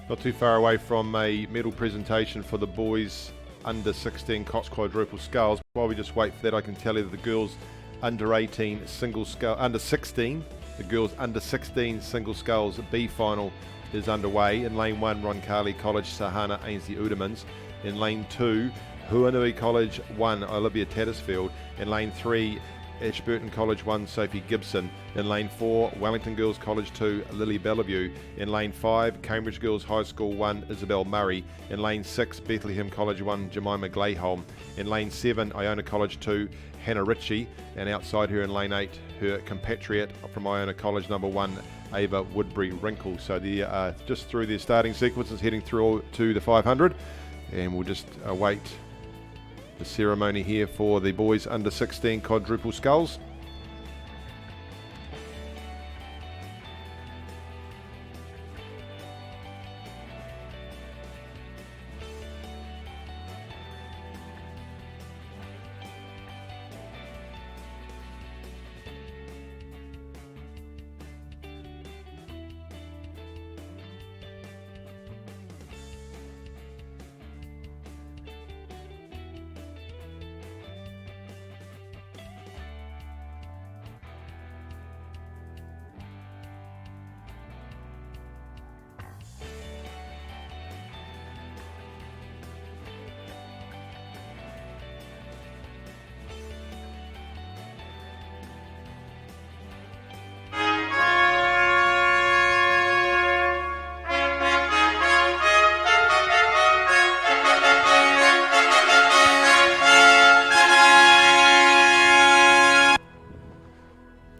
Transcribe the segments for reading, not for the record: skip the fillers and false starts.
Not too far away from a medal presentation for the boys under 16 Cox quadruple sculls. While we just wait for that, I can tell you that the girls under 18 single scull, under 16, the girls under 16 single sculls B final is underway. In lane 1, Roncalli College, Sahana Ainsley Udemans. In lane 2, Huanui College 1, Olivia Tattersfield. In lane 3, Ashburton College 1, Sophie Gibson. In lane 4, Wellington Girls College 2, Lily Bellevue. In lane 5, Cambridge Girls High School 1, Isabel Murray. In lane 6, Bethlehem College 1, Jemima Glayholm. In lane 7, Iona College 2, Hannah Ritchie. And outside her in lane 8, her compatriot from Iona College number 1, Ava Woodbury Wrinkle. So they're just through their starting sequences, heading through to the 500. And we'll just await the ceremony here for the boys under 16 quadruple sculls.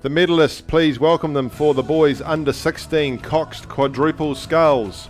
The medalists, please welcome them for the boys under 16 Cox quadruple sculls.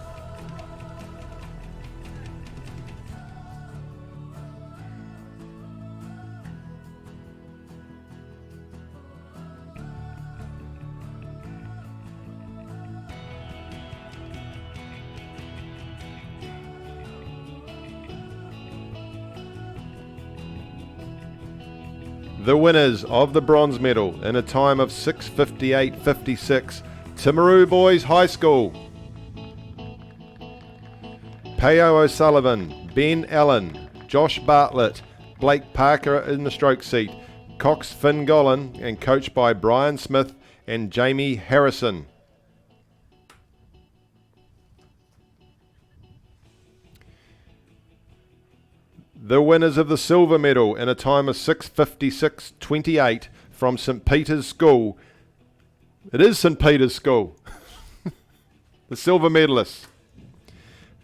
The winners of the bronze medal in a time of 6:58.56, Timaru Boys High School. Peo O'Sullivan, Ben Allen, Josh Bartlett, Blake Parker in the stroke seat, Cox Finn Golan, and coached by Brian Smith and Jamie Harrison. The winners of the silver medal in a time of 6:56.28 from St Peter's School. It is St Peter's School. The silver medalists: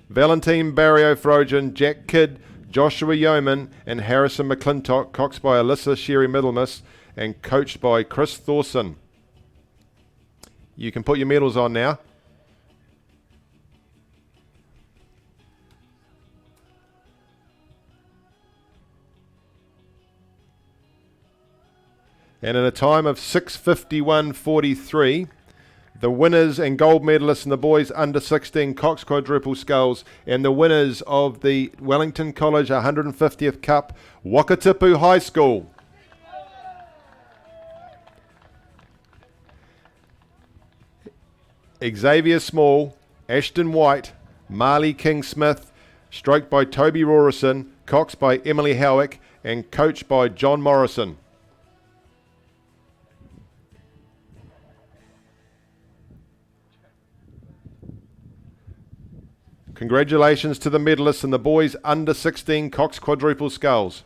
Valentine Barrio-Frogen, Jack Kidd, Joshua Yeoman, and Harrison McClintock, coached by Alyssa Sherry Middlemiss and coached by Chris Thorson. You can put your medals on now. And in a time of 6:51.43, the winners and gold medalists in the boys under 16 Cox quadruple sculls and the winners of the Wellington College 150th Cup, Wakatipu High School. Xavier Small, Ashton White, Marley King-Smith, stroked by Toby Rorison, coxed by Emily Howick, and coached by John Morrison. Congratulations to the medalists and the boys under 16 Cox quadruple sculls.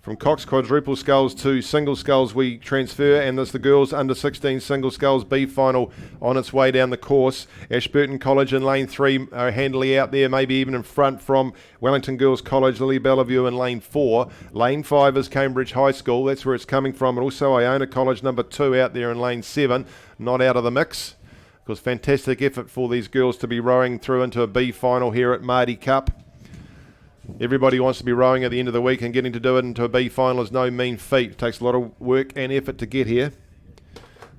From Cox quadruple sculls to single sculls we transfer, and there's the girls under 16 single sculls B final on its way down the course. Ashburton College in lane 3 are handily out there, maybe even in front from Wellington Girls College, Lily Bellevue in lane 4. Lane 5 is Cambridge High School, that's where it's coming from, and also Iona College number 2 out there in lane 7, not out of the mix. Of course, fantastic effort for these girls to be rowing through into a B final here at Maadi Cup. Everybody wants to be rowing at the end of the week, and getting to do it into a B final is no mean feat. It takes a lot of work and effort to get here.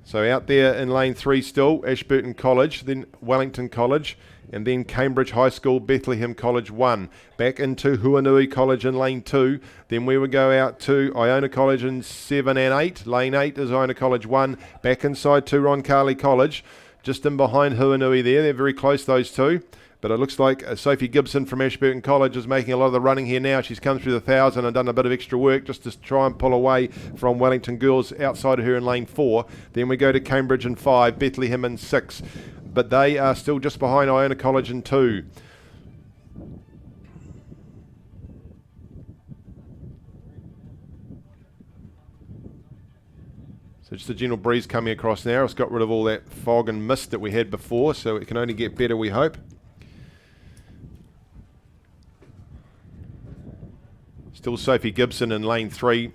So out there in lane 3 still, Ashburton College, then Wellington College, and then Cambridge High School, Bethlehem College 1. Back into Huanui College in lane 2. Then we would go out to Iona College in 7 and 8. Lane 8 is Iona College 1. Back inside to Roncalli College. Just in behind Huanui there. They're very close, those two. But it looks like Sophie Gibson from Ashburton College is making a lot of the running here now. She's come through the 1,000 and done a bit of extra work just to try and pull away from Wellington Girls outside of her in lane 4. Then we go to Cambridge in 5, Bethlehem in 6. But they are still just behind Iona College in 2. So just a gentle breeze coming across now. It's got rid of all that fog and mist that we had before, so it can only get better, we hope. Still Sophie Gibson in lane 3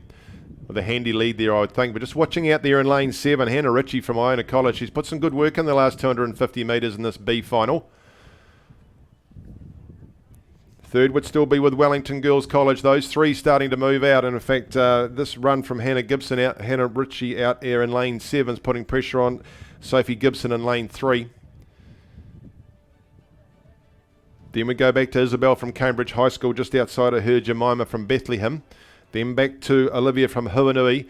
with a handy lead there, I would think. But just watching out there in lane 7, Hannah Ritchie from Iona College. She's put some good work in the last 250 metres in this B final. Third would still be with Wellington Girls College. Those three starting to move out. And in fact, this run from Hannah Ritchie out there in lane 7 is putting pressure on Sophie Gibson in lane 3. Then we go back to Isabel from Cambridge High School, just outside of her, Jemima from Bethlehem. Then back to Olivia from Huanui.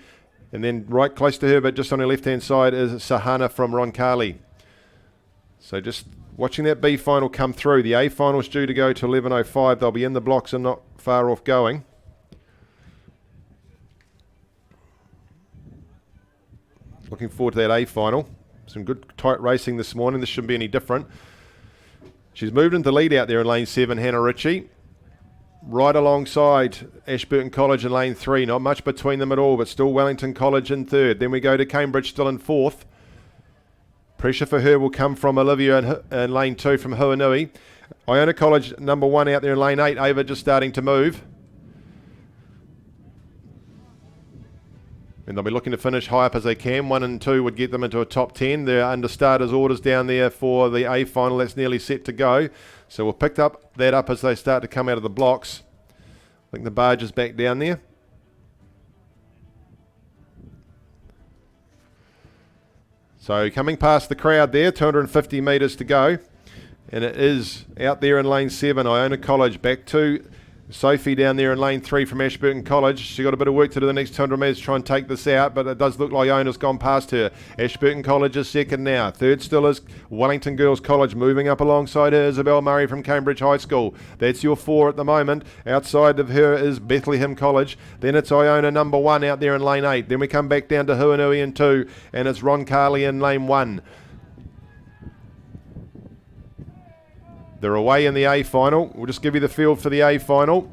And then right close to her, but just on her left-hand side, is Sahana from Roncalli. So just watching that B final come through. The A final is due to go to 11:05. They'll be in the blocks and not far off going. Looking forward to that A final. Some good tight racing this morning. This shouldn't be any different. She's moved into lead out there in lane 7, Hannah Ritchie. Right alongside Ashburton College in lane 3. Not much between them at all, but still Wellington College in 3rd. Then we go to Cambridge still in 4th. Pressure for her will come from Olivia in lane 2 from Huanui. Iona College number 1 out there in lane 8. Ava just starting to move. And they'll be looking to finish high up as they can. 1 and 2 would get them into a top 10. They're under starters orders down there for the A final. That's nearly set to go. So we'll pick that up as they start to come out of the blocks. I think the barge is back down there. So coming past the crowd there, 250 metres to go. And it is out there in lane 7, Iona College. Back to Sophie down there in lane 3 from Ashburton College. She got a bit of work to do the next 200 metres to try and take this out, but it does look like Iona's gone past her. Ashburton College is second now. Third still is Wellington Girls College, moving up alongside her, Isabel Murray from Cambridge High School. That's your 4 at the moment. Outside of her is Bethlehem College. Then it's Iona number 1 out there in lane 8. Then we come back down to Huanui in 2, and it's Roncalli in lane 1. They're away in the A final. We'll just give you the field for the A final.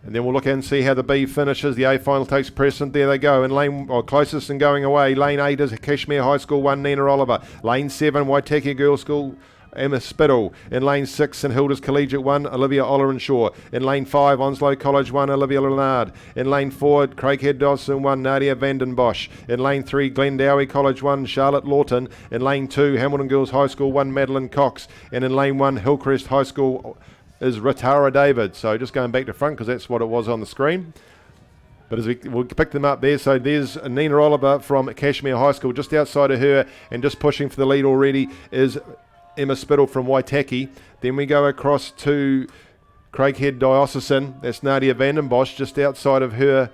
And then we'll look and see how the B finishes. The A final takes precedent. There they go. In lane, closest and going away. Lane 8 is Kashmir High School 1, Nina Oliver. Lane 7, Waitaki Girls School, Emma Spittle. In lane 6, St Hilda's Collegiate 1, Olivia Ollerenshaw. In lane 5, Onslow College 1, Olivia Leonard. In lane 4, Craighead Dawson 1, Nadia Vandenbosch. In lane 3, Glendowie College 1, Charlotte Lawton. In lane 2, Hamilton Girls High School 1, Madeline Cox. And in lane 1, Hillcrest High School is Ratara David. So just going back to front because that's what it was on the screen. But as we'll pick them up there, so there's Nina Oliver from Kashmir High School just outside of her, and just pushing for the lead already is Emma Spittle from Waitaki. Then we go across to Craighead Diocesan. That's Nadia Vandenbosch just outside of her.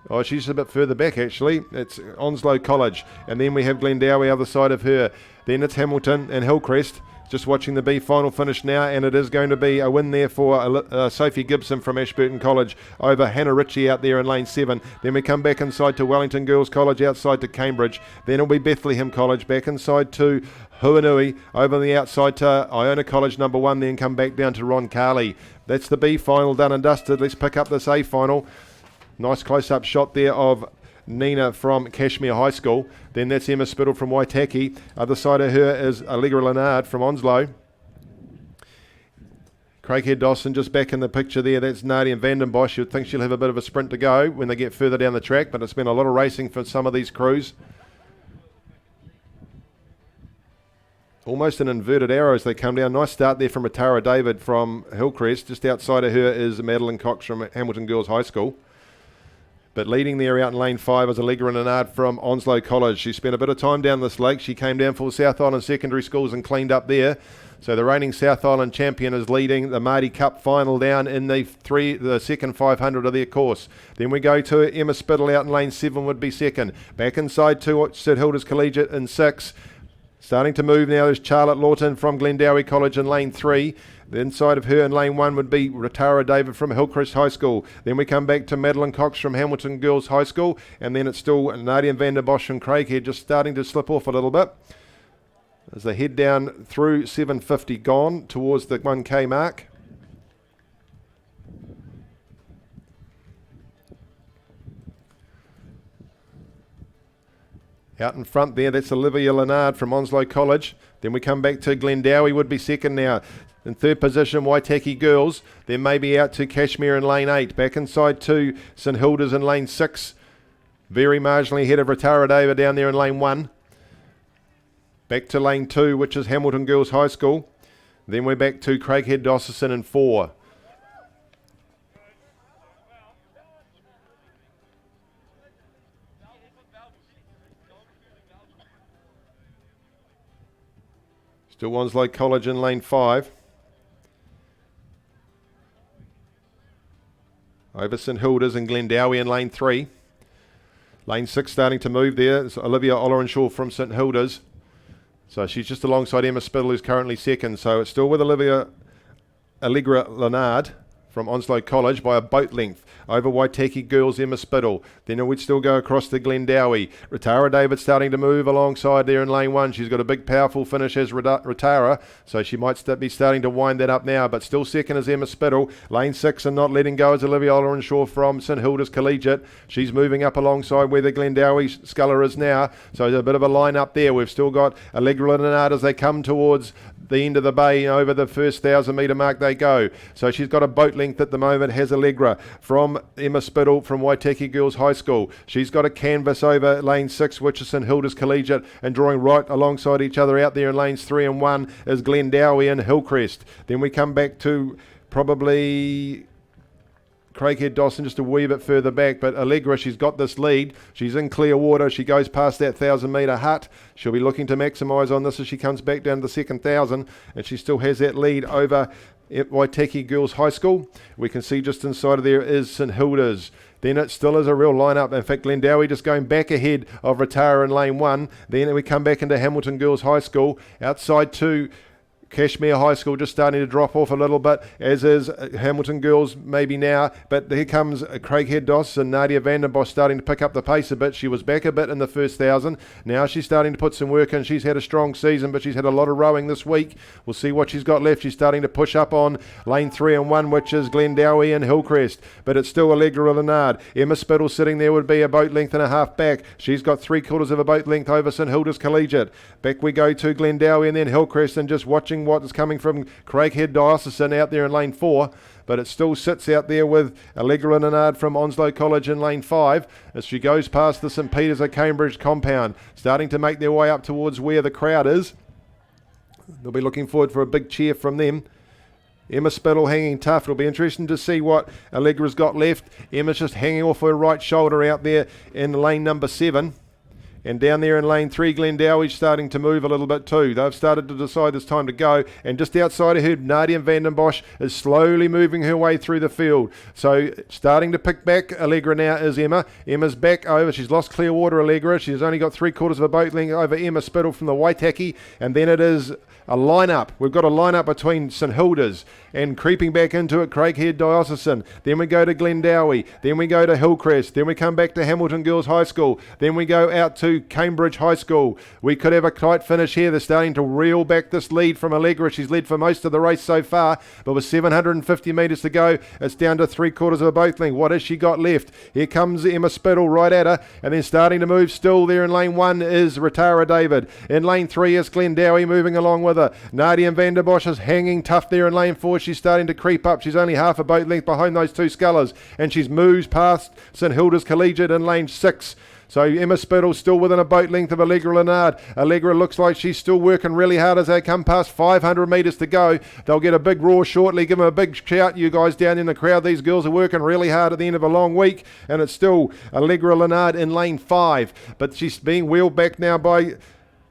Oh, she's a bit further back actually. It's Onslow College. And then we have Glendowie other side of her. Then it's Hamilton and Hillcrest. Just watching the B final finish now, and it is going to be a win there for Sophie Gibson from Ashburton College over Hannah Ritchie out there in lane 7. Then we come back inside to Wellington Girls College, outside to Cambridge. Then it'll be Bethlehem College, back inside to Huanui, over on the outside to Iona College number 1, then come back down to Roncalli. That's the B final done and dusted. Let's pick up this A final. Nice close-up shot there of Nina from Kashmir High School. Then that's Emma Spittle from Waitaki. Other side of her is Allegra Leonard from Onslow. Craighead Dawson just back in the picture there. That's Nadia Vandenbosch. You'd think she'll have a bit of a sprint to go when they get further down the track, but it's been a lot of racing for some of these crews. Almost an inverted arrow as they come down. Nice start there from Ratara David from Hillcrest. Just outside of her is Madeline Cox from Hamilton Girls High School. But leading there out in lane 5 is Allegra Nannard from Onslow College. She spent a bit of time down this lake. She came down for South Island Secondary Schools and cleaned up there. So the reigning South Island champion is leading the Maadi Cup final down in the second 500 of their course. Then we go to Emma Spittle out in lane 7 would be second. Back inside to St Hilda's Collegiate in 6. Starting to move now is Charlotte Lawton from Glendowie College in lane 3. The inside of her in lane 1 would be Ratara David from Hillcrest High School. Then we come back to Madeline Cox from Hamilton Girls High School. And then it's still Nadia van der Bosch and Craighead just starting to slip off a little bit as they head down through 750 gone towards the 1K mark. Out in front there, that's Olivia Lennard from Onslow College. Then we come back to Glendowie, would be second now. In third position, Waitaki Girls. Then maybe out to Kashmir in lane 8. Back inside to St Hilda's in lane 6. Very marginally ahead of Ratara David down there in lane 1. Back to lane 2, which is Hamilton Girls High School. Then we're back to Craighead Dosserson in 4. Still Onslow College in lane 5. Over St Hilda's and Glendowie in lane 3. Lane 6 starting to move there. It's Olivia Ollerenshaw from St Hilda's. So she's just alongside Emma Spittle, who's currently second. So it's still with Allegra Lennard from Onslow College by a boat length over Waitaki Girls, Emma Spittle. Then we'd still go across to Glendowie. Ratara David starting to move alongside there in lane 1. She's got a big powerful finish as Ratara, so she might be starting to wind that up now, but still second is Emma Spittle. Lane 6 and not letting go is Olivia Ollerenshaw from St Hilda's Collegiate. She's moving up alongside where the Glendowie sculler is now, so there's a bit of a line up there. We've still got Allegra Lennard as they come towards the end of the bay. Over the first 1,000 metre mark they go. So she's got a boat length at the moment, has Allegra from Emma Spittle from Waitaki Girls High School. She's got a canvas over lane 6, which is St Hilda's Collegiate, and drawing right alongside each other out there in lanes 3 and 1 is Glendowie and Hillcrest. Then we come back to probably Craighead Dawson just a wee bit further back, but Allegra, she's got this lead. She's in clear water. She goes past that 1,000 metre hut. She'll be looking to maximise on this as she comes back down to the second 1,000, and she still has that lead over Waitaki Girls High School. We can see just inside of there is St Hilda's. Then it still is a real lineup. In fact, Glendowie just going back ahead of Ratara in lane 1. Then we come back into Hamilton Girls High School. Outside to Kashmir High School just starting to drop off a little bit, as is Hamilton Girls maybe now, but here comes Craighead Doss and Nadia van der Bosch starting to pick up the pace a bit. She was back a bit in the first 1,000. Now she's starting to put some work in. She's had a strong season, but she's had a lot of rowing this week. We'll see what she's got left. She's starting to push up on lane 3 and 1, which is Glendowie and Hillcrest, but it's still Allegra Lennard. Emma Spittle sitting there would be a boat length and a half back. She's got 3/4 of a boat length over St Hilda's Collegiate. Back we go to Glendowie and then Hillcrest, and just watching what is coming from Craighead Diocesan out there in lane 4, but it still sits out there with Allegra Lennard from Onslow College in lane 5 as she goes past the St Peters of Cambridge compound, starting to make their way up towards where the crowd is. They'll be looking forward for a big cheer from them. Emma Spittle hanging tough. It'll be interesting to see what Allegra's got left. Emma's just hanging off her right shoulder out there in lane number 7. And down there in lane 3, Glendowie's starting to move a little bit too. They've started to decide it's time to go. And just outside of her, Nadia van der Bosch is slowly moving her way through the field. So starting to pick back Allegra now is Emma. Emma's back over. She's lost Clearwater Allegra. She's only got 3/4 of a boat length over Emma Spittle from the Waitaki. And then it is a lineup. We've got a lineup between St Hilda's and creeping back into it, Craighead Diocesan. Then we go to Glendowie. Then we go to Hillcrest. Then we come back to Hamilton Girls High School. Then we go out to Cambridge High School. We could have a tight finish here. They're starting to reel back this lead from Allegra. She's led for most of the race so far, but with 750 metres to go, it's down to 3/4 of a boat length. What has she got left? Here comes Emma Spittle right at her, and then starting to move still there in lane 1 is Ratara David. In lane 3 is Glendowie moving along with her. Nadia van der Bosch is hanging tough there in lane 4. She's starting to creep up. She's only half a boat length behind those two scullers, and she's moves past St Hilda's Collegiate in lane 6. So Emma Spittle still within a boat length of Allegra Lennard. Allegra looks like she's still working really hard as they come past 500 metres to go. They'll get a big roar shortly. Give them a big shout, you guys down in the crowd. These girls are working really hard at the end of a long week, and it's still Allegra Lennard in lane 5, but she's being wheeled back now by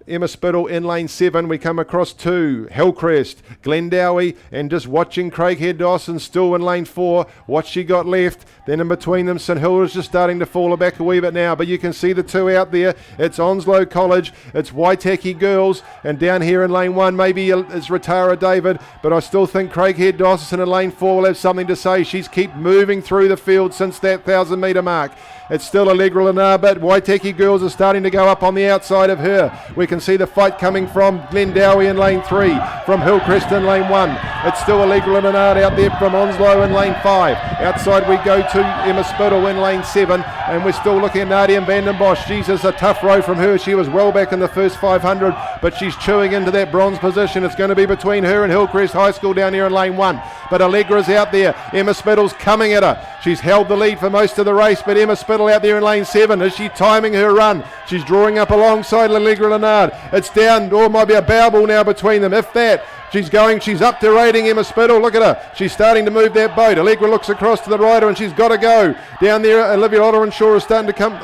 Emma Spittle in lane 7. We come across to Hillcrest, Glendowie, and just watching Craighead Dawson still in lane 4. What she got left. Then in between them, St Hilda's just starting to fall back a wee bit now, but you can see the two out there. It's Onslow College, it's Waitaki Girls, and down here in lane 1 maybe it's Ratara David, but I still think Craighead Dawson in lane 4 will have something to say. She's keep moving through the field since that 1,000 metre mark. It's still Allegra Lennard, but Waitaki Girls are starting to go up on the outside of her. We can see the fight coming from Glendowie in lane 3, from Hillcrest in lane 1. It's still Allegra Lennard out there from Onslow in lane 5. Outside we go to Emma Spittle in lane 7, and we're still looking at Nadia van den Bosch. Jesus, a tough row from her. She was well back in the first 500, but she's chewing into that bronze position. It's going to be between her and Hillcrest High School down here in lane 1. But Allegra's out there. Emma Spittle's coming at her. She's held the lead for most of the race, but Emma Spittle out there in lane 7. Is she timing her run? She's drawing up alongside Allegra Lennard. It's down, or might be a bow ball now between them, if that. She's up to rating Emma Spittle. Look at her. She's starting to move that boat. Allegra looks across to the rider and she's got to go. Down there, Olivia Otterenshaw is starting to come.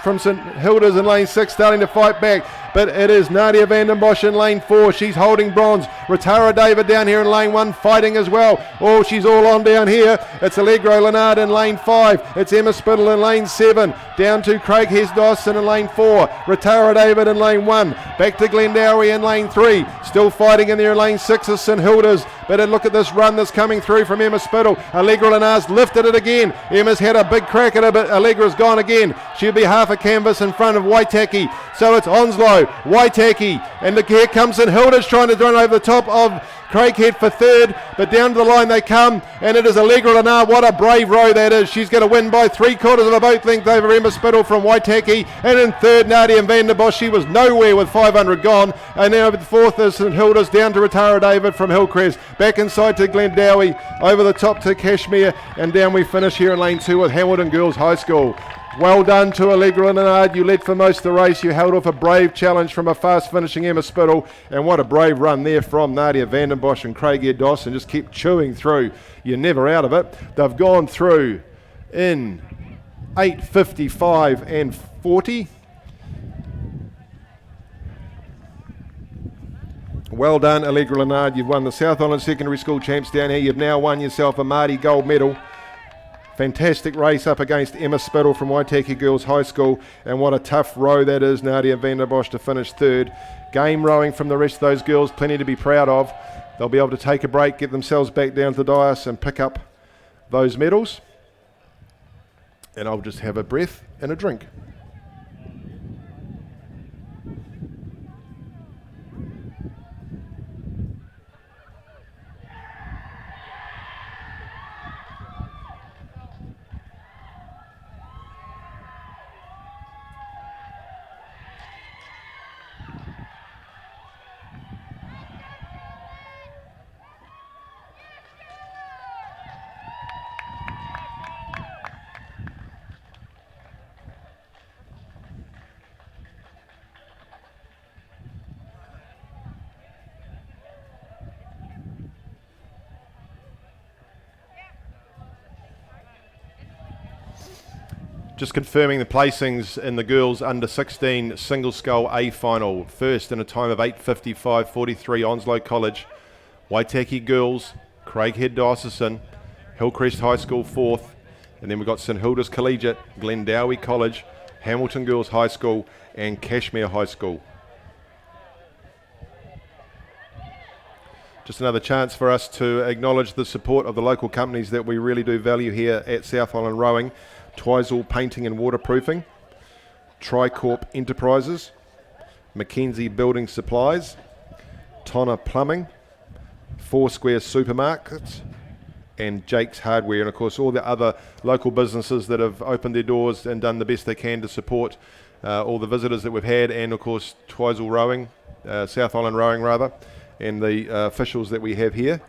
From St Hilda's in lane 6, starting to fight back. But it is Nadia van den Bosch in lane 4. She's holding bronze. Ratara David down here in lane 1 fighting as well. Oh, she's all on down here. It's Allegra Lennard in lane 5. It's Emma Spittle in lane 7. Down to Craighead Dawson in lane 4. Ratara David in lane 1. Back to Glendowie in lane 3. Still fighting in there in lane 6 is St Hilda's. But look at this run that's coming through from Emma Spittle. Allegra Lennard's lifted it again. Emma's had a big crack at it, but Allegra's gone again. She'll be half a canvas in front of Waitaki. So it's Onslow, Waitaki, and here comes St Hilda's trying to run over the top of Craighead for third, but down to the line they come, and it is Allegra Lennard. What a brave row that is. She's going to win by 3/4 of a boat length over Emma Spittle from Waitaki, and in third Nadia van den Bosch. She was nowhere with 500 gone, and now the fourth is St Hilda's down to Ratara David from Hillcrest, back inside to Glendowie, over the top to Cashmere, and down we finish here in lane 2 with Hamilton Girls High School. Well done to Allegra Lennard. You led for most of the race. You held off a brave challenge from a fast finishing Emma Spittle, and what a brave run there from Nadia van den Bosch and Craighead Dawson. Just keep chewing through. You're never out of it. They've gone through in 8:55 and 40. Well done, Allegra Lennard. You've won the South Island Secondary School Champs down here. You've now won yourself a maadi gold medal. Fantastic race up against Emma Spittle from Waitaki Girls High School, and what a tough row that is, Nadia van den Bosch to finish third. Game rowing from the rest of those girls, plenty to be proud of. They'll be able to take a break, get themselves back down to the dais and pick up those medals. And I'll just have a breath and a drink. Just confirming the placings in the girls under 16 single scull A final. First in a time of 8:55.43 Onslow College. Waitaki Girls, Craighead Dawson, Hillcrest High School fourth. And then we've got St Hilda's Collegiate, Glendowie College, Hamilton Girls High School and Cashmere High School. Just another chance for us to acknowledge the support of the local companies that we really do value here at South Island Rowing. Twizel Painting and Waterproofing, Tricorp Enterprises, Mackenzie Building Supplies, Tonner Plumbing, Foursquare Supermarkets, and Jake's Hardware, and of course all the other local businesses that have opened their doors and done the best they can to support all the visitors that we've had, and of course Twizel Rowing, South Island Rowing rather, and the officials that we have here.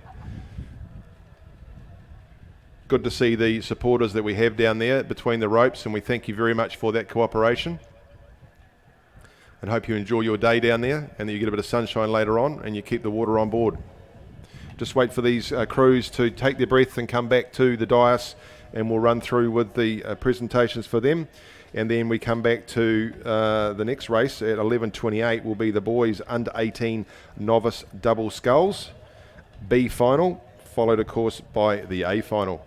Good to see the supporters that we have down there between the ropes, and we thank you very much for that cooperation. And hope you enjoy your day down there and that you get a bit of sunshine later on and you keep the water on board. Just wait for these crews to take their breath and come back to the dais, and we'll run through with the presentations for them. And then we come back to the next race at 11:28 will be the boys under 18 novice double sculls B final, followed of course by the A final.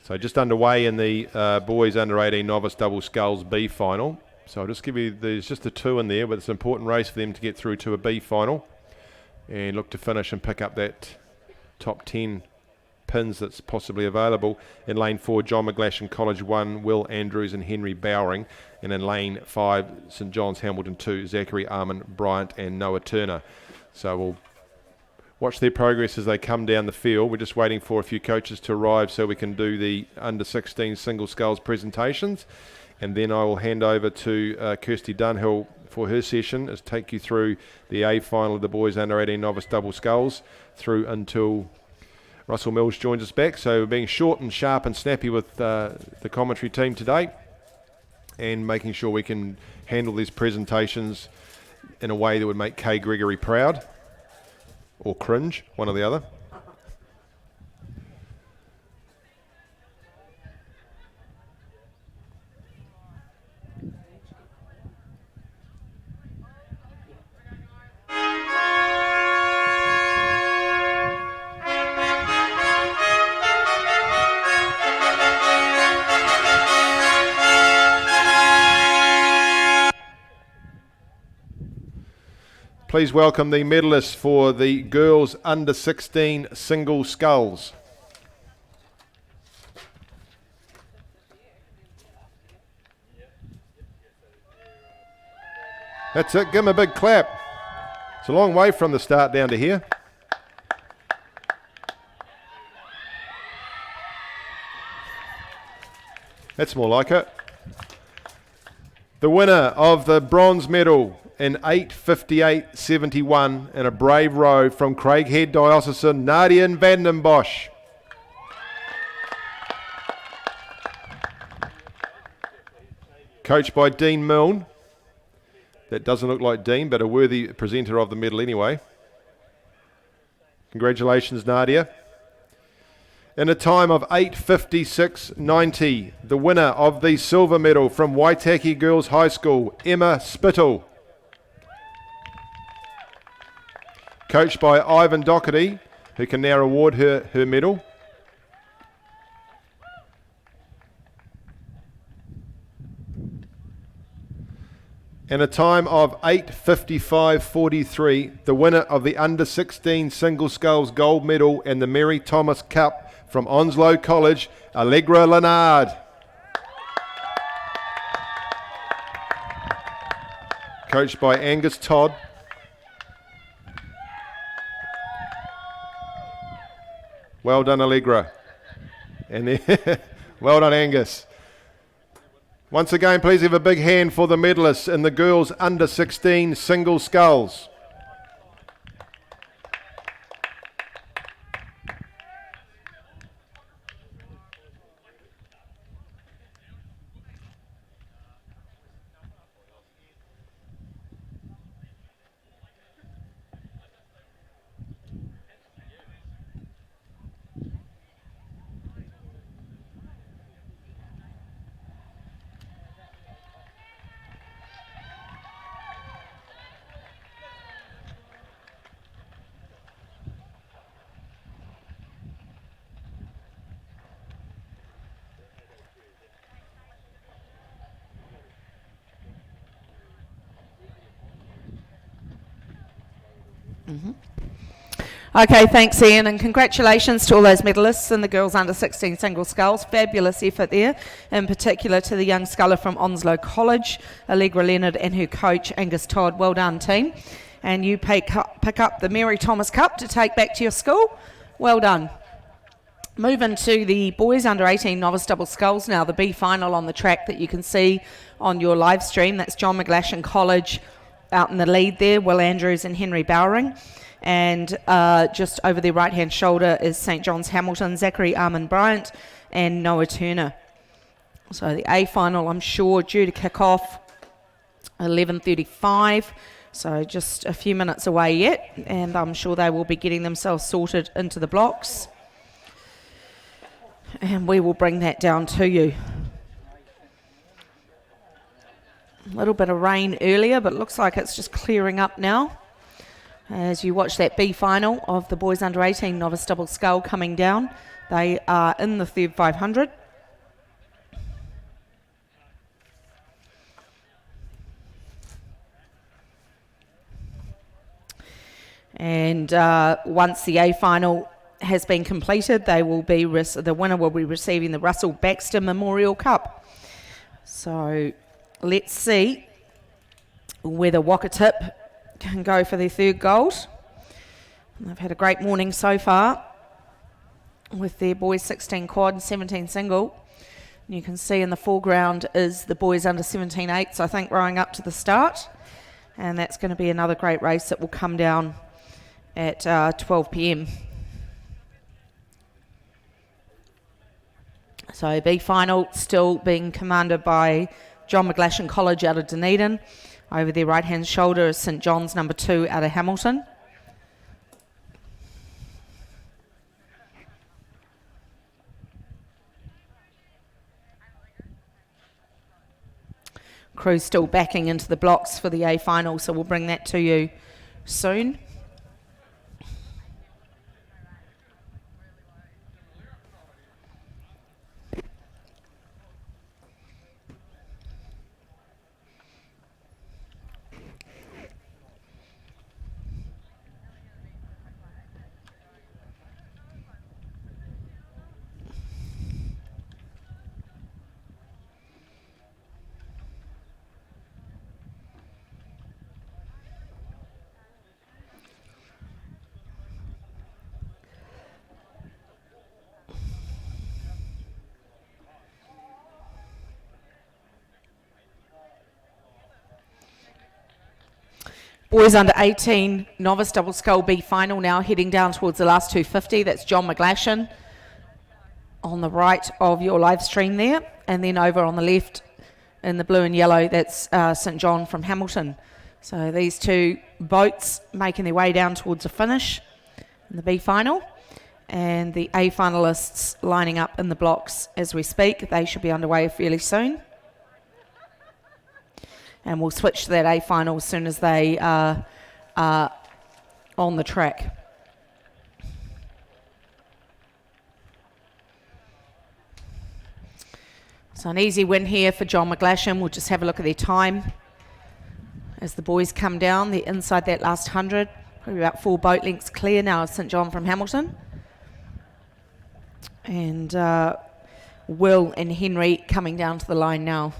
So just underway in the boys under 18 novice double sculls B final. So I'll just give you, there's just the two in there, but it's an important race for them to get through to a B final and look to finish and pick up that top 10 pins that's possibly available. In lane 4, John McGlashan College 1, Will Andrews and Henry Bowring. And in lane 5, St John's Hamilton 2, Zachary Armin Bryant and Noah Turner. So we'll watch their progress as they come down the field. We're just waiting for a few coaches to arrive so we can do the under 16 single sculls presentations. And then I will hand over to Kirsty Dunhill for her session as take you through the A final of the boys under 18 novice double sculls through until Russell Mills joins us back. So we're being short and sharp and snappy with the commentary team today and making sure we can handle these presentations in a way that would make Kay Gregory proud or cringe, one or the other. Please welcome the medalists for the girls under 16 single sculls. That's it, give them a big clap. It's a long way from the start down to here. That's more like it. The winner of the bronze medal in 8:58.71 in a brave row from Craighead Diocesan, Nadia van den Bosch. Coached by Dean Milne. That doesn't look like Dean, but a worthy presenter of the medal anyway. Congratulations, Nadia. In a time of 8:56.90, the winner of the silver medal from Waitaki Girls High School, Emma Spittle. Coached by Ivan Doherty, who can now award her medal. In a time of 8:55.43, the winner of the under 16 single sculls gold medal and the Mary Thomas Cup from Onslow College, Allegra Leonard. Coached by Angus Todd. Well done, Allegra. And then well done, Angus. Once again, please give a big hand for the medalists in the girls under 16 single sculls. Okay, thanks Ian, and congratulations to all those medalists in the girls under 16 single sculls. Fabulous effort there, in particular to the young sculler from Onslow College, Allegra Leonard, and her coach Angus Todd. Well done, team. And you pick up the Mary Thomas Cup to take back to your school. Well done. Moving to the boys under 18 novice double sculls now, the B final on the track that you can see on your live stream. That's John McGlashan College out in the lead there, Will Andrews and Henry Bowring. And just over their right-hand shoulder is St John's Hamilton, Zachary Armin Bryant and Noah Turner. So the A final, I'm sure, due to kick off 11:35. So just a few minutes away yet, and I'm sure they will be getting themselves sorted into the blocks. And we will bring that down to you. A little bit of rain earlier, but it looks like it's just clearing up now. As you watch that B final of the boys under 18 novice double scull coming down, they are in the third 500. And once the A final has been completed, they will be the winner will be receiving the Russell Baxter Memorial Cup. So let's see whether Wakatip can go for their third gold. They've had a great morning so far with their boys 16 quad and 17 single. You can see in the foreground is the boys under 17 eights, I think, rowing up to the start. And that's going to be another great race that will come down at 12 p.m. So B final still being commanded by John McGlashan College out of Dunedin. Over their right hand shoulder is St John's number 2 out of Hamilton. Crew's still backing into the blocks for the A final, so we'll bring that to you soon. Boys under 18 novice double scull B final now heading down towards the last 250. That's John McGlashan on the right of your live stream there. And then over on the left in the blue and yellow, that's St John from Hamilton. So these two boats making their way down towards the finish in the B final. And the A finalists lining up in the blocks as we speak. They should be underway fairly soon. And we'll switch to that A final as soon as they are on the track. So an easy win here for John McGlashan. We'll just have a look at their time as the boys come down. They're inside that last 100, probably about 4 boat lengths clear now of St John from Hamilton. And Will and Henry coming down to the line now.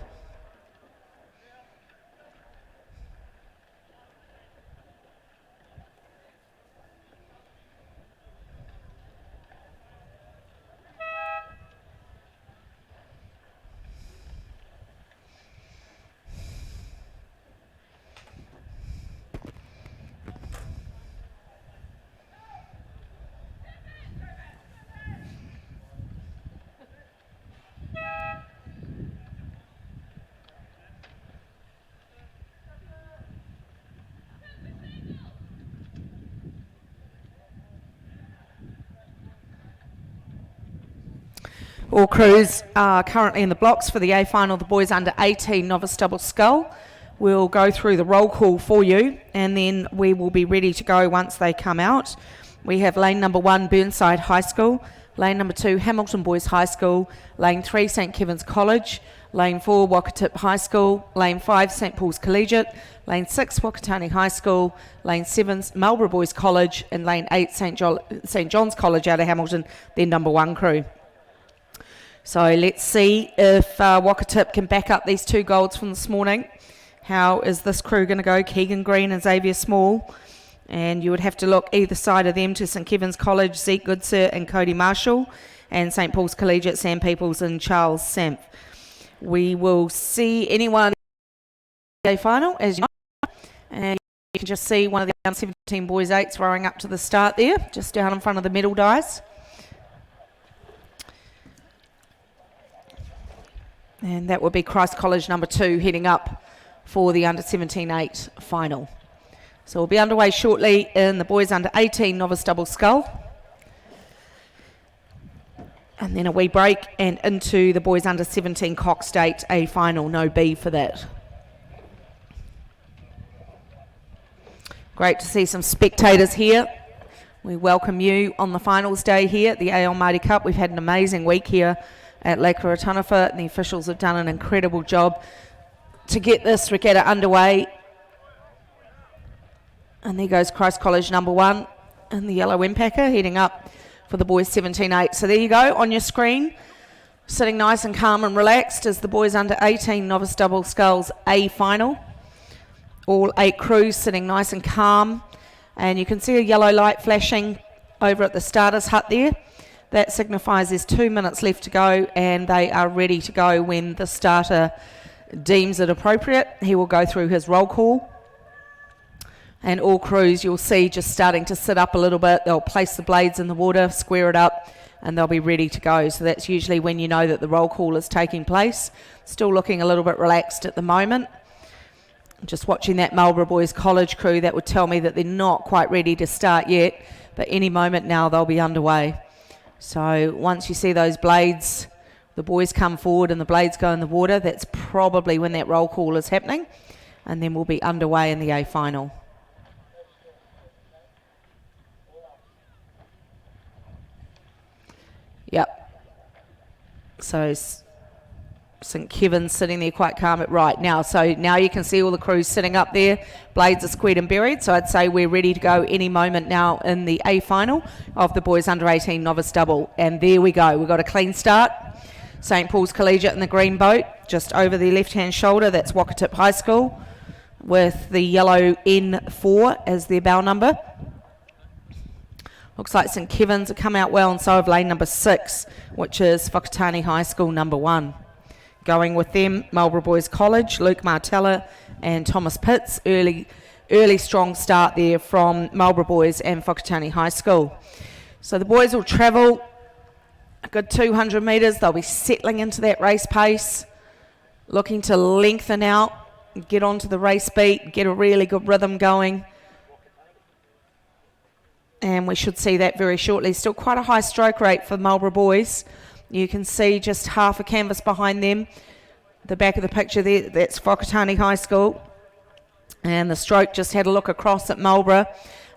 All crews are currently in the blocks for the A final, the boys under 18 novice double scull. We'll go through the roll call for you and then we will be ready to go once they come out. We have lane number 1, Burnside High School, lane number 2, Hamilton Boys High School, lane 3, St Kevin's College, lane 4, Wakatip High School, lane 5, St Paul's Collegiate, lane 6, Whakatane High School, lane 7, Marlborough Boys College, and lane 8, St John's College out of Hamilton, their number 1 crew. So let's see if Wakatip can back up these 2 golds from this morning. How is this crew going to go? Keegan Green and Xavier Small. And you would have to look either side of them to St Kevin's College, Zeke Goodsir and Cody Marshall, and St Paul's Collegiate, Sam Peoples and Charles Samp. We will see anyone in the final, as you know. And you can just see one of the under 17 boys 8s rowing up to the start there, just down in front of the medal dice. And that would be Christ College number 2 heading up for the under 17-8 final. So we'll be underway shortly in the boys under 18 novice double scull. And then a wee break and into the boys under 17 Cox State A final, no B for that. Great to see some spectators here. We welcome you on the finals day here at the AL Maadi Cup. We've had an amazing week here at Lake Ruataniwha, and the officials have done an incredible job to get this regatta underway. And there goes Christ College number 1 in the yellow Windpacker heading up for the boys 17-8. So there you go on your screen, sitting nice and calm and relaxed as the boys under 18 novice double sculls A final. All 8 crews sitting nice and calm, and you can see a yellow light flashing over at the starters hut there. That signifies there's 2 minutes left to go, and they are ready to go when the starter deems it appropriate. He will go through his roll call, and all crews you'll see just starting to sit up a little bit. They'll place the blades in the water, square it up, and they'll be ready to go. So that's usually when you know that the roll call is taking place. Still looking a little bit relaxed at the moment. Just watching that Marlborough Boys College crew, that would tell me that they're not quite ready to start yet, but any moment now they'll be underway. So once you see those blades, the boys come forward and the blades go in the water, that's probably when that roll call is happening, and then we'll be underway in the A final. Yep. So St Kevin's sitting there quite calm at right now. So now you can see all the crews sitting up there. Blades are squared and buried. So I'd say we're ready to go any moment now in the A final of the boys under 18 novice double. And there we go. We've got a clean start. St Paul's Collegiate in the green boat, just over the left-hand shoulder. That's Wakatip High School with the yellow N4 as their bow number. Looks like St Kevin's have come out well, and so have lane number 6, which is Whakatane High School number 1. Going with them, Marlborough Boys College, Luke Martella and Thomas Pitts. Early strong start there from Marlborough Boys and Whakatane High School. So the boys will travel a good 200 metres. They'll be settling into that race pace, looking to lengthen out, get onto the race beat, get a really good rhythm going. And we should see that very shortly. Still quite a high stroke rate for Marlborough Boys. You can see just half a canvas behind them. The back of the picture there, that's Whakatane High School. And the stroke just had a look across at Marlborough.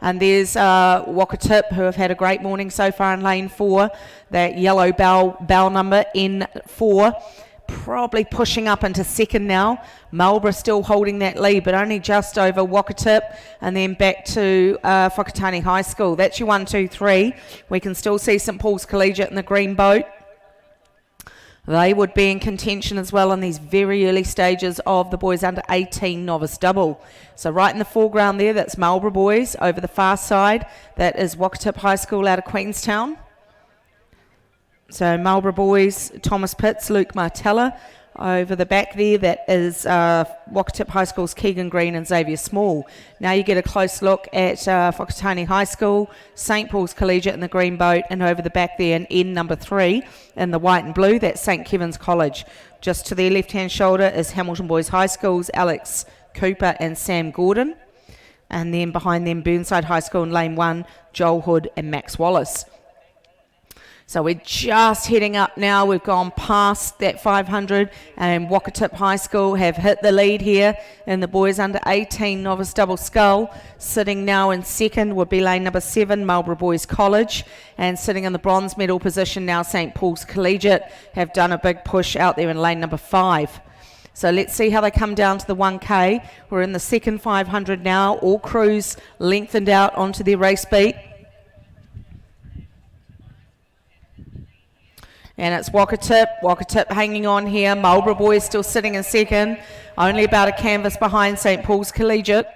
And there's Wakatip, who have had a great morning so far in lane 4. That yellow bow number, N4. Probably pushing up into second now. Marlborough still holding that lead, but only just over Wakatip, and then back to Whakatane High School. That's your 1, 2, 3. We can still see St Paul's Collegiate in the green boat. They would be in contention as well in these very early stages of the boys under 18 novice double. So right in the foreground there, that's Marlborough Boys. Over the far side, that is Wakatip High School out of Queenstown. So Marlborough Boys, Thomas Pitts, Luke Martella. Over the back there, that is Wakatip High School's Keegan Green and Xavier Small. Now you get a close look at Whakatane High School, St Paul's Collegiate in the green boat, and over the back there in N number 3 in the white and blue, that's St Kevin's College. Just to their left-hand shoulder is Hamilton Boys High School's Alex Cooper and Sam Gordon. And then behind them, Burnside High School in lane 1, Joel Hood and Max Wallace. So we're just heading up now. We've gone past that 500, and Wakatip High School have hit the lead here in the boys under 18 novice double scull. Sitting now in second would be lane number 7, Marlborough Boys College, and sitting in the bronze medal position now, St Paul's Collegiate have done a big push out there in lane number 5. So let's see how they come down to the 1K. We're in the second 500 now. All crews lengthened out onto their race beat. And it's Wakatip hanging on here. Marlborough Boys still sitting in second. Only about a canvas behind St Paul's Collegiate.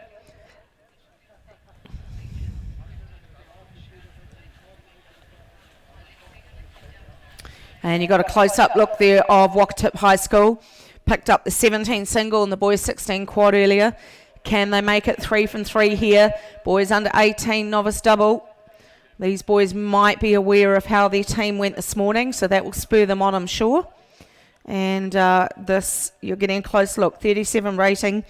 And you got a close-up look there of Wakatip High School. Picked up the 17 single and the boys 16 quad earlier. Can they make it 3 from 3 here? Boys under 18 novice double. These boys might be aware of how their team went this morning, so that will spur them on, I'm sure. And this, you're getting a close look. 37 rating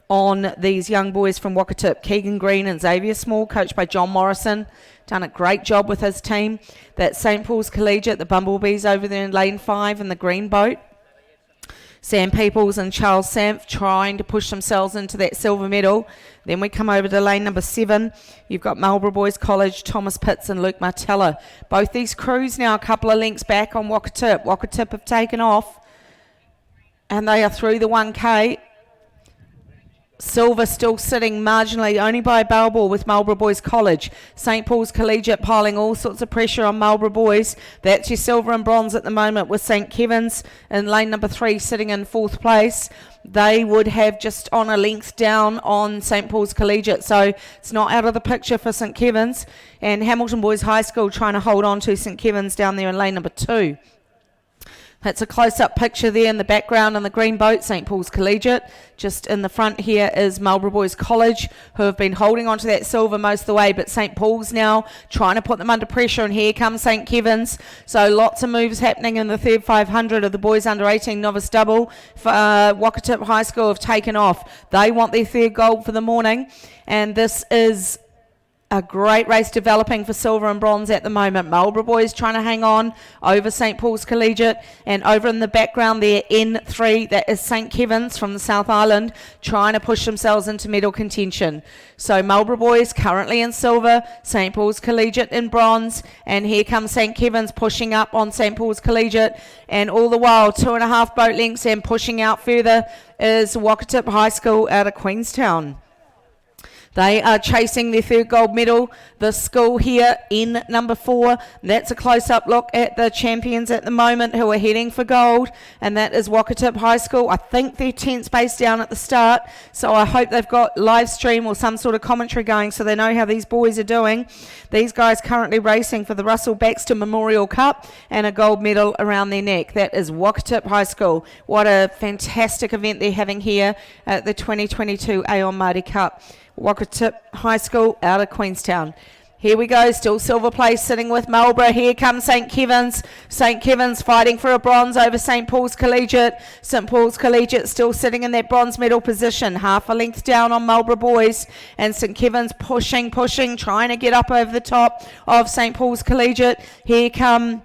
on these young boys from Wakatip. Keegan Green and Xavier Small, coached by John Morrison. Done a great job with his team. That's St Paul's Collegiate, the Bumblebees over there in lane 5 in the green boat. Sam Peoples and Charles Samph trying to push themselves into that silver medal. Then we come over to lane number 7. You've got Marlborough Boys College, Thomas Pitts and Luke Martella. Both these crews now a couple of lengths back on Wakatip. Wakatip have taken off and they are through the 1K. Silver still sitting marginally only by a barrel ball with Marlborough Boys College. St Paul's Collegiate piling all sorts of pressure on Marlborough Boys. That's your silver and bronze at the moment with St Kevin's in lane number 3 sitting in 4th place. They would have just on a length down on St Paul's Collegiate, so it's not out of the picture for St Kevin's. And Hamilton Boys High School trying to hold on to St Kevin's down there in lane number 2. That's a close-up picture there in the background on the green boat, St Paul's Collegiate. Just in the front here is Marlborough Boys College, who have been holding on to that silver most of the way, but St Paul's now trying to put them under pressure, and here comes St Kevin's. So lots of moves happening in the third 500 of the boys under 18 novice double. Wakatip High School have taken off. They want their third gold for the morning, and this is a great race developing for silver and bronze at the moment. Marlborough Boys trying to hang on over St Paul's Collegiate, and over in the background there, N3, that is St Kevin's from the South Island, trying to push themselves into medal contention. So Marlborough Boys currently in silver, St Paul's Collegiate in bronze, and here comes St Kevin's pushing up on St Paul's Collegiate, and all the while 2.5 boat lengths, and pushing out further is Wakatip High School out of Queenstown. They are chasing their third gold medal. The school here in number 4. That's a close-up look at the champions at the moment who are heading for gold, and that is Wakatip High School. I think they're 10th space down at the start, so I hope they've got live stream or some sort of commentary going so they know how these boys are doing. These guys currently racing for the Russell Baxter Memorial Cup and a gold medal around their neck. That is Wakatip High School. What a fantastic event they're having here at the 2022 Aon Maadi Cup. Wakatip High School out of Queenstown. Here we go, still silver place sitting with Marlborough. Here comes St Kevin's. St Kevin's fighting for a bronze over St Paul's Collegiate. St Paul's Collegiate still sitting in that bronze medal position, half a length down on Marlborough Boys. And St Kevin's pushing, trying to get up over the top of St Paul's Collegiate. Here come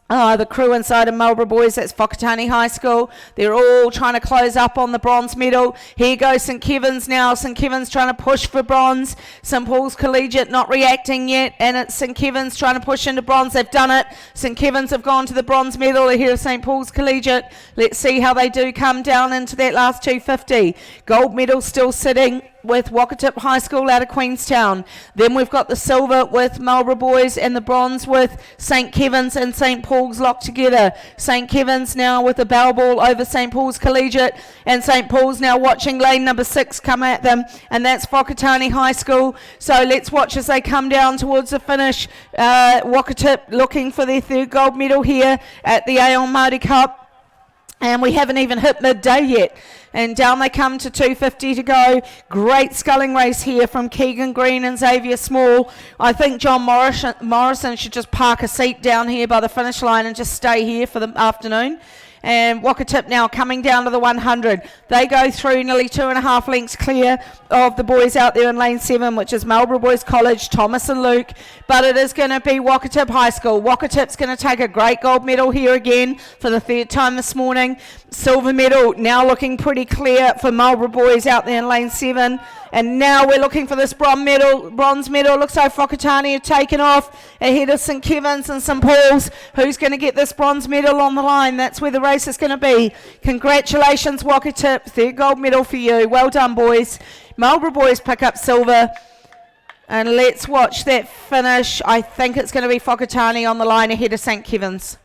the crew inside of Marlborough Boys, that's Whakatane High School. They're all trying to close up on the bronze medal. Here goes St Kevin's now. St Kevin's trying to push for bronze. St Paul's Collegiate not reacting yet, and it's St Kevin's trying to push into bronze. They've done it. St Kevin's have gone to the bronze medal ahead of St Paul's Collegiate. Let's see how they do come down into that last 250. Gold medal still sitting with Wakatip High School out of Queenstown. Then we've got the silver with Marlborough Boys and the bronze with St Kevin's and St Paul's locked together. St Kevin's now with a barrel ball over St Paul's Collegiate, and St Paul's now watching lane number 6 come at them, and that's Whakatane High School. So let's watch as they come down towards the finish. Wakatip looking for their third gold medal here at the Aon Maadi Cup. And we haven't even hit midday yet. And down they come to 250 to go. Great sculling race here from Keegan Green and Xavier Small. I think John Morrison should just park a seat down here by the finish line and just stay here for the afternoon. And Wakatip now coming down to the 100. They go through nearly 2.5 lengths clear of the boys out there in lane 7, which is Marlborough Boys College, Thomas and Luke. But it is going to be Wakatip High School. Wakatip's going to take a great gold medal here again for the 3rd time this morning. Silver medal now looking pretty clear for Marlborough Boys out there in lane 7. And now we're looking for this bronze medal. Looks like Whakatane have taken off ahead of St Kevin's and St Paul's. Who's going to get this bronze medal on the line? That's where the race is going to be. Congratulations, Wakatip. 3rd gold medal for you. Well done, boys. Marlborough Boys pick up silver. And let's watch that finish. I think it's going to be Whakatane on the line ahead of St Kevin's.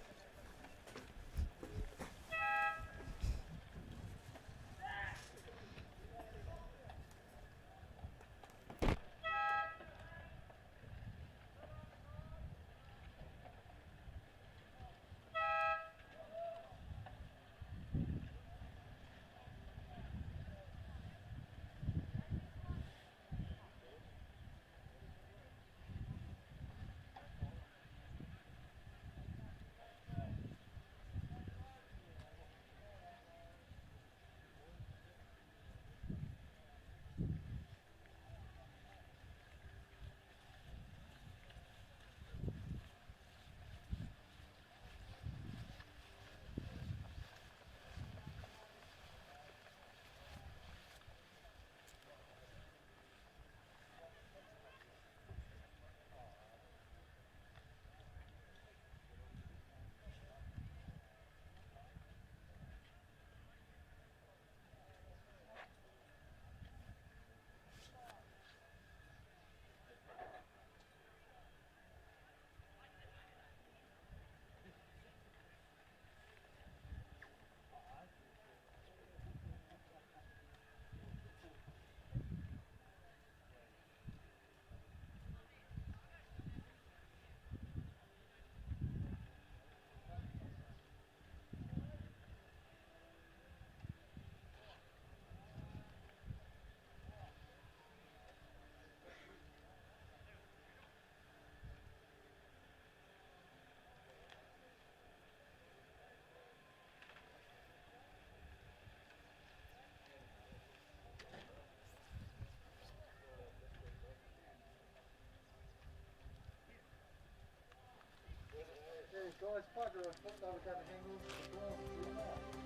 bugger I thought they were going to hang on to the bronze or not.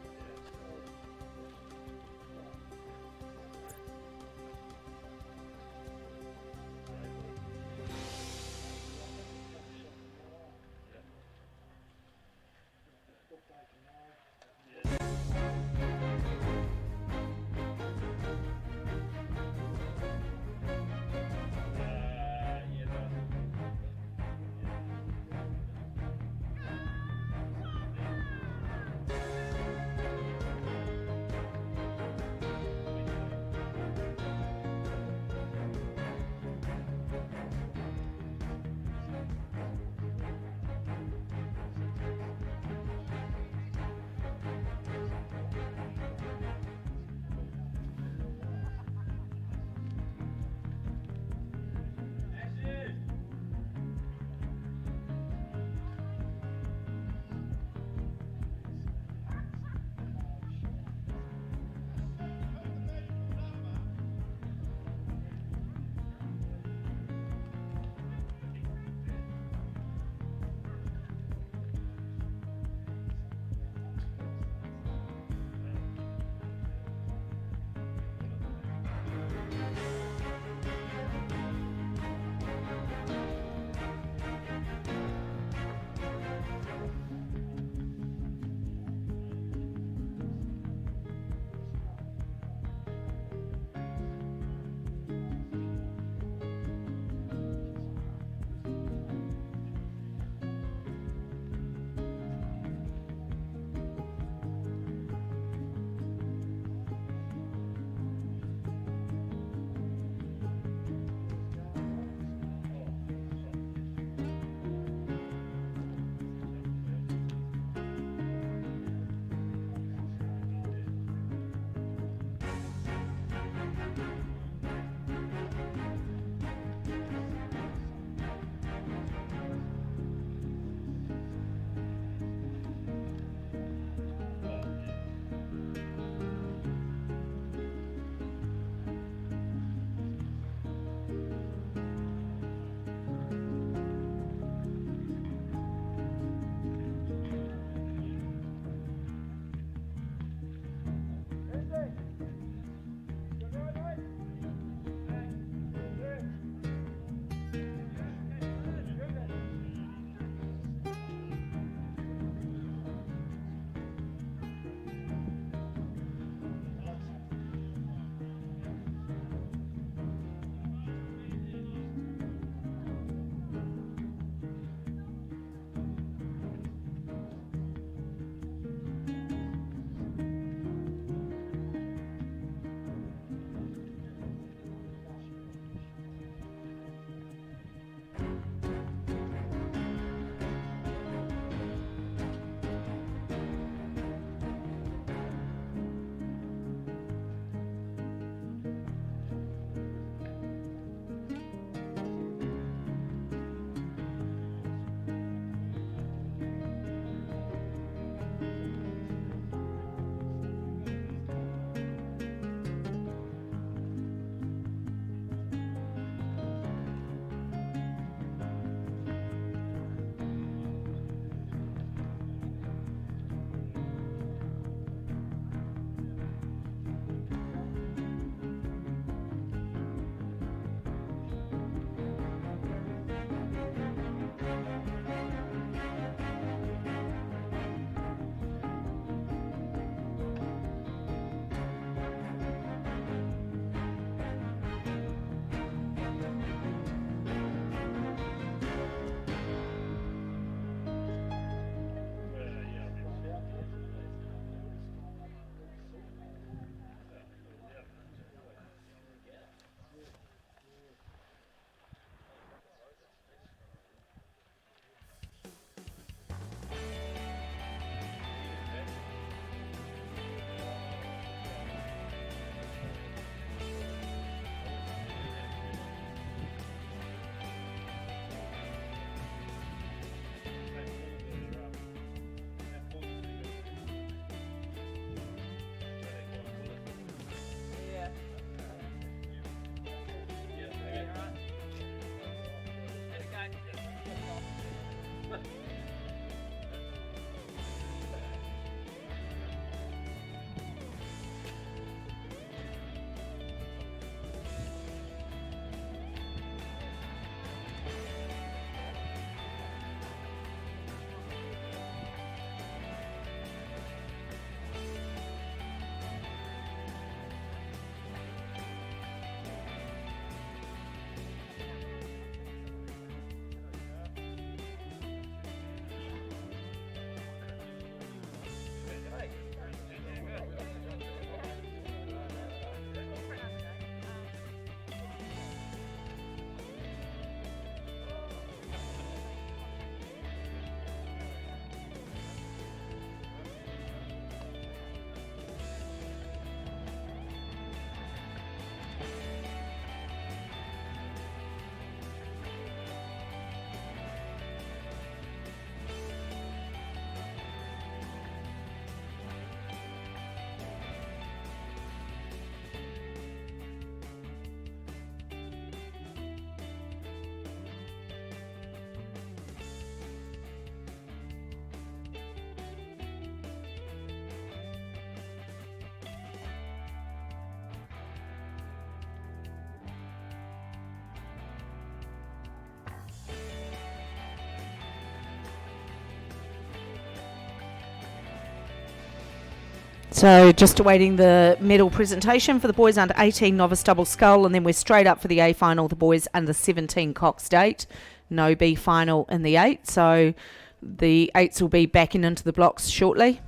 So just awaiting the medal presentation for the boys under 18 novice double scull, and then we're straight up for the A final, the boys under 17 Cox Date. No B final in the 8, so the 8s will be backing into the blocks shortly.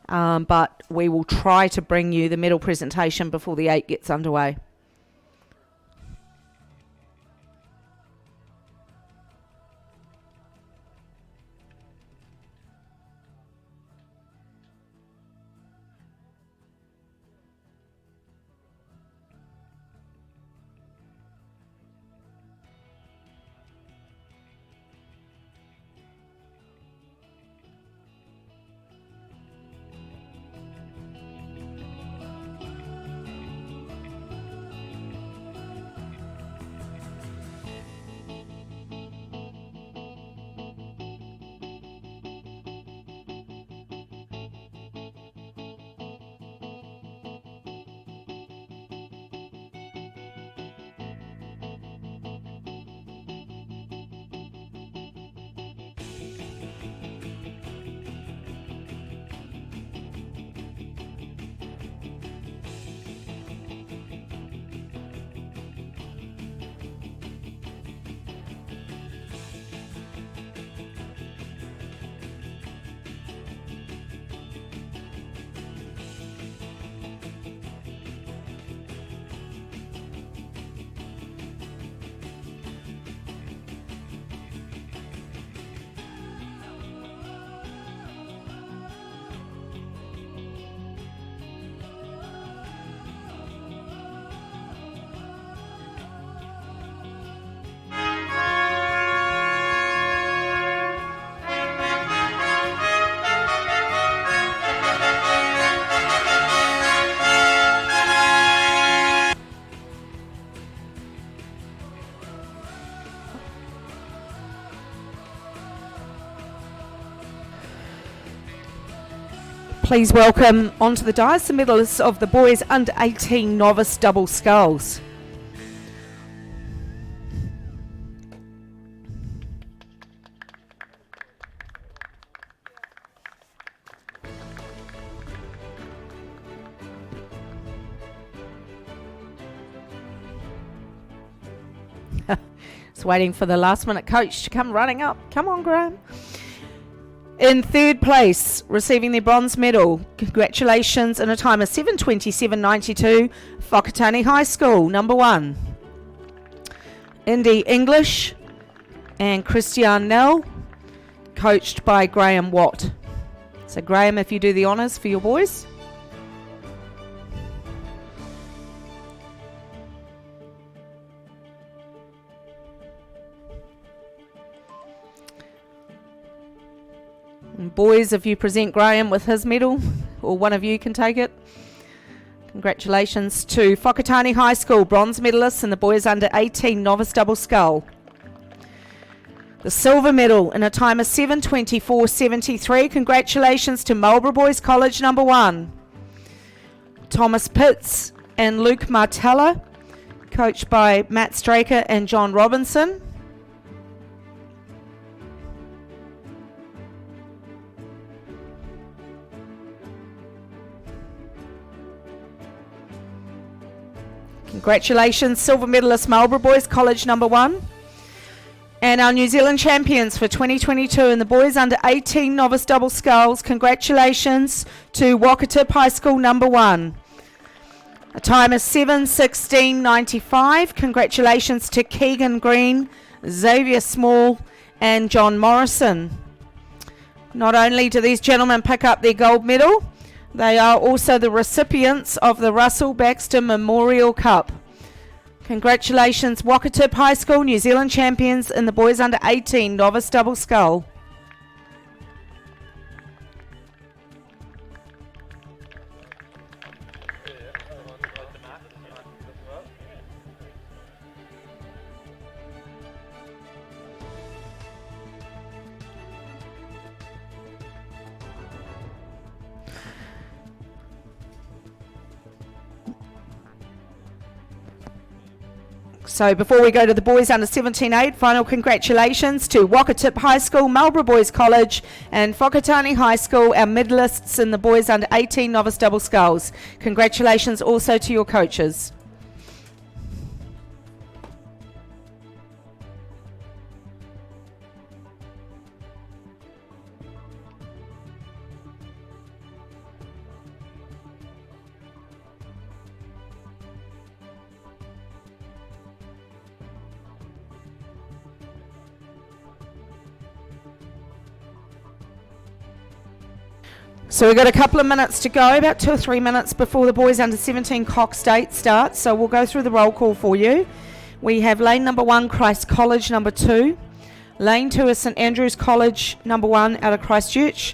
But we will try to bring you the medal presentation before the 8 gets underway. Please welcome onto the dais the medalists of the boys under 18 novice double sculls. Just waiting for the last minute coach to come running up. Come on, Graham. In third place, receiving their bronze medal, congratulations, in a time of 7:27.92, Whakatane High School, number 1. Indy English and Christian Nell, coached by Graham Watt. So Graham, if you do the honours for your boys. And boys, if you present Graham with his medal, or one of you can take it. Congratulations to Whakatane High School, bronze medalists in the boys under 18 novice double scull. The silver medal in a time of 7:24.73. Congratulations to Marlborough Boys College, number 1. Thomas Pitts and Luke Martella, coached by Matt Straker and John Robinson. Congratulations, silver medalist Marlborough Boys College, number 1. And our New Zealand champions for 2022 in the boys under 18 novice double sculls. Congratulations to Wakatip High School, number 1. A time of 7:16.95. Congratulations to Keegan Green, Xavier Small and John Morrison. Not only do these gentlemen pick up their gold medal, they are also the recipients of the Russell Baxter Memorial Cup. Congratulations, Wakatip High School, New Zealand champions in the boys under 18 novice double scull. So before we go to the boys under 17-8, final congratulations to Wakatip High School, Marlborough Boys College and Whakatane High School, our medalists in the boys under 18 novice double sculls. Congratulations also to your coaches. So we've got a couple of minutes to go, about 2 or 3 minutes before the boys under 17 Cox State starts. So we'll go through the roll call for you. We have lane number 1, Christ College number 2. Lane 2 is St Andrews College number 1 out of Christchurch.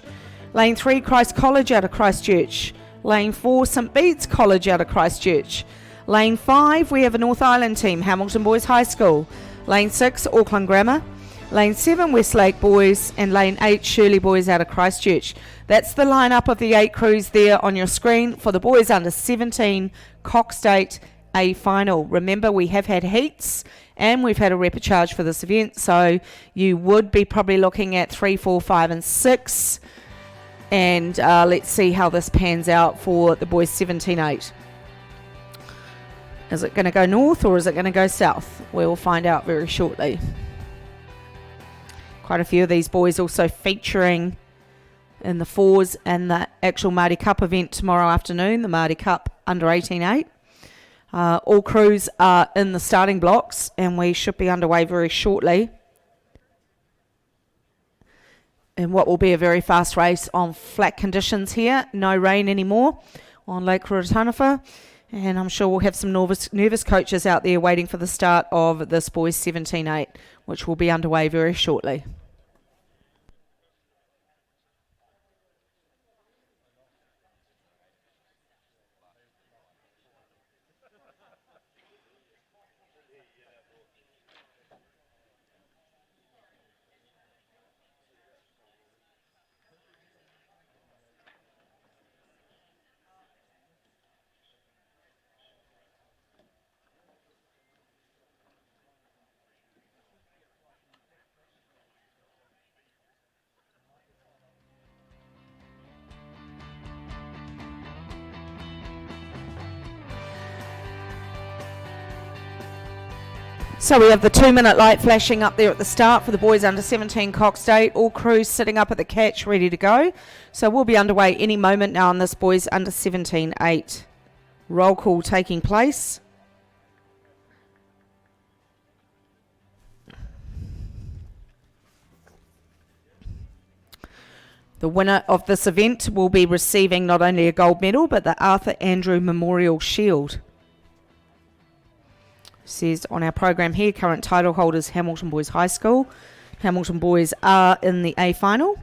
Lane 3, Christ College out of Christchurch. Lane 4, St Bede's College out of Christchurch. Lane 5, we have a North Island team, Hamilton Boys High School. Lane 6, Auckland Grammar. Lane 7, Westlake Boys, and Lane 8, Shirley Boys out of Christchurch. That's the lineup of the 8 crews there on your screen for the boys under 17 Cox State A final. Remember, we have had heats and we've had a repechage for this event, so you would be probably looking at 3, 4, 5 and 6. And let's see how this pans out for the boys 17-8. Is it going to go north or is it going to go south? We'll find out very shortly. Quite a few of these boys also featuring in the 4s and the actual Māori Cup event tomorrow afternoon, the Māori Cup under 18-8. All crews are in the starting blocks and we should be underway very shortly in what will be a very fast race on flat conditions here. No rain anymore on Lake Rurataniwha, and I'm sure we'll have some nervous coaches out there waiting for the start of this boys 17-8, which will be underway very shortly. So we have the 2-minute light flashing up there at the start for the boys under 17 Cox State. All crews sitting up at the catch ready to go. So we'll be underway any moment now on this boys under 17-8. Roll call taking place. The winner of this event will be receiving not only a gold medal but the Arthur Andrew Memorial Shield. Says on our program here, current title holders Hamilton Boys High School. Hamilton Boys are in the A final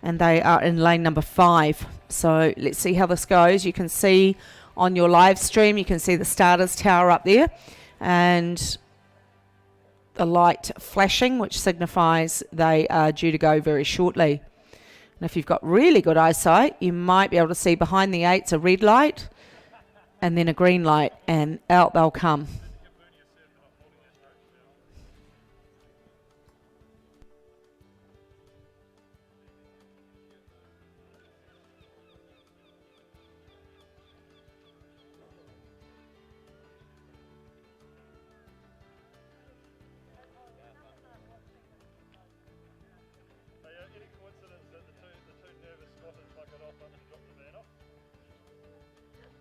and they are in lane number 5. So let's see how this goes. You can see on your live stream, you can see the starters tower up there and the light flashing, which signifies they are due to go very shortly. And if you've got really good eyesight, you might be able to see behind the 8's a red light and then a green light, and out they'll come.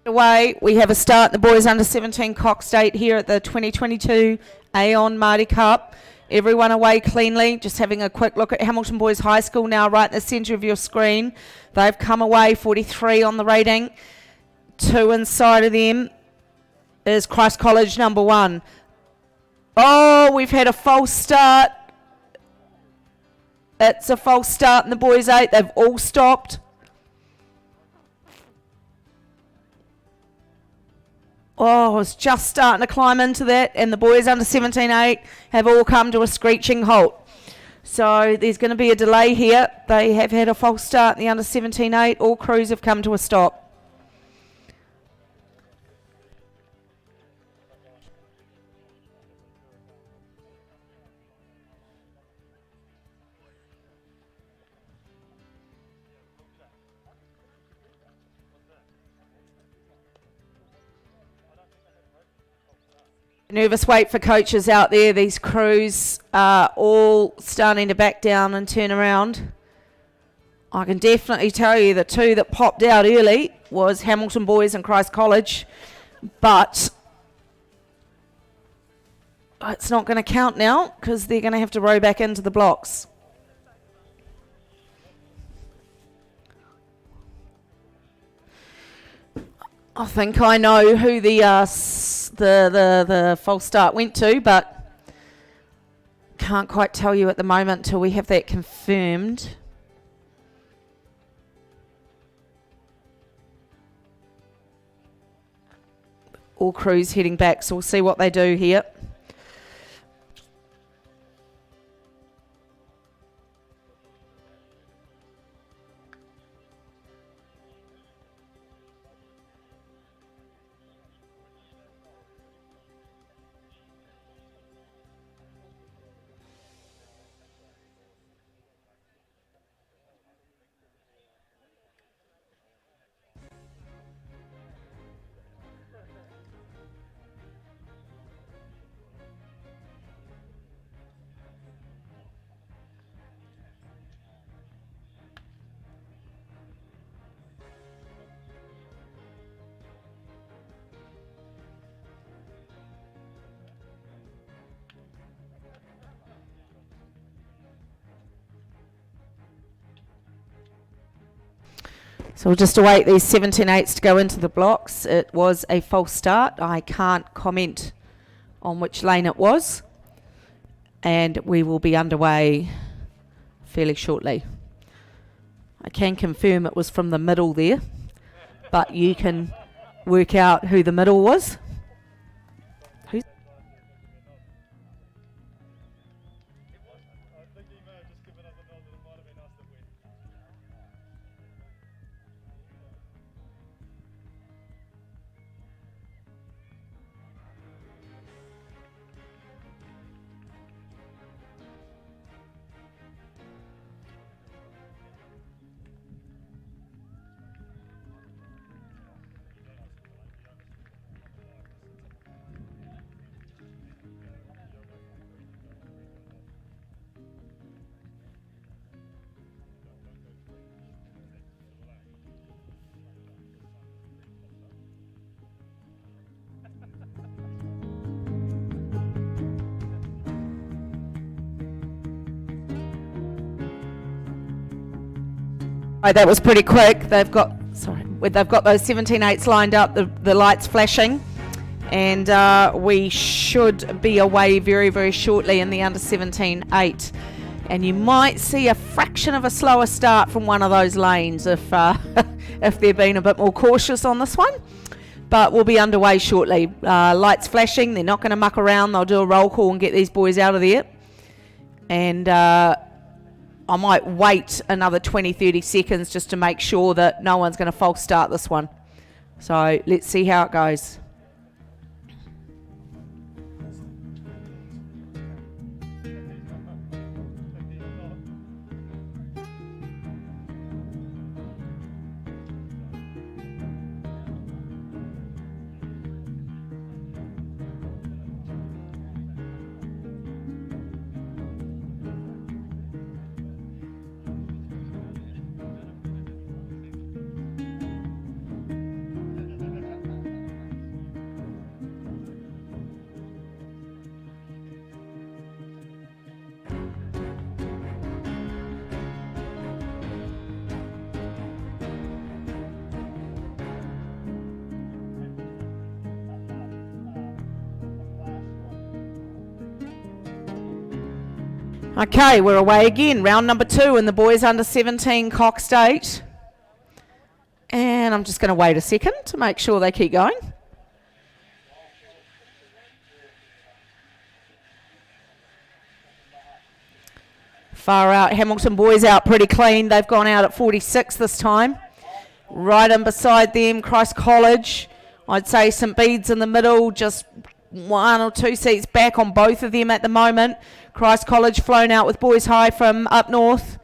Away, we have a start. The boys under 17 Cox State here at the 2022 Aon Māori Cup. Everyone away cleanly. Just having a quick look at Hamilton Boys High School now, right in the centre of your screen. They've come away 43 on the rating. 2 inside of them is Christ College number 1. Oh, we've had a false start. It's a false start in the boys 8. They've all stopped. Oh, I was just starting to climb into that, and the boys under 17-8 have all come to a screeching halt. So there's going to be a delay here. They have had a false start in the under 17-8. All crews have come to a stop. Nervous wait for coaches out there. These crews are all starting to back down and turn around. I can definitely tell you the two that popped out early was Hamilton Boys and Christ College, but it's not going to count now because they're going to have to row back into the blocks. I think I know who the false start went to, but can't quite tell you at the moment till we have that confirmed. All crews heading back, so we'll see what they do here. So we'll just await these 17-8s to go into the blocks. It was a false start. I can't comment on which lane it was. And we will be underway fairly shortly. I can confirm it was from the middle there, but you can work out who the middle was. Who's that was pretty quick. They've got those 17-8s lined up, the lights flashing, and we should be away very, very shortly in the under 17-8. And you might see a fraction of a slower start from one of those lanes if if they're being a bit more cautious on this one. But we'll be underway shortly. Lights flashing. They're not going to muck around. They'll do a roll call and get these boys out of there. And I might wait another 20-30 seconds just to make sure that no one's going to false start this one. So let's see how it goes. Okay, we're away again. Round number 2 in the boys under 17 Cox State. And I'm just going to wait a second to make sure they keep going. Far out, Hamilton Boys out pretty clean. They've gone out at 46 this time. Right in beside them, Christ College. I'd say St Bede's in the middle, just 1 or 2 seats back on both of them at the moment. Christ College flown out with Boys High from up north.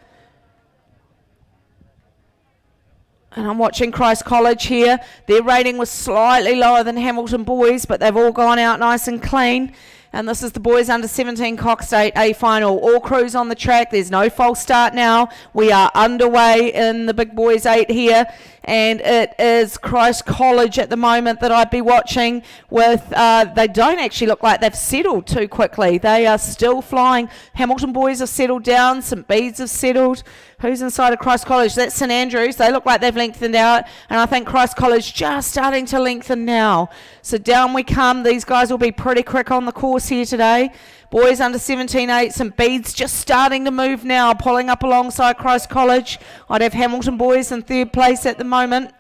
And I'm watching Christ College here. Their rating was slightly lower than Hamilton Boys, but they've all gone out nice and clean. And this is the boys under 17 Cox State A final. All crews on the track. There's no false start now. We are underway in the big boys 8 here. And it is Christ College at the moment that I'd be watching with, they don't actually look like they've settled too quickly. They are still flying. Hamilton Boys have settled down. St Bede's have settled. Who's inside of Christ College? That's St Andrews. They look like they've lengthened out. And I think Christ College just starting to lengthen now. So down we come. These guys will be pretty quick on the course here today. Boys under 17-8, St Bede's just starting to move now, pulling up alongside Christ College. I'd have Hamilton Boys in third place at the moment.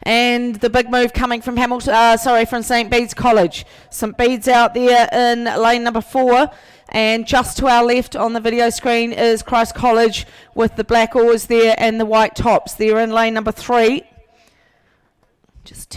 And the big move coming from from St Bede's College. St Bede's out there in lane number 4. And just to our left on the video screen is Christ College with the black oars there and the white tops. They're in lane number 3. Just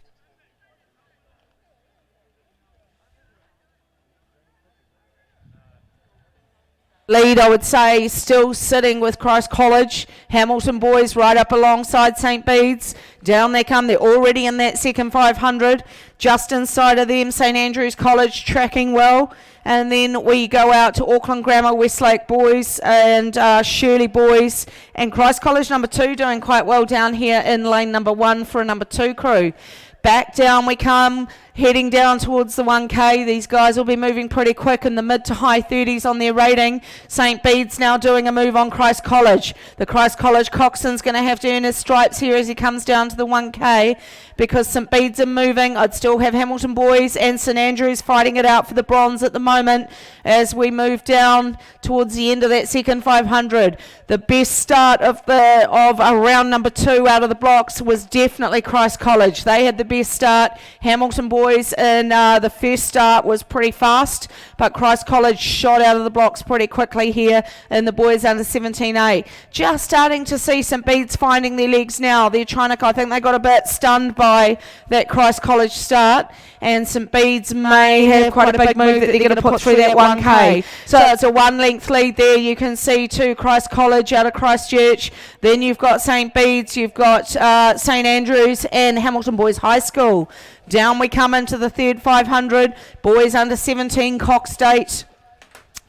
lead, I would say, still sitting with Christ College. Hamilton Boys right up alongside St Bede's. Down they come. They're already in that second 500. Just inside of them, St Andrews College tracking well. And then we go out to Auckland Grammar, Westlake Boys and Shirley Boys. And Christ College number 2 doing quite well down here in lane number 1 for a number 2 crew. Back down we come, heading down towards the 1K. These guys will be moving pretty quick in the mid to high 30s on their rating. St Bede's now doing a move on Christ College. The Christ College coxswain's going to have to earn his stripes here as he comes down to the 1K because St Bede's are moving. I'd still have Hamilton Boys and St Andrews fighting it out for the bronze at the moment as we move down towards the end of that second 500. The best start of round number 2 out of the blocks was definitely Christ College. They had the best start. Hamilton Boys in the first start was pretty fast, but Christ College shot out of the blocks pretty quickly here in the boys under 17A. Just starting to see St Bede's finding their legs now. They're trying to, I think they got a bit stunned by that Christ College start, and St Bede's may have quite a big move that they're going to put through that 1K. So it's a 1 length lead there. You can see to Christ College out of Christchurch. Then you've got St Bede's, you've got St Andrews and Hamilton Boys High School. Down we come into the third 500. Boys under 17 Cox State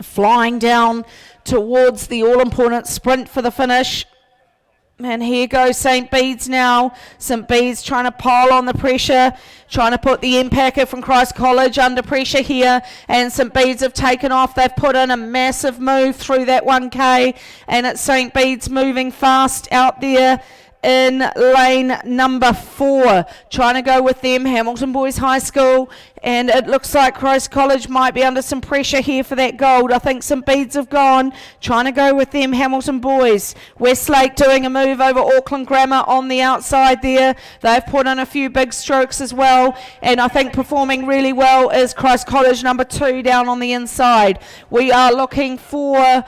flying down towards the all-important sprint for the finish. And here goes St Bede's now. St Bede's trying to pile on the pressure, trying to put the Empacker from Christ College under pressure here. And St Bede's have taken off. They've put in a massive move through that 1K. And it's St Bede's moving fast out there in lane number 4, trying to go with them, Hamilton Boys High School, and it looks like Christ College might be under some pressure here for that gold. I think St Bede's have gone, trying to go with them, Hamilton Boys. Westlake doing a move over Auckland Grammar on the outside there. They've put in a few big strokes as well, and I think performing really well is Christ College number 2 down on the inside. We are looking for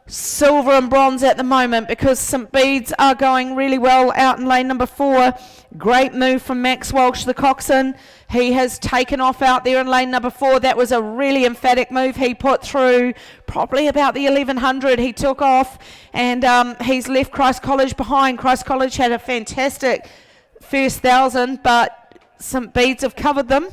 silver and bronze at the moment because St Bede's are going really well out in lane number 4. Great move from Max Walsh, the coxswain. He has taken off out there in lane number 4. That was a really emphatic move he put through, probably about the 1100. He took off and he's left Christ College behind. Christ College had a fantastic first 1,000, but St Bede's have covered them.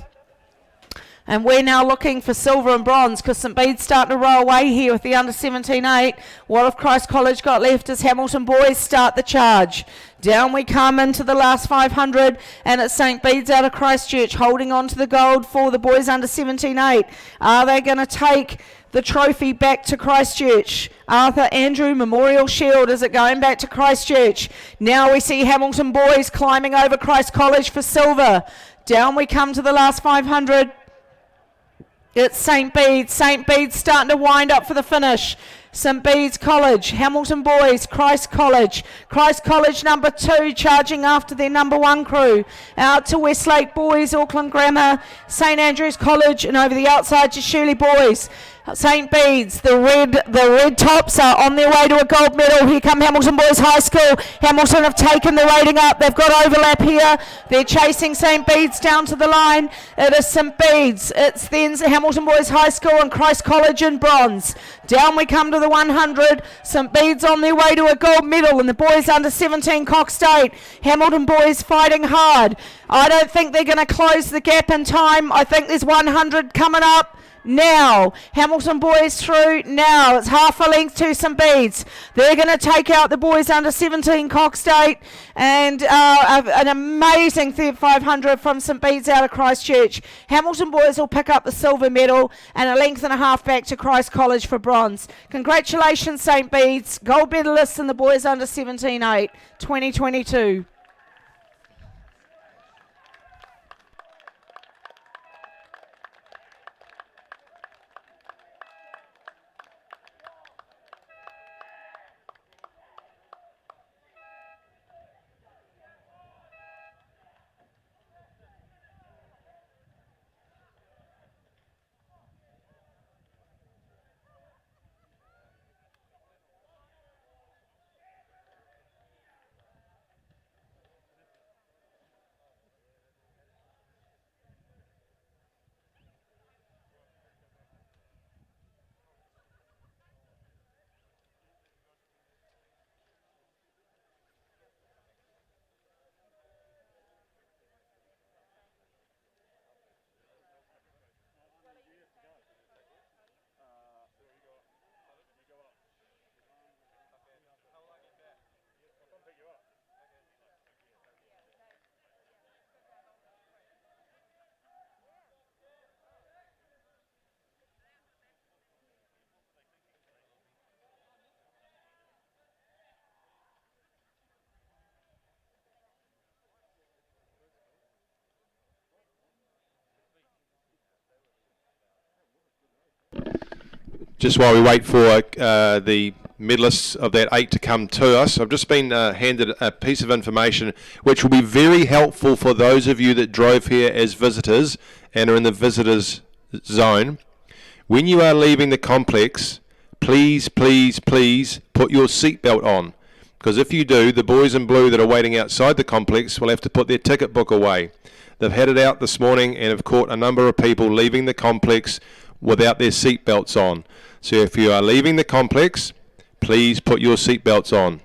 And we're now looking for silver and bronze because St Bede's starting to roll away here with the under 17-8. What have Christ College got left as Hamilton Boys start the charge? Down we come into the last 500, and it's St Bede's out of Christchurch holding on to the gold for the boys under 17-8. Are they going to take the trophy back to Christchurch? Arthur Andrew Memorial Shield, is it going back to Christchurch? Now we see Hamilton Boys climbing over Christ College for silver. Down we come to the last 500. It's St Bede's. St Bede's starting to wind up for the finish. St Bede's College, Hamilton Boys, Christ College. Christ College number 2 charging after their number 1 crew. Out to Westlake Boys, Auckland Grammar, St Andrews College, and over the outside to Shirley Boys. St. Bede's, the red tops are on their way to a gold medal. Here come Hamilton Boys High School. Hamilton have taken the rating up. They've got overlap here. They're chasing St. Bede's down to the line. It is St. Bede's. It's then Hamilton Boys High School and Christ College in bronze. Down we come to the 100. St. Bede's on their way to a gold medal, and the boys under 17 Cox State. Hamilton Boys fighting hard. I don't think they're going to close the gap in time. I think there's 100 coming up. Now, Hamilton Boys through now. It's half a length to St. Bede's. They're going to take out the boys under 17 Cox State, and an amazing 500 from St. Bede's out of Christchurch. Hamilton Boys will pick up the silver medal and a length and a half back to Christ College for bronze. Congratulations, St. Bede's, gold medalists in the boys under 17-8, 2022. Just while we wait for the medalists of that 8 to come to us, I've just been handed a piece of information which will be very helpful for those of you that drove here as visitors and are in the visitors zone. When you are leaving the complex, please, please, please put your seatbelt on, because if you do, the boys in blue that are waiting outside the complex will have to put their ticket book away. They've had it out this morning and have caught a number of people leaving the complex without their seatbelts on. So if you are leaving the complex, please put your seatbelts on.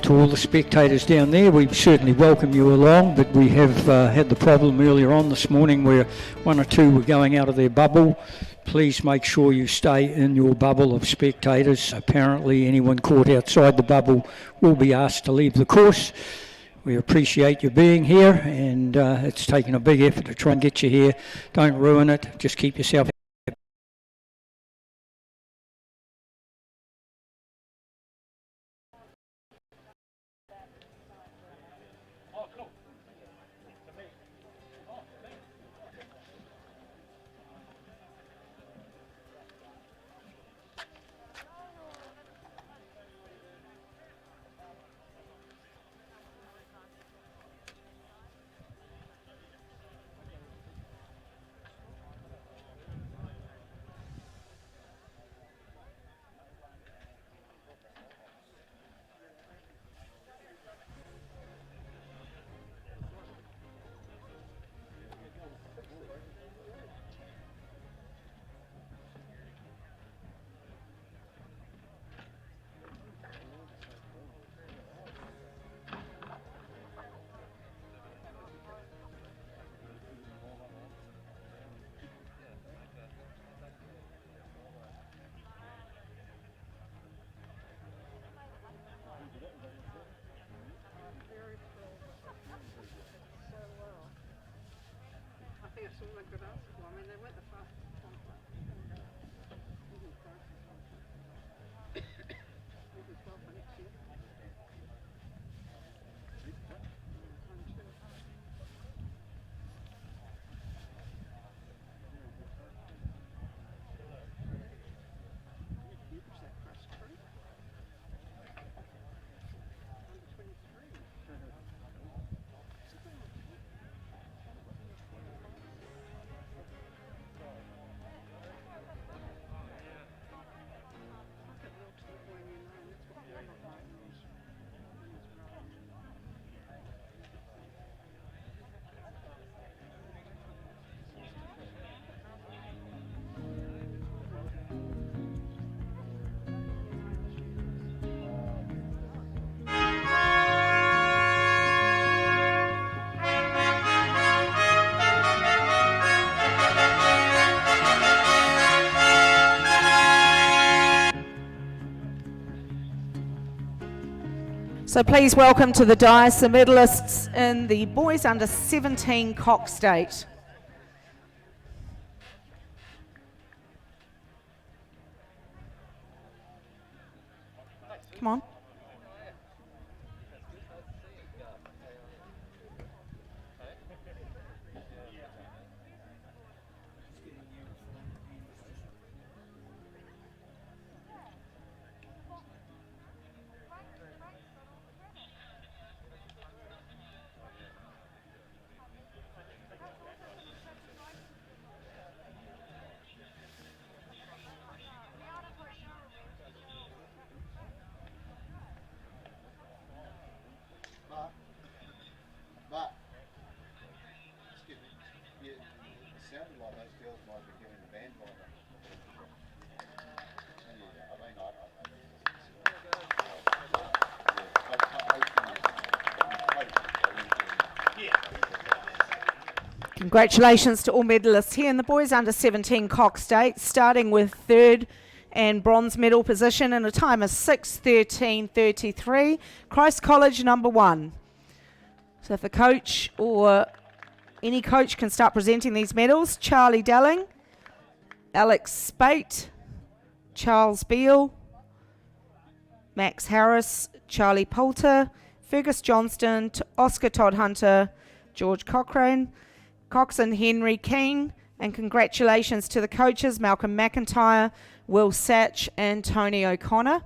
To all the spectators down there, we certainly welcome you along, but we have had the problem earlier on this morning where one or two were going out of their bubble. Please make sure you stay in your bubble of spectators. Apparently anyone caught outside the bubble will be asked to leave the course. We appreciate you being here, and it's taken a big effort to try and get you here. Don't ruin it, just keep yourself. So please welcome to the dais the medalists in the boys under 17 Cox State. Come on. But, excuse me, it sounded like those girls might be giving the band by them. Yeah, I mean, Congratulations to all medalists here in the boys under 17 Cox State, starting with third and bronze medal position in a time of 6:13.33. Christ College number 1. So if the coach or any coach can start presenting these medals. Charlie Delling, Alex Spate, Charles Beale, Max Harris, Charlie Poulter, Fergus Johnston, Oscar Todd Hunter, George Cochrane, Coxon Henry King, and congratulations to the coaches Malcolm McIntyre, Will Satch and Tony O'Connor.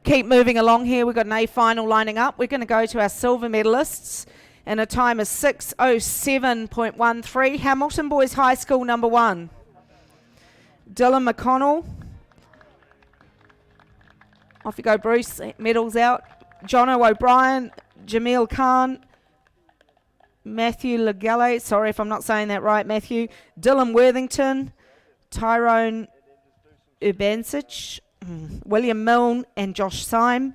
Keep moving along here. We've got an A final lining up. We're going to go to our silver medalists in a time of 6:07.13. Hamilton Boys High School number 1. Dylan McConnell. Off you go, Bruce. Medals out. Jono O'Brien, Jamil Khan, Matthew Legale, sorry if I'm not saying that right, Matthew, Dylan Worthington, Tyrone Urbancic, William Milne and Josh Syme,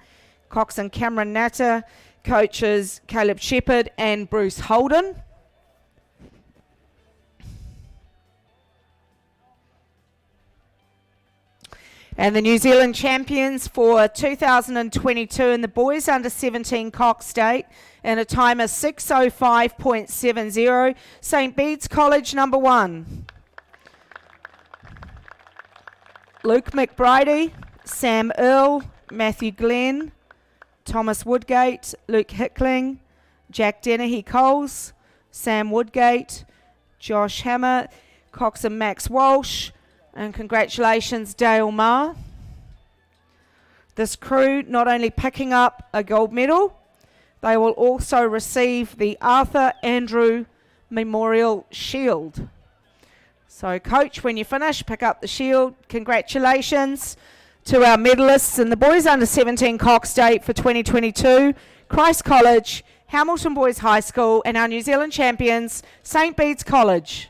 Coxon Cameron Natter, coaches Caleb Shepherd and Bruce Holden. And the New Zealand champions for 2022 in the boys under 17 Cox State in a time of 6:05.70, St. Bede's College number 1. Luke McBride, Sam Earl, Matthew Glenn, Thomas Woodgate, Luke Hickling, Jack Dennehy Coles, Sam Woodgate, Josh Hammer, Cox and Max Walsh, and congratulations Dale Marr. This crew not only picking up a gold medal, they will also receive the Arthur Andrew Memorial Shield. So coach, when you finish, pick up the shield. Congratulations to our medalists in the boys under 17 Cox State for 2022, Christ College, Hamilton Boys High School, and our New Zealand champions, St. Bede's College.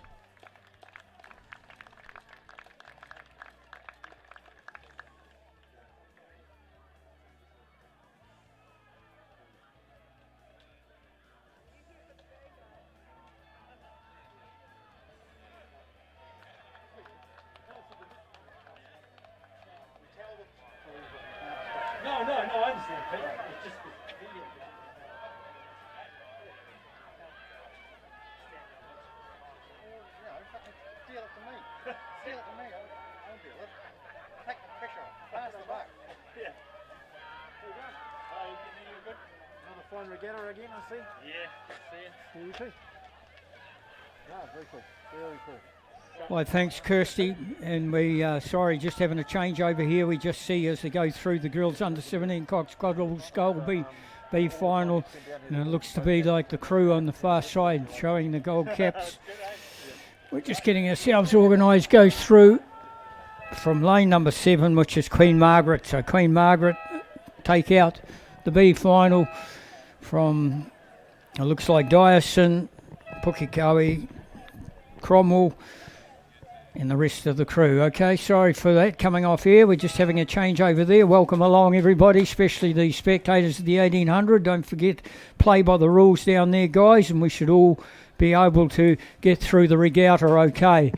No, I understand, Pete. It's just Steal it to me. Steal it to me. I'll deal it. Take the pressure off. Pass the buck. Yeah. You good? Another fine regatta again, I see. Yeah, see ya. You too. Yeah, very cool. Very cool. Well, thanks, Kirsty. And we, sorry, just having a change over here. We just see as they go through the girls under 17 Cox Quadruple Skull B final. And it looks to be like the crew on the far side showing the gold caps. We're just getting ourselves organised. Goes through from lane number 7, which is Queen Margaret. So Queen Margaret take out the B final from, it looks like Dyerson, Pukikawi, Cromwell, and the rest of the crew. Okay, sorry for that coming off here. We're just having a change over there. Welcome along, everybody, especially the spectators of the 1800. Don't forget, play by the rules down there, guys, and we should all be able to get through the regatta okay.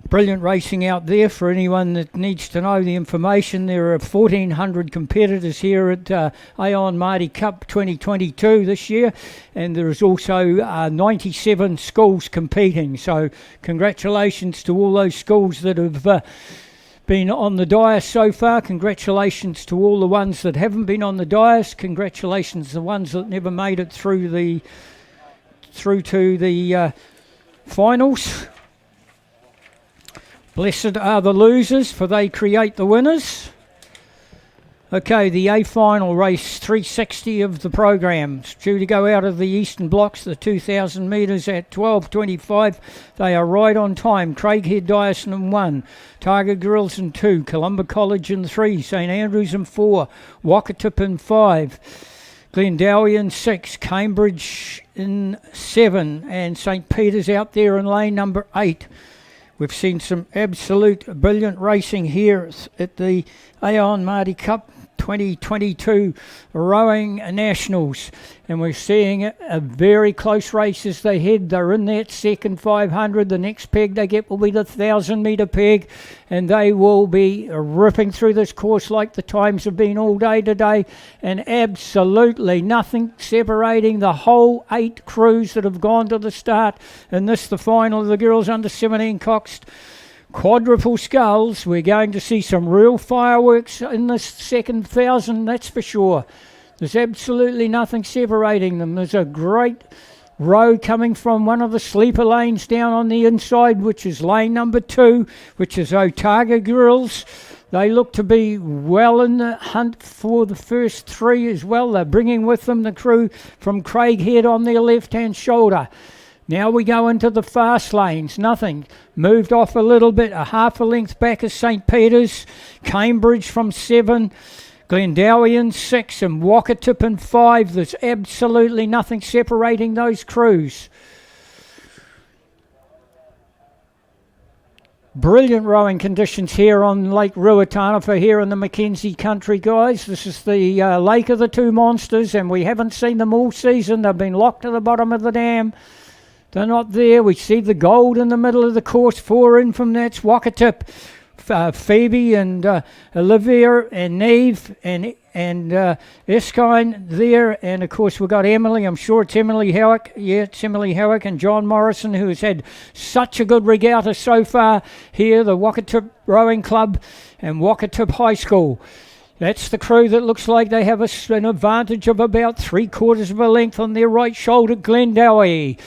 Brilliant racing out there for anyone that needs to know the information. There are 1,400 competitors here at Aon Maadi Cup 2022 this year, and there is also 97 schools competing. So congratulations to all those schools that have been on the dais so far. Congratulations to all the ones that haven't been on the dais. Congratulations to the ones that never made it through to the finals. Blessed are the losers, for they create the winners. Okay, the A final race 360 of the program. It's due to go out of the eastern blocks, the 2,000 metres at 12:25. They are right on time. Craighead Dyerson in 1, Tiger Girls in 2, Columba College in 3, St Andrews in 4, Wakatip in 5, Glendowie in 6, Cambridge in 7, and St Peter's out there in lane number 8. We've seen some absolute brilliant racing here at the Aon Maadi Cup 2022 Rowing Nationals, and we're seeing a very close race as they head. They're in that second 500. The next peg they get will be the 1,000 metre peg, and they will be ripping through this course like the times have been all day today, and absolutely nothing separating the whole 8 crews that have gone to the start in this, the final of the girls under 17 Cox Quadruple Skulls. We're going to see some real fireworks in this second 1,000, that's for sure. There's absolutely nothing separating them. There's a great row coming from one of the sleeper lanes down on the inside, which is lane number 2, which is Otago Girls. They look to be well in the hunt for the first 3 as well. They're bringing with them the crew from Craighead on their left-hand shoulder. Now we go into the fast lanes. Nothing. Moved off a little bit. A half a length back is St Peter's. Cambridge from 7. Glendowie in 6 and Wakatip in 5. There's absolutely nothing separating those crews. Brilliant rowing conditions here on Lake Ruatana for here in the Mackenzie country, guys. This is the lake of the two monsters, and we haven't seen them all season. They've been locked to the bottom of the dam. They're not there. We see the gold in the middle of the course. 4 in from that's Wakatip. Phoebe and Olivia and Neve and Erskine there, and of course we've got Emily. I'm sure it's Emily Howick. Yeah, it's Emily Howick and John Morrison, who has had such a good regatta so far here, the Wakatip Rowing Club and Wakatip High School. That's the crew that looks like they have an advantage of about 3/4 of a length on their right shoulder. Glendowie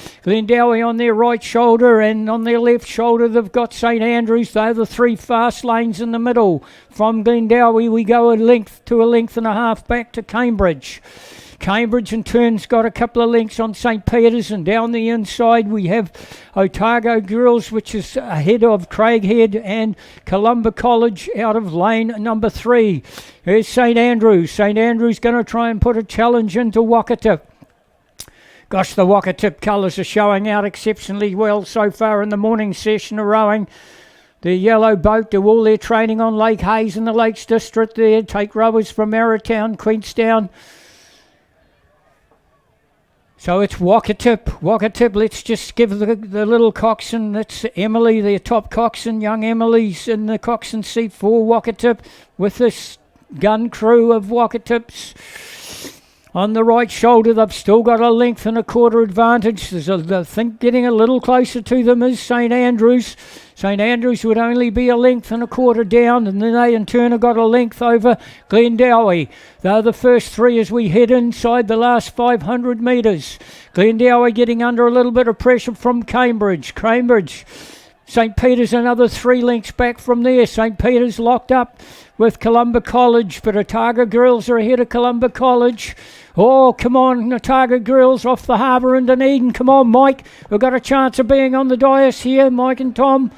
on their right shoulder, and on their left shoulder they've got St Andrews. They're the 3 fast lanes in the middle. From Glendowie we go a length and a half back to Cambridge. Cambridge in turn's got a couple of links on St Peter's, and down the inside we have Otago Girls, which is ahead of Craighead and Columba College out of lane number 3. Here's St Andrews. St Andrews going to try and put a challenge into Wakatip. Gosh, the Wakatip colours are showing out exceptionally well so far in the morning session of rowing. The yellow boat do all their training on Lake Hayes in the Lakes District there. Take rowers from Arrowtown, Queenstown. So it's Wakatip. Let's just give the little coxswain. That's Emily, their top coxswain. Young Emily's in the coxswain seat for Wakatip with this gun crew of Wakatips. On the right shoulder, they've still got a length and a quarter advantage. I think getting a little closer to them is St Andrews. St Andrews would only be a length and a quarter down, and then they in turn have got a length over Glendowie. They're the first 3 as we head inside the last 500 metres. Glendowie getting under a little bit of pressure from Cambridge. St Peter's another 3 lengths back from there. St Peter's locked up with Columba College, but Otago Girls are ahead of Columba College. Oh, come on, Otago Girls off the harbour in Dunedin. Come on, Mike. We've got a chance of being on the dais here, Mike and Tom.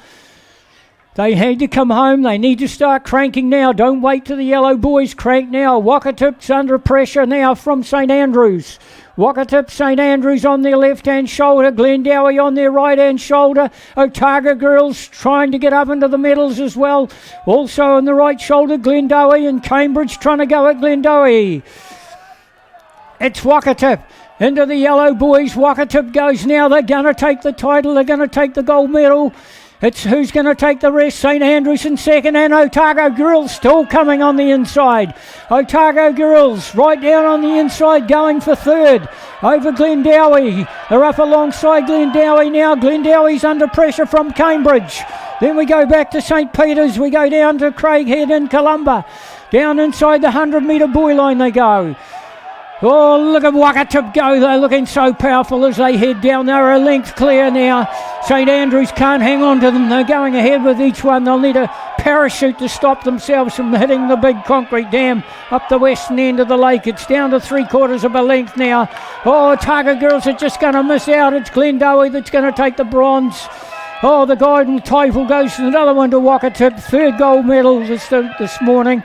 They need to come home. They need to start cranking now. Don't wait till the yellow boys crank now. Wakatip's under pressure now from St Andrews. Wakatip, St Andrews on their left-hand shoulder. Glendowie on their right-hand shoulder. Otago Girls trying to get up into the medals as well. Also on the right shoulder, Glendowie, and Cambridge trying to go at Glendowie. It's Wakatip into the yellow boys. Wakatip goes now. They're going to take the title. They're going to take the gold medal. It's who's going to take the rest. St Andrews in second, and Otago Girls still coming on the inside. Otago Girls right down on the inside going for third over Glendowie. They're up alongside Glendowie now. Glendowie's under pressure from Cambridge. Then we go back to St Peter's. We go down to Craighead and Columba. Down inside the 100-metre buoy line they go. Oh, look at Wakatip go. They're looking so powerful as they head down. They're a length clear now. St Andrews can't hang on to them. They're going ahead with each one. They'll need a parachute to stop themselves from hitting the big concrete dam up the western end of the lake. It's down to 3/4 of a length now. Oh, Otago Girls are just going to miss out. It's Glendowie that's going to take the bronze. Oh, the golden title goes to another one to Wakatip. 3rd gold medal this morning.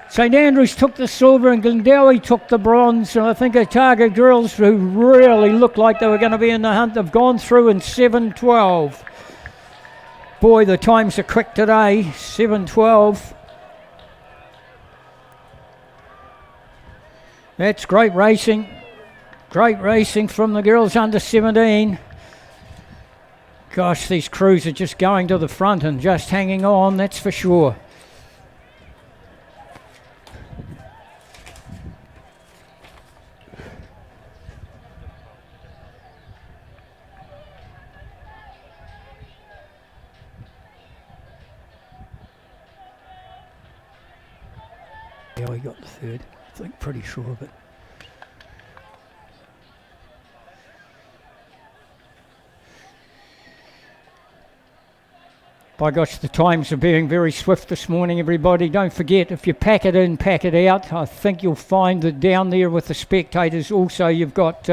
St Andrews took the silver and Glendowie took the bronze, and I think Otago Girls, who really looked like they were going to be in the hunt, have gone through in 7:12. Boy, the times are quick today, 7:12. That's great racing from the girls under 17. Gosh, these crews are just going to the front and just hanging on, that's for sure. Yeah, we got the 3rd. I think pretty sure of it. By gosh, the times are being very swift this morning, everybody. Don't forget, if you pack it in, pack it out. I think you'll find that down there with the spectators also you've got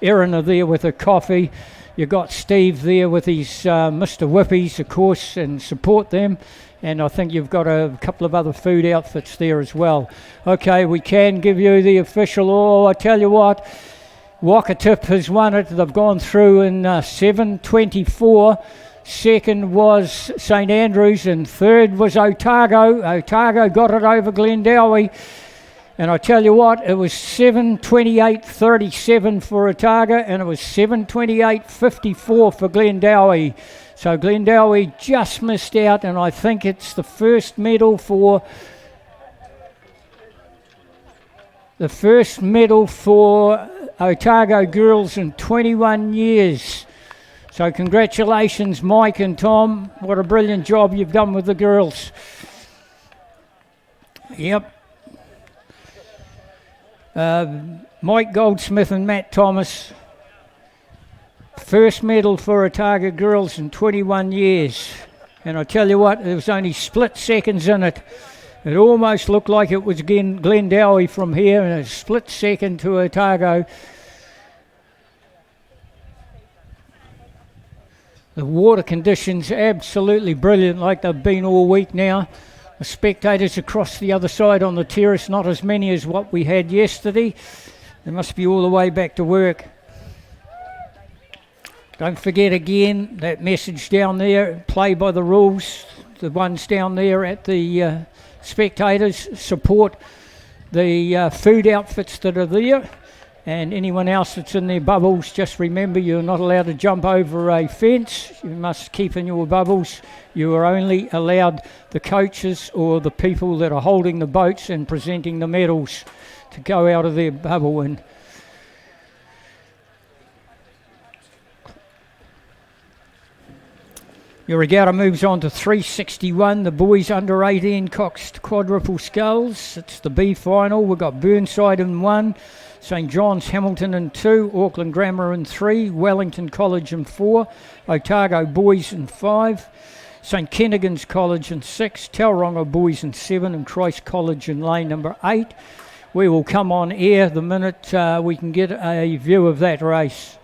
Erin there with her coffee. You've got Steve there with his Mr. Whippies, of course, and support them. And I think you've got a couple of other food outfits there as well. Okay, we can give you the official. Oh, I tell you what, Wakatip has won it. They've gone through in 7:24. Second was St Andrews and third was Otago. Otago got it over Glendowie. And I tell you what, it was 7:28.37 for Otago and it was 7:28.54 for Glendowie. So Glendowie just missed out, and I think it's the first medal for Otago girls in 21 years. So congratulations, Mike and Tom. What a brilliant job you've done with the girls. Yep. Mike Goldsmith and Matt Thomas. First medal for Otago girls in 21 years. And I tell you what, there was only split seconds in it. It almost looked like it was Glendowie from here, and a split second to Otago. The water conditions absolutely brilliant, like they've been all week now. The spectators across the other side on the terrace, not as many as what we had yesterday. They must be all the way back to work. Don't forget again that message down there, play by the rules. The ones down there at the spectators, support the food outfits that are there. And anyone else that's in their bubbles, just remember you're not allowed to jump over a fence. You must keep in your bubbles. You are only allowed the coaches or the people that are holding the boats and presenting the medals to go out of their bubble. And your regatta moves on to 361, the boys under 18 coxed quadruple sculls. It's the B final. We've got Burnside in 1. St John's Hamilton in 2, Auckland Grammar in 3, Wellington College in 4, Otago Boys in 5, St Kentigern's College in 6, Tauranga Boys in 7, and Christ College in lane number 8. We will come on air the minute we can get a view of that race.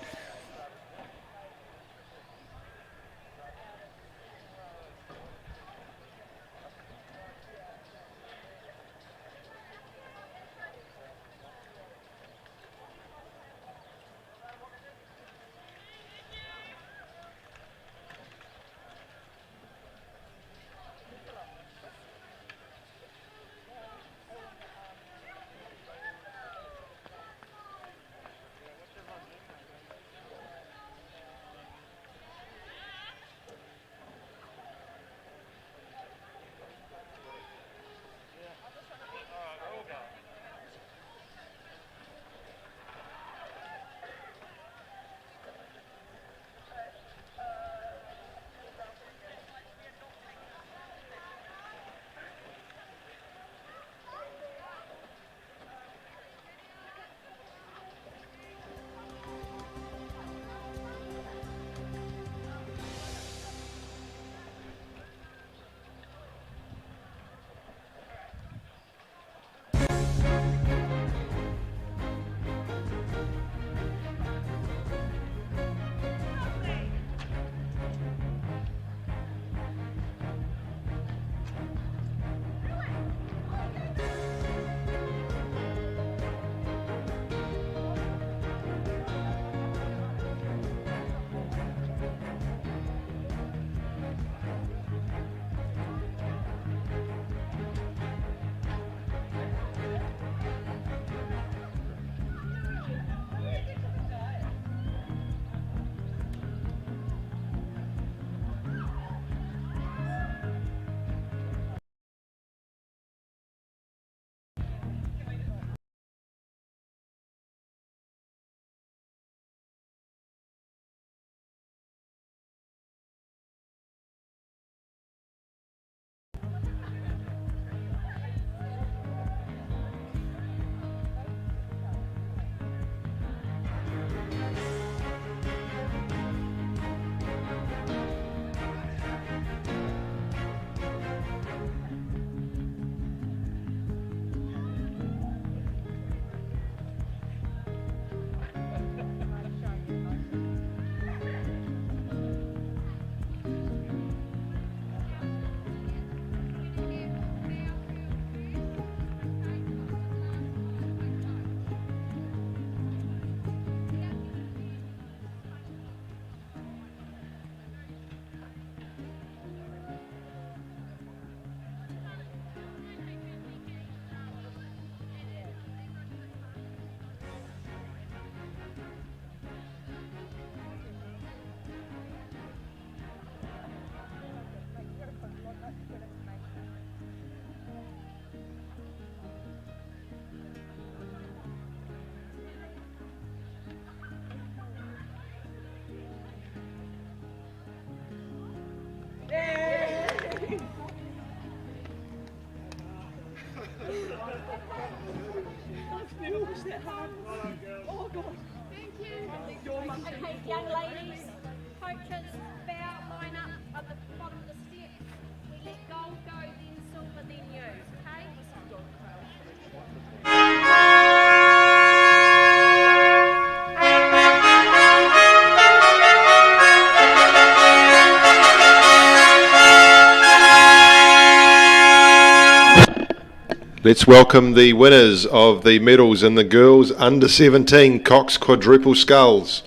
Let's welcome the winners of the medals in the girls under 17 Cox quadruple sculls.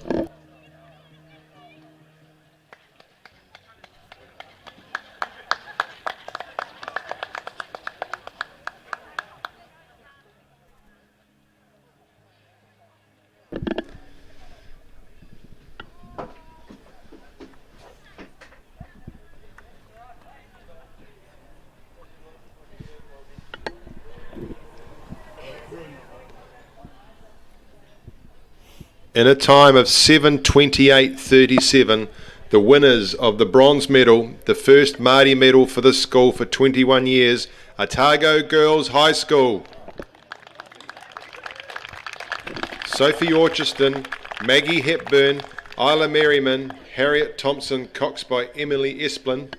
In a time of 7:28.37, the winners of the bronze medal, the first maadi medal for this school for 21 years, Otago Girls High School. Sophie Orchiston, Maggie Hepburn, Isla Merriman, Harriet Thompson, Cox by Emily Esplin,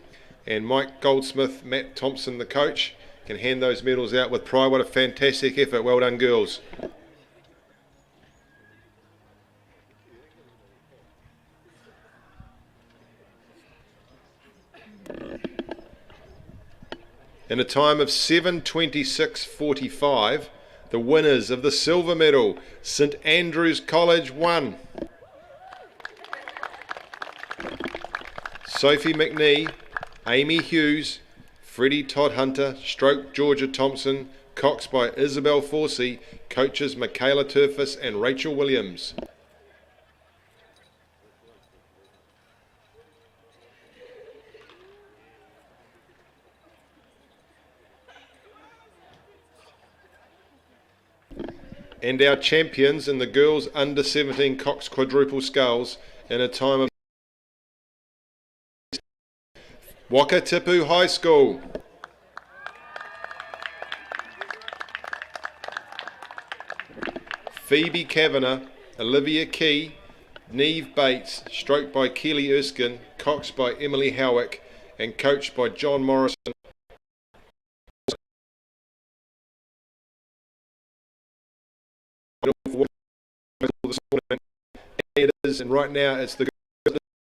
and Mike Goldsmith, Matt Thompson, the coach, can hand those medals out with pride. What a fantastic effort. Well done, girls. In a time of 7:26.45, the winners of the silver medal, St Andrews College 1. Sophie McNee, Amy Hughes, Freddie Todd Hunter, stroke Georgia Thompson, Cox by Isabel Forsey, coaches Michaela Turfus and Rachel Williams. And our champions in the girls under 17 Cox quadruple sculls in a time of Wakatipu High School. Phoebe Kavanagh, Olivia Key, Neve Bates, stroke by Keely Erskine, Cox by Emily Howick, and coached by John Morrison. And right now it's the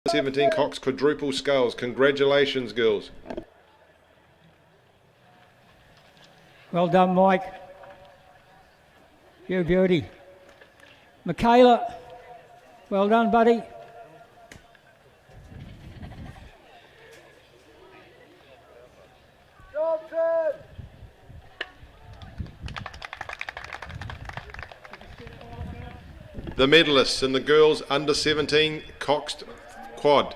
17 Cox quadruple sculls. Congratulations, girls. Well done, Mike. You beauty. Michaela, well done, buddy. The medalists in the girls under 17 Cox quad.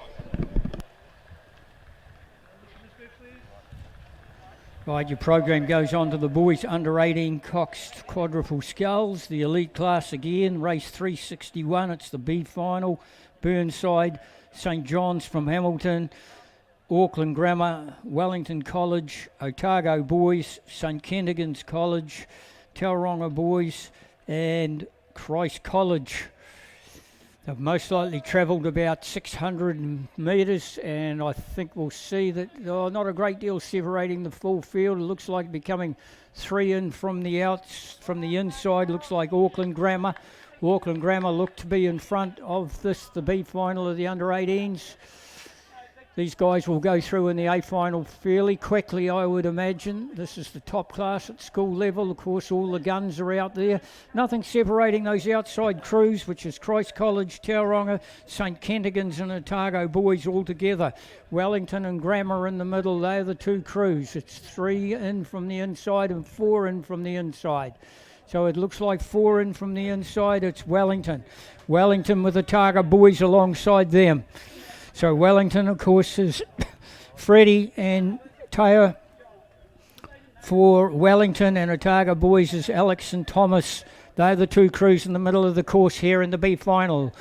Right, your program goes on to the boys under 18 Cox quadruple sculls. The elite class again, race 361. It's the B final. Burnside, St John's from Hamilton, Auckland Grammar, Wellington College, Otago boys, St Kentigern's College, Tauranga boys, and Christ College. They've most likely travelled about 600 metres, and I think we'll see that not a great deal separating the full field. It looks like becoming 3 in from the inside. Looks like Auckland Grammar. Auckland Grammar look to be in front of the B final of the under 18s. These guys will go through in the A final fairly quickly, I would imagine. This is the top class at school level. Of course, all the guns are out there. Nothing separating those outside crews, which is Christ College, Tauranga, St Kentigern's and Otago boys all together. Wellington and Grammar in the middle. They're the two crews. It's 3 in from the inside and 4 in from the inside. So it looks like 4 in from the inside. It's Wellington. Wellington with Otago boys alongside them. So Wellington, of course, is Freddie and Taya. For Wellington and Otago boys is Alex and Thomas. They're the two crews in the middle of the course here in the B final.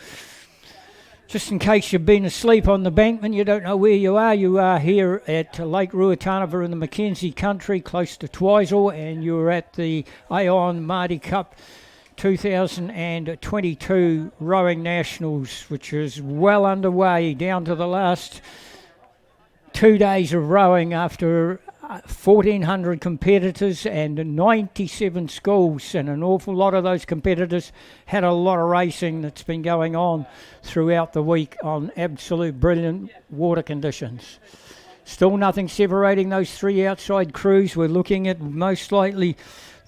Just in case you've been asleep on the bankman, you don't know where you are here at Lake Ruatanava in the Mackenzie country, close to Twizel, and you're at the Aon Maadi Cup 2022 Rowing Nationals, which is well underway, down to the last 2 days of rowing after 1,400 competitors and 97 schools, and an awful lot of those competitors had a lot of racing that's been going on throughout the week on absolute brilliant water conditions. Still nothing separating those three outside crews. We're looking at most likely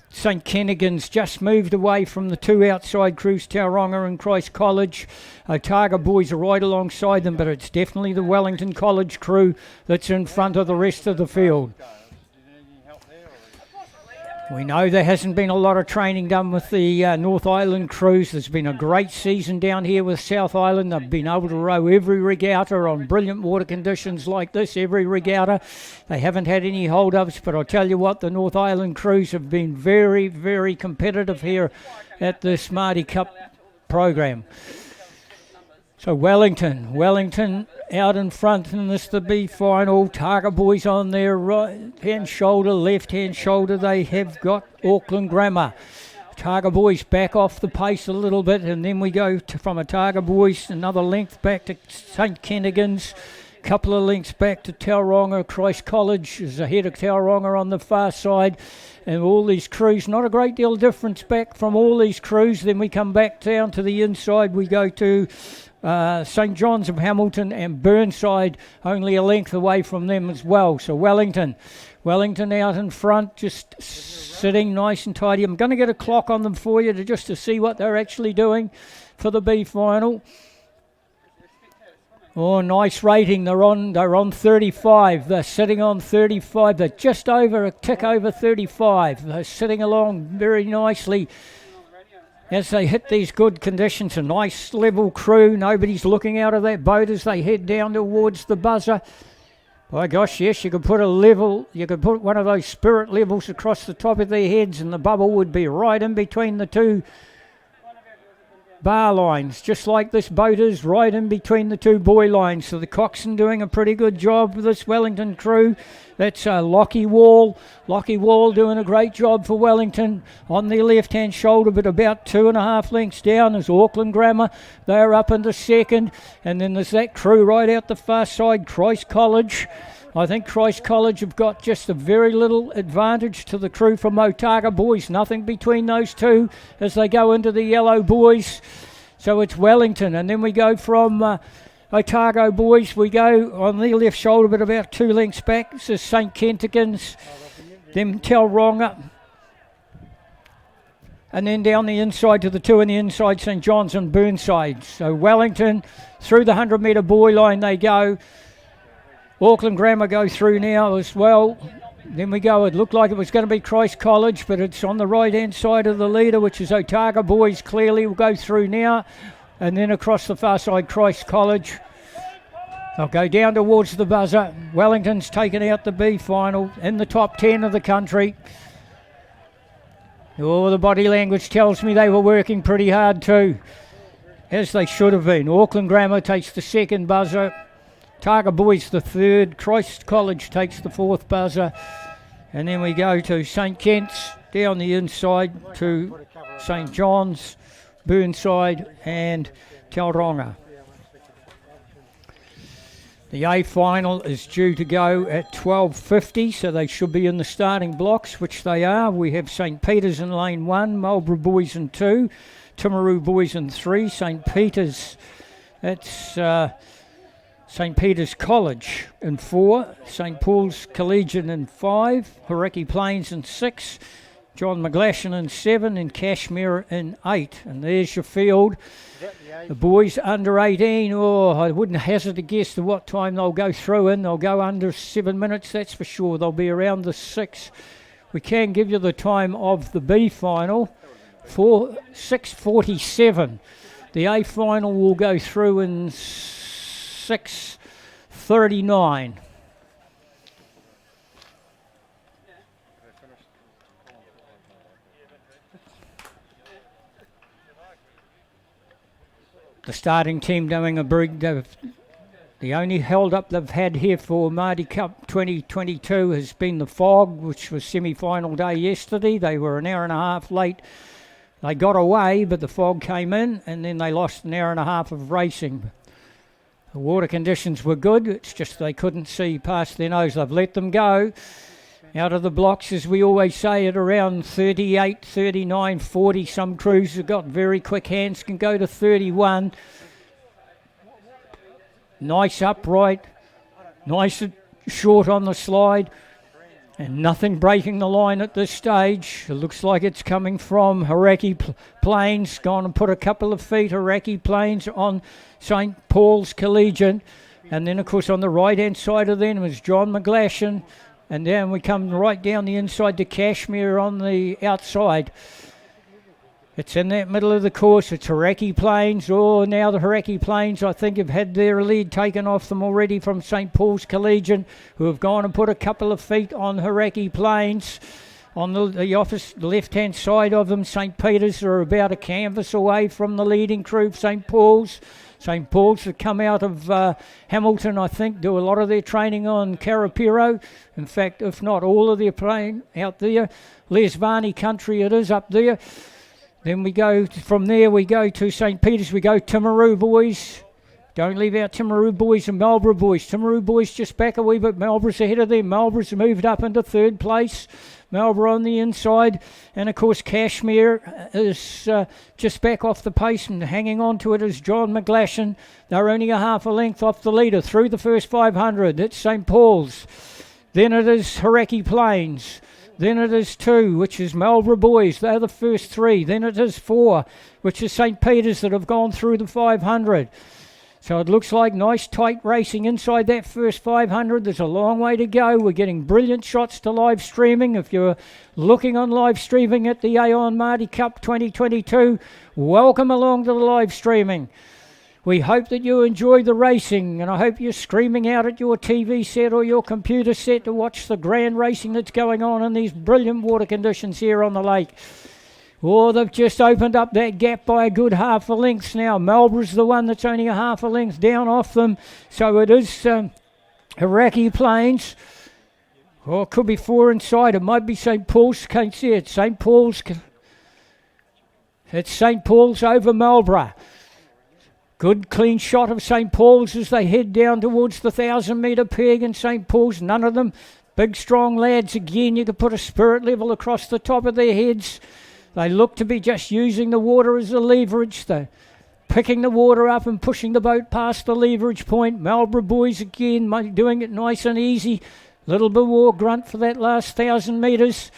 St Kennigan's just moved away from the two outside crews, Tauranga and Christ College. Otago boys are right alongside them, but it's definitely the Wellington College crew that's in front of the rest of the field. We know there hasn't been a lot of training done with the North Island crews. There's been a great season down here with South Island. They've been able to row every regatta on brilliant water conditions like this, every regatta. They haven't had any hold-ups, but I'll tell you what, the North Island crews have been very, very competitive here at this Maadi Cup program. So Wellington out in front in this the B final. Targa boys on their right hand shoulder, left hand shoulder. They have got Auckland Grammar. Targa boys back off the pace a little bit, and then we go from a Targa boys another length back to St Kennigan's. Couple of lengths back to Tauranga. Christ College is ahead of Tauranga on the far side. And all these crews, not a great deal of difference back from all these crews. Then we come back down to the inside. We go to St John's of Hamilton and Burnside, only a length away from them as well. So Wellington out in front, just sitting nice and tidy. I'm going to get a clock on them for you just to see what they're actually doing for the B final. Oh, nice rating. They're on 35. They're sitting on 35. They're just over a tick over 35. They're sitting along very nicely as they hit these good conditions. A nice level crew. Nobody's looking out of that boat as they head down towards the buzzer. By gosh, yes, you could put one of those spirit levels across the top of their heads and the bubble would be right in between the two bar lines, just like this boat is right in between the two buoy lines. So the coxswain doing a pretty good job for this Wellington crew. That's Lockie Wall doing a great job for Wellington on their left hand shoulder, but about 2.5 lengths down is Auckland Grammar. They're up into second, and then there's that crew right out the far side, Christ College. I think Christ College have got just a very little advantage to the crew from Otago boys. Nothing between those two as they go into the yellow boys. So it's Wellington. And then we go from Otago boys. We go on the left shoulder, but about 2 lengths back. This is St Kentigans. Then Tauranga. And then down the inside to the two on the inside, St John's and Burnside. So Wellington, through the 100-metre buoy line they go. Auckland Grammar go through now as well. Then we go, it looked like it was going to be Christ College, but it's on the right-hand side of the leader, which is Otago boys clearly will go through now. And then across the far side, Christ College. They'll go down towards the buzzer. Wellington's taken out the B final in the top 10 of the country. Oh, the body language tells me they were working pretty hard too, as they should have been. Auckland Grammar takes the second buzzer. Targa boys the third. Christ College takes the fourth buzzer. And then we go to St Kent's down the inside to St John's, Burnside and Tauranga. The A final is due to go at 12:50, so they should be in the starting blocks, which they are. We have St Peter's in lane 1, Marlborough boys in 2, Timaru boys in 3, St Peter's, that's St Peter's College in 4, St Paul's Collegiate in 5, Hauraki Plains in 6, John McGlashan in 7 and Cashmere in 8. And there's your field. The boys under 18, I wouldn't hazard a guess to what time they'll go through in. They'll go under 7 minutes, that's for sure. They'll be around the 6. We can give you the time of the B final for 6:47. The A final will go through in 6:39. The starting team doing a brig. The only held up they've had here for Maadi Cup 2022 has been the fog, which was semi-final day yesterday. They were an hour and a half late. They got away, but the fog came in, and then they lost an hour and a half of racing. The water conditions were good. It's just they couldn't see past their nose. They've let them go out of the blocks, as we always say, at around 38, 39, 40. Some crews have got very quick hands, can go to 31. Nice upright, nice short on the slide. And nothing breaking the line at this stage. It looks like it's coming from Hauraki Plains. Gone and put a couple of feet. Hauraki Plains on St. Paul's Collegiate. And then, of course, on the right-hand side of them was John McGlashan. And then we come right down the inside to Kashmir on the outside. It's in that middle of the course. It's Hauraki Plains. Oh, now the Hauraki Plains, I think, have had their lead taken off them already from St. Paul's Collegiate, who have gone and put a couple of feet on Hauraki Plains. On the opposite left-hand side of them, St. Peter's are about a canvas away from the leading crew, St. Paul's. St. Paul's have come out of Hamilton, I think, do a lot of their training on Karapiro. In fact, if not all of their playing out there. Les Varney country it is up there. Then we go from there, we go to St. Peter's, we go Timaru boys. Don't leave out Timaru boys and Marlborough boys. Timaru boys just back a wee bit. Marlborough's ahead of them. Marlborough's moved up into third place. Marlborough on the inside. And of course Kashmir is just back off the pace, and hanging on to it is John McGlashan. They're only a half a length off the leader through the first 500. It's St. Paul's. Then it is Hauraki Plains. Then it is 2, which is Marlborough boys. They're the first 3. Then it is 4, which is St. Peter's that have gone through the 500. So it looks like nice tight racing inside that first 500. There's a long way to go. We're getting brilliant shots to live streaming. If you're looking on live streaming at the Aon Maadi Cup 2022, welcome along to the live streaming. We hope that you enjoy the racing, and I hope you're screaming out at your TV set or your computer set to watch the grand racing that's going on in these brilliant water conditions here on the lake. Oh, they've just opened up that gap by a good half a length now. Marlborough's the one that's only a half a length down off them. So it is Hauraki Plains. Oh, it could be 4 inside. It might be St. Paul's. Can't see it. St. Paul's. It's St. Paul's over Marlborough. Good clean shot of St. Paul's as they head down towards the 1,000-metre peg, and St. Paul's, none of them big strong lads. Again, you could put a spirit level across the top of their heads. They look to be just using the water as a leverage. They're picking the water up and pushing the boat past the leverage point. Marlborough boys again doing it nice and easy. Little bit more grunt for that last 1,000 metres.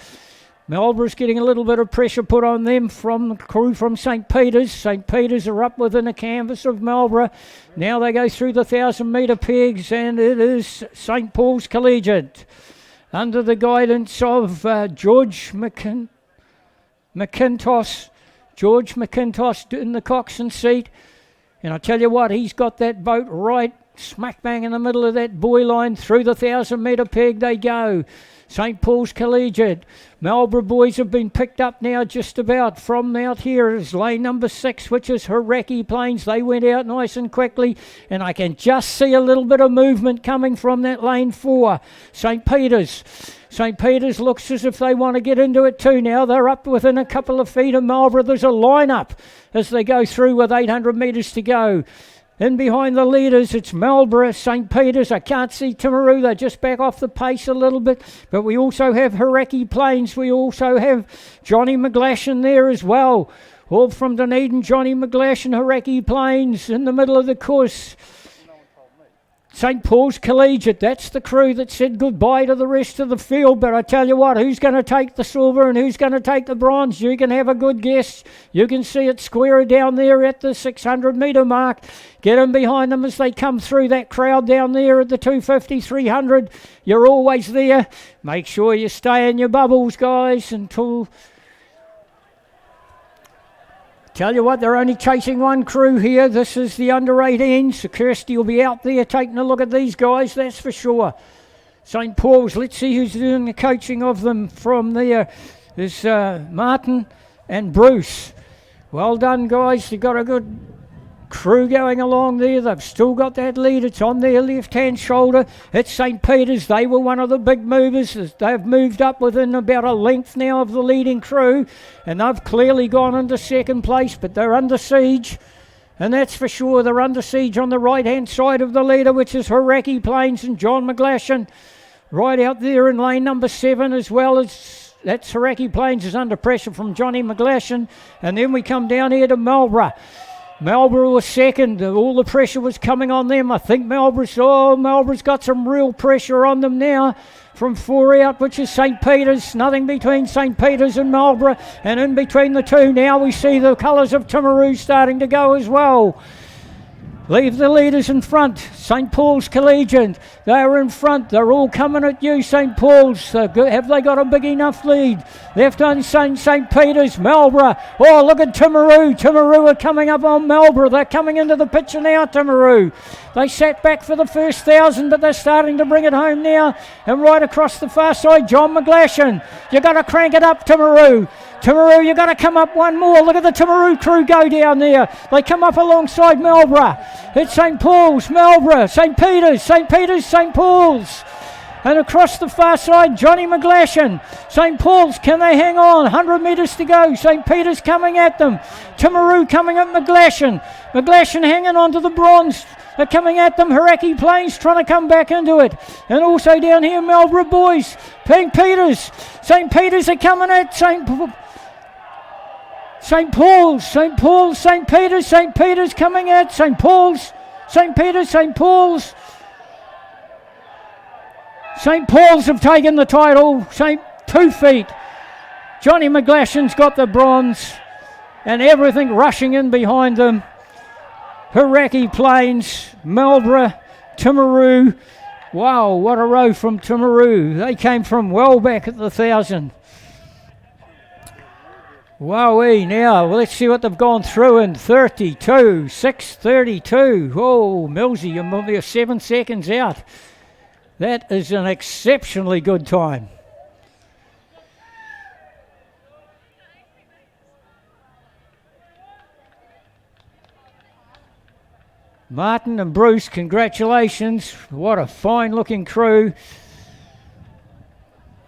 Marlborough's getting a little bit of pressure put on them from the crew from St. Peter's. St. Peter's are up within a canvas of Marlborough. Now they go through the 1,000-metre pegs, and it is St. Paul's Collegiate under the guidance of George McIntosh. George McIntosh in the coxswain seat. And I tell you what, he's got that boat right smack bang in the middle of that buoy line. Through the 1,000-metre peg they go. St. Paul's Collegiate. Marlborough boys have been picked up now just about from out here. Is lane number 6, which is Hauraki Plains. They went out nice and quickly, and I can just see a little bit of movement coming from that lane 4. St. Peter's. St. Peter's looks as if they want to get into it too now. They're up within a couple of feet of Marlborough. There's a line-up as they go through with 800 metres to go. In behind the leaders, it's Marlborough, St. Peter's. I can't see Timaru. They're just back off the pace a little bit. But we also have Hauraki Plains. We also have Johnny McGlashan there as well. All from Dunedin, Johnny McGlashan, Hauraki Plains in the middle of the course. St. Paul's Collegiate, that's the crew that said goodbye to the rest of the field. But I tell you what, who's going to take the silver and who's going to take the bronze? You can have a good guess. You can see it square down there at the 600-metre mark. Get them behind them as they come through that crowd down there at the 250, 300. You're always there. Make sure you stay in your bubbles, guys, until... Tell you what, they're only chasing one crew here. This is the under 18s. So Kirsty will be out there taking a look at these guys, that's for sure. St. Paul's, let's see who's doing the coaching of them from there. There's Martin and Bruce. Well done, guys. You've got a good crew going along there. They've still got that lead. It's on their left-hand shoulder. It's St. Peter's. They were one of the big movers. They've moved up within about a length now of the leading crew, and they've clearly gone into second place, but they're under siege. And that's for sure. They're under siege on the right-hand side of the leader, which is Hauraki Plains and John McGlashan. Right out there in lane number 7 as well as... That's Hauraki Plains is under pressure from Johnny McGlashan. And then we come down here to Marlborough. Marlborough was second. All the pressure was coming on them. I think Marlborough's got some real pressure on them now. From 4 out, which is St. Peter's. Nothing between St. Peter's and Marlborough. And in between the two now we see the colours of Timaru starting to go as well. Leave the leaders in front. St. Paul's Collegiate, they are in front. They're all coming at you, St. Paul's. Have they got a big enough lead? Left on St. Peter's, Marlborough. Oh, look at Timaru. Timaru are coming up on Marlborough. They're coming into the picture now, Timaru. They sat back for the first 1,000, but they're starting to bring it home now. And right across the far side, John McGlashan. You've got to crank it up, Timaru. Timaru, you've got to come up one more. Look at the Timaru crew go down there. They come up alongside Marlborough. It's St. Paul's, Marlborough, St. Peter's, St. Paul's. And across the far side, Johnny McGlashan. St. Paul's, can they hang on? 100 metres to go. St. Peter's coming at them. Timaru coming at McGlashan. McGlashan hanging on to the bronze. They're coming at them. Hauraki Plains trying to come back into it. And also down here, Marlborough boys. St. Peter's. St. Peter's are coming at St. Paul's, St. Peter's coming at St. Paul's. St. Peter's. St. Paul's have taken the title. 2 feet. Johnny McGlashan's got the bronze. And everything rushing in behind them. Hauraki Plains, Marlborough, Timaru. Wow, what a row from Timaru. They came from well back at the 1,000. Wowee, now let's see what they've gone through in 32, 6:32. Oh, Millsy, you're 7 seconds out. That is an exceptionally good time. Martin and Bruce, congratulations. What a fine looking crew.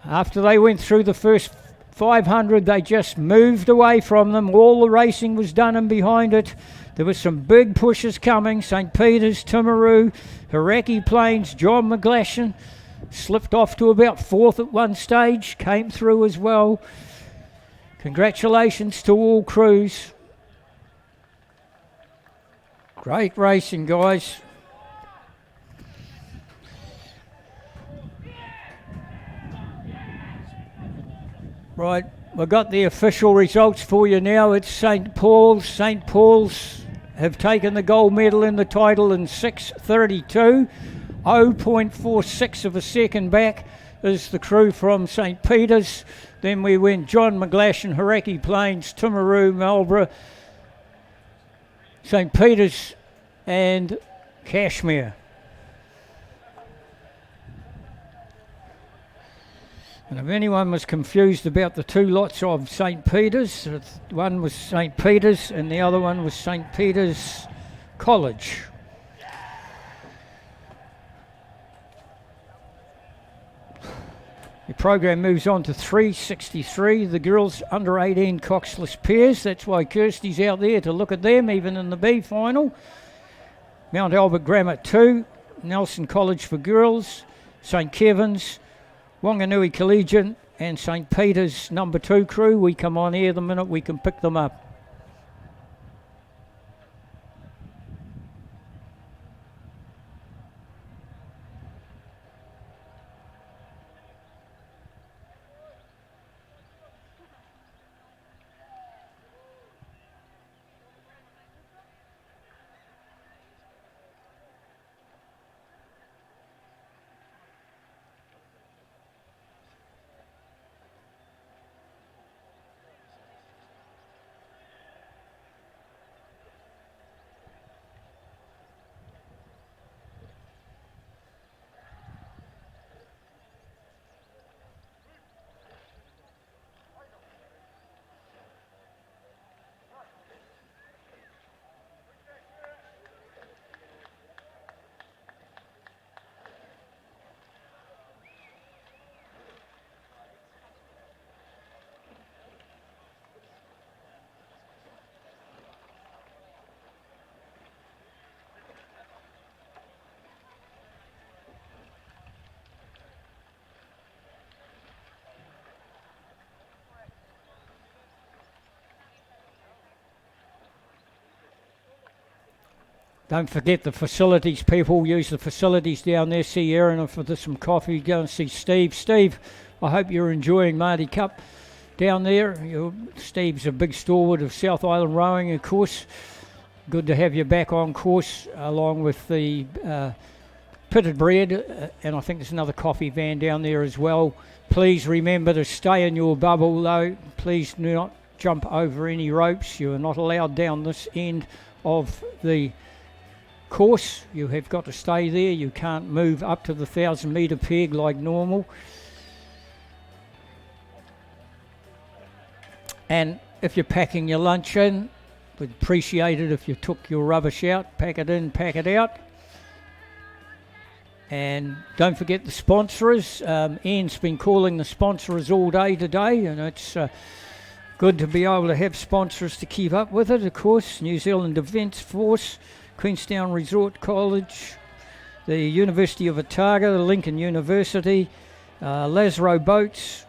After they went through the first 500, they just moved away from them. All the racing was done in behind it. There was some big pushes coming. St. Peter's, Timaru, Hauraki Plains, John McGlashan slipped off to about 4th at one stage, came through as well. Congratulations to all crews. Great racing, guys. Right, we've got the official results for you now. It's St. Paul's. St. Paul's have taken the gold medal in the title in 6:32. 0.46 of a second back is the crew from St. Peter's. Then we went John McGlashan, Hauraki Plains, Timaru, Marlborough, St. Peter's and Cashmere. And if anyone was confused about the two lots of St. Peter's, one was St. Peter's and the other one was St. Peter's College. The program moves on to 3:63. The girls under 18 coxless pairs. That's why Kirsty's out there to look at them, even in the B final. Mount Albert Grammar 2, Nelson College for girls, St. Kevin's, Wanganui Collegiate and St. Peter's number 2 crew. We come on air the minute we can pick them up. Don't forget the facilities, people. Use the facilities down there. See Aaron if there's some coffee. Go and see Steve. Steve, I hope you're enjoying Maadi Cup down there. Steve's a big stalwart of South Island rowing, of course. Good to have you back on course, along with the pitted bread, and I think there's another coffee van down there as well. Please remember to stay in your bubble, though. Please do not jump over any ropes. You are not allowed down this end of the course. You have got to stay there. You can't move up to the 1,000 metre peg like normal. And if you're packing your lunch in, we'd appreciate it if you took your rubbish out, pack it in, pack it out. And don't forget the sponsors. Ian's been calling the sponsors all day today, and it's good to be able to have sponsors to keep up with it, of course. New Zealand Defence Force, Queenstown Resort College, the University of Otago, Lincoln University, Lazaro Boats,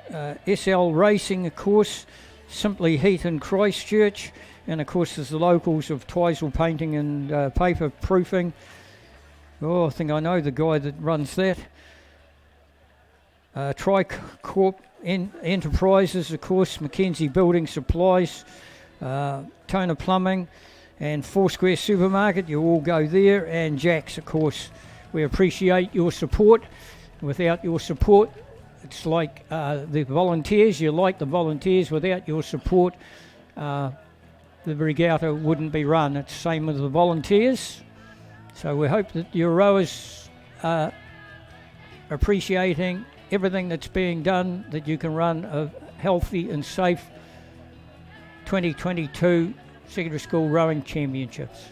SL Racing, of course, Simply Heat in Christchurch, and of course there's the locals of Twizel Painting and Paper Proofing. Oh, I think I know the guy that runs that. Tricorp Enterprises, of course, Mackenzie Building Supplies, Toner Plumbing, and Foursquare Supermarket. You all go there, and Jack's, of course. We appreciate your support. Without your support, it's like the volunteers. You like the volunteers. Without your support, the regatta wouldn't be run. It's the same with the volunteers. So we hope that your rowers are appreciating everything that's being done, that you can run a healthy and safe 2022 Secondary School Rowing Championships.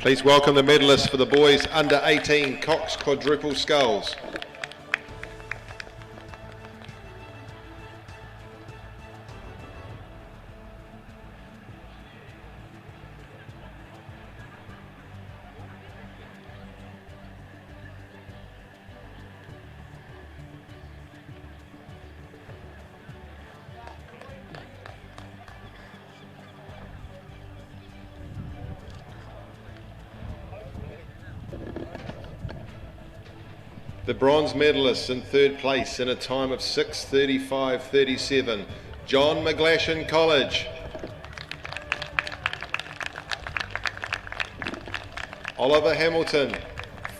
Please welcome the medalists for the boys under 18 Cox quadruple sculls. The bronze medalists in third place in a time of 6:35.37, John McGlashan College. Oliver Hamilton,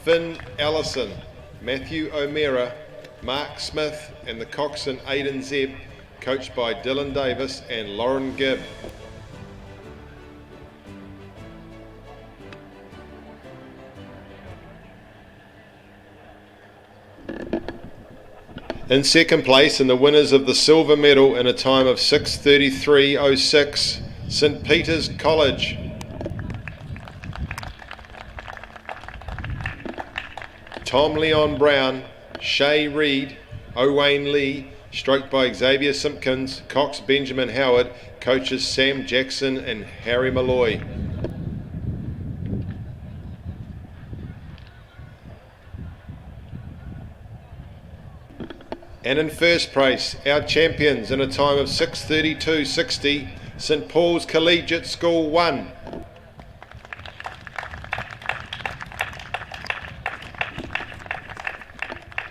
Finn Allison, Matthew O'Meara, Mark Smith and the coxswain Aidan Zebb, coached by Dylan Davis and Lauren Gibb. In second place, and the winners of the silver medal in a time of 6:33.06, St Peter's College. Tom Leon Brown, Shay Reid, Owain Lee, stroked by Xavier Simpkins, Cox Benjamin Howard, coaches Sam Jackson and Harry Malloy. And in first place, our champions in a time of 6:32.60, St Paul's Collegiate School 1.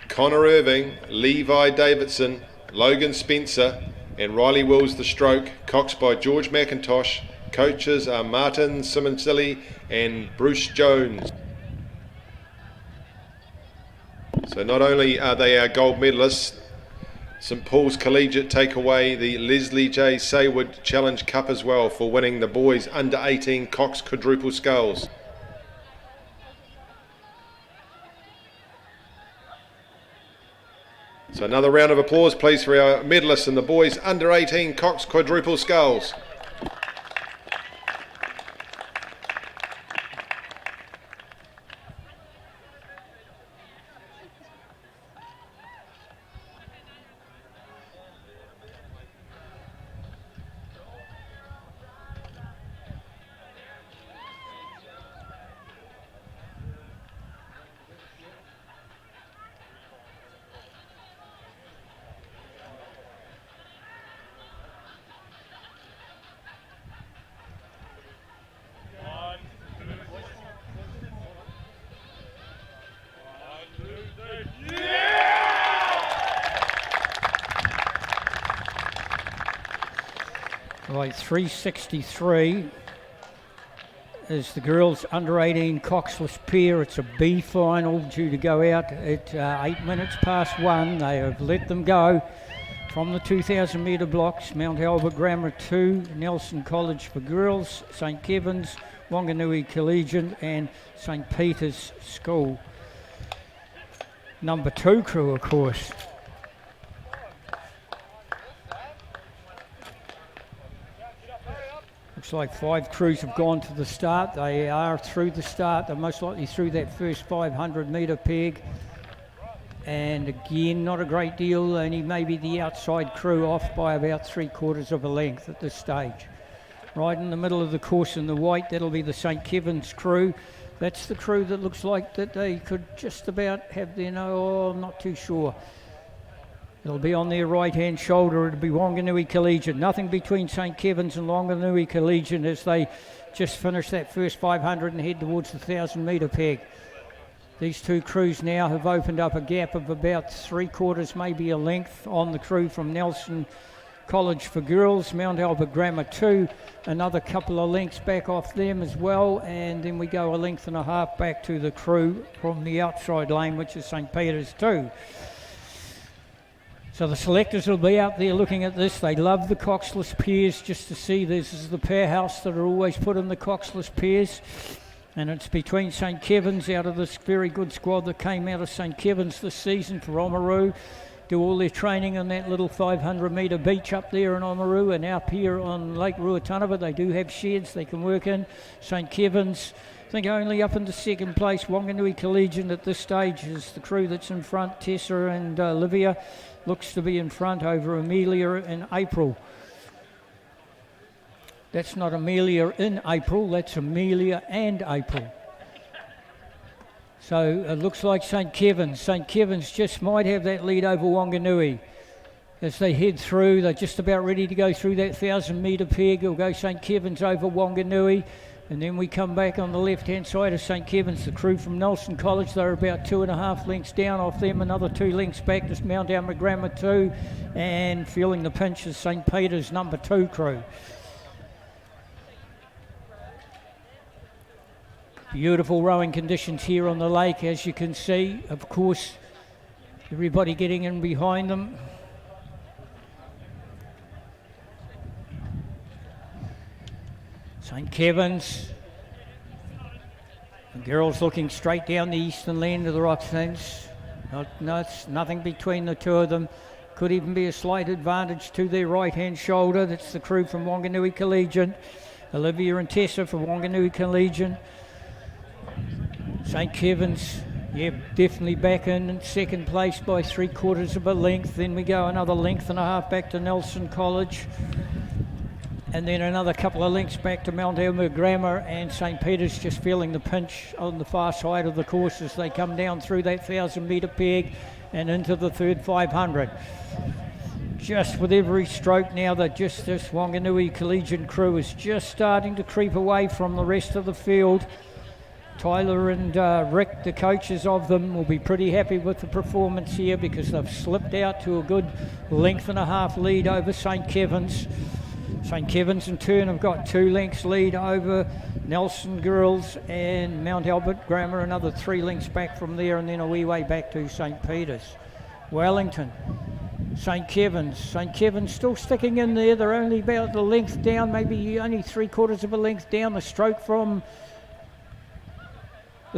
Connor Irving, Levi Davidson, Logan Spencer and Riley Wills the stroke, coxed by George McIntosh. Coaches are Martin Simonsilli and Bruce Jones. So not only are they our gold medalists, St Paul's Collegiate take away the Leslie J. Saywood Challenge Cup as well for winning the boys under 18 Cox quadruple sculls. So another round of applause please for our medalists in the boys under 18 Cox quadruple sculls. Right, 3:63 is the girls under 18 Coxless Pier. It's a B final due to go out at 8 minutes past 1. They have let them go from the 2,000 metre blocks. Mount Albert Grammar 2, Nelson College for girls, St Kevin's, Wanganui Collegiate and St Peter's School. Number 2 crew, of course. Looks like 5 crews have gone to the start. They are through the start. They're most likely through that first 500 metre peg. And again, not a great deal, only maybe the outside crew off by about 3/4 of a length at this stage. Right in the middle of the course in the white, that'll be the St Kevin's crew. That's the crew that looks like that they could just about have their, I'm not too sure. It'll be on their right-hand shoulder. It'll be Wanganui Collegiate. Nothing between St Kevin's and Wanganui Collegiate as they just finish that first 500 and head towards the 1,000 metre peg. These two crews now have opened up a gap of about 3/4, maybe a length on the crew from Nelson College for girls, Mount Albert Grammar 2, another couple of lengths back off them as well, and then we go a length and a half back to the crew from the outside lane, which is St Peter's 2. So the selectors will be out there looking at this. They love the Coxless pairs just to see this is the powerhouse that are always put in the Coxless pairs. And it's between St Kevin's out of this very good squad that came out of St Kevin's this season for Oamaru. Do all their training on that little 500 metre beach up there in Oamaru, and up here on Lake Ruatunava they do have sheds they can work in. St Kevin's, think only up into second place. Wanganui Collegiate at this stage is the crew that's in front. Tessa and Olivia looks to be in front over Amelia and April. That's not Amelia in April, that's Amelia and April. So it looks like St. Kevin's. St. Kevin's just might have that lead over Wanganui. As they head through, they're just about ready to go through that 1,000-metre peg. It'll go St. Kevin's over Wanganui. And then we come back on the left-hand side of St. Kevin's. The crew from Nelson College, they're about 2.5 lengths down off them. Another 2 lengths back to Mount Alma Grammar 2. And feeling the pinch is St. Peter's number 2 crew. Beautiful rowing conditions here on the lake, as you can see. Of course, everybody getting in behind them. St. Kevin's. The girls looking straight down the eastern land of the rock fence. It's nothing between the two of them. Could even be a slight advantage to their right-hand shoulder. That's the crew from Wanganui Collegiate. Olivia and Tessa from Wanganui Collegiate. St. Kevin's, yeah, definitely back in second place by 3/4 of a length. Then we go another length and a half back to Nelson College. And then another couple of lengths back to Mount Alma Grammar, and St. Peter's just feeling the pinch on the far side of the course as they come down through that 1,000-metre peg and into the third 500. Just with every stroke now that just this Wanganui Collegiate crew is just starting to creep away from the rest of the field. Tyler and Rick, the coaches of them, will be pretty happy with the performance here because they've slipped out to a good length and a half lead over St. Kevin's. St. Kevin's in turn have got 2 lengths lead over Nelson Girls, and Mount Albert Grammar another 3 lengths back from there, and then a wee way back to St. Peter's. Wellington, St. Kevin's. St. Kevin's still sticking in there. They're only about a length down, maybe only 3/4 of a length down. The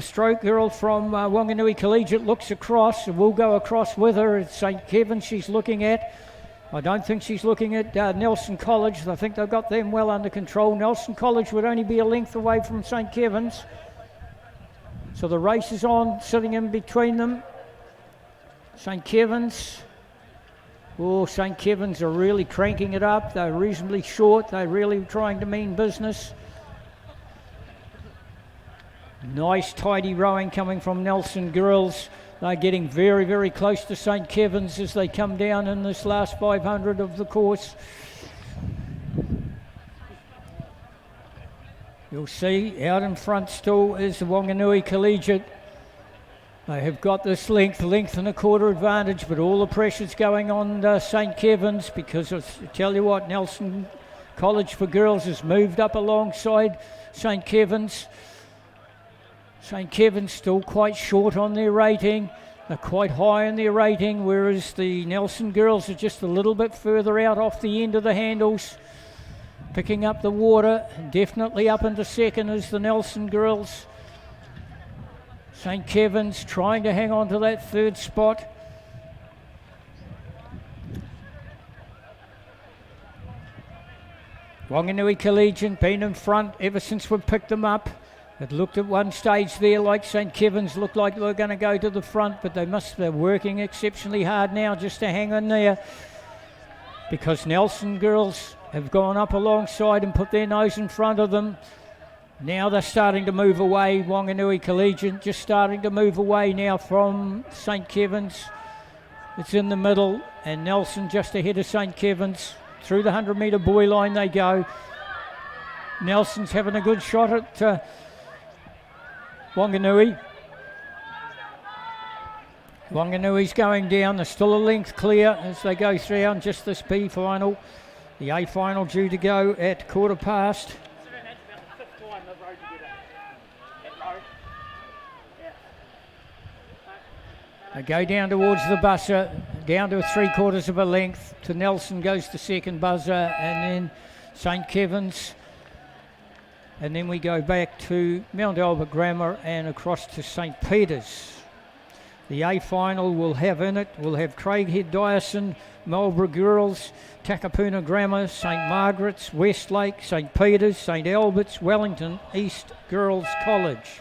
stroke girl from Wanganui Collegiate looks across and will go across with her. It's St. Kevin's she's looking at. I don't think she's looking at Nelson College. I think they've got them well under control. Nelson College would only be a length away from St. Kevin's. So the race is on, sitting in between them. St. Kevin's. Oh, St. Kevin's are really cranking it up. They're reasonably short. They're really trying to mean business. Nice tidy rowing coming from Nelson Girls. They're getting very, very close to St. Kevin's as they come down in this last 500 of the course. You'll see out in front still is the Wanganui Collegiate. They have got this length and a quarter advantage, but all the pressure's going on St. Kevin's because I tell you what, Nelson College for Girls has moved up alongside St. Kevin's. St. Kevin's still quite short on their rating. They're quite high in their rating, whereas the Nelson Girls are just a little bit further out off the end of the handles. Picking up the water, definitely up into second is the Nelson Girls. St. Kevin's trying to hang on to that third spot. Wanganui Collegiate been in front ever since we picked them up. It looked at one stage there like St. Kevin's looked like they were going to go to the front, but they're working exceptionally hard now just to hang on there because Nelson Girls have gone up alongside and put their nose in front of them. Now they're starting to move away. Wanganui Collegiate just starting to move away now from St. Kevin's. It's in the middle, and Nelson just ahead of St. Kevin's. Through the 100-metre buoy line they go. Nelson's having a good shot at Wanganui. Wanganui's going down. There's still a length clear as they go through on just this B final. The A final due to go at 15:15. They go down towards the buzzer, down to 3/4 of a length. To Nelson goes the second buzzer, and then St. Kevin's. And then we go back to Mount Albert Grammar and across to St. Peter's. The A final will have in it, we'll have Craighead Dyson, Marlborough Girls, Takapuna Grammar, St Margaret's, Westlake, St Peter's, St Albert's, Wellington East Girls College.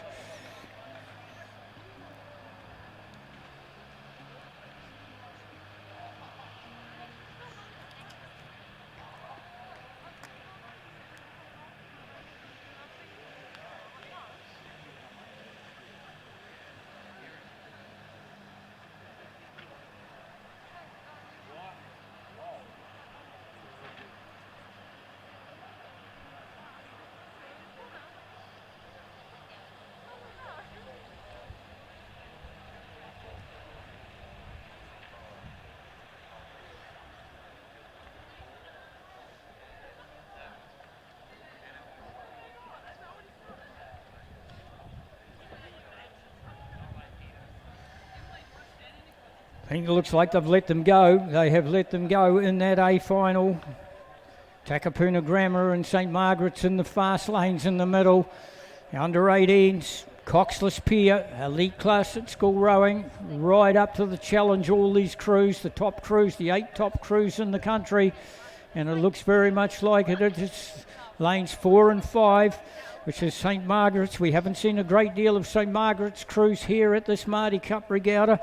I think it looks like they've let them go. They have let them go in that A final. Takapuna Grammar and St Margaret's in the fast lanes in the middle. Under 18s, Coxless Pier, elite class at school rowing, right up to the challenge, all these crews, the top crews, the 8 top crews in the country. And it looks very much like it. It's lanes 4 and 5, which is St Margaret's. We haven't seen a great deal of St Margaret's crews here at this Maadi Cup Regatta.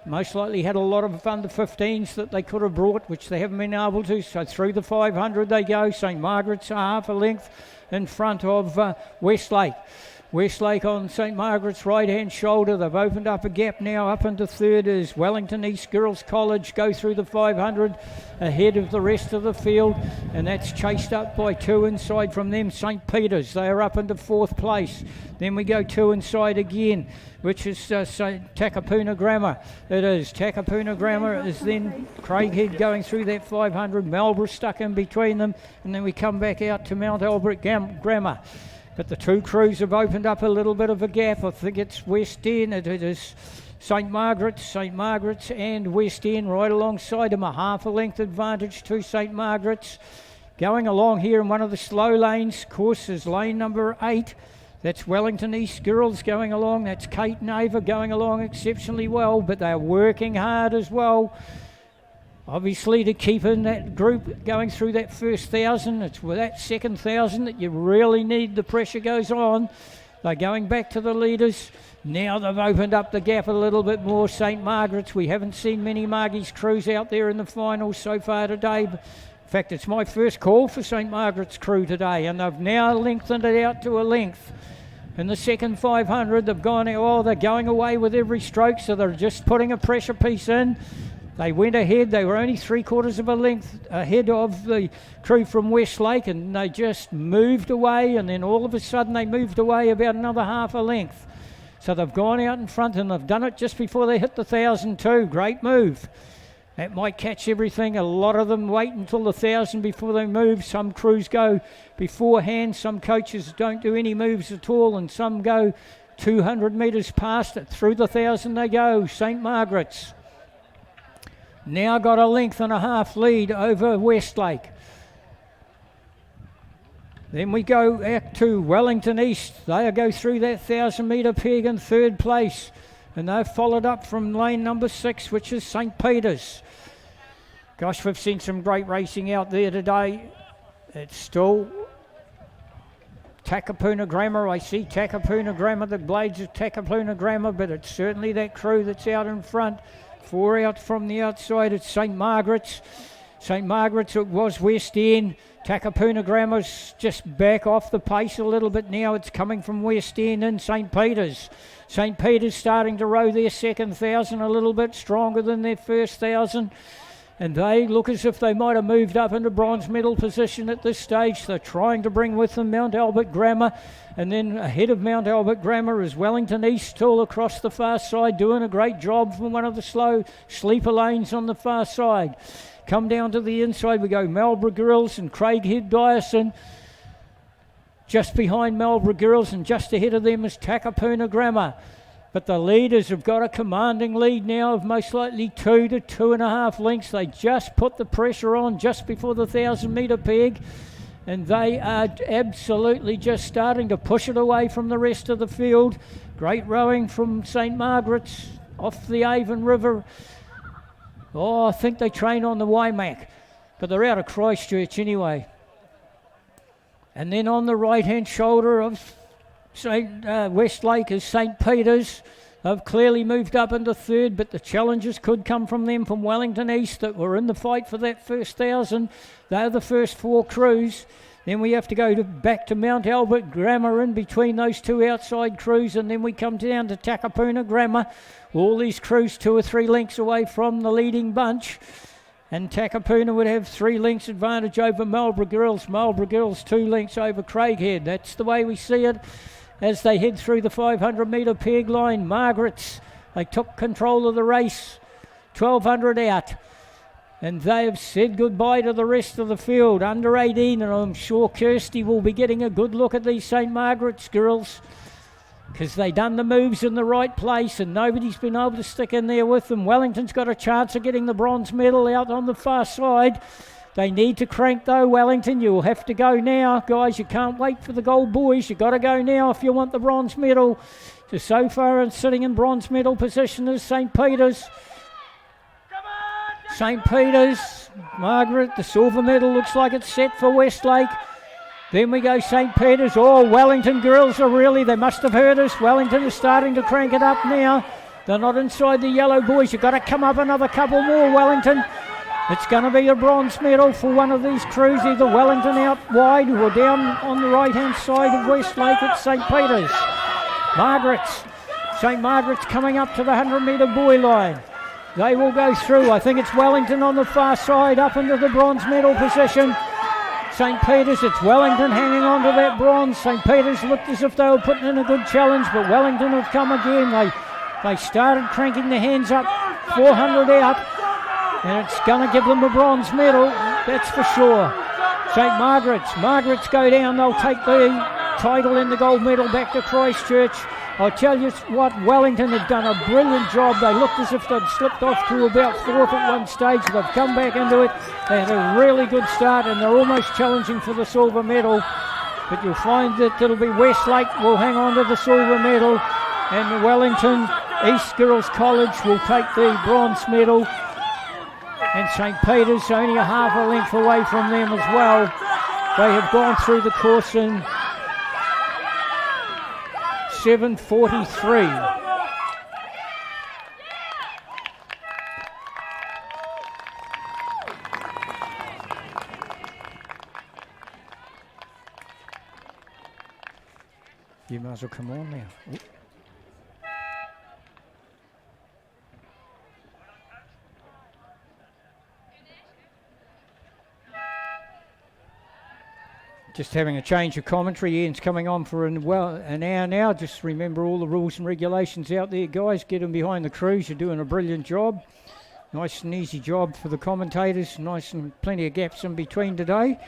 Most likely had a lot of under 15s that they could have brought, which they haven't been able to. So through the 500 they go. St Margaret's half a length in front of Westlake. Westlake on St Margaret's right-hand shoulder. They've opened up a gap now. Up into third is Wellington East Girls College. Go through the 500 ahead of the rest of the field. And that's chased up by 2 inside from them. St Peter's, they are up into 4th place. Then we go 2 inside again, which is Takapuna Grammar. It is. Takapuna Grammar is then Craighead going through that 500. Marlborough stuck in between them. And then we come back out to Mount Albert Grammar. But the 2 crews have opened up a little bit of a gap. I think it's West End. It is St Margaret's and West End right alongside them. A half a length advantage to St Margaret's. Going along here in one of the slow lanes, of course, is lane number 8. That's Wellington East Girls going along. That's Kate and Ava going along exceptionally well, but they're working hard as well. Obviously, to keep in that group going through that first 1,000, it's with that second 1,000 that you really need the pressure goes on. They're going back to the leaders. Now they've opened up the gap a little bit more. St Margaret's, we haven't seen many Margie's crews out there in the finals so far today. In fact, it's my first call for St Margaret's crew today, and they've now lengthened it out to a length. In the second 500, they've gone, they're going away with every stroke, so they're just putting a pressure piece in. They went ahead. They were only 3/4 of a length ahead of the crew from Westlake, and they just moved away, and then all of a sudden they moved away about another half a length. So they've gone out in front, and they've done it just before they hit the 1,000 too. Great move. That might catch everything. A lot of them wait until the 1,000 before they move. Some crews go beforehand. Some coaches don't do any moves at all, and some go 200 metres past it. Through the 1,000 they go. St Margaret's now got a length and a half lead over Westlake. Then we go back to Wellington East. They go through that 1,000 metre peg in 3rd place. And they've followed up from lane number 6, which is St Peter's. Gosh, we've seen some great racing out there today. It's still Takapuna Grammar. I see Takapuna Grammar, the blades of Takapuna Grammar, but it's certainly that crew that's out in front. 4 out from the outside, it's St Margaret's. St Margaret's, it was West End. Takapuna Grammar's just back off the pace a little bit now. It's coming from West End and St Peter's. St Peter's starting to row their second 1,000 a little bit stronger than their first 1,000. And they look as if they might have moved up into bronze medal position at this stage. They're trying to bring with them Mount Albert Grammar. And then ahead of Mount Albert Grammar is Wellington East, still across the far side, doing a great job from one of the slow sleeper lanes on the far side. Come down to the inside, we go Marlborough Girls and Craighead Dyson. Just behind Marlborough Girls and just ahead of them is Takapuna Grammar. But the leaders have got a commanding lead now of most likely 2 to 2.5 lengths. They just put the pressure on just before the 1,000 metre peg. And they are absolutely just starting to push it away from the rest of the field. Great rowing from St Margaret's off the Avon River. Oh, I think they train on the Waimak, but they're out of Christchurch anyway. And then on the right-hand shoulder of Westlake is St. Peter's. They've clearly moved up into third, but the challenges could come from them from Wellington East that were in the fight for that first 1,000. They're the first 4 crews. Then we have to go back to Mount Albert Grammar in between those 2 outside crews, and then we come down to Takapuna Grammar. All these crews 2 or 3 lengths away from the leading bunch. And Takapuna would have 3 lengths advantage over Marlborough Girls. Marlborough Girls 2 lengths over Craighead. That's the way we see it as they head through the 500 metre peg line. Margaret's, they took control of the race, 1,200 out. And they have said goodbye to the rest of the field, under 18, and I'm sure Kirsty will be getting a good look at these St. Margaret's girls because they done the moves in the right place and nobody's been able to stick in there with them. Wellington's got a chance of getting the bronze medal out on the far side. They need to crank though, Wellington. You'll have to go now. Guys, you can't wait for the gold boys. You've got to go now if you want the bronze medal. So far, and sitting in bronze medal position is St. Peter's. St. Peter's, Margaret, the silver medal looks like it's set for Westlake. Then we go St. Peter's. Oh, Wellington girls are really, they must have heard us. Wellington is starting to crank it up now. They're not inside the yellow boys. You've got to come up another couple more, Wellington. It's going to be a bronze medal for one of these crews, either Wellington out wide or down on the right-hand side of Westlake at St. Peter's. St. Margaret's coming up to the 100-metre buoy line. They will go through. I think it's Wellington on the far side up into the bronze medal position. St. Peter's, it's Wellington hanging on to that bronze. St. Peter's looked as if they were putting in a good challenge, but Wellington have come again. They started cranking their hands up, 400 out, and it's going to give them a bronze medal, that's for sure. St. Margaret's go down. They'll take the title and the gold medal back to Christchurch. I'll tell you what, Wellington have done a brilliant job. They looked as if they'd slipped off to about 4th at one stage. They've come back into it. They had a really good start and they're almost challenging for the silver medal. But you'll find that it'll be Westlake will hang on to the silver medal and Wellington East Girls College will take the bronze medal. And St. Peter's only a half a length away from them as well. They have gone through the course in 7:43. You might as well come on now. Oop. Just having a change of commentary. Ian's coming on for an hour now. Just remember all the rules and regulations out there, guys. Get them behind the crews. You're doing a brilliant job. Nice and easy job for the commentators. Nice and plenty of gaps in between today.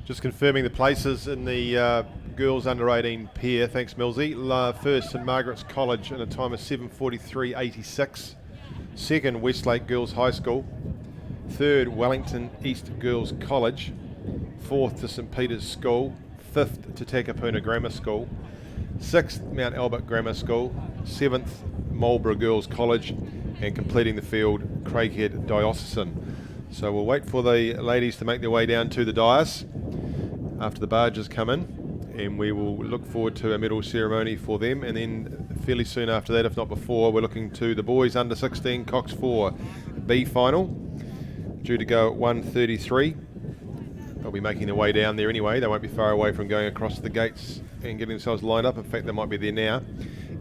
Just confirming the places in the girls under 18 pair. Thanks, Millsy. First, St. Margaret's College in a time of 7:43.86. Second, Westlake Girls High School. Third, Wellington East Girls College. Fourth to St. Peter's School. 5th to Takapuna Grammar School, 6th Mount Albert Grammar School, 7th Marlborough Girls College, and completing the field Craighead Diocesan. So we'll wait for the ladies to make their way down to the dais after the barges come in, and we will look forward to a medal ceremony for them, and then fairly soon after that, if not before, we're looking to the boys under 16 Cox 4 B final, due to go at 1:33. They'll be making their way down there anyway. They won't be far away from going across the gates and getting themselves lined up. In fact, they might be there now.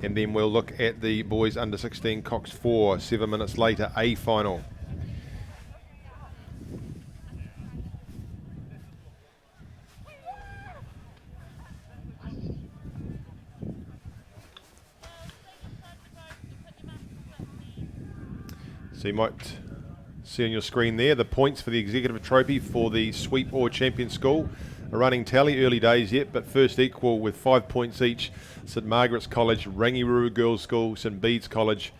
And then we'll look at the boys under 16 Cox 4 7 minutes later, A final. So you might see on your screen there the points for the executive trophy for the sweep or champion school. A running tally, early days yet, but first equal with 5 points each, St Margaret's College, Rangiruru Girls School, St Bede's College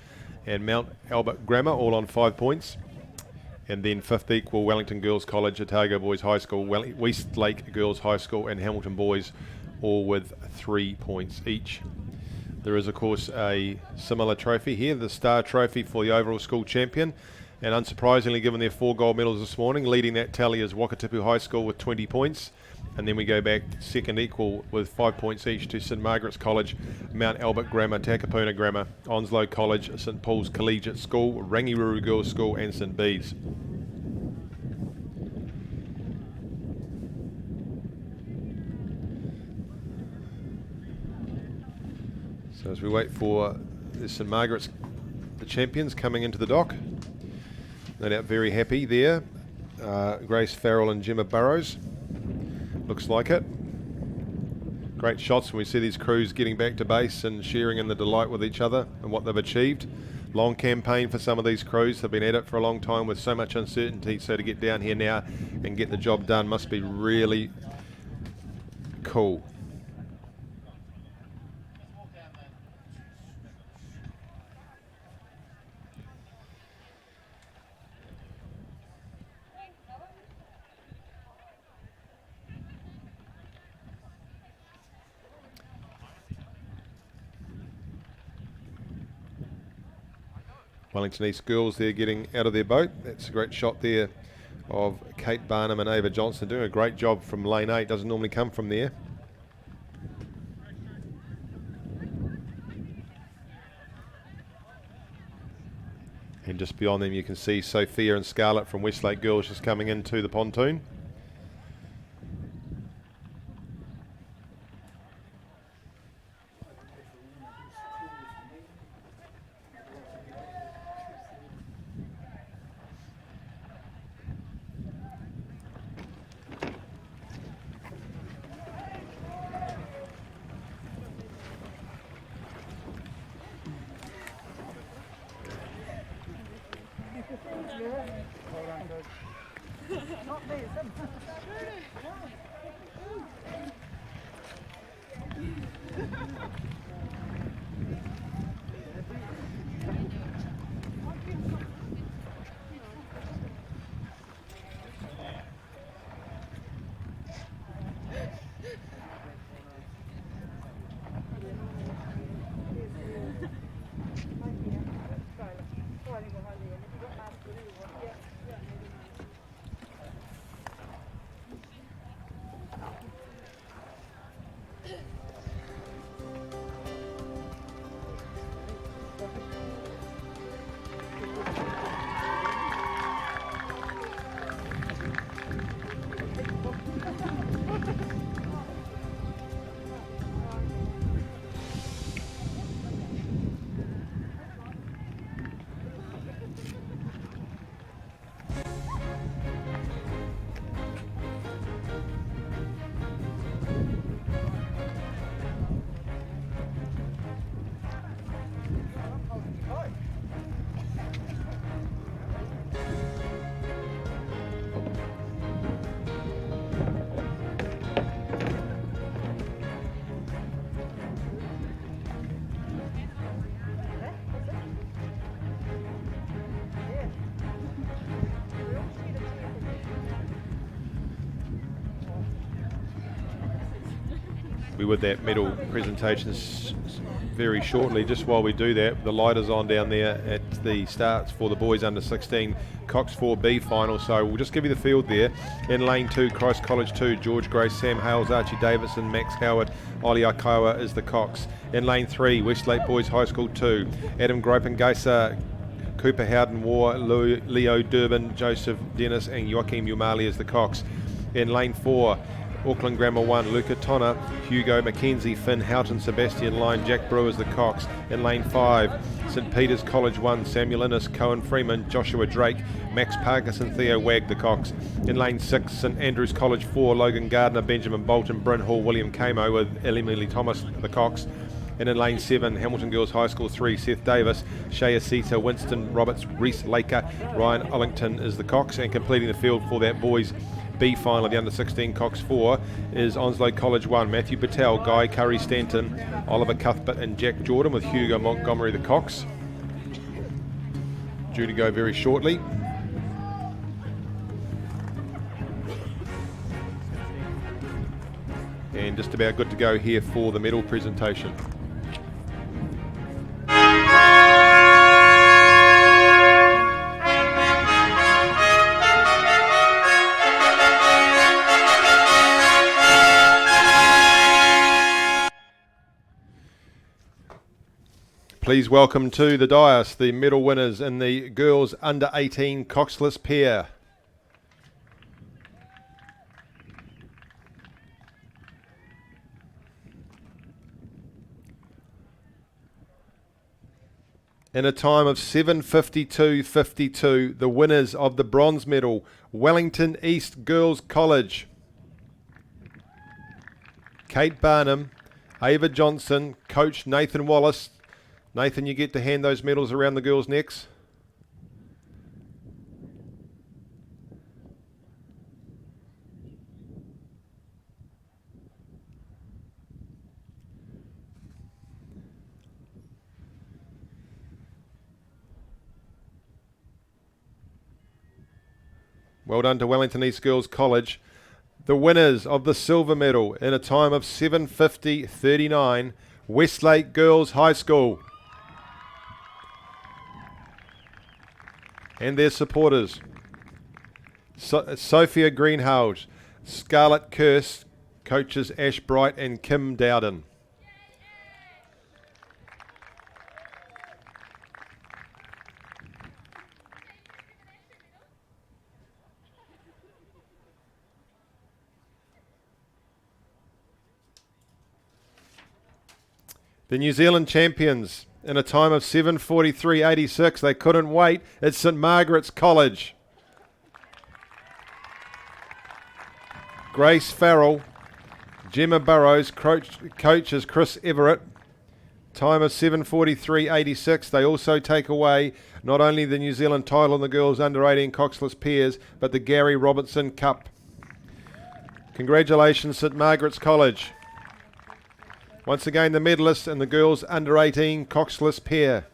and Mount Albert Grammar, all on 5 points. And then fifth equal, Wellington Girls College, Otago Boys High School, Westlake Girls High School and Hamilton Boys, all with 3 points each. There is, of course, a similar trophy here, the Star Trophy for the overall school champion. And unsurprisingly, given their 4 gold medals this morning, leading that tally is Wakatipu High School with 20 points. And then we go back second equal with 5 points each to St Margaret's College, Mount Albert Grammar, Takapuna Grammar, Onslow College, St Paul's Collegiate School, Rangiruru Girls School and St Bede's. So as we wait for the St Margaret's, the champions, coming into the dock, no doubt very happy there. Grace Farrell and Gemma Burrows, looks like it. Great shots when we see these crews getting back to base and sharing in the delight with each other and what they've achieved. Long campaign for some of these crews. They've been at it for a long time with so much uncertainty, so to get down here now and get the job done must be really cool. Wellington East girls there getting out of their boat. That's a great shot there of Kate Barnum and Ava Johnson doing a great job from lane 8. Doesn't normally come from there. And just beyond them you can see Sophia and Scarlett from Westlake Girls just coming into the pontoon. be with that medal presentation very shortly. Just while we do that, the light is on down there at the starts for the boys under 16 Cox 4B final. So we'll just give you the field there. In lane 2, Christ College 2, George Grace, Sam Hales, Archie Davison, Max Howard, Oli Akawa is the Cox. In lane 3, Westlake Boys High School 2, Adam Gropengasa, Cooper Howden War, Leo Durbin, Joseph Dennis and Joachim Umali is the Cox. In lane 4, Auckland Grammar 1, Luca Tonna, Hugo Mackenzie, Finn Houghton, Sebastian Line, Jack Brewer is the Cox. In lane 5, St Peter's College 1, Samuel Innes, Cohen Freeman, Joshua Drake, Max Parkinson, Theo Wagg the Cox. In lane 6, St Andrews College 4, Logan Gardner, Benjamin Bolton, Bryn Hall, William Camo with Emily Thomas the Cox. And in lane 7, Hamilton Girls High School 3, Seth Davis, Shea Asita, Winston Roberts, Reese Laker, Ryan Ellington is the Cox. And completing the field for that boys B final of the under 16 Cox 4 is Onslow College 1, Matthew Patel, Guy Curry Stanton, Oliver Cuthbert and Jack Jordan with Hugo Montgomery the Cox. Due to go very shortly. And just about good to go here for the medal presentation. Please welcome to the dais the medal winners in the girls under 18 coxless pair. In a time of 7:52.52, the winners of the bronze medal, Wellington East Girls College. Kate Barnum, Ava Johnson, Coach Nathan Wallace. Nathan, you get to hand those medals around the girls' necks. Well done to Wellington East Girls College. The winners of the silver medal in a time of 7:50.39, Westlake Girls High School. And their supporters, Sophia Greenhalgh, Scarlett Curse, coaches Ash Bright and Kim Dowden. The New Zealand champions in a time of 7:43.86. They couldn't wait. It's St Margaret's College. Grace Farrell, Gemma Burrows, coach is Chris Everett. Time of 7:43.86. They also take away not only the New Zealand title in the girls under 18 coxless pairs, but the Gary Robertson Cup. Congratulations, St Margaret's College. Once again, the medalists in the girls under 18 coxless pair.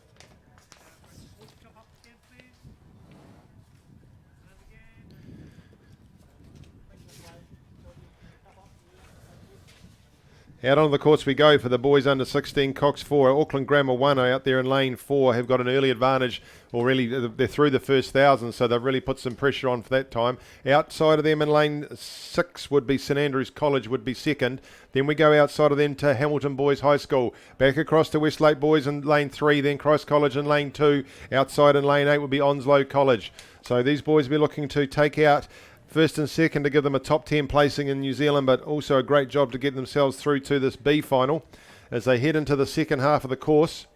Out on the course we go for the boys under 16 Cox 4. Auckland Grammar 1 are out there in lane 4, have got an early advantage, or really they're through the first 1,000, so they've really put some pressure on for that time. Outside of them in lane 6 would be St Andrews College, would be second. Then we go outside of them to Hamilton Boys High School. Back across to Westlake Boys in lane 3, then Christ College in lane 2. Outside in lane 8 would be Onslow College. So these boys will be looking to take out first and second to give them a top 10 placing in New Zealand, but also a great job to get themselves through to this B final as they head into the second half of the course.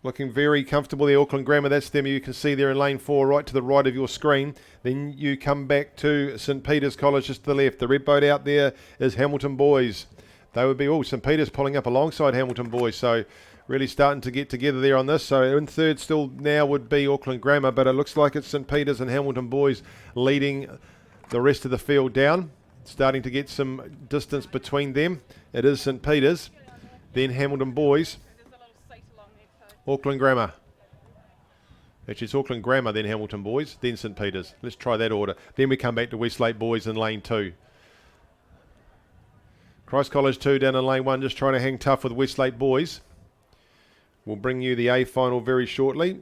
Looking very comfortable, the Auckland Grammar, that's them you can see there in lane 4 right to the right of your screen. Then you come back to St Peter's College just to the left. The red boat out there is Hamilton Boys. They would be, St Peter's pulling up alongside Hamilton Boys, so really starting to get together there on this. So in third still now would be Auckland Grammar, but it looks like it's St Peter's and Hamilton Boys leading the rest of the field down. Starting to get some distance between them. It is St Peter's, then Hamilton Boys, Auckland Grammar. Actually, it's Auckland Grammar, then Hamilton Boys, then St Peter's. Let's try that order. Then we come back to Westlake Boys in lane 2. Christ College 2 down in lane 1, just trying to hang tough with Westlake boys. We'll bring you the A final very shortly.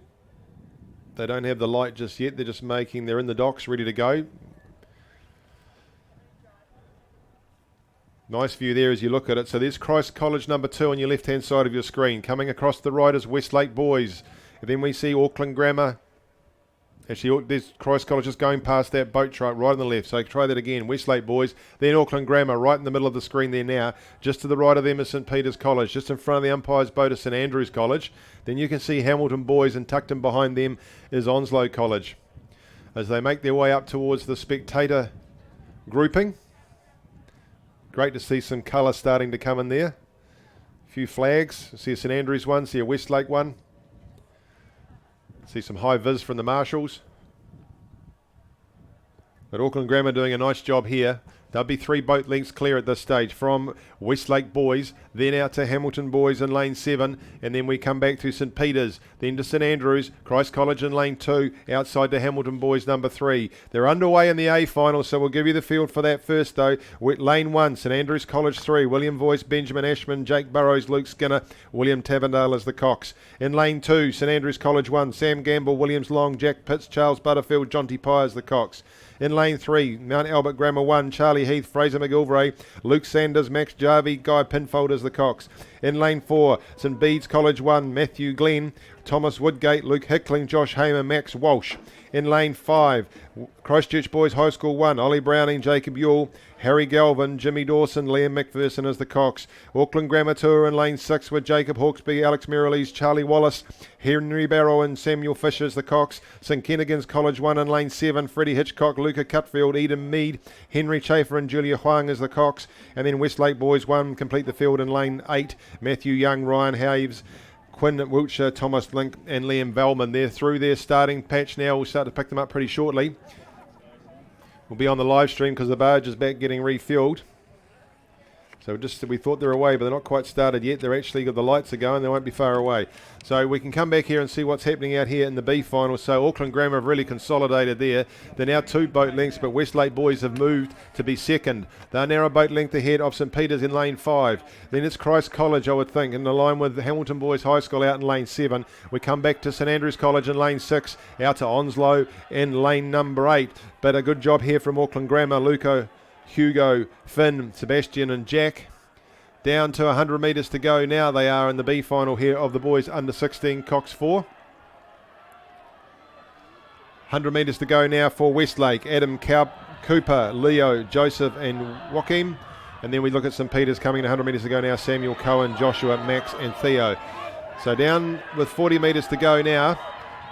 They don't have the light just yet. They're just they're in the docks, ready to go. Nice view there as you look at it. So there's Christ College number 2 on your left-hand side of your screen. Coming across the right is Westlake boys. And then we see Auckland Grammar. Actually, there's Christ College just going past that boat truck right on the left. So try that again. Westlake boys, then Auckland Grammar right in the middle of the screen there now. Just to the right of them is St Peter's College. Just in front of the umpire's boat is St Andrews College. Then you can see Hamilton boys, and tucked in behind them is Onslow College. As they make their way up towards the spectator grouping. Great to see some colour starting to come in there. A few flags. See a St Andrews one, see a Westlake one. See some high vis from the marshals. But Auckland Grammar doing a nice job here. They'll be 3 boat lengths clear at this stage from Westlake boys, then out to Hamilton boys in lane 7, and then we come back to St Peter's, then to St Andrews, Christ College in lane 2, outside to Hamilton boys number 3. They're underway in the A final, so we'll give you the field for that first though. Lane 1, St Andrews College 3, William Voice, Benjamin Ashman, Jake Burrows, Luke Skinner, William Tavendale as the cocks. In lane 2, St Andrews College 1, Sam Gamble, Williams Long, Jack Pitts, Charles Butterfield, Jonty Pye as the cocks. In lane 3, Mount Albert Grammar 1, Charlie Heath, Fraser McGilvray, Luke Sanders, Max Jarvie, Guy Pinfold as the cocks. In lane 4, St Bede's College 1, Matthew Glenn, Thomas Woodgate, Luke Hickling, Josh Hamer, Max Walsh. In lane 5, Christchurch Boys High School 1, Ollie Browning, Jacob Yule, Harry Galvin, Jimmy Dawson, Liam McPherson as the cocks. Auckland Grammar Tour in lane 6 with Jacob Hawkesby, Alex Merrilees, Charlie Wallace, Henry Barrow and Samuel Fisher as the cocks. St Kennigan's College 1 in lane 7, Freddie Hitchcock, Luca Cutfield, Eden Mead, Henry Chafer and Julia Huang as the cocks. And then Westlake Boys 1 complete the field in lane 8, Matthew Young, Ryan Haves, Quinn Wiltshire, Thomas Link and Liam Bellman. They're through their starting patch now. We'll start to pick them up pretty shortly. We'll be on the live stream because the barge is back getting refueled. So we thought they're away, but they're not quite started yet. They're actually got the lights are going. They won't be far away. So we can come back here and see what's happening out here in the B final. So Auckland Grammar have really consolidated there. They're now 2 boat lengths, but Westlake boys have moved to be second. They're now a boat length ahead of St Peter's in lane 5. Then it's Christ College, I would think, in the line with Hamilton Boys High School out in lane 7. We come back to St Andrews College in lane 6, out to Onslow in lane number 8. But a good job here from Auckland Grammar. Luco, Hugo, Finn, Sebastian and Jack. Down to 100 metres to go now. They are in the B final here of the boys under 16 Cox 4. 100 metres to go now for Westlake. Adam Cooper, Leo, Joseph and Joaquim. And then we look at St Peter's coming to 100 metres to go now. Samuel Cohen, Joshua, Max and Theo. So down with 40 metres to go now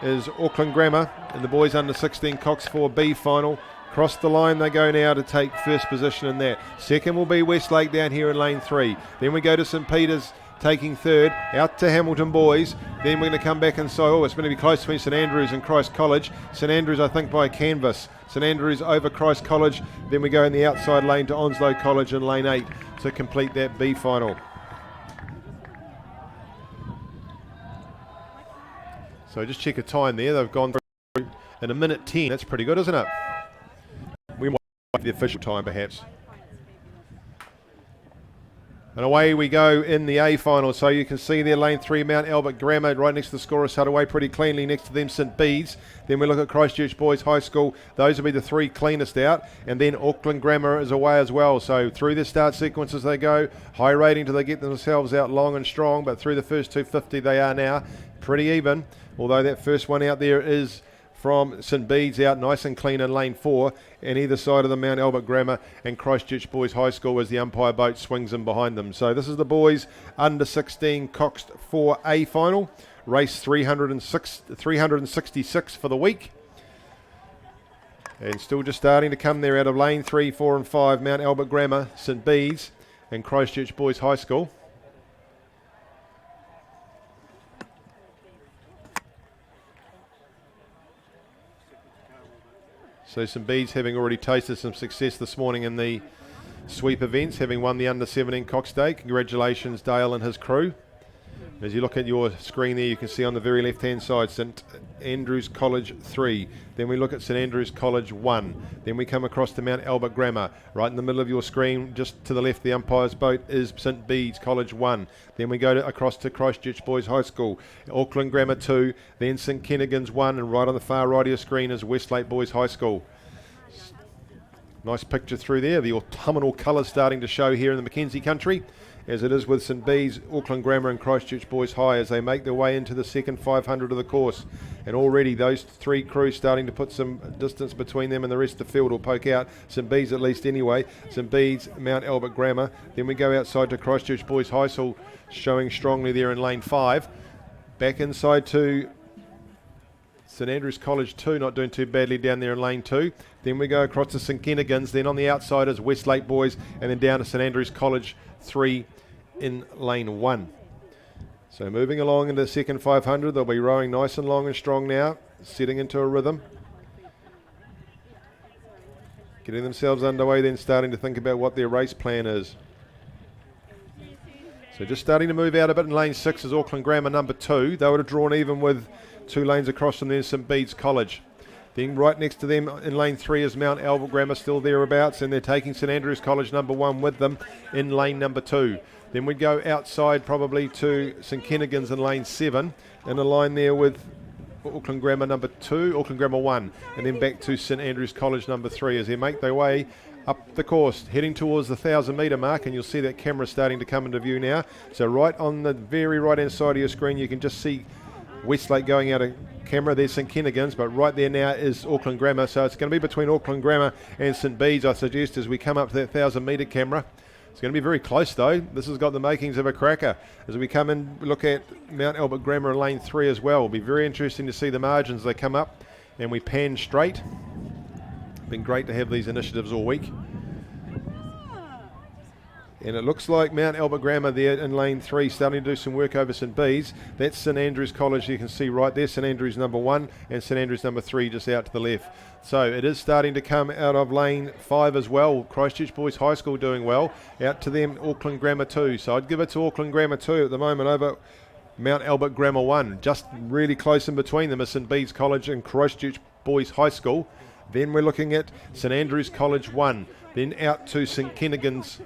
is Auckland Grammar and the boys under 16 Cox 4 B final. Across the line they go now to take first position in that. Second will be Westlake down here in lane 3. Then we go to St Peter's taking third, out to Hamilton boys. Then we're going to come back and so it's going to be close between St Andrews and Christ College. St Andrews I think by a canvas. St Andrews over Christ College. Then we go in the outside lane to Onslow College in lane 8 to complete that B final. So just check a time there. They've gone through in a minute 10. That's pretty good, isn't it? We might the official time perhaps. And away we go in the A final. So you can see there lane 3 Mount Albert Grammar right next to the scorers hut away pretty cleanly. Next to them St Bede's. Then we look at Christchurch Boys High School. Those will be the 3 cleanest out. And then Auckland Grammar is away as well. So through the start sequence as they go. High rating till they get themselves out long and strong. But through the first 250 they are now pretty even. Although that first one out there is from St Bede's out nice and clean in lane 4, and either side of the Mount Albert Grammar and Christchurch Boys High School as the umpire boat swings in behind them. So this is the boys under 16 Cox 4A final, race 366 for the week. And still just starting to come there out of lane 3, 4 and 5, Mount Albert Grammar, St Bede's and Christchurch Boys High School. So St Bede's having already tasted some success this morning in the sweep events, having won the under 17 Cox Day. Congratulations Dale and his crew. As you look at your screen there, you can see on the very left hand side St Andrews College 3. Then we look at St Andrews College 1. Then we come across to Mount Albert Grammar. Right in the middle of your screen, just to the left, the umpire's boat is St Bede's College 1. Then we go across to Christchurch Boys High School, Auckland Grammar 2, then St Kennigan's 1, and right on the far right of your screen is Westlake Boys High School. Nice picture through there, the autumnal colours starting to show here in the Mackenzie country, as it is with St Bede's, Auckland Grammar and Christchurch Boys High as they make their way into the second 500 of the course. And already those three crews starting to put some distance between them and the rest of the field, will poke out St Bede's at least anyway. St Bede's, Mount Albert Grammar. Then we go outside to Christchurch Boys High School, showing strongly there in lane 5. Back inside to St Andrews College 2, not doing too badly down there in lane 2. Then we go across to St Kennigan's. Then on the outside is Westlake Boys, and then down to St Andrews College 3 in lane 1. So moving along into the second 500, they'll be rowing nice and long and strong now, setting into a rhythm. Getting themselves underway, then starting to think about what their race plan is. So just starting to move out a bit in lane 6 is Auckland Grammar number 2. They would have drawn even with 2 lanes across from there, St Bede's College. Then right next to them in lane 3 is Mount Albert Grammar, still thereabouts, and they're taking St Andrews College number 1 with them in lane number 2. Then we go outside probably to St Kennigan's in lane 7, in a line there with Auckland Grammar number 2, Auckland Grammar 1, and then back to St Andrews College number 3 as they make their way up the course, heading towards the 1,000 metre mark, and you'll see that camera starting to come into view now. So right on the very right hand side of your screen, you can just see Westlake going out of camera. There's St Kennigan's, but right there now is Auckland Grammar. So it's going to be between Auckland Grammar and St Bede's, I suggest, as we come up to that 1,000 metre camera. It's going to be very close though. This has got the makings of a cracker. As we come in, look at Mount Albert Grammar in lane 3 as well. It'll be very interesting to see the margins as they come up and we pan straight. Been great to have these initiatives all week. And it looks like Mount Albert Grammar there in lane 3 starting to do some work over St Bede's. That's St Andrews College, you can see right there, St Andrews number 1 and St Andrews number 3 just out to the left. So it is starting to come out of lane 5 as well. Christchurch Boys High School doing well. Out to them, Auckland Grammar 2. So I'd give it to Auckland Grammar 2 at the moment over Mount Albert Grammar 1. Just really close in between them is St Bede's College and Christchurch Boys High School. Then we're looking at St Andrews College 1. Then out to St Kennigan's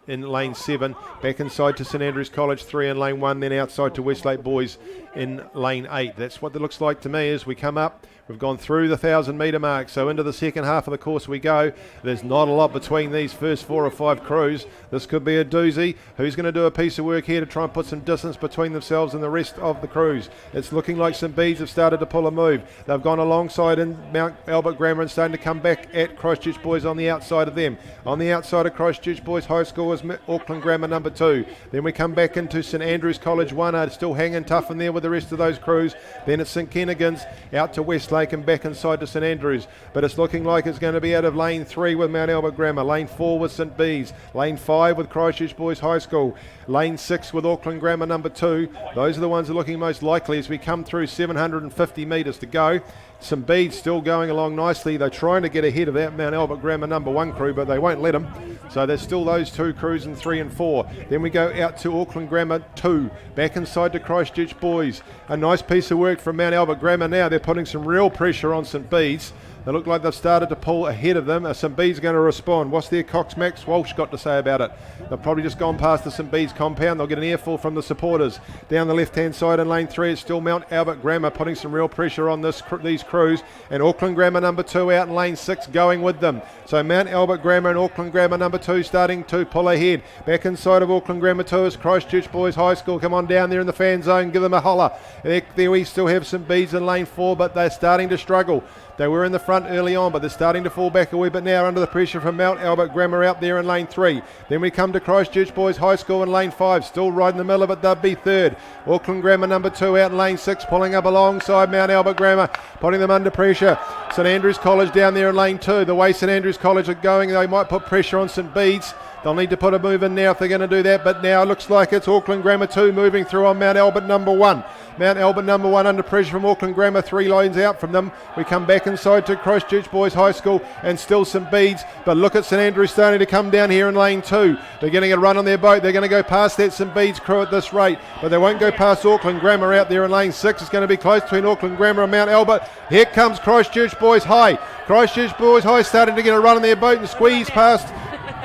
in lane 7, back inside to St Andrews College 3 in lane 1, then outside to Westlake Boys in lane 8. That's what it looks like to me as we come up. We've gone through the 1,000 metre mark, so into the second half of the course we go. There's not a lot between these first 4 or 5 crews. This could be a doozy. Who's going to do a piece of work here to try and put some distance between themselves and the rest of the crews? It's looking like St Bede's have started to pull a move. They've gone alongside in Mount Albert Grammar and starting to come back at Christchurch Boys on the outside of them. On the outside of Christchurch Boys High School is Auckland Grammar number 2. Then we come back into St Andrews College 1, are still hanging tough in there with the rest of those crews. Then it's St Kennigan's out to Westlake and back inside to St Andrews. But it's looking like it's going to be out of lane 3 with Mount Albert Grammar, lane 4 with St Bede's, lane 5 with Christchurch Boys High School, lane 6 with Auckland Grammar number 2. Those are the ones that are looking most likely as we come through 750 metres to go. St Bede's still going along nicely. They're trying to get ahead of that Mount Albert Grammar number 1 crew, but they won't let them. So there's still those 2 crews in 3 and 4. Then we go out to Auckland Grammar 2, back inside to Christchurch Boys. A nice piece of work from Mount Albert Grammar now. They're putting some real pressure on St Bede's. They look like they've started to pull ahead of them. St Bede's going to respond. What's their Cox Max Walsh got to say about it? They've probably just gone past the St Bede's compound. They'll get an earful from the supporters. Down the left-hand side in lane 3, it's still Mount Albert Grammar putting some real pressure on these crews. And Auckland Grammar number 2 out in lane 6 going with them. So Mount Albert Grammar and Auckland Grammar number 2 starting to pull ahead. Back inside of Auckland Grammar 2 is Christchurch Boys High School. Come on down there in the fan zone. Give them a holler. There we still have St Bede's in lane 4, but they're starting to struggle. They were in the front early on, but they're starting to fall back a wee bit now under the pressure from Mount Albert Grammar out there in lane 3. Then we come to Christchurch Boys High School in lane 5, still right in the middle of it, they'll be third. Auckland Grammar number 2 out in lane 6, pulling up alongside Mount Albert Grammar, putting them under pressure. St Andrews College down there in lane 2. The way St Andrews College are going, they might put pressure on St Bede's. They'll need to put a move in now if they're going to do that, but now it looks like it's Auckland Grammar 2 moving through on Mount Albert number 1. Mount Albert number 1 under pressure from Auckland Grammar, 3 lines out from them. We come back inside to Christchurch Boys High School and still St Bede's, but look at St Andrews starting to come down here in lane 2. They're getting a run on their boat. They're going to go past that St Bede's crew at this rate, but they won't go past Auckland Grammar out there in lane 6. It's going to be close between Auckland Grammar and Mount Albert. Here comes Christchurch Boys High. Christchurch Boys High starting to get a run on their boat and squeeze past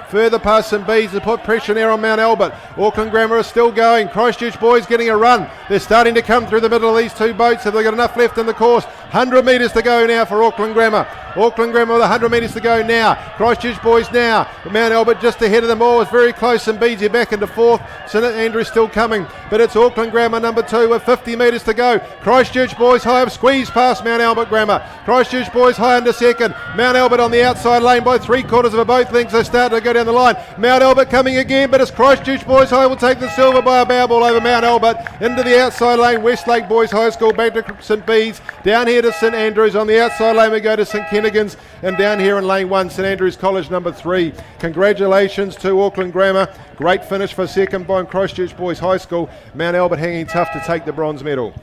further past St Bede's to put pressure there on Mount Albert. Auckland Grammar is still going. Christchurch Boys getting a run. They're starting to come through the middle of these two boats. Have they got enough left in the course? 100 metres to go now for Auckland Grammar. Auckland Grammar with 100 metres to go now. Christchurch Boys now. Mount Albert just ahead of them all. It's very close. St Bede's back into 4th. St Andrews still coming. But it's Auckland Grammar number 2 with 50 metres to go. Christchurch Boys High have squeezed past Mount Albert Grammar. Christchurch Boys High under 2nd. Mount Albert on the outside lane by 3/4 of a boat length. They start to go down the line. Mount Albert coming again, but it's Christchurch Boys High will take the silver by a bow ball over Mount Albert. Into the outside lane, Westlake Boys High School, back to St Bede's. Down here to St Andrews. On the outside lane we go to St Kennigan's. And down here in lane 1, St Andrews College number 3. Congratulations to Auckland Grammar. Great finish for second by Christchurch Boys High School. Mount Albert hanging tough to take the bronze medal.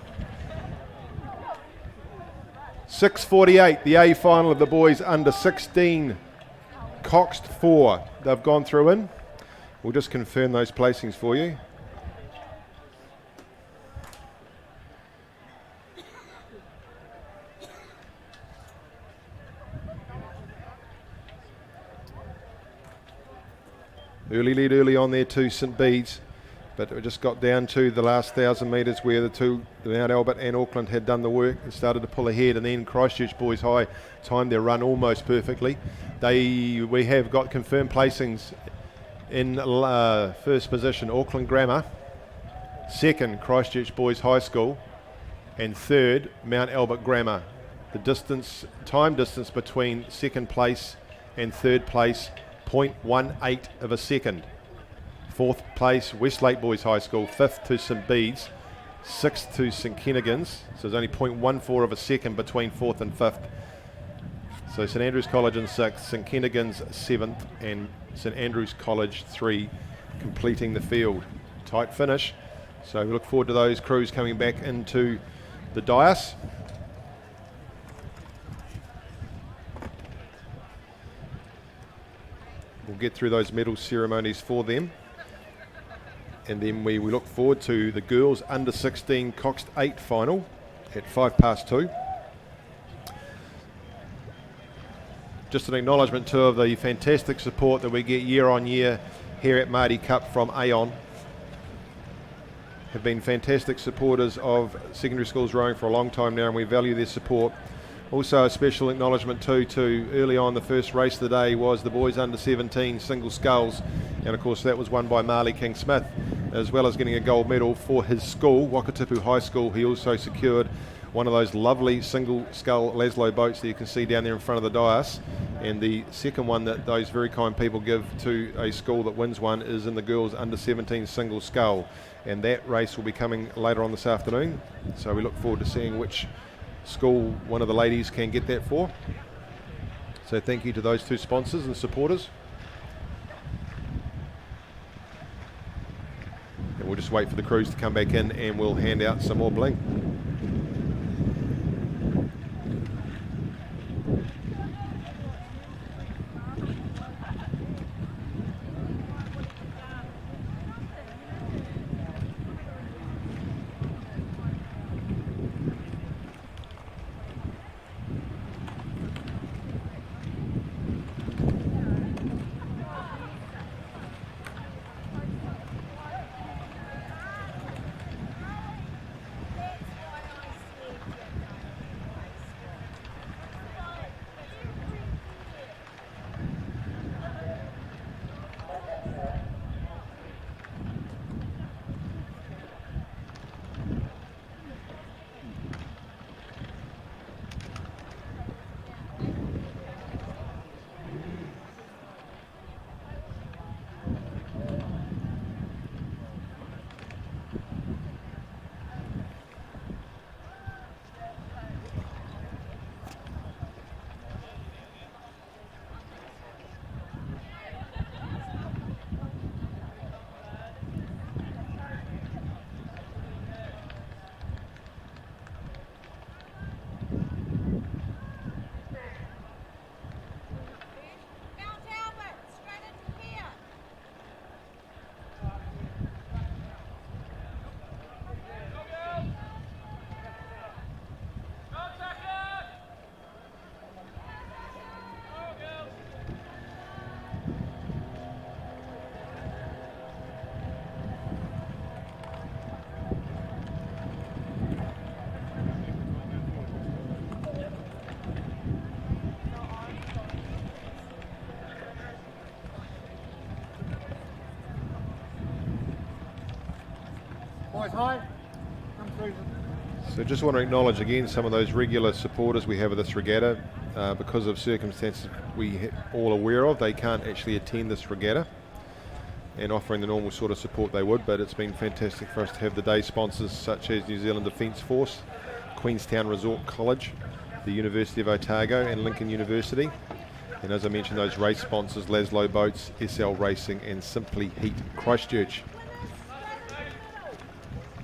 6:48, the A final of the boys under 16. Coxed 4. They've gone through in. We'll just confirm those placings for you. Early lead early on there to St Bede's, but it just got down to the last 1,000 metres where the Mount Albert and Auckland had done the work and started to pull ahead, and then Christchurch Boys High timed their run almost perfectly. We have got confirmed placings in first position Auckland Grammar, second Christchurch Boys High School, and third Mount Albert Grammar. The time distance between second place and third place, 0.18 of a second. Fourth place, Westlake Boys High School. Fifth to St Bede's. Sixth to St Kennigan's. So there's only 0.14 of a second between fourth and fifth. So St Andrews College in sixth, St Kennigan's seventh, and St Andrews College 3 completing the field. Tight finish. So we look forward to those crews coming back into the dais. We'll get through those medal ceremonies for them. And then we look forward to the girls under 16 Coxed 8 final at 2:05. Just an acknowledgement too of the fantastic support that we get year on year here at Maadi Cup from Aon. Have been fantastic supporters of secondary schools rowing for a long time now, and we value their support. Also a special acknowledgement too to early on the first race of the day was the boys under 17 single sculls, and of course that was won by Marley King Smith, as well as getting a gold medal for his school, Wakatipu High School. He also secured one of those lovely single scull Laszlo boats that you can see down there in front of the dais, and the second one that those very kind people give to a school that wins one is in the girls under 17 single scull, and that race will be coming later on this afternoon, so we look forward to seeing which school one of the ladies can get that for. So thank you to those two sponsors and supporters. And we'll just wait for the crews to come back in and we'll hand out some more bling. Guys, high. Come through. So just want to acknowledge again some of those regular supporters we have of this regatta. Because of circumstances we all aware of, they can't actually attend this regatta and offering the normal sort of support they would, but it's been fantastic for us to have the day sponsors such as New Zealand Defence Force, Queenstown Resort College, the University of Otago and Lincoln University, and as I mentioned, those race sponsors Laszlo Boats, SL Racing and Simply Heat Christchurch.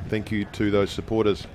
Thank you to those supporters.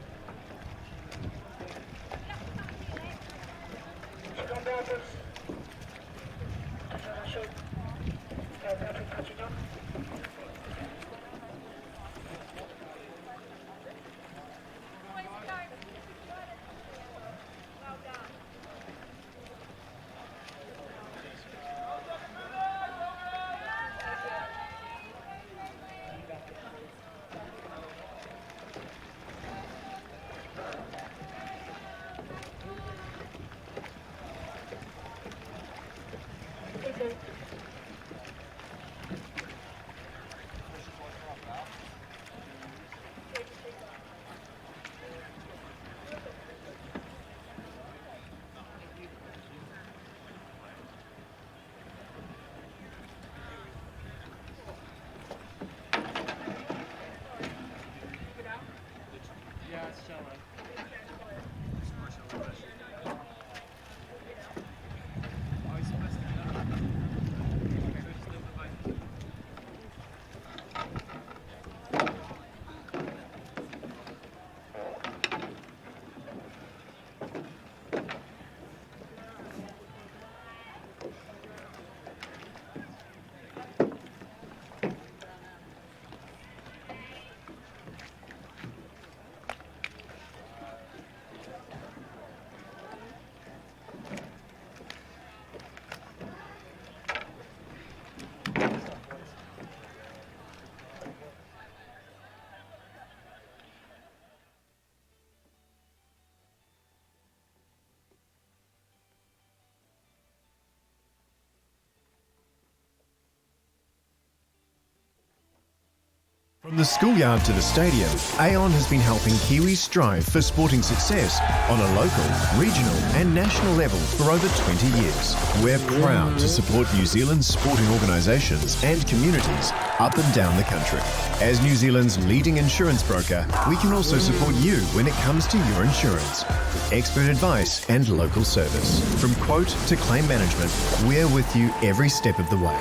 From the schoolyard to the stadium, Aon has been helping Kiwis strive for sporting success on a local, regional and national level for over 20 years. We're proud to support New Zealand's sporting organisations and communities up and down the country. As New Zealand's leading insurance broker, we can also support you when it comes to your insurance. With expert advice and local service. From quote to claim management, we're with you every step of the way.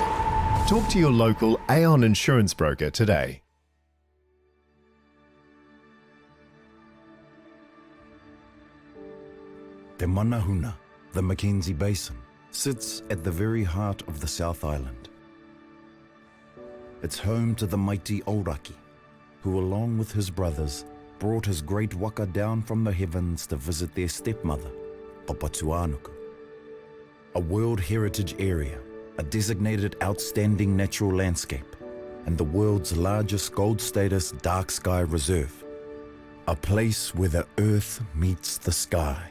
Talk to your local Aon insurance broker today. Te Manahuna, the Mackenzie Basin, sits at the very heart of the South Island. It's home to the mighty Auraki, who along with his brothers brought his great waka down from the heavens to visit their stepmother, Papatuanuku. A World Heritage Area, a designated outstanding natural landscape, and the world's largest gold status dark sky reserve. A place where the earth meets the sky.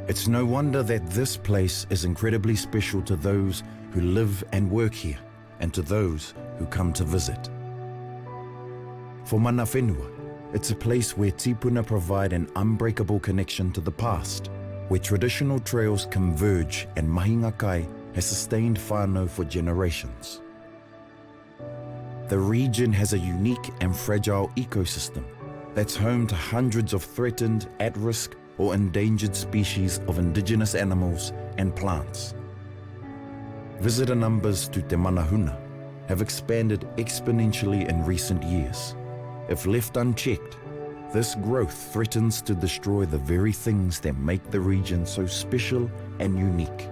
It's no wonder that this place is incredibly special to those who live and work here, and to those who come to visit. For mana whenua, it's a place where tipuna provide an unbreakable connection to the past, where traditional trails converge and Mahinga Kai has sustained whānau for generations. The region has a unique and fragile ecosystem that's home to hundreds of threatened, at-risk, or endangered species of indigenous animals and plants. Visitor numbers to Te Manahuna have expanded exponentially in recent years. If left unchecked, this growth threatens to destroy the very things that make the region so special and unique.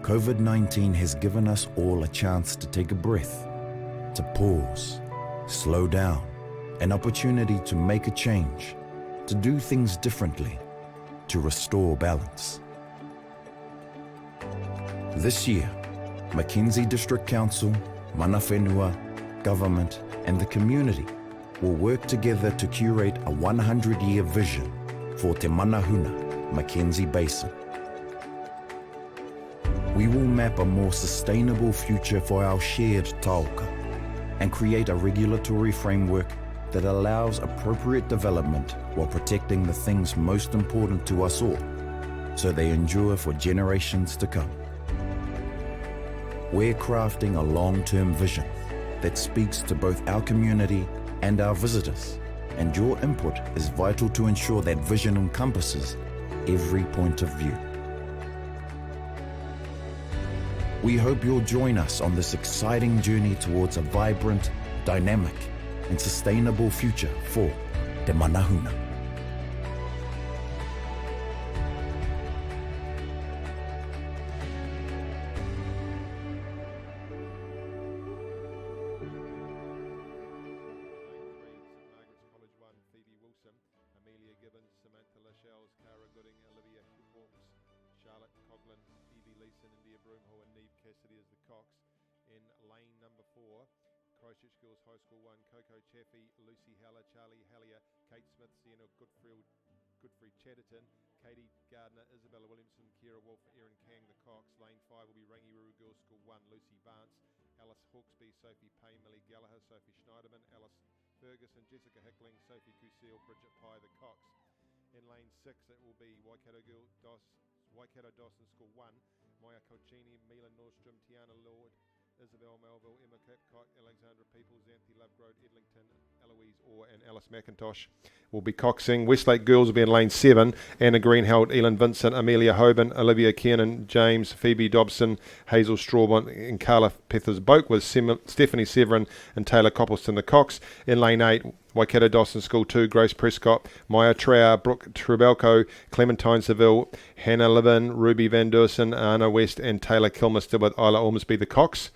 COVID-19 has given us all a chance to take a breath, to pause, slow down, an opportunity to make a change, to do things differently, to restore balance. This year, Mackenzie District Council, mana whenua, government and the community will work together to curate a 100-year vision for Te Manahuna, Mackenzie Basin. We will map a more sustainable future for our shared taoka and create a regulatory framework that allows appropriate development while protecting the things most important to us all, so they endure for generations to come. We're crafting a long-term vision that speaks to both our community and our visitors, and your input is vital to ensure that vision encompasses every point of view. We hope you'll join us on this exciting journey towards a vibrant, dynamic, and sustainable future for Te Manahuna. Christchurch Girls High School 1, Coco Chaffee, Lucy Heller, Charlie Hallier, Kate Smith, Sienna Godfrey Chatterton, Katie Gardner, Isabella Williamson, Kira Wolf, Erin Kang, the Cox. Lane 5 will be Rangiru Girls School 1, Lucy Vance, Alice Hawkesby, Sophie Payne, Millie Gallagher, Sophie Schneiderman, Alice Ferguson, Jessica Hickling, Sophie Kusil, Bridget Pye, the Cox. In lane 6 it will be Waikato Dawson School 1, Maya Colcini, Mila Nordstrom, Tiana Lord, Isabel Melville, Emma Kipcott, Alexandra Peoples, Anthony Lovegrove, Edlington, Eloise Orr and Alice McIntosh will be coxing. Westlake Girls will be in lane 7. Anna Greenheld, Elin Vincent, Amelia Hoban, Olivia Kiernan, James, Phoebe Dobson, Hazel Strawbont and Carla Pethers-Boak with Stephanie Severin and Taylor Copleston the Cox. In lane 8, Waikato Dawson School 2, Grace Prescott, Maya Trower, Brooke Trebelko, Clementine Seville, Hannah Levin, Ruby Van Dursen, Anna West and Taylor Kilmister with Isla Ormsby the Cox.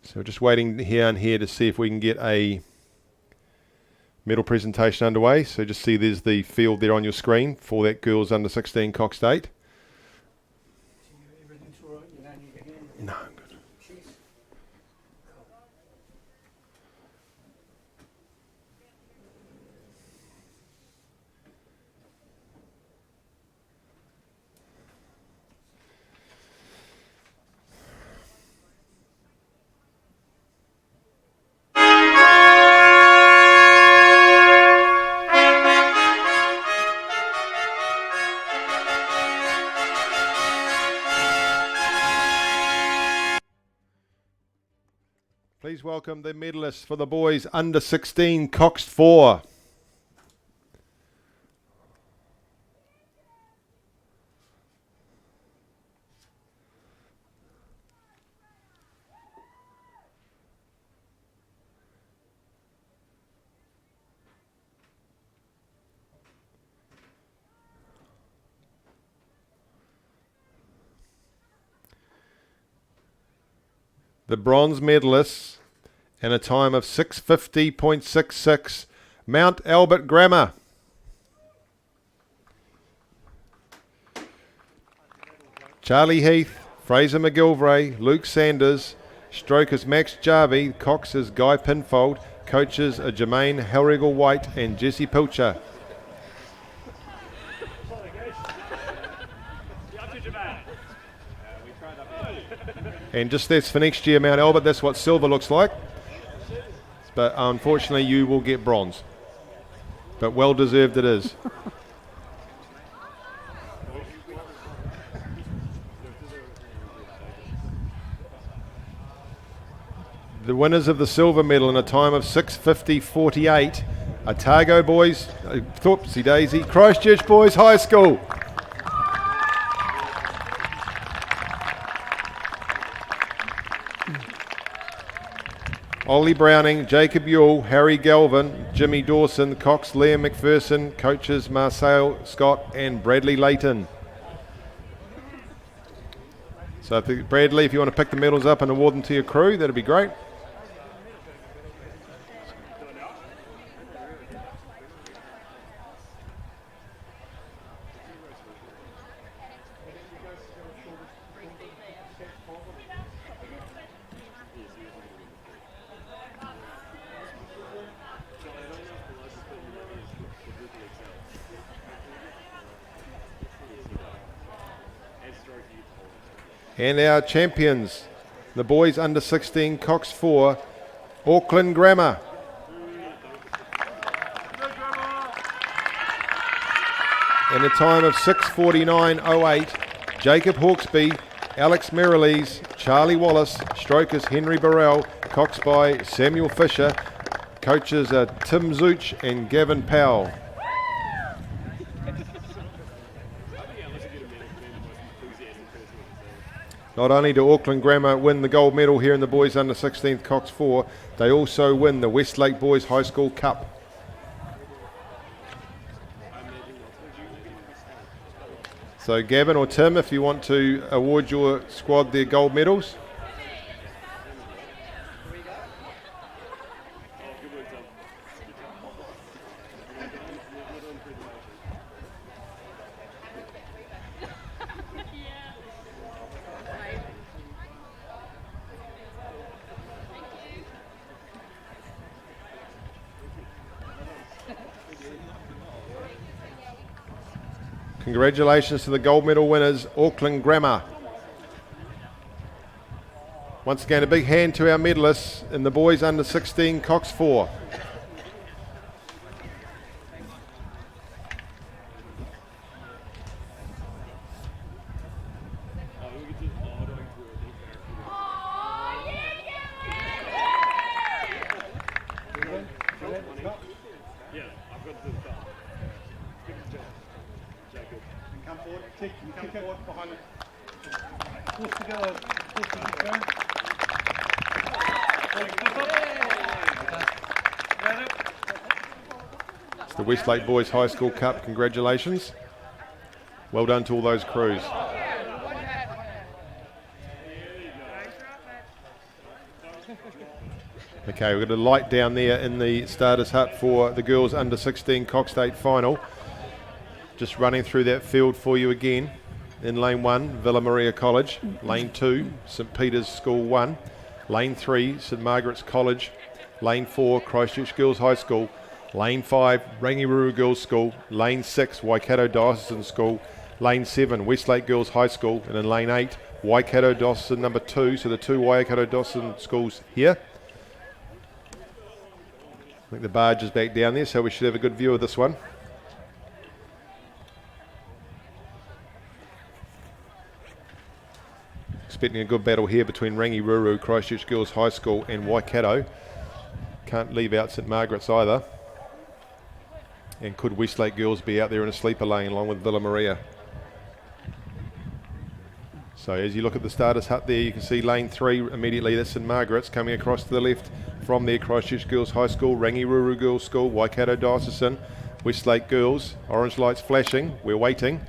So we're just waiting here and here to see if we can get a medal presentation underway. So just see there's the field there on your screen for that girls under 16 Cox State. No. Please welcome the medalists for the boys under 16 Cox 4. The bronze medalists in a time of 6:50.66, Mount Albert Grammar. Charlie Heath, Fraser McGilvray, Luke Sanders, strokers Max Jarvie, coxers Guy Pinfold, coaches are Jermaine Hellregal White and Jesse Pilcher. And just that's for next year, Mount Albert, that's what silver looks like. But unfortunately, you will get bronze. But well deserved it is. The winners of the silver medal in a time of 6:50.48, Otago boys, oopsie daisy, Christchurch Boys High School. Ollie Browning, Jacob Yule, Harry Galvin, Jimmy Dawson, Cox, Liam McPherson, coaches Marcel Scott and Bradley Layton. So Bradley, if you want to pick the medals up and award them to your crew, that'd be great. And our champions, the boys under 16 Cox 4, Auckland Grammar. In a time of 6:49.08, Jacob Hawkesby, Alex Merrilees, Charlie Wallace, strokers Henry Burrell, cox by Samuel Fisher, coaches are Tim Zooch and Gavin Powell. Not only do Auckland Grammar win the gold medal here in the boys under 16th Cox 4, they also win the Westlake Boys High School Cup. So Gavin or Tim, if you want to award your squad their gold medals. Congratulations to the gold medal winners, Auckland Grammar. Once again, a big hand to our medalists in the boys under 16 Cox 4. It's the Westlake Boys High School Cup. Congratulations. Well done to all those crews. Okay, we've got a light down there in the starters hut for the girls under 16 Cox State final. Just running through that field for you again. In lane 1, Villa Maria College. Lane 2, St Peter's School 1. Lane 3, St Margaret's College. Lane 4, Christchurch Girls High School. Lane 5, Rangiruru Girls School. Lane 6, Waikato Diocesan School. Lane 7, Westlake Girls High School. And in lane 8, Waikato Diocesan number 2. So the 2 Waikato Diocesan schools here. I think the barge is back down there, so we should have a good view of this one. Expecting a good battle here between Rangiruru, Christchurch Girls High School and Waikato. Can't leave out St Margaret's either. And could Westlake Girls be out there in a sleeper lane along with Villa Maria? So as you look at the starters hut there, you can see lane 3 immediately. That's St Margaret's coming across to the left from there. Christchurch Girls High School, Rangiruru Girls School, Waikato Diocesan, Westlake Girls. Orange lights flashing. We're waiting.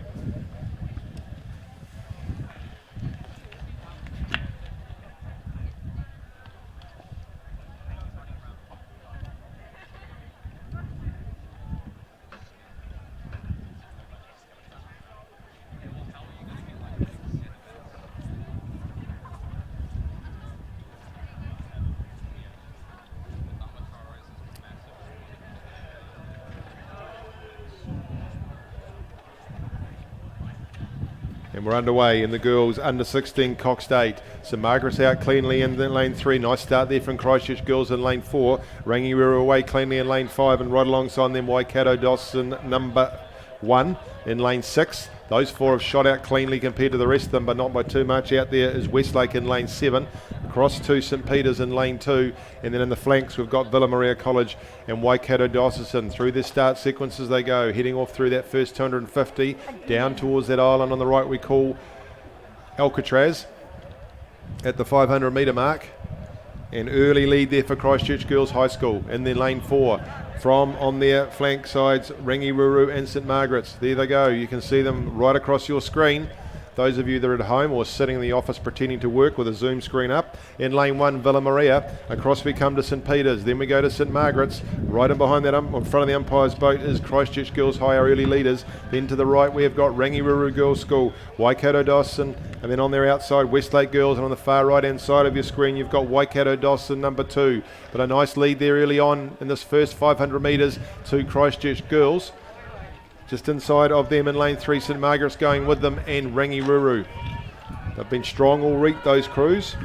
And we're underway in the girls under 16 Cox State. St Margaret's out cleanly in lane 3. Nice start there from Christchurch Girls in lane 4. Rangiruru away cleanly in lane 5, and right alongside them Waikato Dawson number 1 in lane 6. Those 4 have shot out cleanly compared to the rest of them, but not by too much. Out there is Westlake in lane 7. Across to St Peter's in lane 2, and then in the flanks we've got Villa Maria College and Waikato Diocesan. Through their start sequences they go, heading off through that first 250, down towards that island on the right we call Alcatraz at the 500 metre mark. An early lead there for Christchurch Girls High School. And then lane 4 from on their flank sides, Rangiruru and St Margaret's. There they go, you can see them right across your screen. Those of you that are at home or sitting in the office pretending to work with a Zoom screen up. In lane 1, Villa Maria. Across we come to St Peter's. Then we go to St Margaret's. Right in behind that, in front of the umpire's boat is Christchurch Girls High, our early leaders. Then to the right we have got Rangiruru Girls School, Waikato Dawson, and then on their outside Westlake Girls, and on the far right hand side of your screen you've got Waikato Dawson number 2. But a nice lead there early on in this first 500 metres to Christchurch Girls. Just inside of them in lane 3, St Margaret's going with them, and Rangiruru. They've been strong all week, those crews.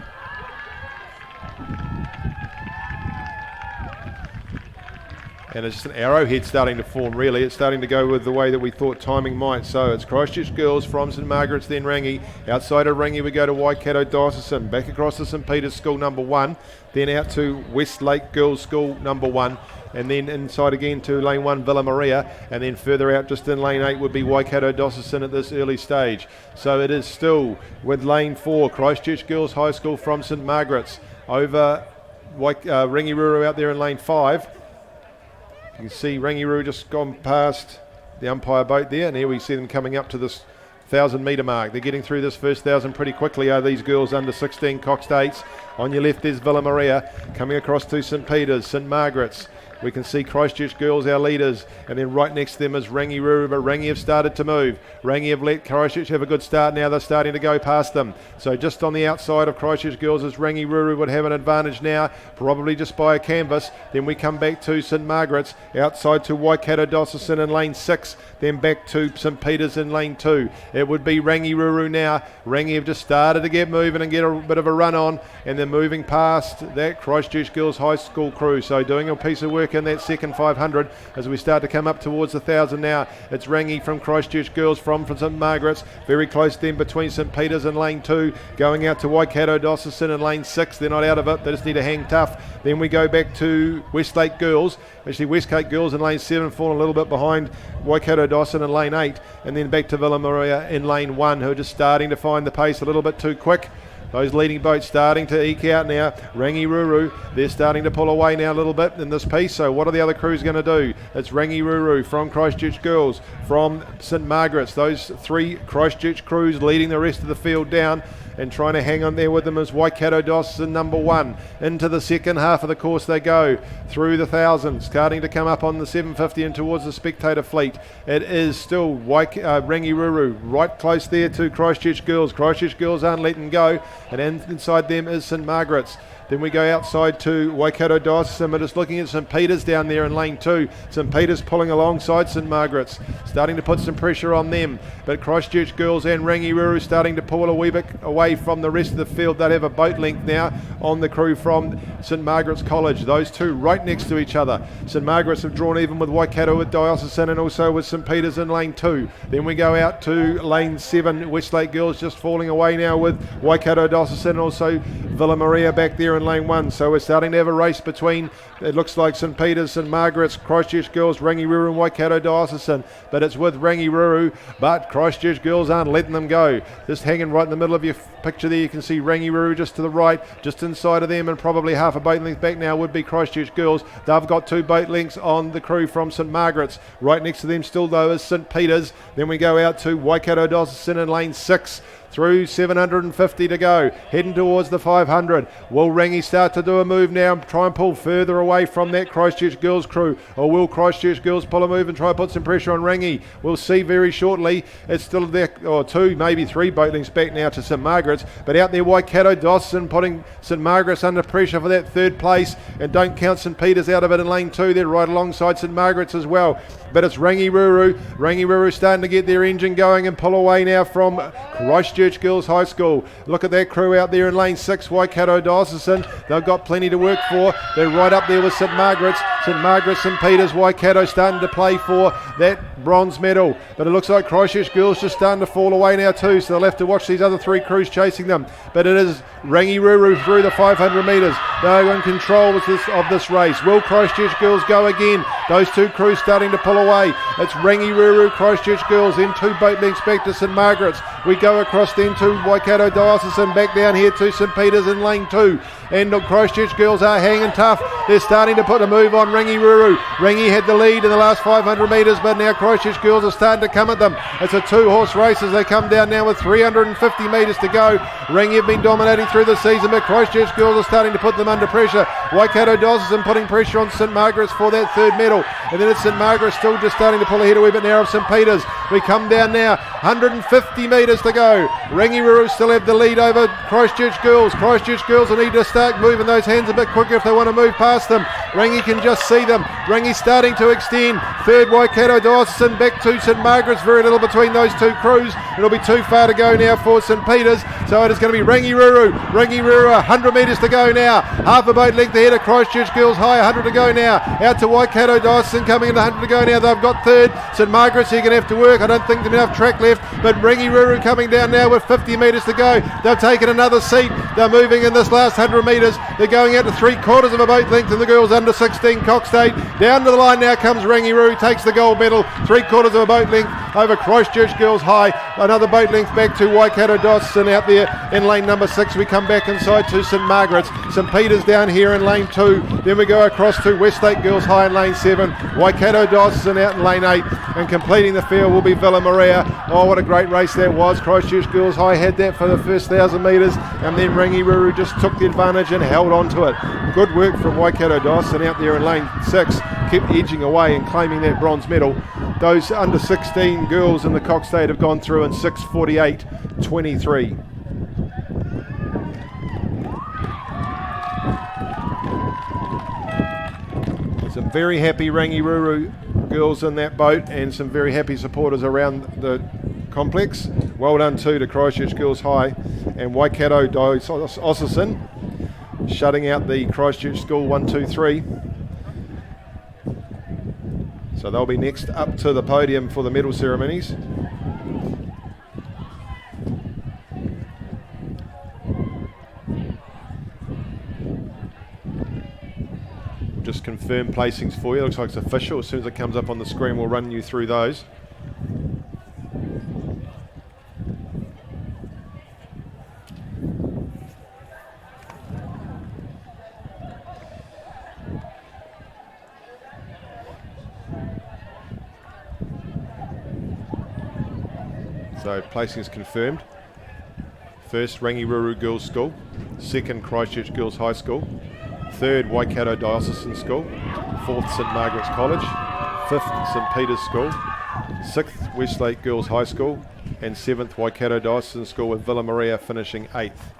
and it's just an arrowhead starting to form really. It's starting to go with the way that we thought timing might. So it's Christchurch Girls from St Margaret's, then Rangi. Outside of Rangi we go to Waikato Diocesan, back across to St Peter's School number 1, then out to Westlake Girls School number 1, and then inside again to lane 1 Villa Maria, and then further out just in lane 8 would be Waikato Diocesan at this early stage. So it is still with lane 4 Christchurch Girls High School from St Margaret's over Rangiruru out there in lane 5. You can see Rangiruru just gone past the umpire boat there, and here we see them coming up to this 1,000 metre mark. They're getting through this first 1,000 pretty quickly, are these girls under 16 Cox States. On your left there's Villa Maria coming across to St Peter's, St Margaret's. We can see Christchurch Girls, our leaders, and then right next to them is Rangiruru, but Rangi have started to move. Rangi have let Christchurch have a good start now. They're starting to go past them. So just on the outside of Christchurch Girls is Rangiruru would have an advantage now, probably just by a canvas. Then we come back to St Margaret's, outside to Waikato Diocesan in lane 6, then back to St Peter's in lane 2. It would be Rangiruru now. Rangi have just started to get moving and get a bit of a run on, and they're moving past that Christchurch Girls High School crew. So doing a piece of work in that second 500 as we start to come up towards the 1,000 now. It's Rangi from Christchurch Girls from St Margaret's, very close then between St Peter's and lane 2, going out to Waikato Diocesan in lane 6. They're not out of it, they just need to hang tough. Then we go back to Westlake Girls, actually Westgate Girls in lane 7, falling a little bit behind Waikato Diocesan in lane 8, and then back to Villa Maria in lane 1, who are just starting to find the pace a little bit too quick. Those leading boats starting to eke out now. Rangiruru, they're starting to pull away now a little bit in this piece. So what are the other crews going to do? It's Rangiruru from Christchurch Girls, from St Margaret's. Those 3 Christchurch crews leading the rest of the field down, and trying to hang on there with them is Waikato Diocesan number 1. Into the second half of the course they go, through the 1,000, starting to come up on the 750 and towards the spectator fleet. It is still Rangiruru, right close there to Christchurch Girls. Christchurch Girls aren't letting go, and inside them is St Margaret's. Then we go outside to Waikato Diocesan, but just looking at St Peter's down there in lane 2. St Peter's pulling alongside St Margaret's, starting to put some pressure on them. But Christchurch Girls and Rangiruru starting to pull a wee bit away from the rest of the field. They'll have a boat length now on the crew from St Margaret's College. Those two right next to each other. St Margaret's have drawn even with Waikato with Diocesan and also with St Peter's in lane 2. Then we go out to lane 7. Westlake Girls just falling away now with Waikato Diocesan and also Villa Maria back there in lane 1. So we're starting to have a race between, it looks like St Peter's, St Margaret's, Christchurch Girls, Rangiruru and Waikato Diocesan, but it's with Rangiruru, but Christchurch Girls aren't letting them go. Just hanging right in the middle of your picture there, you can see Rangiruru just to the right, just inside of them, and probably half a boat length back now would be Christchurch Girls. They've got 2 boat lengths on the crew from St Margaret's. Right next to them still though is St Peter's. Then we go out to Waikato Diocesan in lane 6. Through 750 to go, heading towards the 500. Will Rangi start to do a move now and try and pull further away from that Christchurch Girls crew, or will Christchurch Girls pull a move and try and put some pressure on Rangi? We'll see very shortly. It's still there, or 2, maybe 3 boat lengths back now to St Margaret's, but out there Waikato Diocesan putting St Margaret's under pressure for that 3rd place, and don't count St Peter's out of it in lane 2. They're right alongside St Margaret's as well. But it's Rangiruru starting to get their engine going and pull away now from Christchurch Girls High School. Look at that crew out there in lane 6, Waikato Diocesan. They've got plenty to work for. They're right up there with St Margaret's. St Peter's, Waikato starting to play for that bronze medal. But it looks like Christchurch Girls just starting to fall away now too, so they'll have to watch these other 3 crews chasing them. But it is Rangiruru through the 500 metres. They're in control of this race. Will Christchurch Girls go again? Those 2 crews starting to pull away. It's Rangiruru, Christchurch Girls, in 2 boat lengths back to St Margaret's. We go across then to Waikato Diocesan, back down here to St Peter's in lane 2. And the Christchurch Girls are hanging tough. They're starting to put a move on Rangiruru. Rangi had the lead in the last 500 metres, but now Christchurch Girls are starting to come at them. It's a 2-horse race as they come down now with 350 metres to go. Rangi have been dominating through the season, but Christchurch Girls are starting to put them under pressure. Waikato Diocesan putting pressure on St Margaret's for that 3rd medal. And then it's St Margaret's still just starting to pull ahead a wee bit now of St Peter's. We come down now, 150 metres to go. Rangiruru still have the lead over Christchurch Girls. Christchurch Girls will need to start moving those hands a bit quicker if they want to move past them. Rangi can just see them. Rangi starting to extend. Third, Waikato Dawson back to St Margaret's. Very little between those two crews. It'll be too far to go now for St Peters. So it is going to be Rangiruru. Rangiruru, 100 metres to go now. Half a boat length ahead of Christchurch Girls High, 100 to go now. Out to Waikato Dawson coming into 100 to go now. They've got third. St Margaret's here going to have to work. I don't think there's enough track left. But Rangiruru coming down now with 50 metres to go. They've taken another seat. They're moving in this last 100 metres. They're going out to 3/4 of a boat length, and the girls under 16 Cox State. Down to the line now comes Rangiruru, takes the gold medal. 3/4 of a boat length over Christchurch Girls High. Another boat length back to Waikato Dawson out there in lane number 6. We come back inside to St Margaret's. St Peters down here in lane 2. Then we go across to Westlake Girls High in lane 7. Waikato Dawson out in lane 8. And completing the field will be Villa Maria. Oh, what a great race that was. Christchurch Girls High had that for the first 1,000 metres. And then Rangiruru just took the advantage and held on to it. Good work from Waikato Dawson out there in lane 6. Kept edging away and claiming that bronze medal. Those under 16 girls in the Cox State have gone through in 6:48.23. Some very happy Rangiruru girls in that boat and some very happy supporters around the complex. Well done too to Christchurch Girls High and Waikato Dawson shutting out the Christchurch School 1, 2, 3. So they'll be next up to the podium for the medal ceremonies. We'll just confirm placings for you. Looks like it's official. As soon as it comes up on the screen, we'll run you through those. So placing is confirmed. First, Rangiruru Girls School. Second, Christchurch Girls High School. Third, Waikato Diocesan School. Fourth, St Margaret's College. Fifth, St Peter's School. Sixth, Westlake Girls High School. And seventh, Waikato Diocesan School with Villa Maria finishing 8th.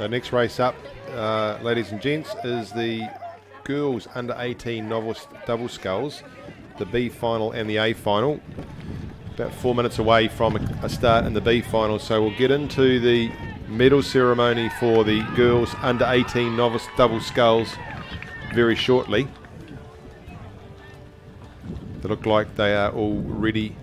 So next race up, ladies and gents, is the girls under 18 novice double sculls, the B final and the A final. About 4 minutes away from a start in the B final, so we'll get into the medal ceremony for the girls under 18 novice double sculls very shortly. They look like they are all ready.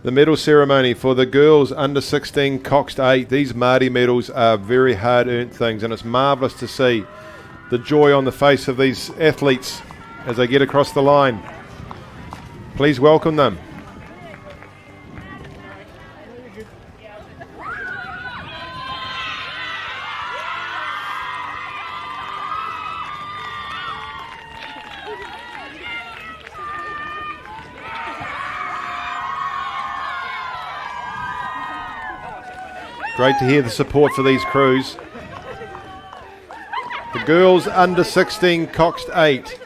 The medal ceremony for the girls under 16 Coxed 8. These maadi medals are very hard earned things, and it's marvellous to see the joy on the face of these athletes as they get across the line. Please welcome them. Great to hear the support for these crews. The girls under 16 Coxed 8.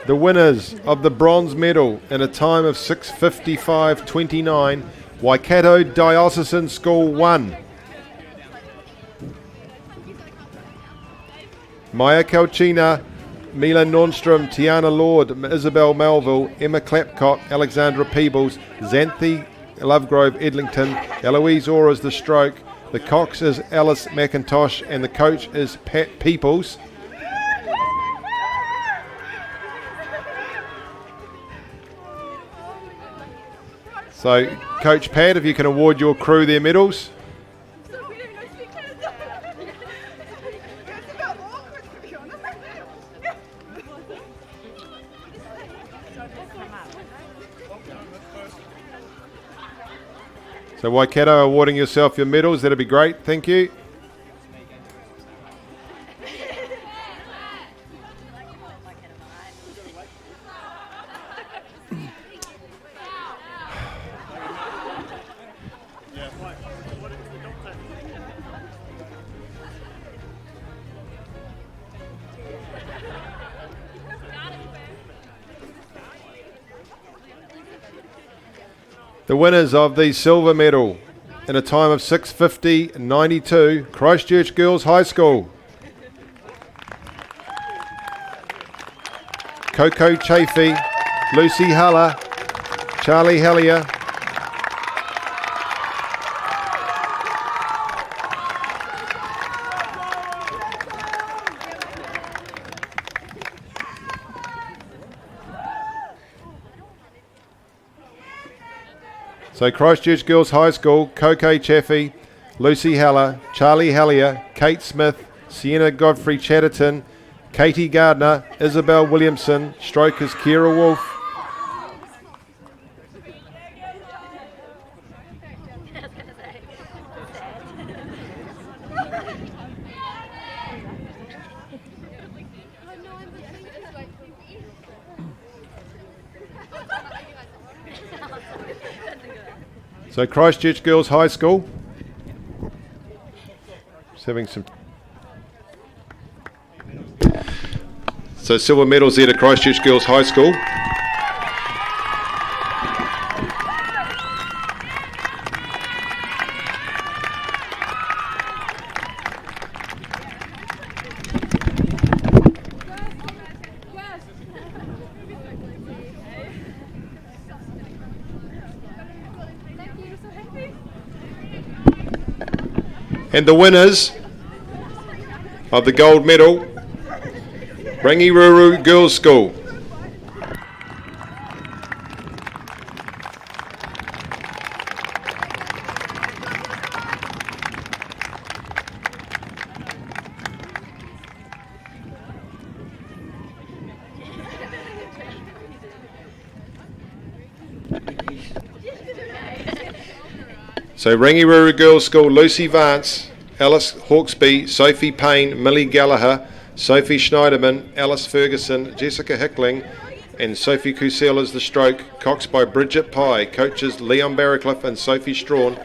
The winners of the bronze medal in a time of 6:55.29, Waikato Diocesan School 1. Maya Kalchina, Mila Nordstrom, Tiana Lord, Isabel Melville, Emma Clapcock, Alexandra Peebles, Xanthi Lovegrove Edlington, Eloise Ora's the stroke, the cox is Alice McIntosh, and the coach is Pat Peoples. So, Coach Pat, if you can award your crew their medals. So Waikato awarding yourself your medals, that'd be great, thank you. The winners of the silver medal in a time of 6:50.92, Christchurch Girls High School. Coco Chafee, Lucy Huller, Charlie Hellier, so Christchurch Girls High School, Coco Chafee, Lucy Heller, Charlie Hellier, Kate Smith, Sienna Godfrey Chatterton, Katie Gardner, Isabel Williamson, strokers Kira Wolf. So Christchurch Girls High School, just having some. So silver medals there to Christchurch Girls High School. And the winners of the gold medal, Rangiruru Girls School. So Rangiruru Girls School, Lucy Vance, Alice Hawksby, Sophie Payne, Millie Gallagher, Sophie Schneiderman, Alice Ferguson, Jessica Hickling, and Sophie Cusell is the stroke. Cox by Bridget Pye. Coaches Leon Barracliff and Sophie Strawn.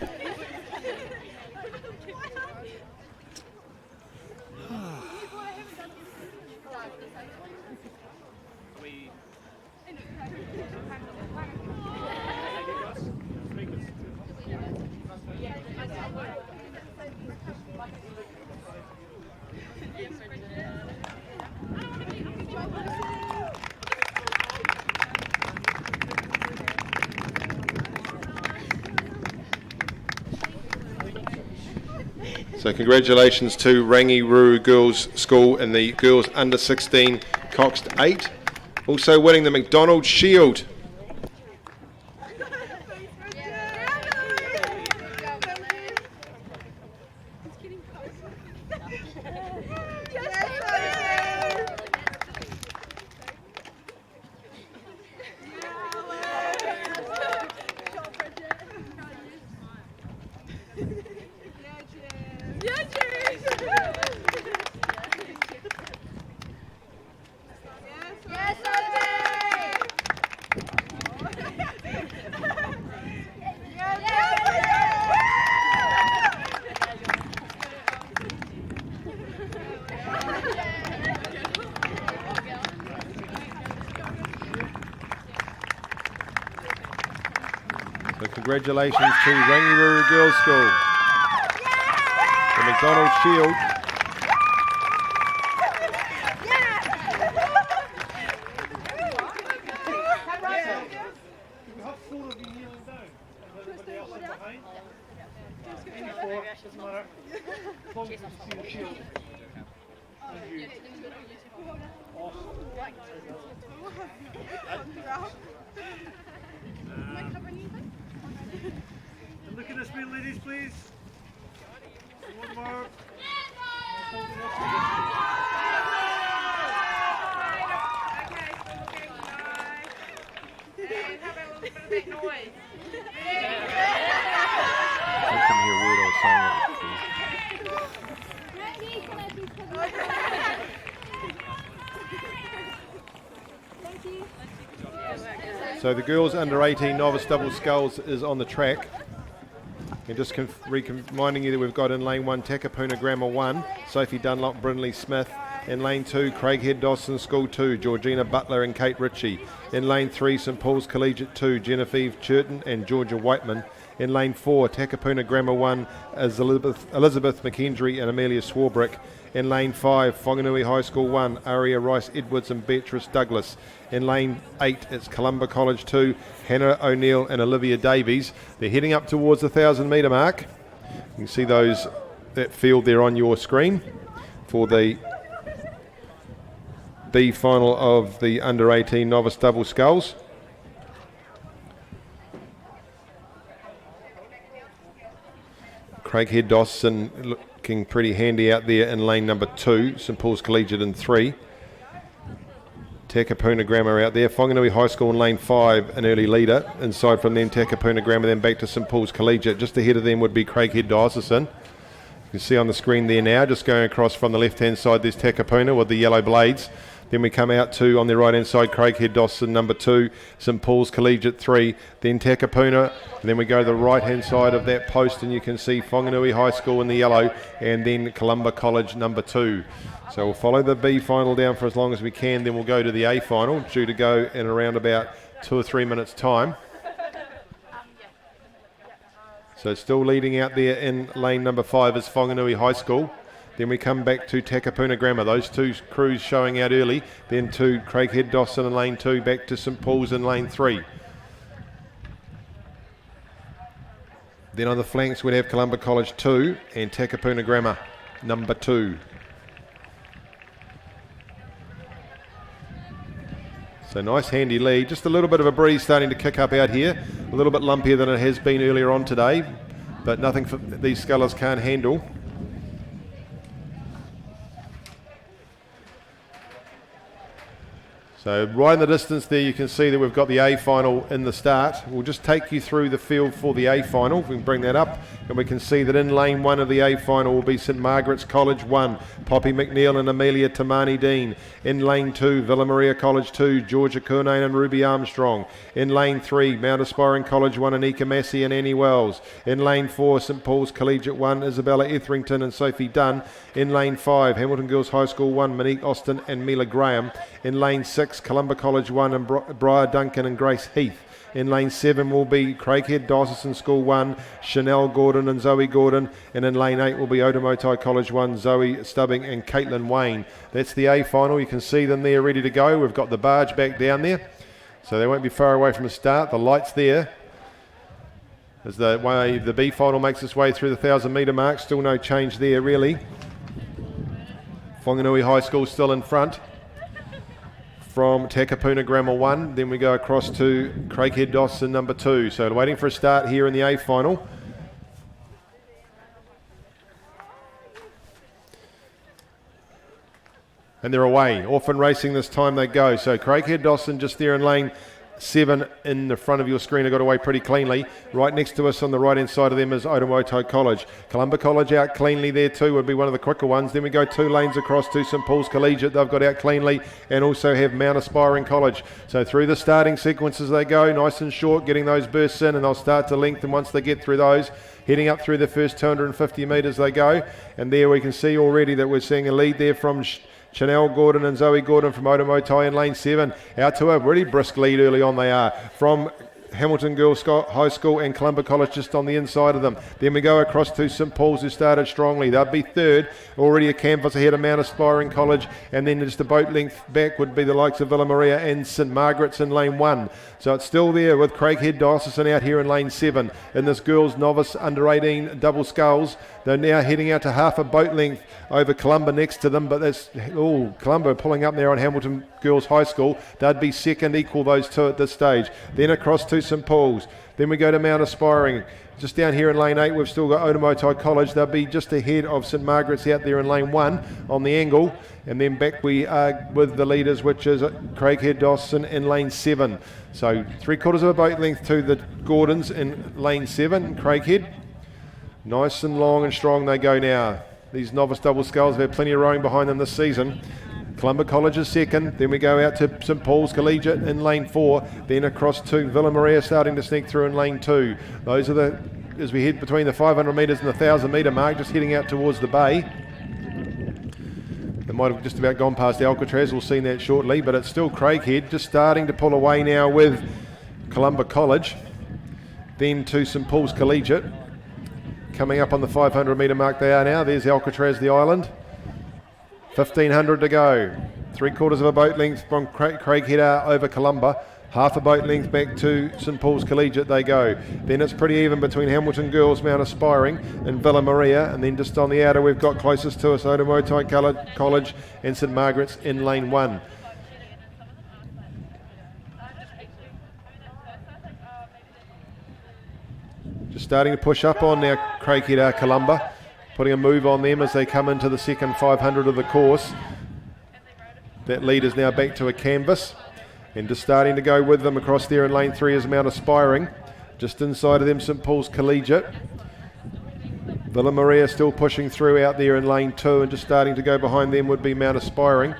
So congratulations to Rangiruru Girls School and the girls under 16 Coxed 8. Also winning the McDonald Shield. So congratulations to Rangiruru Girls School. The McDonald Shield. Look at the speed, ladies, please. One more. I couldn't hear a word I was saying. So the girls under 18 novice double sculls is on the track. And just reminding you that we've got in lane 1 Takapuna Grammar 1, Sophie Dunlop, Brindley Smith. In lane 2, Craighead Dawson School 2, Georgina Butler and Kate Ritchie. In lane 3, St Paul's Collegiate 2, Genevieve Churton and Georgia Whiteman. In lane 4, Takapuna Grammar 1 is Elizabeth McKendry and Amelia Swarbrick. In lane 5, Whanganui High School 1, Aria Rice Edwards and Beatrice Douglas. In lane 8, it's Columba College 2, Hannah O'Neill and Olivia Davies. They're heading up towards the 1,000 metre mark. You can see that field there on your screen for the B final of the under 18 novice double sculls. Craighead Dawson looking pretty handy out there in lane number 2, St Paul's Collegiate in 3. Takapuna Grammar out there, Whanganui High School in lane 5, an early leader. Inside from them, Takapuna Grammar, then back to St Paul's Collegiate. Just ahead of them would be Craighead Diocesan. You can see on the screen there now, just going across from the left-hand side, there's Takapuna with the yellow blades. Then we come out to, on the right-hand side, Craighead Dawson number 2, St Paul's Collegiate 3, then Takapuna, and then we go to the right-hand side of that post and you can see Whanganui High School in the yellow, and then Columba College number 2. So we'll follow the B final down for as long as we can, then we'll go to the A final, due to go in around about 2 or 3 minutes' time. So still leading out there in lane number 5 is Whanganui High School. Then we come back to Takapuna Grammar. Those two crews showing out early. Then to Craighead Dawson in lane 2, back to St Paul's in lane 3. Then on the flanks we'd have Columba College 2 and Takapuna Grammar number 2. So nice handy lead. Just a little bit of a breeze starting to kick up out here. A little bit lumpier than it has been earlier on today, but nothing for these scullers can't handle. So So right in the distance there you can see that we've got the A final in the start. We'll just take you through the field for the A final. We can bring that up and we can see that in lane 1 of the A final will be St Margaret's College 1, Poppy McNeil and Amelia Tamani Dean. In lane 2, Villa Maria College 2, Georgia Kurnane and Ruby Armstrong. In lane 3, Mount Aspiring College 1, Anika Massey and Annie Wells. In lane 4, St Paul's Collegiate 1, Isabella Etherington and Sophie Dunn. In lane 5, Hamilton Girls High School 1, Monique Austin and Mila Graham. In lane 6, Columba College 1 and Briar Duncan and Grace Heath. In lane 7 will be Craighead Diocesan School 1, Chanel Gordon and Zoe Gordon. And in lane 8 will be Otamotai College 1, Zoe Stubbing and Caitlin Wayne. That's the A final. You can see them there ready to go. We've got the barge back down there, so they won't be far away from the start. The light's there. As the B final makes its way through the 1,000 metre mark, still no change there really. Whanganui High School still in front from Takapuna Grammar 1. Then we go across to Craighead Dawson number 2. So waiting for a start here in the A final. And they're away. Off and racing this time they go. So Craighead Dawson just there in lane 7 in the front of your screen. I got away pretty cleanly. Right next to us on the right hand side of them is Otamotai College. Columba College out cleanly there too, would be one of the quicker ones. Then we go 2 lanes across to St Paul's Collegiate. They've got out cleanly, and also have Mount Aspiring College. So through the starting sequences they go, nice and short, getting those bursts in, and they'll start to lengthen once they get through those. Heading up through the first 250 metres they go, and there we can see already that we're seeing a lead there from Chanel Gordon and Zoe Gordon from Otamotai in lane 7. Out to a really brisk lead early on they are from Hamilton Girls High School and Columba College just on the inside of them. Then we go across to St Paul's, who started strongly. They'll be third, already a canvas ahead of Mount Aspiring College, and then just a boat length back would be the likes of Villa Maria and St Margaret's in lane 1. So it's still there with Craighead Diocesan out here in lane 7 in this girls novice under 18 double sculls. They're now heading out to half a boat length over Columba next to them, but that's Columba pulling up there on Hamilton Girls High School. They'd be second, equal those two at this stage. Then across to St Paul's. Then we go to Mount Aspiring. Just down here in lane 8, we've still got Otamotai College. They'll be just ahead of St Margaret's out there in lane 1 on the angle. And then back we are with the leaders, which is Craighead Dawson in lane 7. So 3/4 of a boat length to the Gordons in lane 7, Craighead. Nice and long and strong they go now. These novice double sculls have had plenty of rowing behind them this season. Columba College is second. Then we go out to St Paul's Collegiate in lane 4. Then across to Villa Maria starting to sneak through in lane 2. Those are as we head between the 500 metres and the 1,000 metre mark, just heading out towards the bay. It might have just about gone past Alcatraz. We'll see that shortly, but it's still Craighead just starting to pull away now with Columba College. Then to St Paul's Collegiate. Coming up on the 500 metre mark they are now. There's Alcatraz, the island. 1,500 to go. 3/4 of a boat length from Craighead over Columba. Half a boat length back to St Paul's Collegiate they go. Then it's pretty even between Hamilton Girls, Mount Aspiring and Villa Maria. And then just on the outer we've got closest to us Otamotai College and St Margaret's in lane 1. Just starting to push up on now Craighead Columba, putting a move on them as they come into the second 500 of the course. That lead is now back to a canvas, and just starting to go with them across there in lane 3 is Mount Aspiring. Just inside of them St Paul's Collegiate. Villa Maria still pushing through out there in lane 2, and just starting to go behind them would be Mount Aspiring.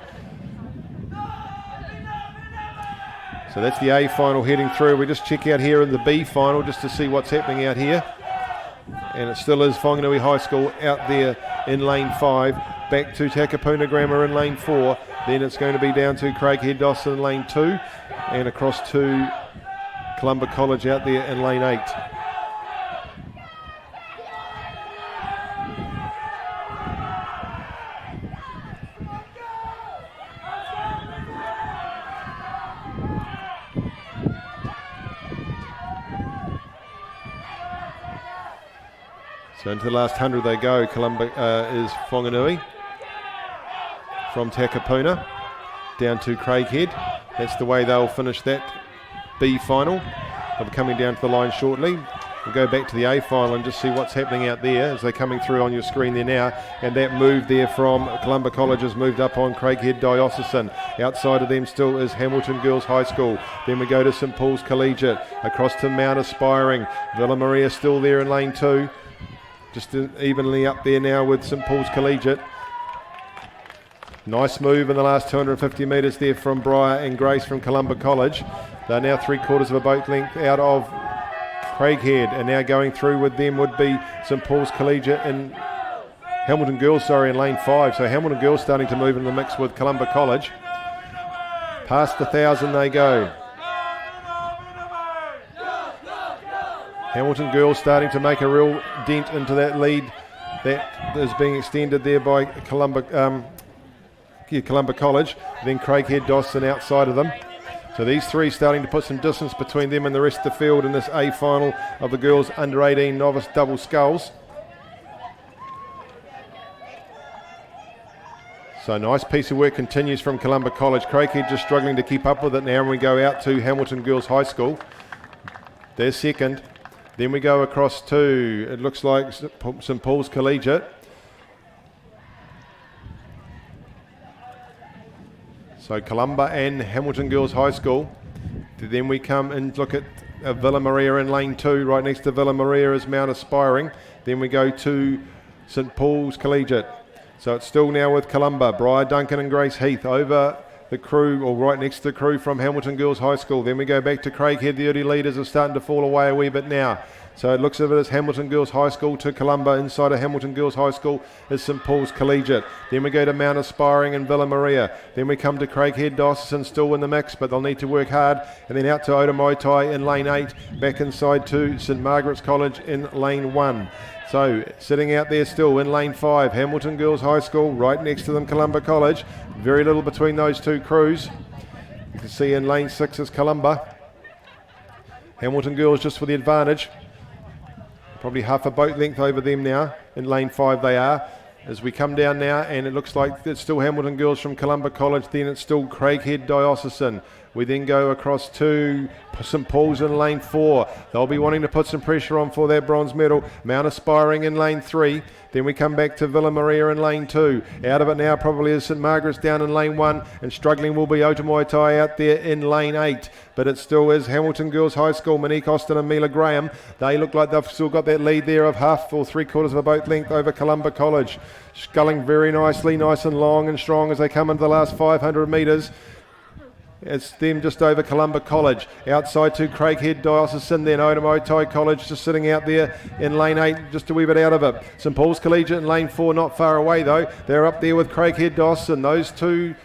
So that's the A final heading through. We just check out here in the B final just to see what's happening out here. And it still is Whanganui High School out there in lane 5. Back to Takapuna Grammar in lane 4. Then it's going to be down to Craighead Dawson in lane 2. And across to Columba College out there in lane 8. So into the last 100 they go. Columba is Whanganui from Takapuna down to Craighead. That's the way they'll finish that B final. They'll be coming down to the line shortly. We'll go back to the A final and just see what's happening out there as they're coming through on your screen there now. And that move there from Columba College has moved up on Craighead Diocesan. Outside of them still is Hamilton Girls High School. Then we go to St Paul's Collegiate, across to Mount Aspiring. Villa Maria still there in lane 2. Just evenly up there now with St Paul's Collegiate. Nice move in the last 250 metres there from Briar and Grace from Columba College. They're now 3/4 of a boat length out of Craighead, and now going through with them would be St Paul's Collegiate and Hamilton Girls, in lane 5. So Hamilton Girls starting to move in the mix with Columba College. Past the 1,000 they go. Hamilton Girls starting to make a real dent into that lead that is being extended there by Columba College. Then Craighead Dawson outside of them. So these three starting to put some distance between them and the rest of the field in this A final of the girls under 18 novice double sculls. So nice piece of work continues from Columba College. Craighead just struggling to keep up with it now, and we go out to Hamilton Girls High School. They're second. Then we go across to, it looks like St Paul's Collegiate. So Columba and Hamilton Girls High School. Then we come and look at Villa Maria in lane 2. Right next to Villa Maria is Mount Aspiring. Then we go to St Paul's Collegiate. So it's still now with Columba, Briar Duncan and Grace Heath over the crew, or right next to the crew from Hamilton Girls High School. Then we go back to Craighead. The early leaders are starting to fall away a wee bit now. So it looks as if it is Hamilton Girls High School to Columba. Inside of Hamilton Girls High School is St Paul's Collegiate. Then we go to Mount Aspiring and Villa Maria. Then we come to Craighead Diocesan, still in the mix, but they'll need to work hard. And then out to Otamoitai in lane 8. Back inside to St Margaret's College in lane 1. So sitting out there still in lane 5, Hamilton Girls High School, right next to them Columba College. Very little between those two crews. You can see in lane 6 is Columba. Hamilton Girls just for the advantage. Probably half a boat length over them now. In lane 5 they are. As we come down now, and it looks like it's still Hamilton Girls from Columba College, then it's still Craighead Diocesan. We then go across to St Paul's in lane 4. They'll be wanting to put some pressure on for that bronze medal. Mount Aspiring in lane 3. Then we come back to Villa Maria in lane 2. Out of it now probably is St Margaret's down in lane 1. And struggling will be Otamoitai out there in lane 8. But it still is Hamilton Girls High School, Monique Austin and Mila Graham. They look like they've still got that lead there of half or 3/4 of a boat length over Columba College. Sculling very nicely, nice and long and strong as they come into the last 500 metres. It's them just over Columba College. Outside to Craighead Diocesan, then Otamoitai College just sitting out there in lane 8, just a wee bit out of it. St Paul's Collegiate in lane 4, not far away though. They're up there with Craighead Diocesan. Those two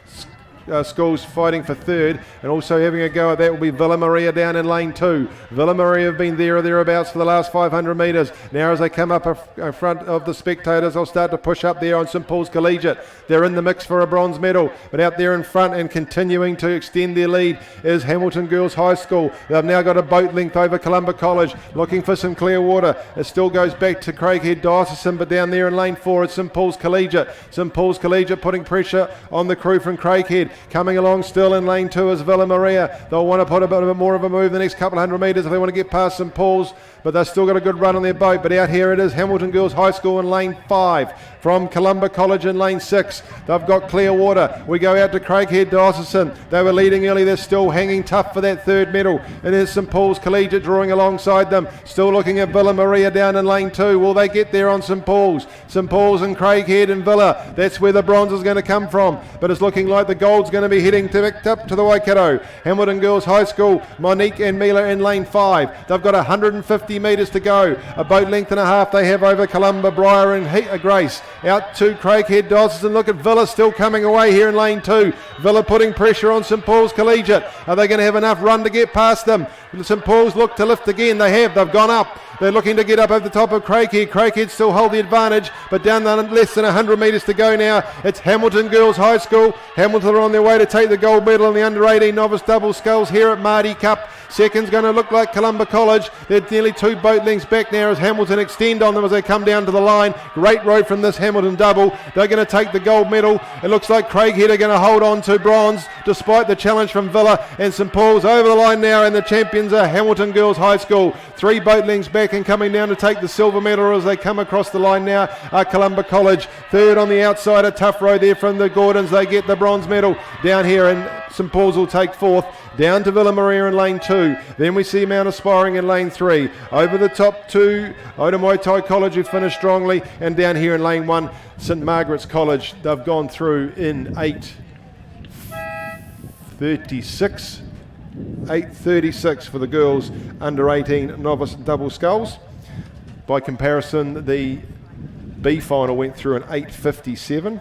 schools fighting for third, and also having a go at that will be Villa Maria down in lane 2. Villa Maria have been there or thereabouts for the last 500 metres. Now as they come up in front of the spectators, they'll start to push up there on St Paul's Collegiate. They're in the mix for a bronze medal, but out there in front and continuing to extend their lead is Hamilton Girls High School. They've now got a boat length over Columba College, looking for some clear water. It still goes back to Craighead Diocesan, but down there in lane 4 is St Paul's Collegiate. St Paul's Collegiate putting pressure on the crew from Craighead. Coming along still in lane 2 is Villa Maria. They'll want to put a bit more of a move the next couple of hundred metres if they want to get past St Paul's, but they've still got a good run on their boat. But out here it is Hamilton Girls High School in lane 5. From Columba College in lane 6. They've got clear water. We go out to Craighead Diocesan. They were leading early. They're still hanging tough for that third medal. And there's St Paul's Collegiate drawing alongside them. Still looking at Villa Maria down in lane 2. Will they get there on St Paul's? St Paul's and Craighead and Villa. That's where the bronze is going to come from. But it's looking like the gold's going to be heading up to the Waikato. Hamilton Girls High School, Monique and Mila in lane 5. They've got 150 metres to go. A boat length and a half they have over Columba, Briar and Grace. Out to Craighead Diocesan. Look at Villa still coming away here in lane 2. Villa putting pressure on St Paul's Collegiate. Are they going to have enough run to get past them? St Paul's look to lift again. They have. They've gone up. They're looking to get up over the top of Craighead. Craighead still hold the advantage, but down less than 100 metres to go now. It's Hamilton Girls High School. Hamilton are on their way to take the gold medal in the under-18 novice double sculls here at Maadi Cup. Second's going to look like Columba College. They're nearly 2 boat lengths back now as Hamilton extend on them as they come down to the line. Great road from this Hamilton double. They're going to take the gold medal. It looks like Craighead are going to hold on to bronze despite the challenge from Villa, and St Paul's over the line now, and the champions are Hamilton Girls High School. 3 boat lengths back back and coming down to take the silver medal as they come across the line now are Columba College. Third on the outside, a tough row there from the Gordons. They get the bronze medal down here, and St Paul's will take fourth. Down to Villa Maria in lane 2. Then we see Mount Aspiring in lane 3. Over the top 2, Otamoitai College, who finished strongly. And down here in lane 1, St Margaret's College. They've gone through in 8:36. 8:36 for the girls under 18 novice double sculls. By comparison, the B final went through in 8:57.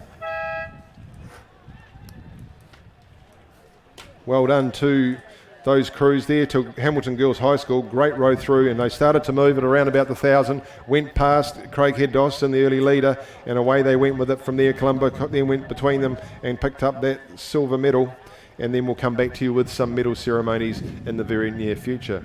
Well done to those crews there, to Hamilton Girls High School. Great row through, and they started to move it around about the 1,000, went past Craighead Dawson, the early leader, and away they went with it from there. Columba then went between them and picked up that silver medal, and then we'll come back to you with some medal ceremonies in the very near future.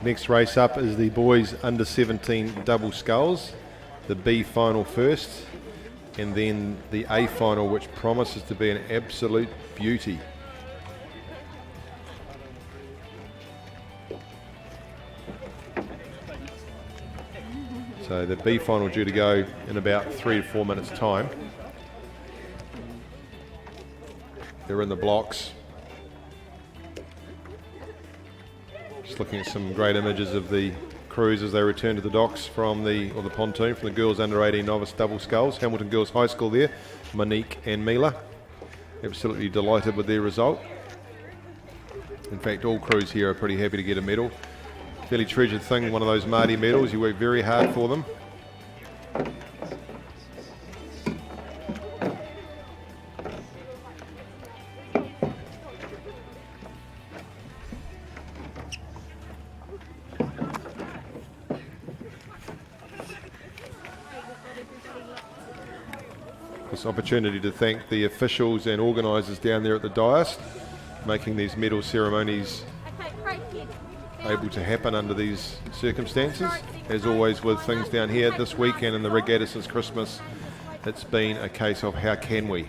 Next race up is the boys under 17 double sculls. The B final first, and then the A final, which promises to be an absolute beauty. So the B final due to go in about 3 to 4 minutes time. They're in the blocks. Just looking at some great images of the crews as they return to the docks from the pontoon from the girls under 18 novice double sculls. Hamilton Girls High School there, Monique and Mila. Absolutely delighted with their result. In fact, all crews here are pretty happy to get a medal. Fairly treasured thing, one of those maadi medals. You work very hard for them. This opportunity to thank the officials and organisers down there at the dais, making these medal ceremonies able to happen under these circumstances. As always with things down here this weekend in the regatta since Christmas, it's been a case of how can we.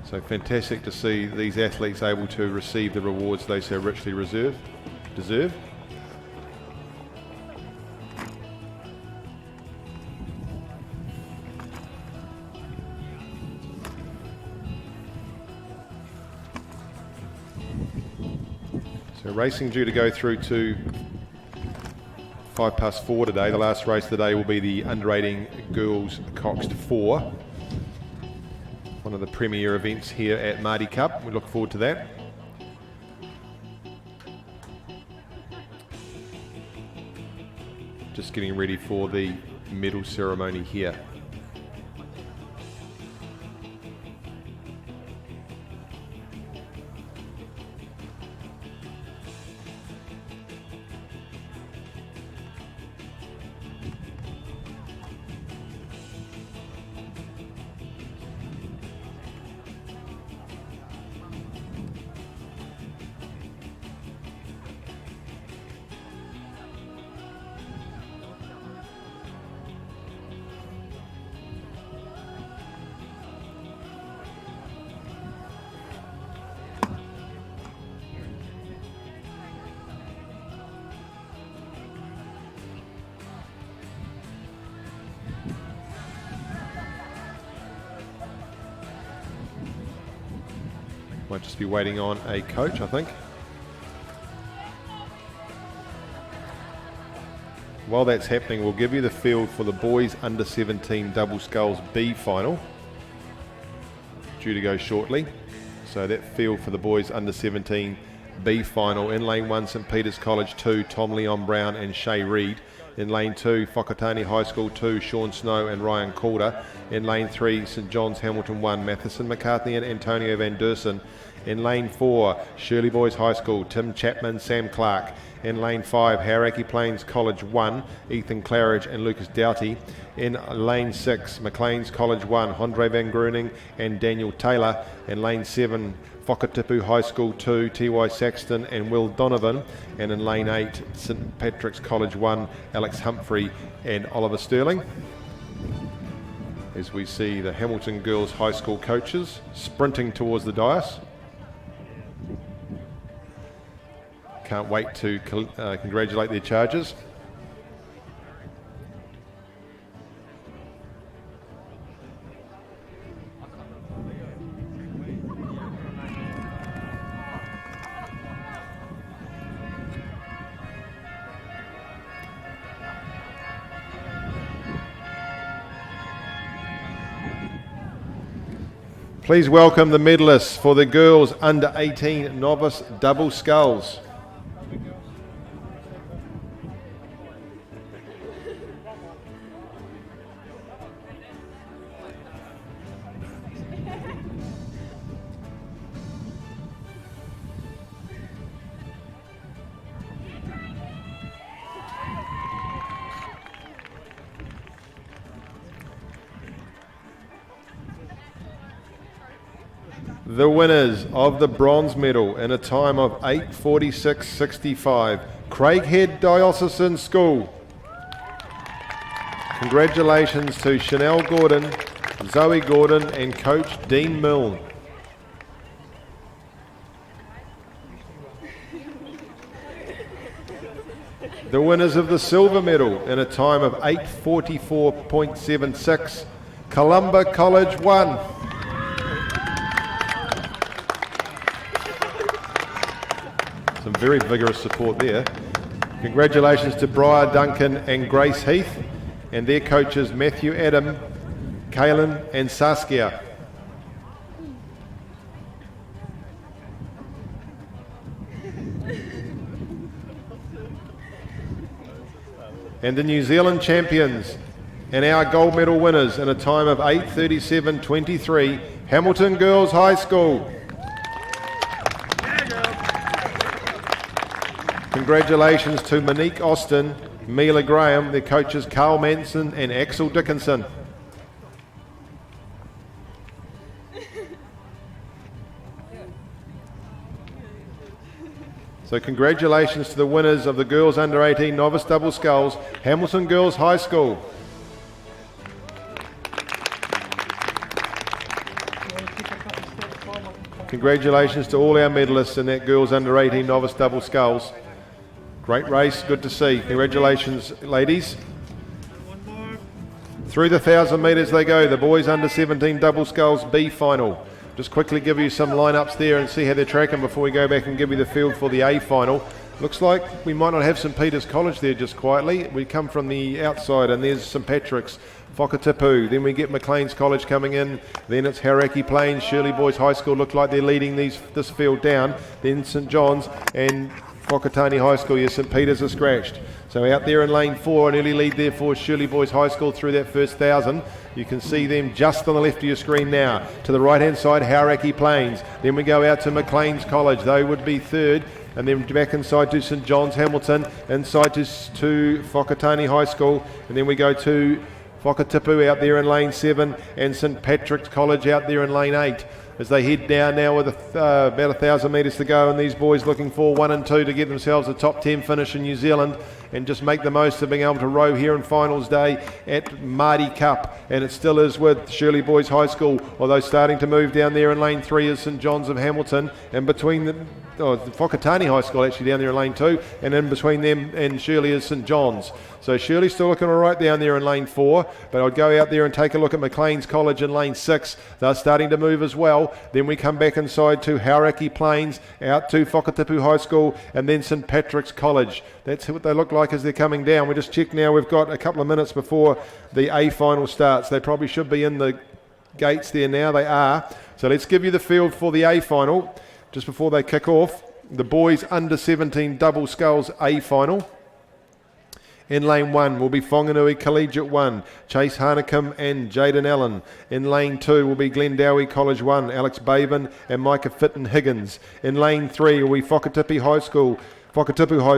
So fantastic to see these athletes able to receive the rewards they so richly deserve. So racing due to go through to 4:05 today. The last race of the day will be the under 18 girls Coxed 4. One of the premier events here at Maadi Cup. We look forward to that. Just getting ready for the medal ceremony here. Might just be waiting on a coach, I think. While that's happening, we'll give you the field for the boys under 17 double sculls B final, due to go shortly. So that field for the boys under 17 B final: in lane 1, St Peter's College 2, Tom Leon Brown and Shay Reid. In lane 2, Whakatane High School 2, Sean Snow and Ryan Calder. In lane 3, St John's Hamilton 1, Matheson McCartney and Antonio Van Dersen. In lane 4, Shirley Boys High School, Tim Chapman, Sam Clark. In lane 5, Hauraki Plains College 1, Ethan Claridge and Lucas Doughty. In lane 6, Maclean's College 1, Andre Van Gruning and Daniel Taylor. In lane 7, Whakatipu High School 2, T.Y. Saxton and Will Donovan. And in lane 8, St Patrick's College 1, Alex Humphrey and Oliver Sterling. As we see the Hamilton Girls High School coaches sprinting towards the dais. Can't wait to congratulate their charges. Please welcome the medalists for the girls under 18 novice double sculls. The winners of the bronze medal in a time of 8:46.65, Craighead Diocesan School. Congratulations to Chanel Gordon, Zoe Gordon and Coach Dean Milne. The winners of the silver medal in a time of 8:44.76, Columba College 1. Some very vigorous support there. Congratulations to Briar Duncan and Grace Heath and their coaches Matthew Adam, Kaylin and Saskia. And the New Zealand champions and our gold medal winners in a time of 8:37.23, Hamilton Girls High School. Congratulations to Monique Austin, Mila Graham, their coaches Carl Manson and Axel Dickinson. So congratulations to the winners of the Girls Under 18 Novice Double Sculls, Hamilton Girls High School. Congratulations to all our medalists in that Girls Under 18 Novice Double Sculls. Great race, good to see. Congratulations, ladies. Through the 1,000 metres they go, the Boys Under 17 Double Sculls B final. Just quickly give you some lineups there and see how they're tracking before we go back and give you the field for the A final. Looks like we might not have St Peter's College there just quietly. We come from the outside and there's St Patrick's, Whakatipu, then we get Maclean's College coming in, then it's Hauraki Plains, Shirley Boys High School look like they're leading this field down, then St John's and Whakatane High School. Yes, St Peter's are scratched. So out there in lane 4, an early lead there for Shirley Boys High School through that first 1,000. You can see them just on the left of your screen now. To the right hand side, Hauraki Plains. Then we go out to Maclean's College. They would be third. And then back inside to St John's Hamilton, inside to Whakatane High School. And then we go to Whakatipu out there in lane 7 and St Patrick's College out there in lane 8. As they head down now with about 1,000 metres to go, and these boys looking for 1 and 2 to get themselves a top 10 finish in New Zealand and just make the most of being able to row here in finals day at Maadi Cup. And it still is with Shirley Boys High School, although starting to move down there in lane 3 is St John's of Hamilton, and between the Whakatane High School actually down there in lane 2, and in between them and Shirley is St John's. So Shirley's still looking all right down there in lane 4, but I'd go out there and take a look at Maclean's College in lane 6. They're starting to move as well. Then we come back inside to Hauraki Plains, out to Whakatipu High School, and then St Patrick's College. That's what they look like as they're coming down. We just check now, we've got a couple of minutes before the A final starts. They probably should be in the gates there now, they are. So let's give you the field for the A final. Just before they kick off, the Boys Under 17 Double Sculls A final. In lane 1 will be Whanganui Collegiate 1, Chase Harnicum and Jaden Allen. In lane 2 will be Glendowie College 1, Alex Baven and Micah Fitton Higgins. In lane 3 will be Whakatipu High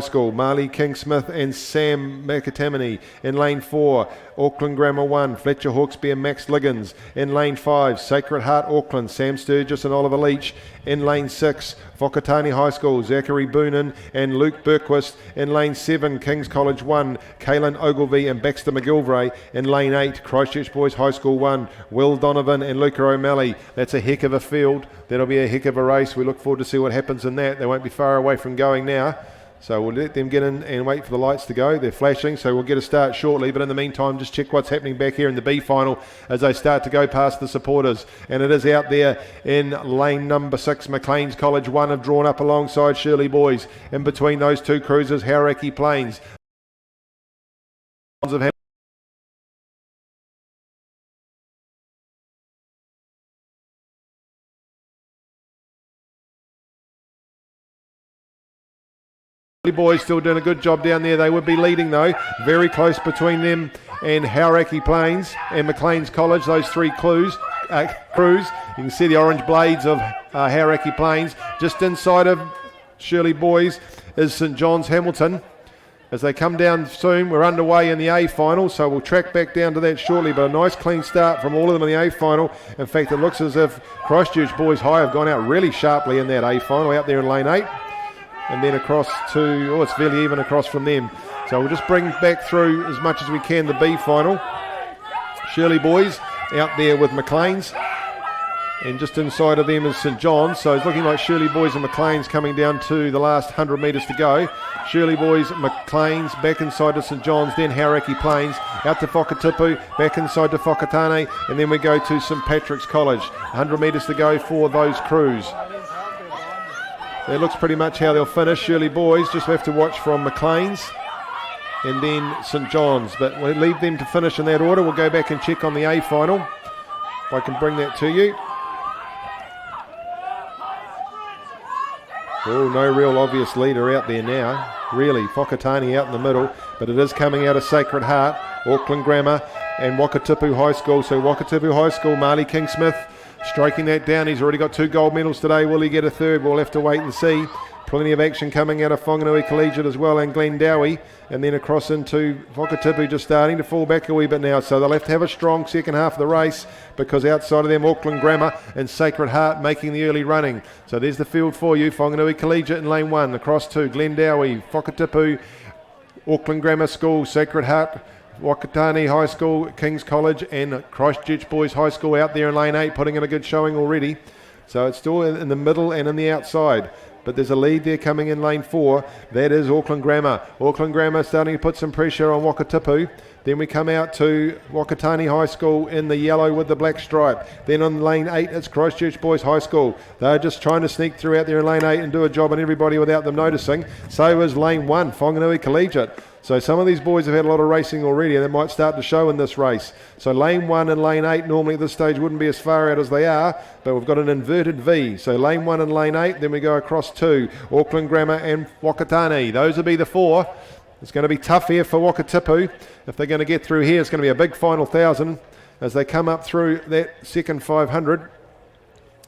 School, Marley King-Smith and Sam McAtamany. In lane 4, Auckland Grammar 1, Fletcher Hawkesby and Max Liggins. In lane 5, Sacred Heart Auckland, Sam Sturgis and Oliver Leach. In lane 6, Whakatane High School, Zachary Boonen and Luke Berquist. In lane 7, King's College 1, Kaylin Ogilvie and Baxter McGilvray. In lane 8, Christchurch Boys High School 1, Will Donovan and Luca O'Malley. That's a heck of a field. That'll be a heck of a race. We look forward to see what happens in that. They won't be far away from going now. So we'll let them get in and wait for the lights to go. They're flashing, so we'll get a start shortly. But in the meantime, just check what's happening back here in the B final as they start to go past the supporters. And it is out there in lane number 6. Maclean's College 1 have drawn up alongside Shirley Boys. In between those two cruisers, Hauraki Plains. Boys still doing a good job down there. They would be leading though, very close between them and Hauraki Plains and Maclean's College, those three crews. You can see the orange blades of Hauraki Plains. Just inside of Shirley Boys is St John's Hamilton. As they come down soon, we're underway in the A final, so we'll track back down to that shortly, but a nice clean start from all of them in the A final. In fact, it looks as if Christchurch Boys High have gone out really sharply in that A final out there in lane 8. and then across to, it's fairly even across from them. So we'll just bring back through as much as we can the B final. Shirley Boys out there with McLean's, and just inside of them is St John's. So it's looking like Shirley Boys and McLean's coming down to the last 100 metres to go. Shirley Boys, McLean's, back inside to St John's, then Hauraki Plains, out to Whakatipu, back inside to Whakatane, and then we go to St Patrick's College. 100 metres to go for those crews. That looks pretty much how they'll finish. Shirley Boys just have to watch from McLean's and then St John's, but we'll leave them to finish in that order. We'll go back and check on the A final, if I can bring that to you. Oh, no real obvious leader out there now. Really, Whakatane out in the middle, but it is coming out of Sacred Heart, Auckland Grammar and Wakatipu High School. So Wakatipu High School, Marley King-Smith striking that down. He's already got 2 gold medals today. Will he get a third? We'll have to wait and see. Plenty of action coming out of Whanganui Collegiate as well, and Glendowie, and then across into Whakatipu, just starting to fall back a wee bit now. So they'll have to have a strong second half of the race, because outside of them, Auckland Grammar and Sacred Heart making the early running. So there's the field for you. Whanganui Collegiate in lane 1, across to Glendowie, Whakatipu, Auckland Grammar School, Sacred Heart, Whakatane High School, King's College and Christchurch Boys High School out there in lane 8, putting in a good showing already. So it's still in the middle and in the outside. But there's a lead there coming in lane 4. That is Auckland Grammar. Auckland Grammar starting to put some pressure on Wakatipu. Then we come out to Whakatane High School in the yellow with the black stripe. Then on lane 8, it's Christchurch Boys High School. They're just trying to sneak through out there in lane 8 and do a job on everybody without them noticing. So is lane 1, Whanganui Collegiate. So some of these boys have had a lot of racing already, and it might start to show in this race. So lane 1 and lane 8 normally at this stage wouldn't be as far out as they are, but we've got an inverted V. So lane 1 and lane 8, then we go across to Auckland Grammar and Whakatane. Those will be the 4. It's going to be tough here for Wakatipu. If they're going to get through here, it's going to be a big final 1,000 as they come up through that second 500.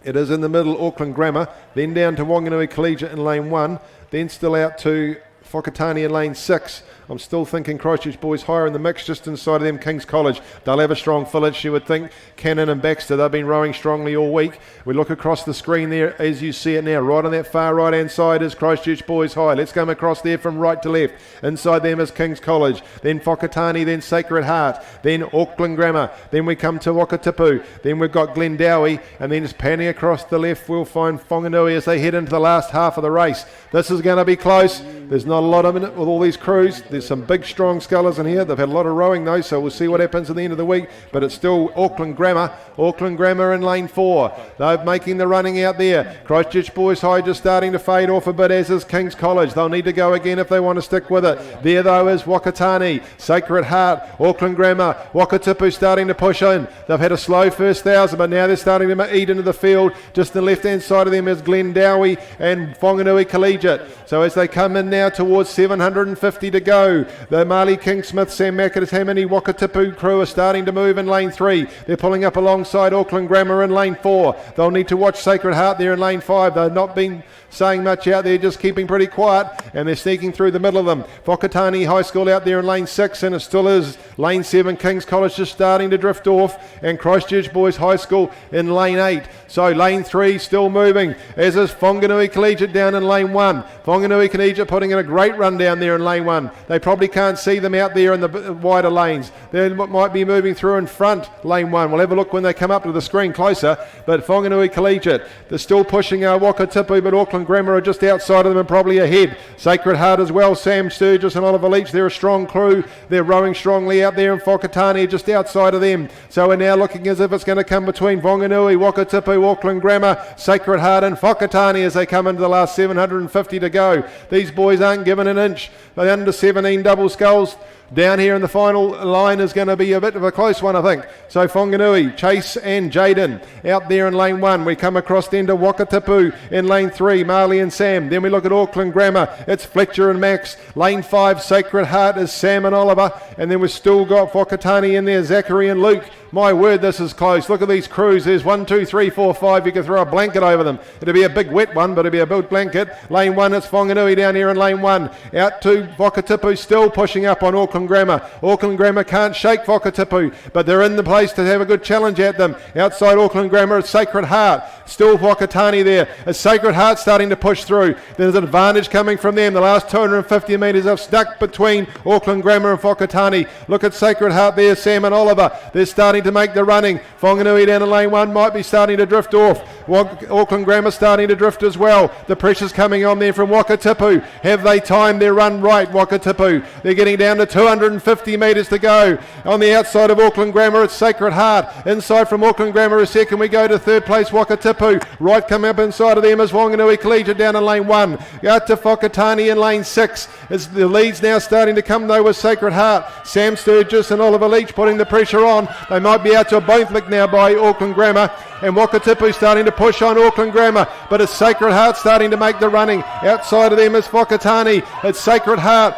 It is in the middle, Auckland Grammar, then down to Whanganui Collegiate in lane 1, then still out to Whakatane in lane 6. I'm still thinking Christchurch Boys higher in the mix, just inside of them King's College. They'll have a strong fillage, you would think. Cannon and Baxter, they've been rowing strongly all week. We look across the screen there as you see it now. Right on that far right hand side is Christchurch Boys High. Let's come across there from right to left. Inside them is King's College, then Whakatane, then Sacred Heart, then Auckland Grammar. Then we come to Wakatipu. Then we've got Glendowie, and then just panning across the left we'll find Whanganui as they head into the last half of the race. This is going to be close. There's not a lot of it with all these crews. There's some big strong scullers in here. They've had a lot of rowing though, so we'll see what happens at the end of the week. But it's still Auckland Grammar in lane 4. They're making the running out there. Christchurch Boys High just starting to fade off a bit, as is King's College. They'll need to go again if they want to stick with it. There though is Whakatane, Sacred Heart, Auckland Grammar, Wakatipu starting to push in. They've had a slow first 1,000, but now they're starting to eat into the field. Just the left hand side of them is Glendowie and Whanganui Collegiate. So as they come in now towards 750 to go, the Marley King-Smith, Sam Makatamini, Wakatipu crew are starting to move in lane 3. They're pulling up alongside Auckland Grammar in lane 4. They'll need to watch Sacred Heart there in lane 5. They've not been saying much out there, just keeping pretty quiet, and they're sneaking through the middle of them. Whakatane High School out there in lane 6, and it still is lane 7. King's College just starting to drift off, and Christchurch Boys High School in lane 8. So lane 3 still moving, as is Whanganui Collegiate down in lane 1. Whanganui Collegiate putting in a great run down there in lane 1. They probably can't see them out there in the wider lanes. They might be moving through in front lane 1. We'll have a look when they come up to the screen closer, but Whanganui Collegiate, they're still pushing Wakatipu, but Auckland Grammar are just outside of them and probably ahead. Sacred Heart as well, Sam Sturgis and Oliver Leach, they're a strong crew. They're rowing strongly out there, and Whakatane just outside of them. So we're now looking as if it's going to come between Whanganui, Wakatipu, Auckland Grammar, Sacred Heart and Whakatane as they come into the last 750 to go. These boys aren't given an inch. They're under 17 double sculls. Down here in the final line is going to be a bit of a close one, I think. So Whanganui, Chase and Jaden out there in lane 1. We come across then to Wakatipu in lane 3, Marley and Sam. Then we look at Auckland Grammar. It's Fletcher and Max. Lane 5, Sacred Heart is Sam and Oliver. And then we've still got Whakatane in there, Zachary and Luke. My word, this is close. Look at these crews. There's 1, 2, 3, 4, 5. You can throw a blanket over them. It'll be a big wet one, but it'll be a big blanket. Lane 1, it's Whanganui down here in lane 1. Out to Wakatipu, still pushing up on Auckland Grammar. Auckland Grammar can't shake Wakatipu, but they're in the place to have a good challenge at them. Outside Auckland Grammar, it's Sacred Heart. Still Whakatane there. A Sacred Heart starting to push through. There's an advantage coming from them. The last 250 metres have stuck between Auckland Grammar and Whakatane. Look at Sacred Heart there, Sam and Oliver. They're starting to make the running. Whanganui down in lane 1 might be starting to drift off. Auckland Grammar starting to drift as well. The pressure's coming on there from Wakatipu. Have they timed their run right, Wakatipu? They're getting down to 250 metres to go. On the outside of Auckland Grammar, it's Sacred Heart. Inside from Auckland Grammar a second, we go to third place, Wakatipu. Right coming up inside of them is Whanganui Collegiate down in lane 1. Out to Whakatane in lane 6. As the leads now starting to come though with Sacred Heart. Sam Sturgis and Oliver Leach putting the pressure on. They might be out to a bone lick now by Auckland Grammar. And Wakatipu starting to push on Auckland Grammar, but it's Sacred Heart starting to make the running. Outside of them is Whakatane. It's Sacred Heart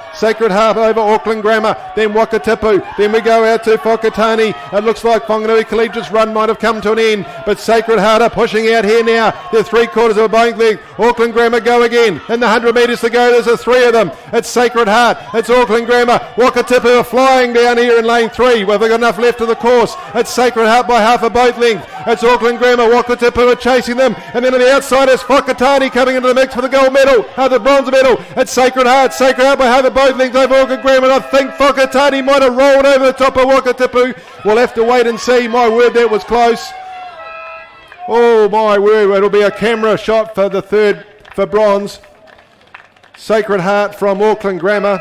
over Auckland Grammar, then Wakatipu. Then we go out to Whakatane. It looks like Whanganui Collegiate's run might have come to an end, but Sacred Heart are pushing out here now. They're 3/4 of a bone length. Auckland Grammar go again. In the 100 metres to go, there's a 3 of them. It's Sacred Heart, it's Auckland Grammar. Wakatipu are flying down here in lane 3. Well, they've got enough left of the course. It's Sacred Heart by half a boat length. It's Auckland Grammar, Wakatipu are chasing them, and then on the outside is Whakatane coming into the mix for the gold medal, the bronze medal. It's Sacred Heart by half a boat length over Auckland Grammar. I think Whakatane might have rolled over the top of Wakatipu. We'll have to wait and see. My word, that was close. Oh my word, it'll be a camera shot for the third for bronze. Sacred Heart from Auckland Grammar.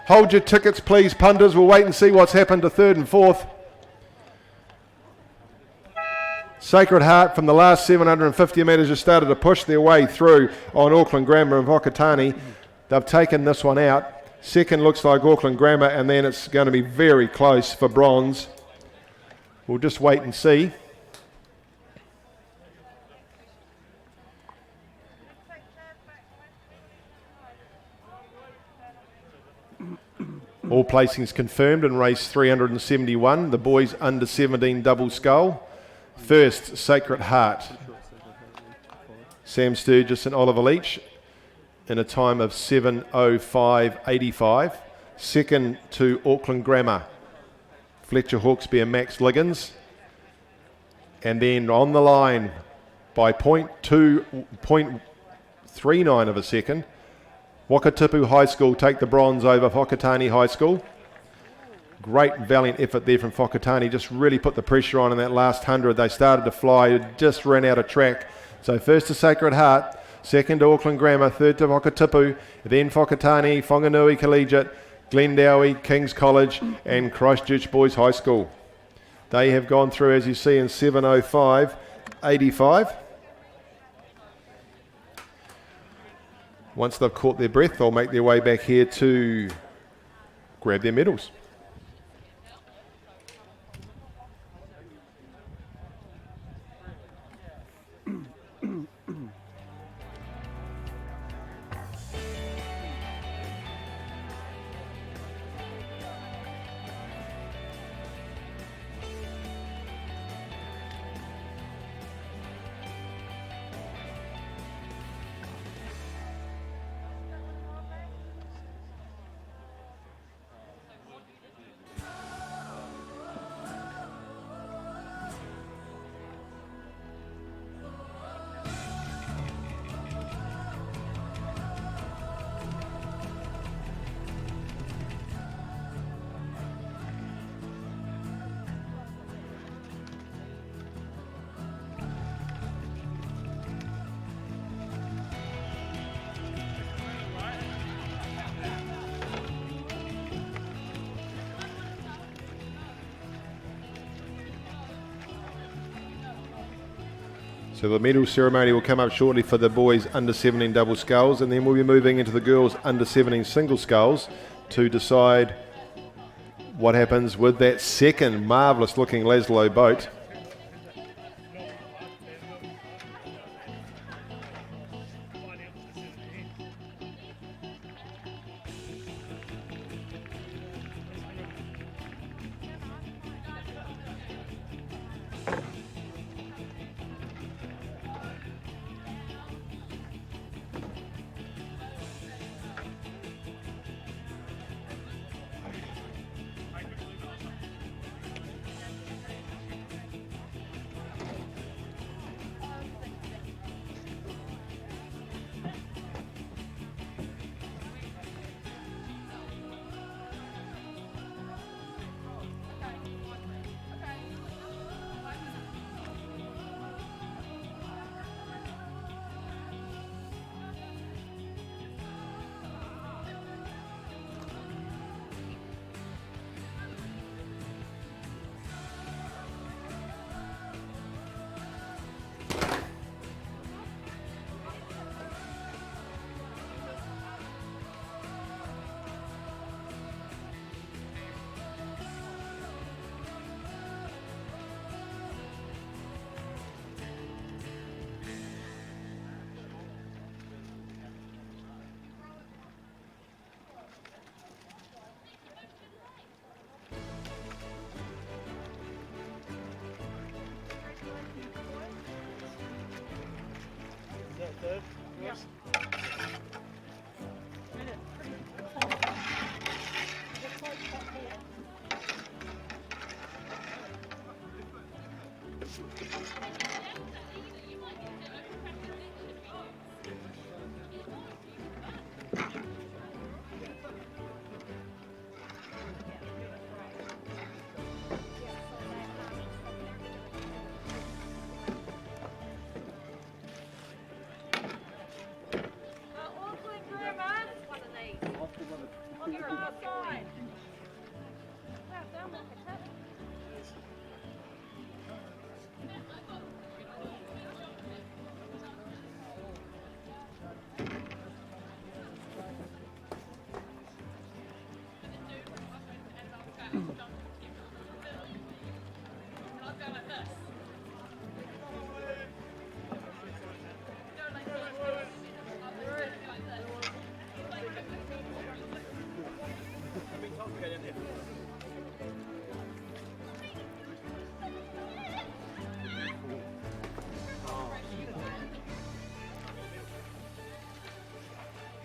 Hold your tickets please, punters. We'll wait and see what's happened to third and fourth. Sacred Heart from the last 750 metres just started to push their way through on Auckland Grammar and Whakatane. They've taken this one out. Second looks like Auckland Grammar, and then it's going to be very close for bronze. We'll just wait and see. All placings confirmed in race 371, the boys under 17 double scull. First, Sacred Heart. Sam Sturgis and Oliver Leach in a time of 7:05.85. Second to Auckland Grammar, Fletcher Hawkesby and Max Liggins. And then on the line by 0.39 of a second, Wakatipu High School take the bronze over Whakatane High School. Great valiant effort there from Whakatane, just really put the pressure on in that last 100. They started to fly, just ran out of track. So first to Sacred Heart, second to Auckland Grammar, third to Wakatipu, then Whakatane, Whanganui Collegiate, Glendowie, King's College and Christchurch Boys High School. They have gone through, as you see, in 7:05.85. Once they've caught their breath, they'll make their way back here to grab their medals. So the medal ceremony will come up shortly for the boys under 17 double sculls, and then we'll be moving into the girls under 17 single sculls to decide what happens with that second marvellous looking Laszlo boat.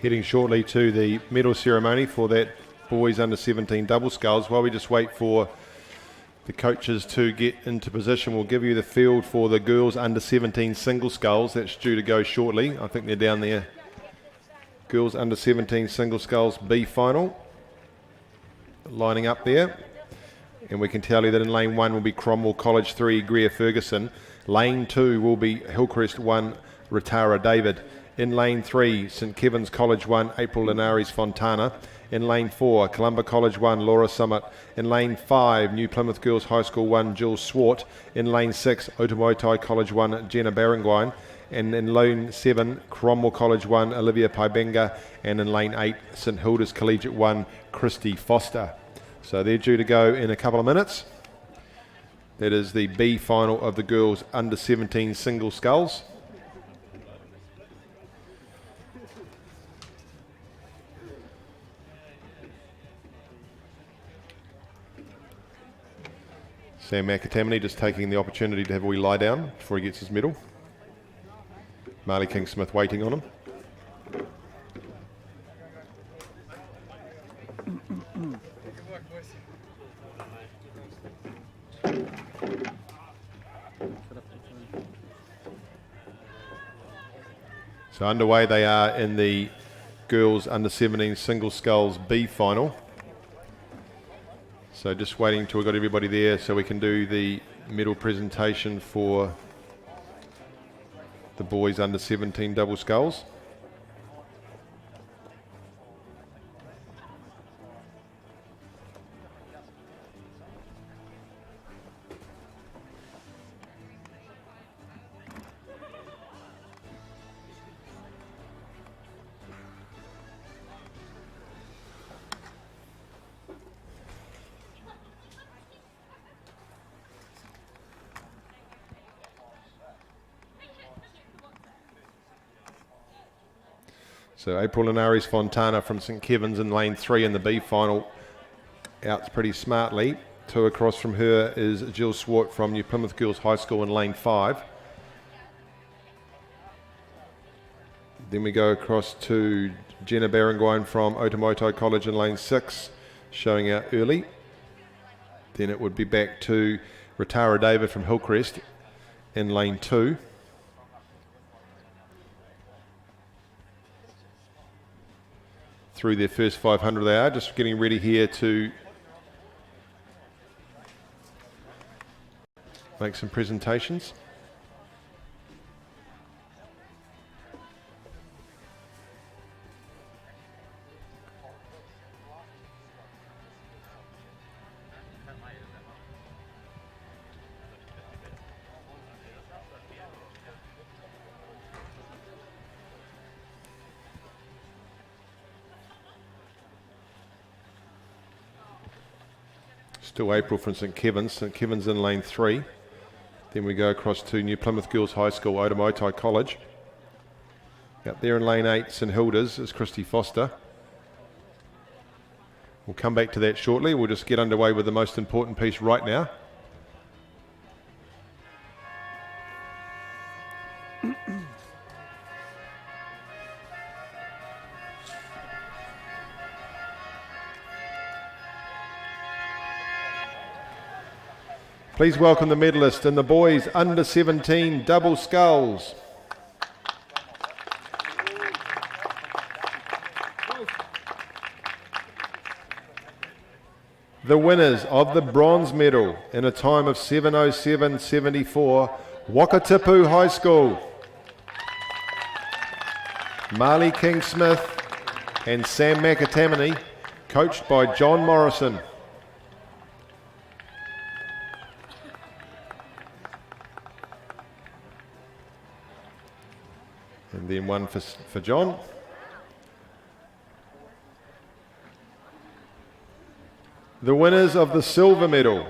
Heading shortly to the medal ceremony for that boys under 17 double sculls. While we just wait for the coaches to get into position, we'll give you the field for the girls under 17 single sculls. That's due to go shortly. I think they're down there. Girls under 17 single sculls B final. Lining up there. And we can tell you that in lane 1 will be Cromwell College 3, Greer Ferguson. Lane 2 will be Hillcrest 1, Ratara David. In lane 3, St Kevin's College 1, April Linares Fontana. In lane 4, Columba College 1, Laura Summit. In lane 5, New Plymouth Girls High School 1, Jill Swart. In lane 6, Otamotai College 1, Jenna Barangwine. And in lane 7, Cromwell College 1, Olivia Paibenga. And in lane 8, St Hilda's Collegiate 1, Christy Foster. So they're due to go in a couple of minutes. That is the B final of the girls under 17 single sculls. Sam McAtamney just taking the opportunity to have a wee lie down before he gets his medal. Marley King-Smith waiting on him. So underway they are in the girls under 17 single sculls B final. So just waiting till we've got everybody there so we can do the medal presentation for the boys under 17 double sculls. So April Linares Fontana from St Kevin's in lane 3 in the B final out pretty smartly. 2 across from her is Jill Swart from New Plymouth Girls High School in lane 5. Then we go across to Jenna Barangwine from Otamotai College in lane 6, showing out early. Then it would be back to Ratara David from Hillcrest in lane 2. Through their first 500 they are, just getting ready here to make some presentations. Still April from St Kevin's. St Kevin's in lane 3. Then we go across to New Plymouth Girls High School, Otamotai College. Out there in lane 8, St Hilda's is Christy Foster. We'll come back to that shortly. We'll just get underway with the most important piece right now. Please welcome the medalist in the boys under 17 double sculls. The winners of the bronze medal in a time of 7:07.74, Wakatipu High School, Marley King-Smith and Sam McAtamany, coached by John Morrison. And then one for John. The winners of the silver medal,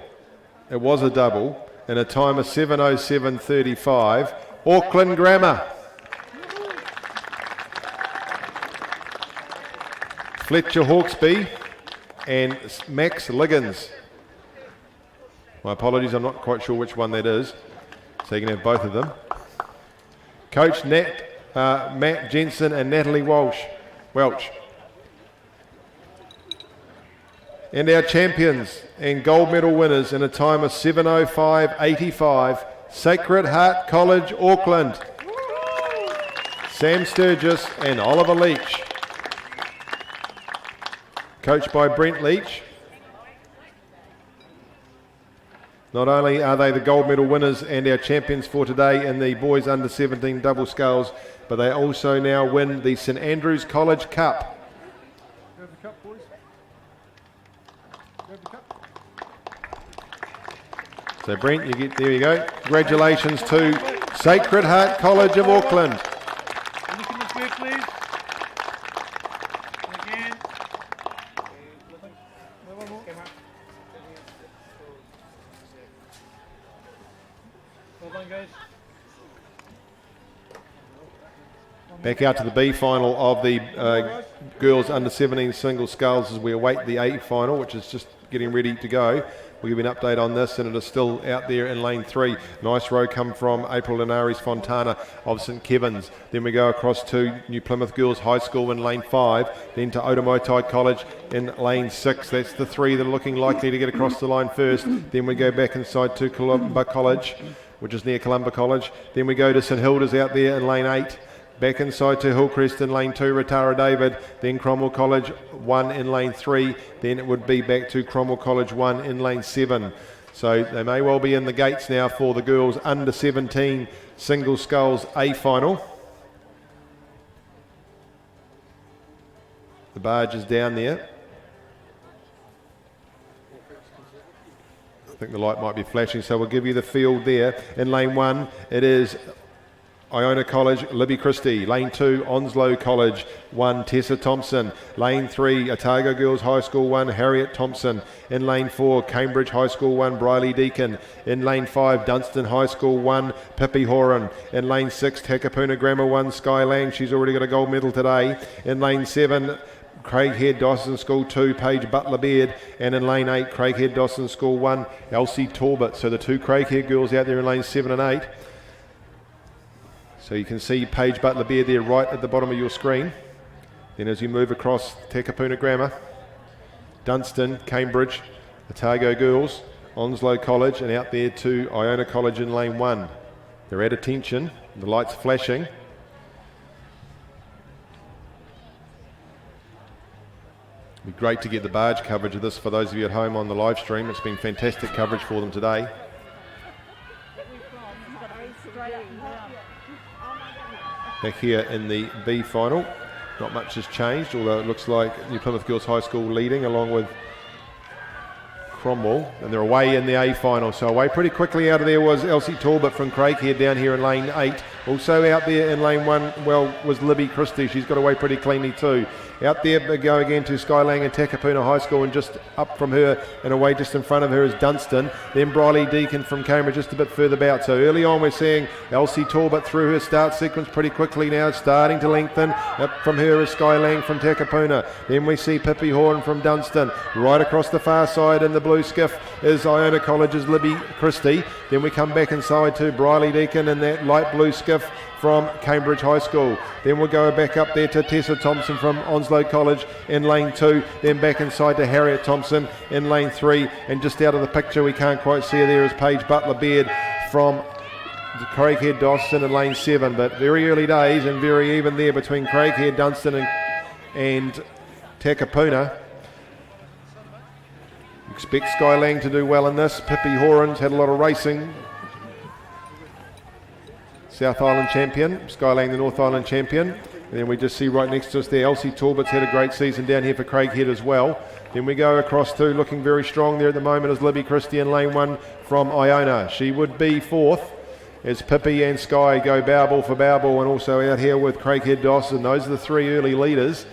it was a double, in a time of 7:07.35, Auckland Grammar. Fletcher Hawksby and Max Liggins. My apologies, I'm not quite sure which one that is, so you can have both of them. Coach Matt Jensen and Natalie Welch. And our champions and gold medal winners in a time of 7:05.85, Sacred Heart College, Auckland, Sam Sturgis and Oliver Leach. Coached by Brent Leach. Not only are they the gold medal winners and our champions for today in the boys under 17 double sculls, but they also now win the St Andrews College Cup. Grab the cup, boys. Grab the cup. So Brent, there you go. Congratulations to Sacred Heart College of Auckland. Look in the square, please. Again. One more. Well done, guys. Back out to the B final of the girls under 17 single sculls as we await the A final, which is just getting ready to go. We'll give you an update on this, and it is still out there in lane 3. Nice row come from April Linares Fontana of St Kevin's. Then we go across to New Plymouth Girls High School in lane 5, then to Otamotai College in lane 6. That's the three that are looking likely to get across the line first. Then we go back inside to Columba College, which is near Columba College. Then we go to St Hilda's out there in lane 8. Back inside to Hillcrest in lane 2, Ratara David, then Cromwell College 1 in lane 3, then it would be back to Cromwell College 1 in lane 7. So they may well be in the gates now for the girls under 17 single sculls A final. The barge is down there. I think the light might be flashing, so we'll give you the field there. In lane 1, it is Iona College, Libby Christie. Lane 2, Onslow College 1, Tessa Thompson. Lane 3, Otago Girls High School 1, Harriet Thompson. In lane 4, Cambridge High School 1, Briley Deacon. In lane 5, Dunstan High School 1, Pippi Horan. In lane 6, Takapuna Grammar 1, Sky Lang. She's already got a gold medal today. In lane 7, Craighead Dawson School 2, Paige Butler Beard, and in lane 8, Craighead Dawson School 1, Elsie Talbot. So the two Craighead girls out there in lanes 7 and 8. So you can see Paige Butler Beard there right at the bottom of your screen. Then as you move across Takapuna Grammar, Dunstan, Cambridge, Otago Girls, Onslow College, and out there to Iona College in lane 1. They're at attention, the lights flashing. It'd be great to get the barge coverage of this for those of you at home on the live stream. It's been fantastic coverage for them today. Back here in the B final, not much has changed, although it looks like New Plymouth Girls High School leading along with Cromwell, and they're away in the A final. So away pretty quickly out of there was Elsie Talbot from Craighead down here in lane 8. Also out there in lane 1, well, was Libby Christie. She's got away pretty cleanly too. Out there they go again to Skylang and Takapuna High School, and just up from her and away just in front of her is Dunstan. Then Briley Deacon from Cambridge just a bit further about. So early on we're seeing Elsie Talbot through her start sequence pretty quickly now, starting to lengthen. Up from her is Skylang from Takapuna. Then we see Pippi Horn from Dunstan. Right across the far side in the blue skiff is Iona College's Libby Christie. Then we come back inside to Briley Deacon in that light blue skiff. from Cambridge High School. Then we'll go back up there to Tessa Thompson from Onslow College in lane 2, then back inside to Harriet Thompson in lane 3, and just out of the picture, we can't quite see her there, is Paige Butler-Beard from Craighead Dawson in lane 7, but very early days and very even there between Craighead, Dunstan and Takapuna. Expect Skylang to do well in this. Pippi Horan's had a lot of racing. South Island champion, Skylang the North Island champion. And then we just see right next to us there, Elsie Talbot's had a great season down here for Craighead as well. Then we go across to, looking very strong there at the moment, is Libby Christie in lane 1 from Iona. She would be 4th as Pippi and Sky go Bowball for Bowball, and also out here with Craighead Dawson. Those are the 3 early leaders.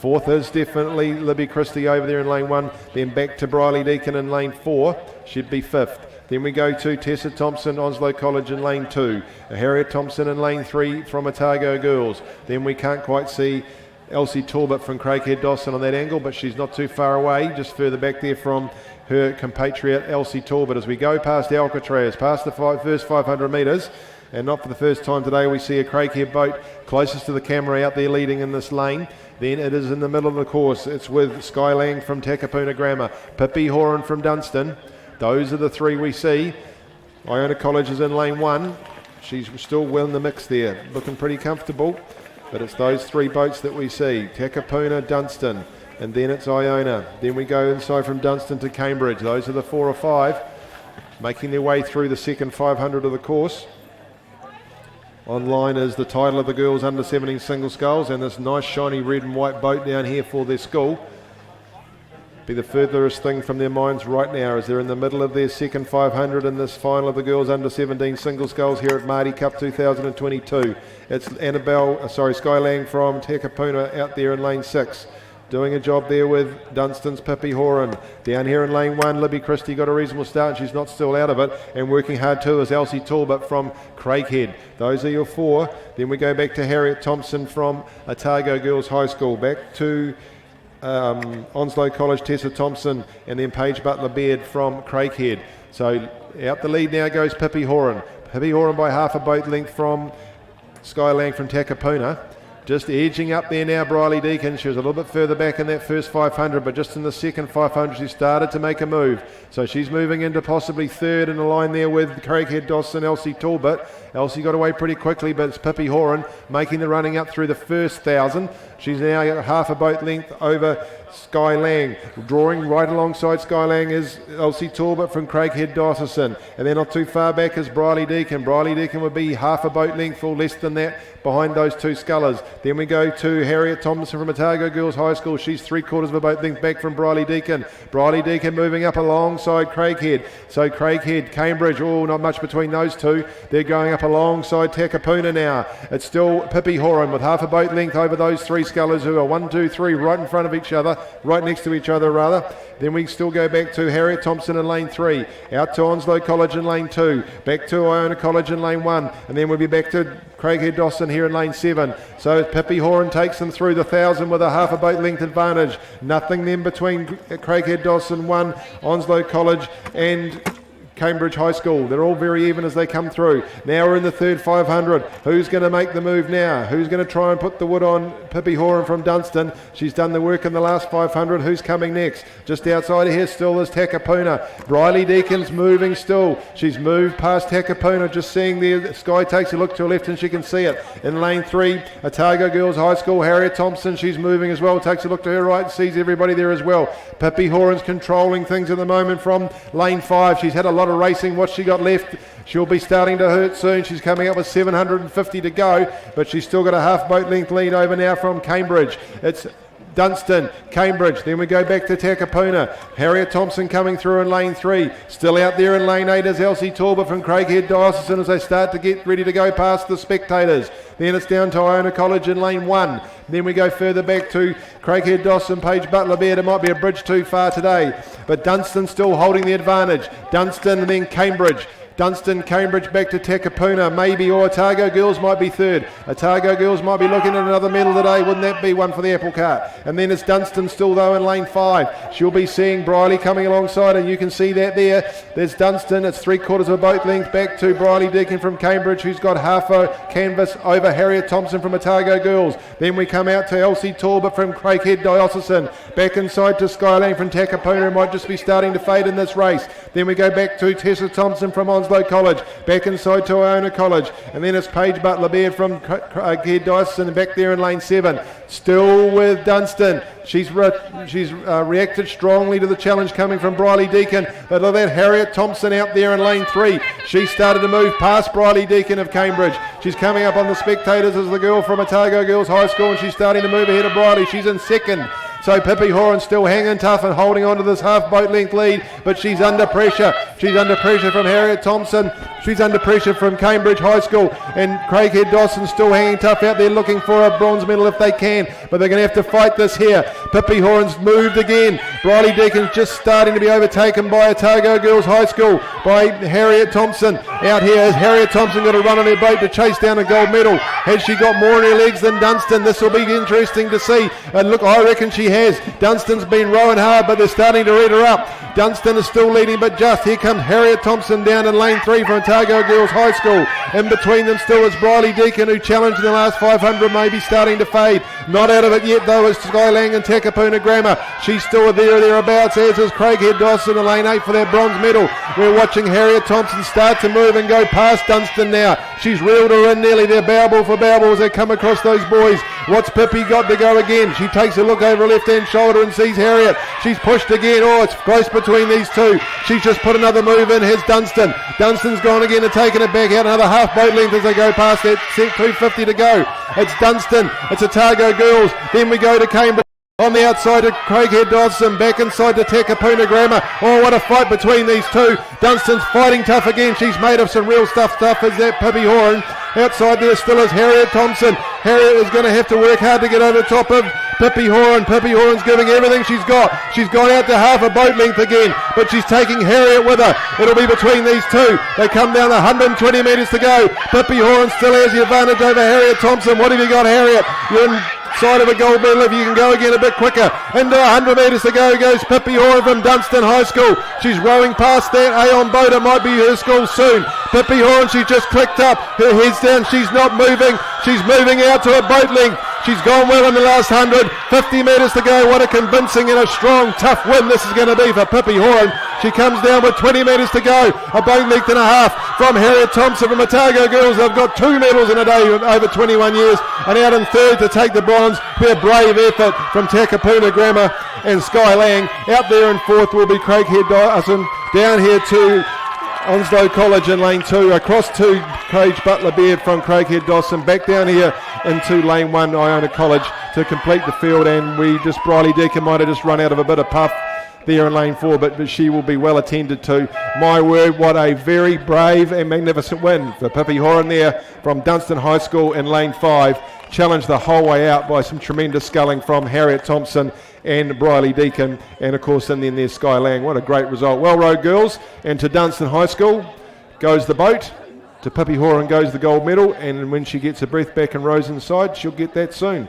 4th is definitely Libby Christie over there in lane 1. Then back to Briley Deacon in lane 4. She'd be 5th. Then we go to Tessa Thompson, Onslow College in lane 2. Harriet Thompson in lane 3 from Otago Girls. Then we can't quite see Elsie Talbot from Craighead Dawson on that angle, but she's not too far away, just further back there from her compatriot Elsie Talbot. As we go past Alcatraz, past the first 500 metres, and not for the first time today, we see a Craighead boat closest to the camera out there leading in this lane. Then it is in the middle of the course. It's with Skylang from Takapuna Grammar, Pippi Horan from Dunstan. Those are the 3 we see. Iona College is in lane 1. She's still well in the mix there, looking pretty comfortable. But it's those 3 boats that we see. Takapuna, Dunstan, and then it's Iona. Then we go inside from Dunstan to Cambridge. Those are the 4 or 5 making their way through the second 500 of the course. Online is the title of the girls under 17 single sculls, and this nice shiny red and white boat down here for their school. Be the furthest thing from their minds right now as they're in the middle of their second 500 in this final of the girls under 17 single sculls here at Maadi Cup 2022. It's Skylang from Takapuna out there in lane 6. Doing a job there with Dunstan's Pippi Horan. Down here in lane 1, Libby Christie got a reasonable start. She's not still out of it. And working hard too is Elsie Talbot from Craighead. Those are your 4. Then we go back to Harriet Thompson from Otago Girls High School. Back to Onslow College, Tessa Thompson, and then Paige Butler-Beard from Craighead. So out the lead now goes Pippi Horan. Pippi Horan by half a boat length from Skylang from Takapuna. Just edging up there now, Briley Deacon. She was a little bit further back in that first 500, but just in the second 500 she started to make a move. So she's moving into possibly 3rd in the line there with Craighead Dawson, Elsie Talbot. Elsie got away pretty quickly, but it's Pippi Horan making the running up through the first 1,000. She's now half a boat length over Skylang. Drawing right alongside Skylang is Elsie Talbot from Craighead Dawson. And then not too far back is Briley Deacon. Briley Deacon would be half a boat length or less than that behind those 2 scullers. Then we go to Harriet Thompson from Otago Girls High School. She's 3/4 of a boat length back from Briley Deacon. Briley Deacon moving up alongside Craighead. So Craighead, Cambridge, not much between those 2. They're going up alongside Takapuna now. It's still Pippi Horan with half a boat length over those 3 scullers who are 1, 2, 3 right in front of each other, right next to each other rather. Then we still go back to Harriet Thompson in lane 3, out to Onslow College in lane 2, back to Iona College in lane 1, and then we'll be back to Craighead Dawson here in lane 7. So Pippi Horan takes them through the 1,000 with a half a boat length advantage. Nothing then between Craighead Dawson 1, Onslow College and Cambridge High School. They're all very even as they come through. Now we're in the third 500. Who's going to make the move now? Who's going to try and put the wood on Pippi Horan from Dunstan? She's done the work in the last 500. Who's coming next? Just outside of here still is Takapuna. Briley Deacon's moving still. She's moved past Takapuna, just seeing there. Sky takes a look to her left and she can see it. In lane 3, Otago Girls High School, Harriet Thompson, she's moving as well. Takes a look to her right, sees everybody there as well. Pippi Horan's controlling things at the moment from lane 5. She's had a lot of racing. What she got left, she'll be starting to hurt soon. She's coming up with 750 to go, but she's still got a half boat length lead over now from Cambridge. It's Dunstan, Cambridge, then we go back to Takapuna. Harriet Thompson coming through in lane 3. Still out there in lane 8 is Elsie Talbot from Craighead Dawson as they start to get ready to go past the spectators. Then it's down to Iona College in lane 1. Then we go further back to Craighead Dawson, Paige Butler-Beard. It might be a bridge too far today, but Dunstan still holding the advantage. Dunstan and then Cambridge. Dunstan, Cambridge back to Takapuna, maybe, or Otago Girls might be third. Otago Girls might be looking at another medal today. Wouldn't that be one for the apple cart? And then it's Dunstan still though in lane 5. She'll be seeing Briley coming alongside, and you can see that there. There's Dunstan. It's 3/4 of a boat length back to Briley Deacon from Cambridge, who's got half a canvas over Harriet Thompson from Otago Girls. Then we come out to Elsie Talbot from Craighead Diocesan. Back inside to Skylang from Takapuna, who might just be starting to fade in this race. Then we go back to Tessa Thompson from Onslow College. Back inside to Iona College. And then it's Paige Butler-Beard from Craighead Diocesan back there in lane 7. Still with Dunstan. She's reacted strongly to the challenge coming from Briley Deacon. But look at that Harriet Thompson out there in lane 3. She started to move past Briley Deacon of Cambridge. She's coming up on the spectators as the girl from Otago Girls High School, and she's starting to move ahead of Briley. She's in second. So Pippi Horan still hanging tough and holding on to this half boat length lead, but she's under pressure. She's under pressure from Harriet Thompson. She's under pressure from Cambridge High School, and Craighead Dawson still hanging tough out there looking for a bronze medal if they can, but they're going to have to fight this here. Pippi Horan's moved again. Briley Deacon's just starting to be overtaken by Otago Girls High School, by Harriet Thompson. Out here is Harriet Thompson got to run on her boat to chase down a gold medal. Has she got more in her legs than Dunstan? This will be interesting to see. And look, I reckon she has. Dunstan's been rowing hard, but they're starting to read her up. Dunstan is still leading, but just here comes Harriet Thompson down in lane 3 from Otago Girls High School. In between them still is Briley Deacon, who challenged in the last 500, maybe starting to fade. Not out of it yet though is Skylang and Takapuna Grammar. She's still thereabouts, as is Craighead Dawson in lane 8 for their bronze medal. We're watching Harriet Thompson start to move and go past Dunstan now. She's reeled her in nearly. They're bow ball for bow ball as they come across those boys. What's Pippi got to go again? She takes a look over her left-hand shoulder and sees Harriet. She's pushed again. Oh, it's close between these two. She's just put another move in. Here's Dunstan. Dunstan's gone again and taken it back out another half boat length as they go past that. 2:50 to go. It's Dunstan. It's Otago Girls. Then we go to Cambridge. On the outside of Craighead Dodson, back inside to Takapuna Grammar. Oh, what a fight between these two. Dunstan's fighting tough again. She's made of some real stuff as that Pippi Horan. Outside there still is Harriet Thompson. Harriet is going to have to work hard to get over the top of Pippi Horan. Pippi Horan's giving everything she's got. She's gone out to half a boat length again, but she's taking Harriet with her. It'll be between these two. They come down 120 metres to go. Pippi Horan still has the advantage over Harriet Thompson. What have you got, Harriet? You're in side of a gold medal if you can go again a bit quicker. Into 100 metres to go goes Pippi Horan from Dunstan High School. She's rowing past that Aon boat. It might be her school soon. Pippi Horan, she's just clicked up. Her head's down. She's not moving. She's moving out to a boat length. She's gone well in the last 100. 50 metres to go. What a convincing and a strong, tough win this is going to be for Pippi Horan. She comes down with 20 metres to go. A boat length and a half from Harriet Thompson from Otago Girls. They've got 2 medals in a day over 21 years. And out in third to take the bronze. Their brave effort from Takapuna Grammar and Sky Lang. Out there in fourth will be Craighead Dawson. Down here to Onslow College in lane 2, across to Paige Butler-Beard from Craighead Dawson, back down here into lane 1, Iona College, to complete the field. And Briley Deacon might have just run out of a bit of puff there in lane 4, but she will be well attended to. My word, what a very brave and magnificent win for Pippi Horan there from Dunstan High School in lane 5. Challenged the whole way out by some tremendous sculling from Harriet Thompson and Briley Deacon, and of course in then there's Sky Lang. What a great result. Well rowed, girls. And to Dunstan High School goes the boat. To Pippi Horan goes the gold medal, and when she gets her breath back and rows inside, she'll get that soon.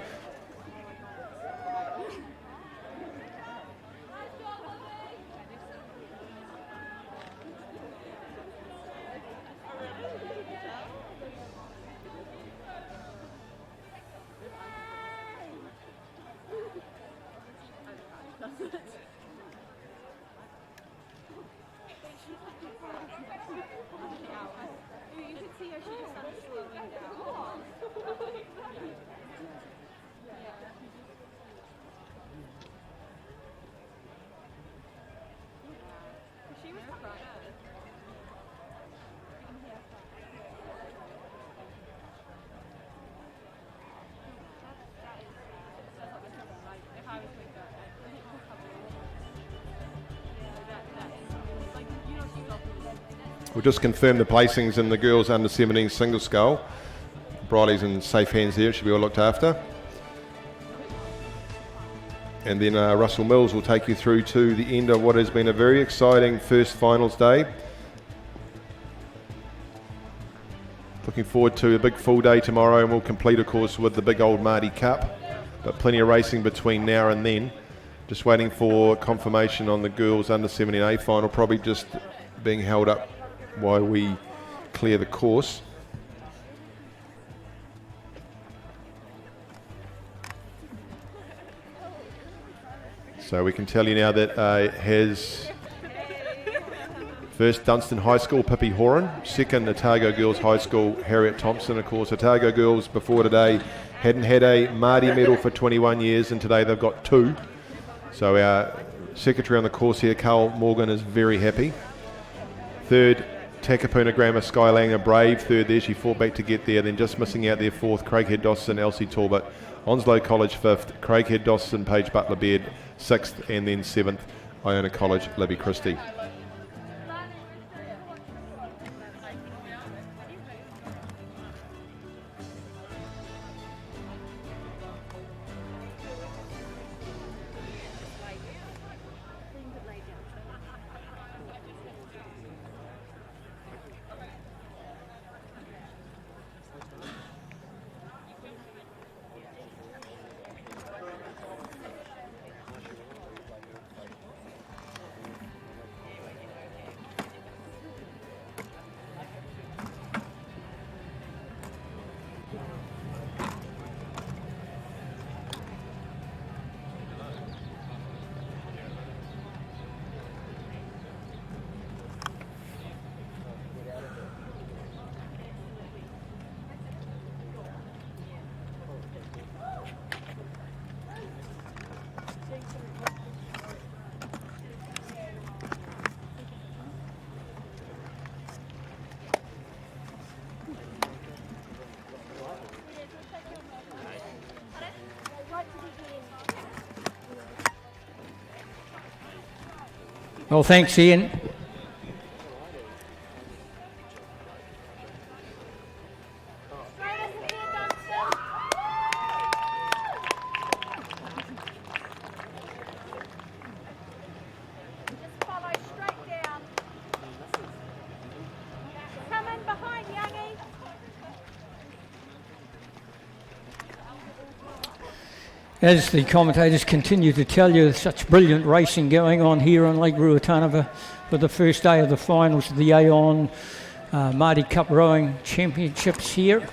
We'll just confirm the placings in the girls under 17 single scull. Briley's in safe hands there, should be well looked after. And then Russell Mills will take you through to the end of what has been a very exciting first finals day. Looking forward to a big full day tomorrow, and we'll complete, of course, with the big old Maadi Cup. But plenty of racing between now and then. Just waiting for confirmation on the girls under 17A final, probably just being held up while we clear the course. So we can tell you now that has first Dunstan High School, Pippi Horan. Second, Otago Girls High School, Harriet Thompson. Of course, Otago Girls before today hadn't had a Maadi medal for 21 years, and today they've got 2. So our secretary on the course here, Carl Morgan, is very happy. Third, Takapuna Grammar, Sky Lang, a brave third there. She fought back to get there. Then just missing out there, fourth, Craighead Dawson, Elsie Talbot. Onslow College fifth, Craighead Dawson, Paige Butler Baird sixth, and then seventh, Iona College, Libby Christie. Well, thanks, Ian. As the commentators continue to tell you, such brilliant racing going on here on Lake Ruatanava for the first day of the finals of the Aon Maadi Cup Rowing Championships here.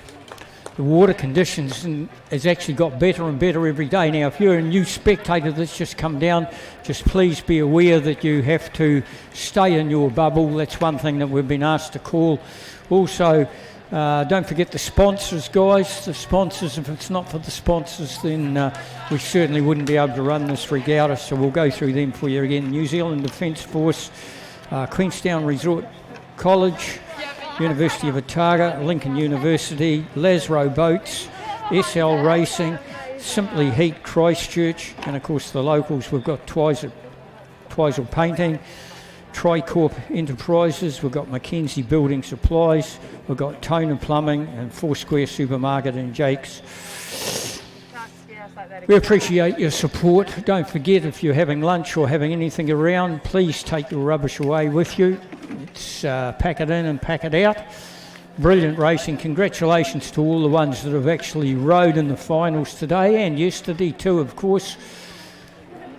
The water conditions has actually got better and better every day. Now, if you're a new spectator that's just come down, just please be aware that you have to stay in your bubble. That's one thing that we've been asked to call. Also, don't forget the sponsors, guys. The sponsors, if it's not for the sponsors, then we certainly wouldn't be able to run this regatta, so we'll go through them for you again. New Zealand Defence Force, Queenstown Resort College, University of Otago, Lincoln University, Lasro Boats, SL Racing, Simply Heat Christchurch, and of course the locals, we've got Twizel Painting, Tricorp Enterprises, we've got Mackenzie Building Supplies, we've got Toner Plumbing and Foursquare Supermarket and Jake's. We appreciate your support. Don't forget, if you're having lunch or having anything around, please take your rubbish away with you. It's pack it in and pack it out. Brilliant racing. Congratulations to all the ones that have actually rowed in the finals today and yesterday too, of course.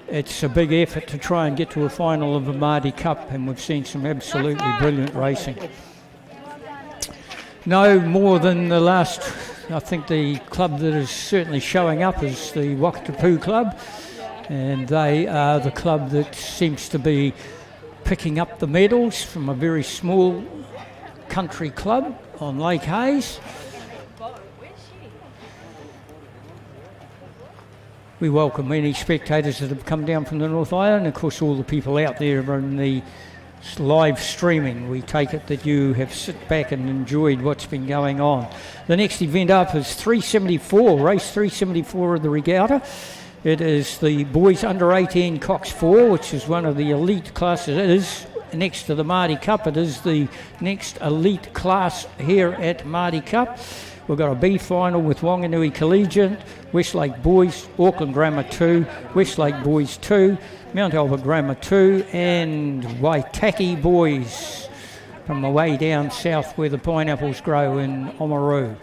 It's a big effort to try and get to a final of a Maadi Cup, and we've seen some absolutely brilliant racing. No more than the last, I think the club that is certainly showing up is the Wakatapu Club, and they are the club that seems to be picking up the medals from a very small country club on Lake Hayes. We welcome any spectators that have come down from the North Island, and of course all the people out there in the live streaming. We take it that you have sit back and enjoyed what's been going on. The next event up is 374, race 374 of the regatta. It is the boys under 18 Cox 4, which is one of the elite classes. It is next to the Maadi Cup. It is the next elite class here at Maadi Cup. We've got a B final with Wanganui Collegiate, Westlake Boys, Auckland Grammar 2, Westlake Boys 2, Mount Albert Grammar 2, and Waitaki Boys from the way down south where the pineapples grow in Oamaru.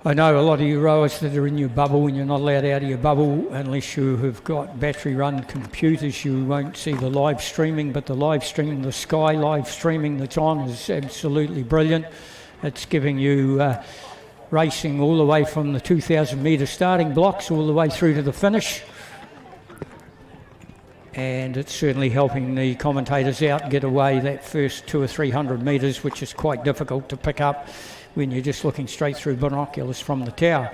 I know a lot of you rowers that are in your bubble, and you're not allowed out of your bubble unless you have got battery run computers. You won't see the live streaming, but the live streaming, the Sky live streaming that's on is absolutely brilliant. It's giving you racing all the way from the 2,000 metre starting blocks all the way through to the finish. And it's certainly helping the commentators out get away that first 200 or 300 metres, which is quite difficult to pick up when you're just looking straight through binoculars from the tower.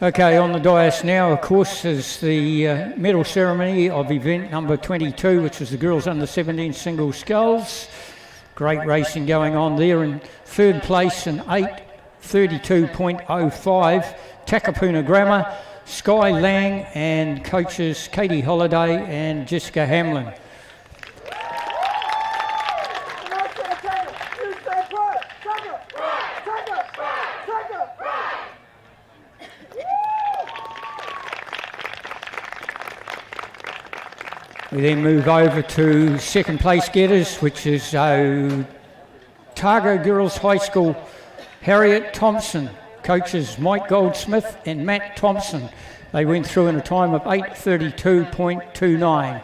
Okay, on the dais now, of course, is the medal ceremony of event number 22, which was the girls under 17 single sculls. Great racing going on there. In third place in 8:32.05, Takapuna Grammar, Sky Lang, and coaches Katie Holliday and Jessica Hamlin. We then move over to second place getters, which is Otago Girls High School, Harriet Thompson, coaches Mike Goldsmith and Matt Thompson. They went through in a time of 8:32.29.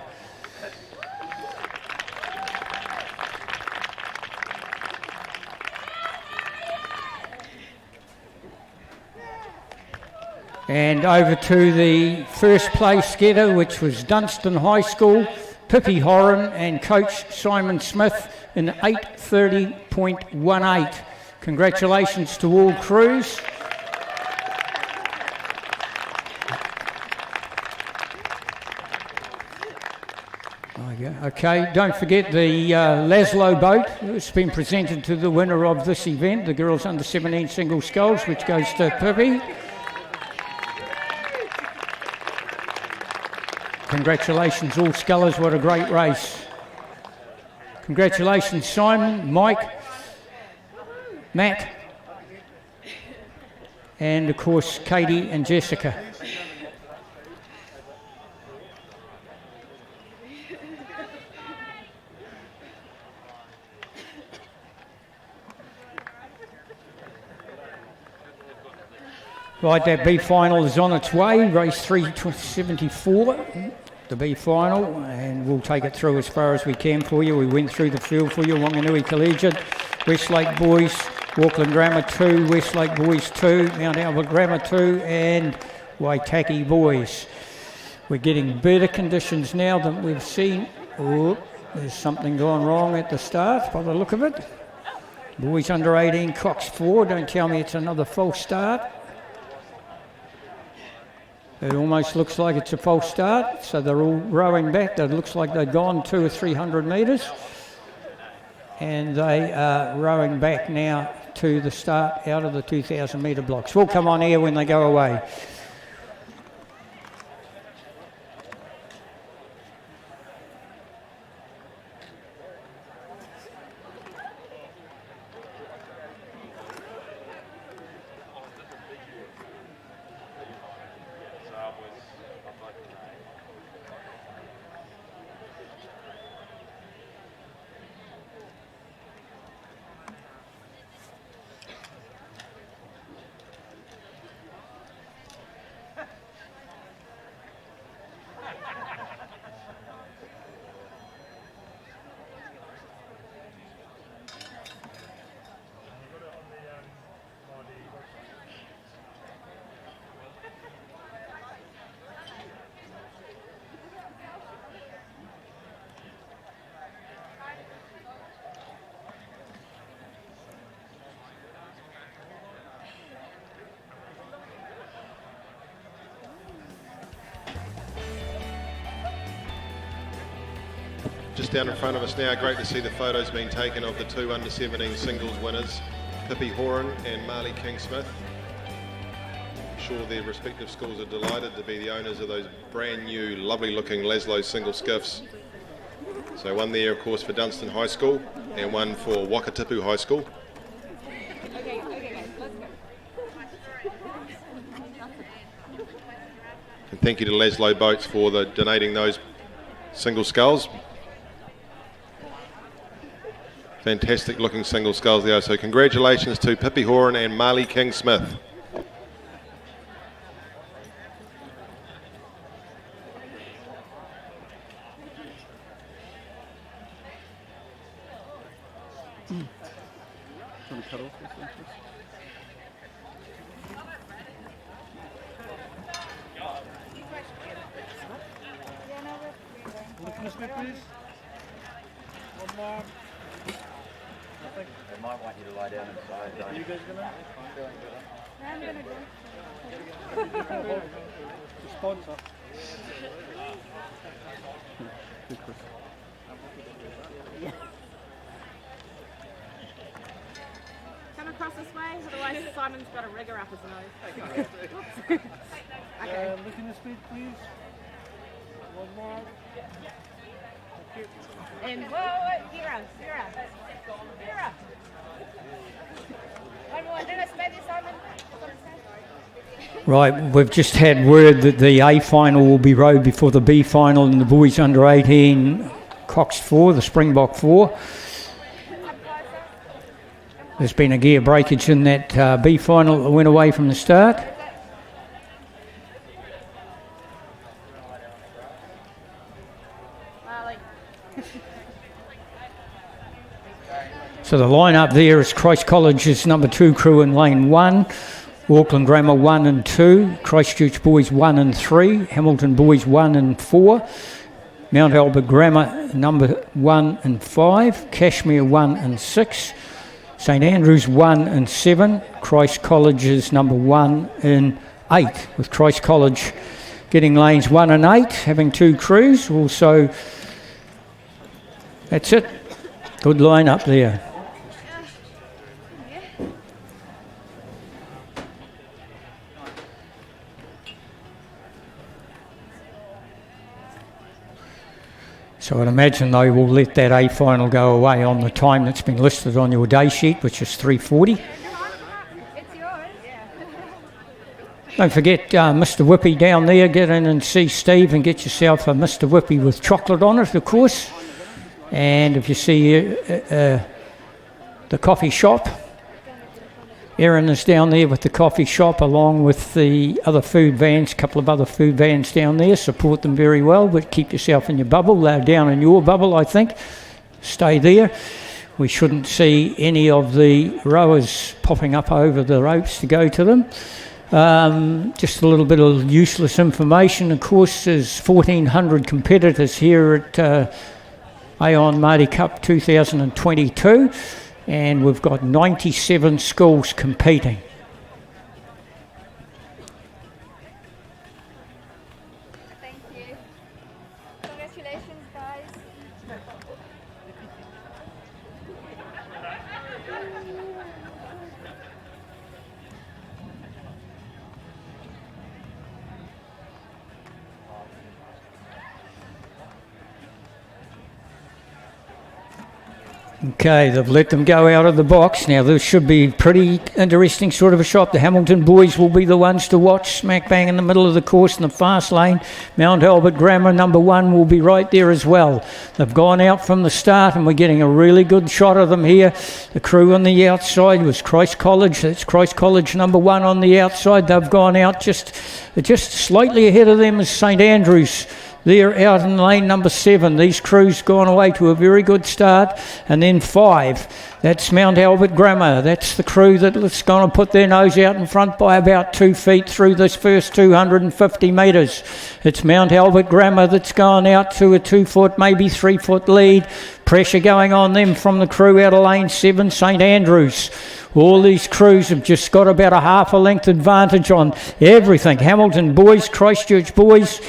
And over to the first place getter, which was Dunstan High School, Pippi Horan and coach Simon Smith in 8:30.18. Congratulations to all crews. Okay, don't forget the Laszlo boat. It's been presented to the winner of this event, the girls under 17 single sculls, which goes to Pippi. Congratulations all scullers, what a great race. Congratulations Simon, Mike, Matt, and of course Katie and Jessica. Right, that B final is on its way, race 374, the B final, and we'll take it through as far as we can for you. We went through the field for you, Wanganui Collegiate, Westlake Boys, Auckland Grammar 2, Westlake Boys 2, Mount Albert Grammar 2, and Waitaki Boys. We're getting better conditions now than we've seen. Oh, there's something gone wrong at the start by the look of it. Boys under 18, Cox 4, don't tell me it's another false start. It almost looks like it's a false start, so they're all rowing back. It looks like they've gone 200 or 300 metres. And they are rowing back now to the start out of the 2,000 metre blocks. We'll come on air when they go away. down in front of us now. Great to see the photos being taken of the two under-17 singles winners, Pippi Horan and Marley King-Smith. I'm sure their respective schools are delighted to be the owners of those brand new, lovely-looking Laszlo single skiffs. So one there, of course, for Dunstan High School and one for Wakatipu High School. And thank you to Laszlo Boats for donating those single sculls. Fantastic looking single sculls there. So congratulations to Pippi Horan and Marley King-Smith. They might want you to lie down inside. Are you guys gonna? I'm gonna go. The sponsor. Come across this way, otherwise Simon's got a rigger up his nose. Okay. Look in the speed, please. One more. And whoa, Hira. One more, do us maybe, Simon. Right, we've just had word that the A final will be rowed before the B final in the boys under 18 Cox 4, the Springbok 4. There's been a gear breakage in that B final that went away from the start. So the line-up there is Christ College's number 2 crew in lane 1, Auckland Grammar 1 and 2, Christchurch Boys 1 and 3, Hamilton Boys 1 and 4, Mount Albert Grammar number 1 and 5, Kashmir 1 and 6, St Andrews 1 and 7, Christ College's number 1 and 8, with Christ College getting lanes 1 and 8, having 2 crews. Also, that's it. Good line up there. So I'd imagine they will let that A final go away on the time that's been listed on your day sheet, which is 3:40. It's yours. Don't forget Mr. Whippy down there. Get in and see Steve and get yourself a Mr. Whippy with chocolate on it, of course. And if you see the coffee shop, Erin is down there with the coffee shop along with the other food vans, a couple of other food vans down there. Support them very well, but keep yourself in your bubble. They're down in your bubble, I think. Stay there. We shouldn't see any of the rowers popping up over the ropes to go to them. Just a little bit of useless information. Of course, there's 1,400 competitors here at Aon Maadi Cup 2022. And we've got 97 schools competing. Thank you. Congratulations, guys. Okay, they've let them go out of the box. Now, this should be pretty interesting sort of a shot. The Hamilton boys will be the ones to watch, smack bang in the middle of the course in the fast lane. Mount Albert Grammar, number 1, will be right there as well. They've gone out from the start, and we're getting a really good shot of them here. The crew on the outside was Christ College. That's Christ College, number 1 on the outside. They've gone out just slightly ahead of them is St Andrews. They're out in lane number 7. These crews gone away to a very good start. And then 5, that's Mount Albert Grammar. That's the crew that's going to put their nose out in front by about 2 feet through this first 250 metres. It's Mount Albert Grammar that's gone out to a 2 foot, maybe 3 foot lead. Pressure going on them from the crew out of lane 7, St Andrews. All these crews have just got about a half a length advantage on everything. Hamilton boys, Christchurch boys,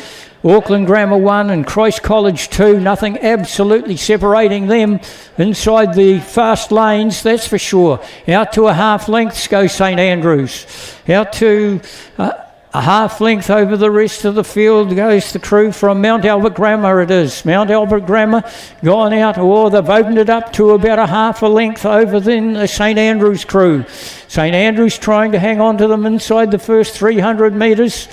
Auckland Grammar 1 and Christ College 2. Nothing absolutely separating them inside the fast lanes, that's for sure. Out to a half length goes St Andrews. Out to a half length over the rest of the field goes the crew from Mount Albert Grammar. It is Mount Albert Grammar gone out, or they've opened it up to about a half a length over then the St Andrews crew. St Andrews trying to hang on to them inside the first 300 metres.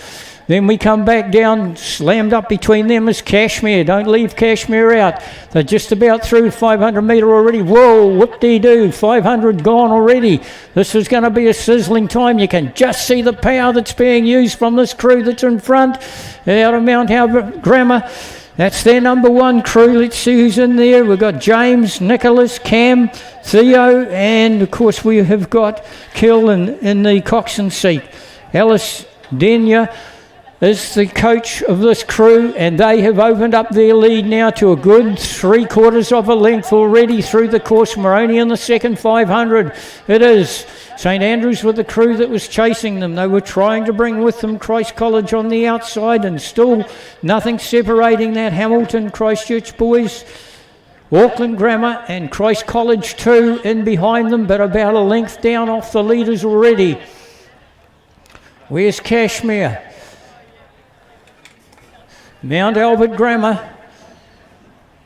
Then we come back down, slammed up between them is Cashmere. Don't leave Cashmere out. They're just about through 500 metre already. Whoa, whoop-dee-doo, 500 gone already. This is going to be a sizzling time. You can just see the power that's being used from this crew that's in front out of Mount Albert Grammar. That's their number one crew. Let's see who's in there. We've got James, Nicholas, Cam, Theo, and of course we have got Kill in the coxswain seat. Alice Denya is the coach of this crew, and they have opened up their lead now to a good 3/4 of a length already through the course, and we're only in the second 500. It is St Andrews with the crew that was chasing them. They were trying to bring with them Christ College on the outside, and still nothing separating that Hamilton Christchurch boys. Auckland Grammar and Christ College 2 in behind them, but about a length down off the leaders already. Where's Cashmere? Mount Albert Grammar.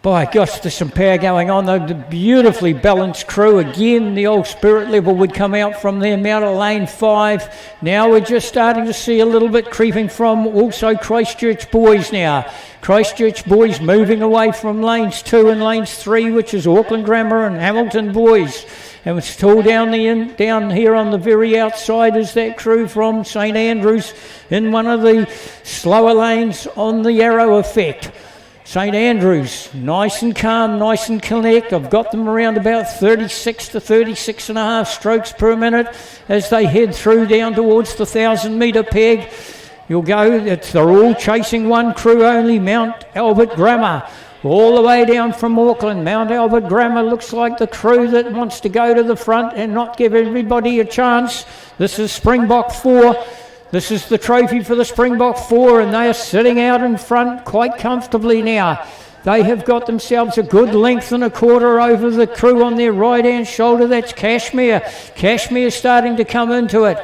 By gosh, there's some power going on. The beautifully balanced crew. Again, the old spirit level would come out from them out of lane 5. Now we're just starting to see a little bit creeping from also Christchurch boys now. Christchurch boys moving away from lanes 2 and lanes 3, which is Auckland Grammar and Hamilton boys. And it's still down here on the very outside is that crew from St Andrews in one of the slower lanes on the Yarrow effect. St Andrews, nice and calm, nice and connect. I've got them around about 36 to 36 and a half strokes per minute as they head through down towards the 1,000 metre peg. You'll go, they're all chasing one crew only, Mount Albert Grammar. All the way down from Auckland, Mount Albert Grammar looks like the crew that wants to go to the front and not give everybody a chance. This is Springbok 4. This is the trophy for the Springbok 4, and they are sitting out in front quite comfortably now. They have got themselves a good length and a quarter over the crew on their right-hand shoulder. That's Cashmere. Cashmere starting to come into it.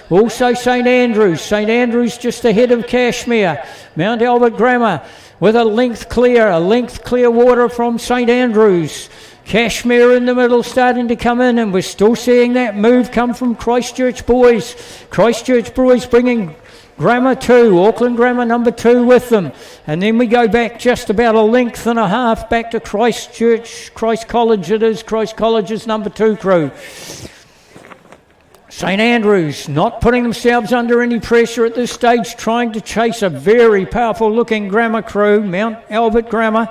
Also St Andrews. St Andrews just ahead of Cashmere. Mount Albert Grammar with a length clear water from St Andrews. Cashmere in the middle starting to come in, and we're still seeing that move come from Christchurch boys. Christchurch boys bringing Grammar 2, Auckland Grammar number 2 with them. And then we go back just about a length and a half back to Christchurch, Christ College it is, Christ College's number 2 crew. St Andrews not putting themselves under any pressure at this stage, trying to chase a very powerful looking Grammar crew, Mount Albert Grammar.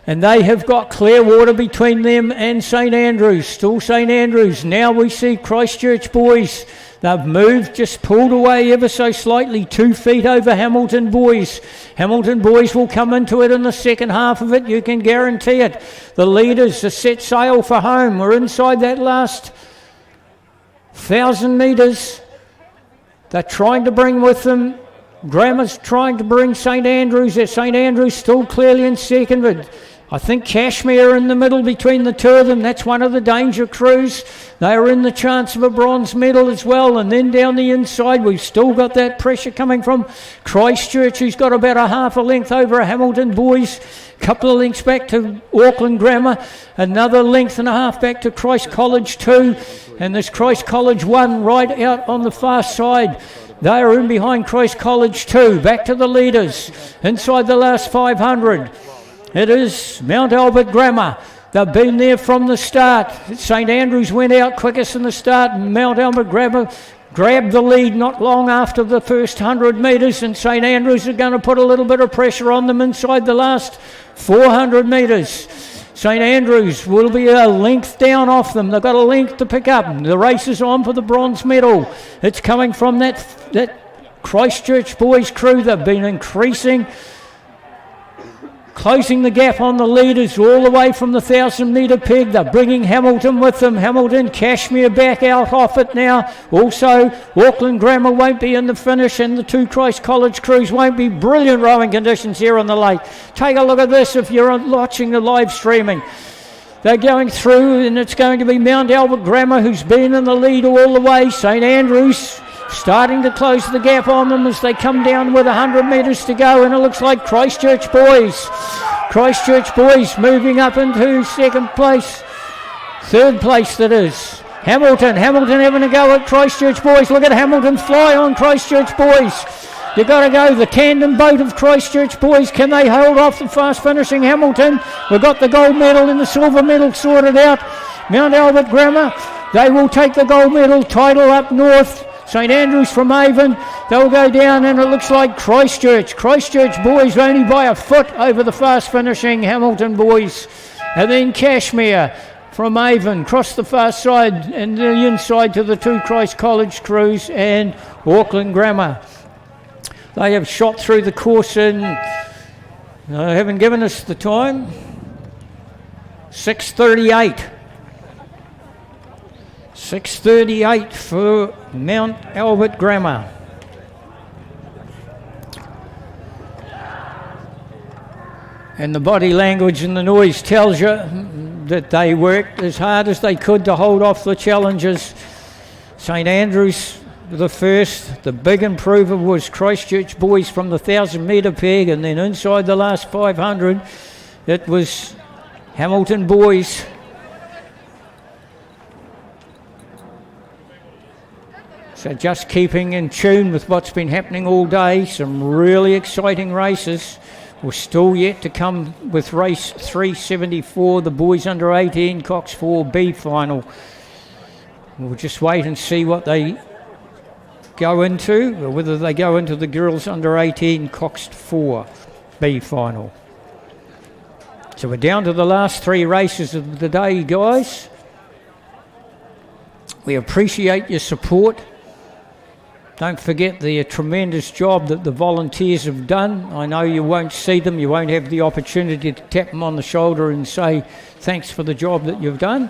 And they have got clear water between them and St Andrews. Still St Andrews. Now we see Christchurch boys. They've moved, just pulled away ever so slightly, 2 feet over Hamilton boys. Hamilton boys will come into it in the second half of it, you can guarantee it. The leaders are set sail for home. We're inside that last 1,000 metres. They're trying to bring with them. Grammar's trying to bring St Andrews. St Andrews still clearly in second, but I think Cashmere in the middle between the two of them. That's one of the danger crews. They are in the chance of a bronze medal as well. And then down the inside, we've still got that pressure coming from Christchurch, who's got about a half a length over a Hamilton boys. Couple of lengths back to Auckland Grammar. Another length and a half back to Christ College 2. And there's Christ College 1 right out on the far side. They are in behind Christ College 2. Back to the leaders. Inside the last 500. It is Mount Albert Grammar. They've been there from the start. St Andrews went out quickest in the start, and Mount Albert Grammar grabbed the lead not long after the first 100 metres, and St Andrews are going to put a little bit of pressure on them inside the last 400 metres. St Andrews will be a length down off them. They've got a length to pick up. The race is on for the bronze medal. It's coming from that Christchurch boys crew. They've been increasing closing the gap on the leaders all the way from the 1,000-metre peg. They're bringing Hamilton with them. Hamilton, Cashmere back out off it now. Also, Auckland Grammar won't be in the finish, and the two Christ College crews won't be. Brilliant rowing conditions here on the lake. Take a look at this if you're watching the live streaming. They're going through, and it's going to be Mount Albert Grammar who's been in the lead all the way. St Andrews starting to close the gap on them as they come down with 100 metres to go, and it looks like Christchurch Boys moving up into second place, third place that is. Hamilton having a go at Christchurch Boys. Look at Hamilton fly on Christchurch Boys. You've got to go, the tandem boat of Christchurch Boys. Can they hold off the fast finishing Hamilton? We've got the gold medal and the silver medal sorted out. Mount Albert Grammar, they will take the gold medal title up north. St Andrews from Avon, they'll go down, and it looks like Christchurch Boys only by a foot over the fast finishing Hamilton Boys. And then Cashmere from Avon cross the far side and the inside to the two Christ College crews and Auckland Grammar. They have shot through the course and haven't given us the time. 6:38. 6:38 for Mount Albert Grammar. And the body language and the noise tells you that they worked as hard as they could to hold off the challengers. St Andrews the first. The big improver was Christchurch Boys from the 1,000-metre peg, and then inside the last 500 it was Hamilton Boys. So just keeping in tune with what's been happening all day, some really exciting races. We're still yet to come with race 374, the boys under 18 Cox 4B final. We'll just wait and see what they go into, or whether they go into the girls under 18 Cox 4B final. So we're down to the last three races of the day, guys. We appreciate your support. Don't forget the tremendous job that the volunteers have done. I know you won't see them, you won't have the opportunity to tap them on the shoulder and say thanks for the job that you've done,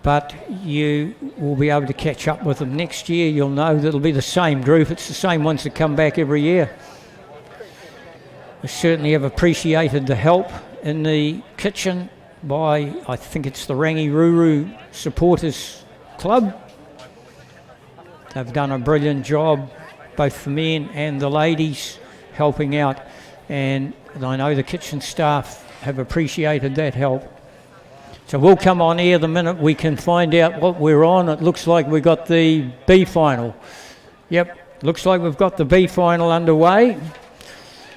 but you will be able to catch up with them next year. You'll know that it'll be the same group. It's the same ones that come back every year. We certainly have appreciated the help in the kitchen by, I think it's the Rangiruru Supporters Club. They've done a brilliant job, both the men and the ladies, helping out, and I know the kitchen staff have appreciated that help. So we'll come on air the minute we can find out what we're on. It looks like we've got the B final. Yep, looks like we've got the B final underway.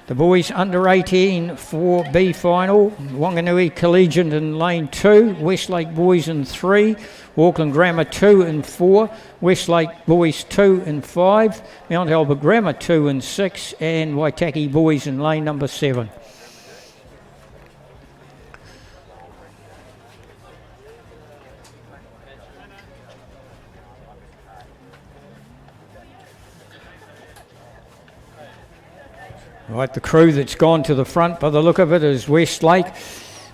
The boys under 18 for B final. Wanganui Collegiate in lane 2, Westlake Boys in 3, Auckland Grammar 2 and 4, Westlake Boys 2 and 5, Mount Albert Grammar 2 and 6, and Waitaki Boys in lane number 7. Right, the crew that's gone to the front by the look of it is Westlake.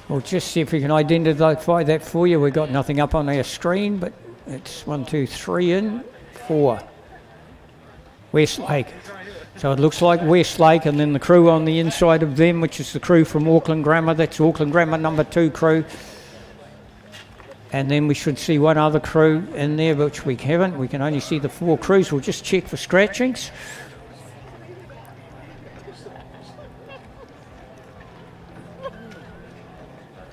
We'll just see if we can identify that for you. We've got nothing up on our screen, but it's 1, 2, 3 in, 4. Westlake. So it looks like Westlake, and then the crew on the inside of them, which is the crew from Auckland Grammar. That's Auckland Grammar number 2 crew. And then we should see one other crew in there, which we haven't. We can only see the 4 crews. We'll just check for scratchings.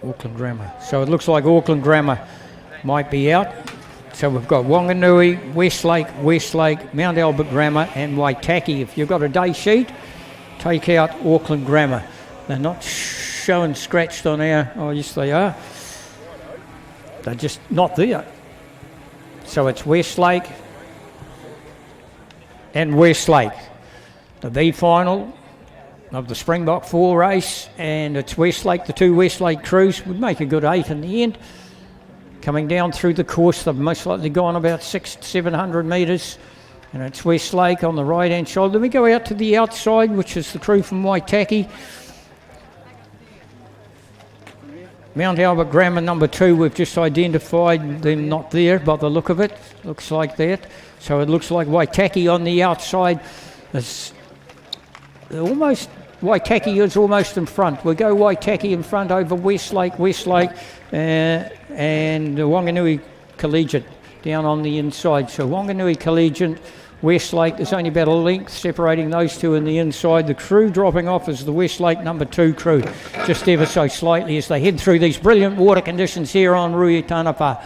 Auckland Grammar. So it looks like Auckland Grammar might be out. So we've got Wanganui, Westlake, Mount Albert Grammar and Waitaki. If you've got a day sheet, take out Auckland Grammar. They're not showing scratched on our... Oh, yes, they are. They're just not there. So it's Westlake and Westlake. The B final of the Springbok 4 race, and it's Westlake. The 2 Westlake crews would make a good 8 in the end. Coming down through the course, they've most likely gone about 600-700 metres, and it's Westlake on the right hand shoulder. Then we go out to the outside, which is the crew from Waitaki. Mount Albert Grammar number 2, we've just identified them not there by the look of it. Looks like that. So it looks like Waitaki on the outside. It's almost, Waitaki is almost in front. We go Waitaki in front over Westlake, and Wanganui Collegiate down on the inside. So Wanganui Collegiate, Westlake, there's only about a length separating those two in the inside. The crew dropping off is the Westlake number 2 crew, just ever so slightly as they head through these brilliant water conditions here on Rui Tanapa.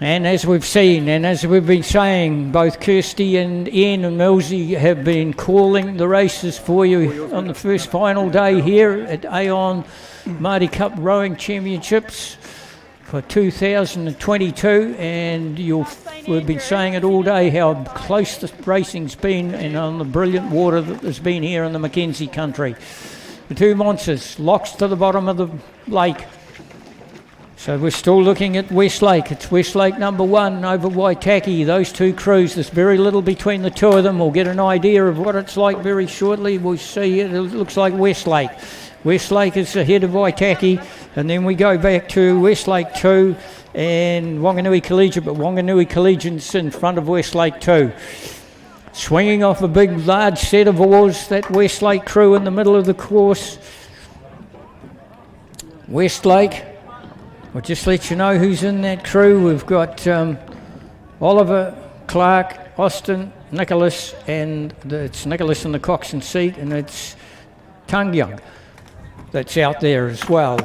And as we've seen, and as we've been saying, both Kirsty and Ian and Millsy have been calling the races for you on the first final day here at Aon Maadi Cup Rowing Championships for 2022, and we've been saying it all day how close the racing's been and on the brilliant water that there's been here in the Mackenzie country. The two monsters, locks to the bottom of the lake. So we're still looking at Westlake. It's Westlake number 1 over Waitaki. Those two crews, there's very little between the two of them. We'll get an idea of what it's like very shortly. We'll see it looks like Westlake. Westlake is ahead of Waitaki, and then we go back to Westlake 2 and Wanganui Collegiate, but Wanganui Collegiate's in front of Westlake 2. Swinging off a big, large set of oars, that Westlake crew in the middle of the course. Westlake, I'll just let you know who's in that crew. We've got Oliver, Clark, Austin, Nicholas, and it's Nicholas in the coxswain seat, and it's Tangyung that's out there as well.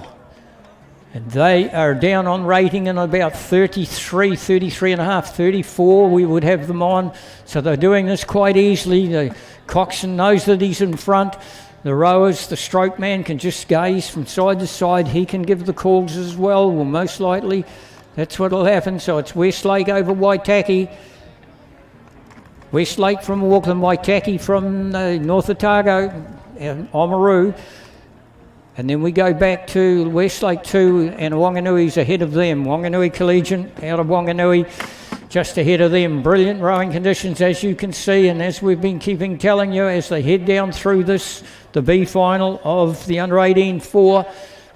And they are down on rating in about 33, 33 and a half, 34 we would have them on. So they're doing this quite easily. The coxswain knows that he's in front. The rowers, the stroke man can just gaze from side to side. He can give the calls as well. Well, most likely that's what will happen. So it's Westlake over Waitaki. Westlake from Auckland, Waitaki from North Otago, Oamaru. And then we go back to Westlake 2 and Wanganui's ahead of them. Wanganui Collegiate out of Wanganui, just ahead of them. Brilliant rowing conditions as you can see, and as we've been telling you as they head down through this, the B final of the under-18 4.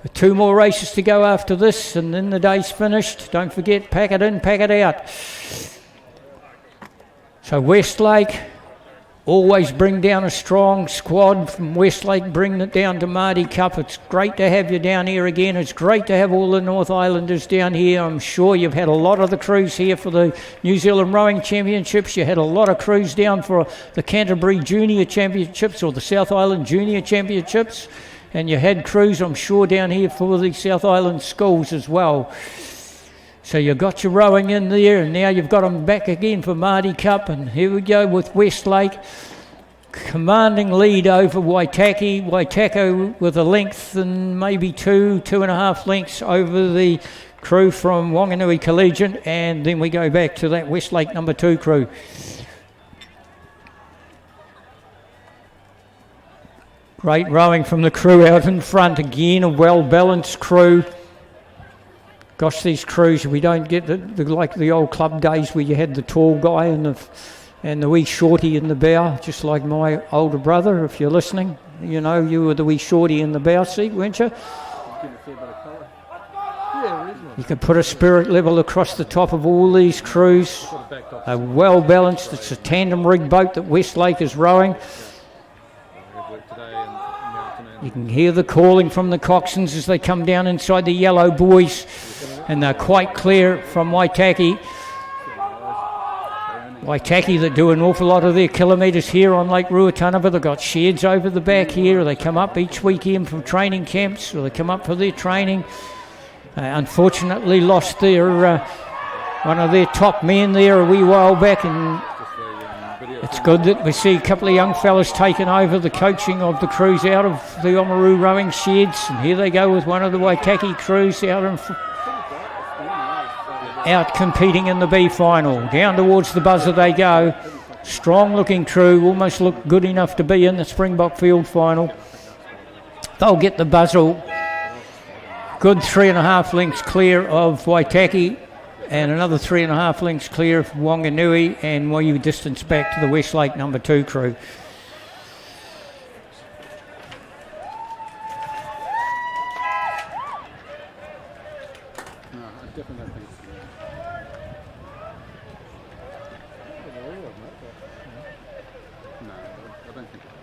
With 2 more races to go after this, and then the day's finished. Don't forget, pack it in, pack it out. So Westlake always bring down a strong squad from Westlake, bring it down to Maadi Cup. It's great to have you down here again. It's great to have all the North Islanders down here. I'm sure you've had a lot of the crews here for the New Zealand Rowing Championships. You had a lot of crews down for the Canterbury Junior Championships or the South Island Junior Championships. And you had crews, I'm sure, down here for the South Island schools as well. So you've got your rowing in there, and now you've got them back again for Maadi Cup. And here we go with Westlake. Commanding lead over Waitaki. Waitako with a length and maybe 2.5 lengths over the crew from Wanganui Collegiate. And then we go back to that Westlake number 2 crew. Great rowing from the crew out in front. Again, a well-balanced crew. Gosh, these crews, we don't get like the old club days where you had the tall guy and the wee shorty in the bow, just like my older brother, if you're listening. You know, you were the wee shorty in the bow seat, weren't you? You can put a spirit level across the top of all these crews. A well-balanced, it's a tandem rig boat that Westlake is rowing. You can hear the calling from the coxswains as they come down inside the yellow buoys, and they're quite clear from Waitaki. Waitaki that do an awful lot of their kilometres here on Lake Ruatanapa. They've got sheds over the back here. They come up each weekend from training camps, or they come up for their training. Unfortunately lost their one of their top men there a wee while back, and it's good that we see a couple of young fellas taking over the coaching of the crews out of the Oamaru rowing sheds. And here they go with one of the Waitaki crews out competing in the B final. Down towards the buzzer they go. Strong looking crew, almost look good enough to be in the Springbok Field final. They'll get the buzzer. Good 3.5 lengths clear of Waitaki, and another 3.5 lengths clear of Wanganui, and you distance back to the Westlake number 2 crew. different, I think. No, I don't think it is.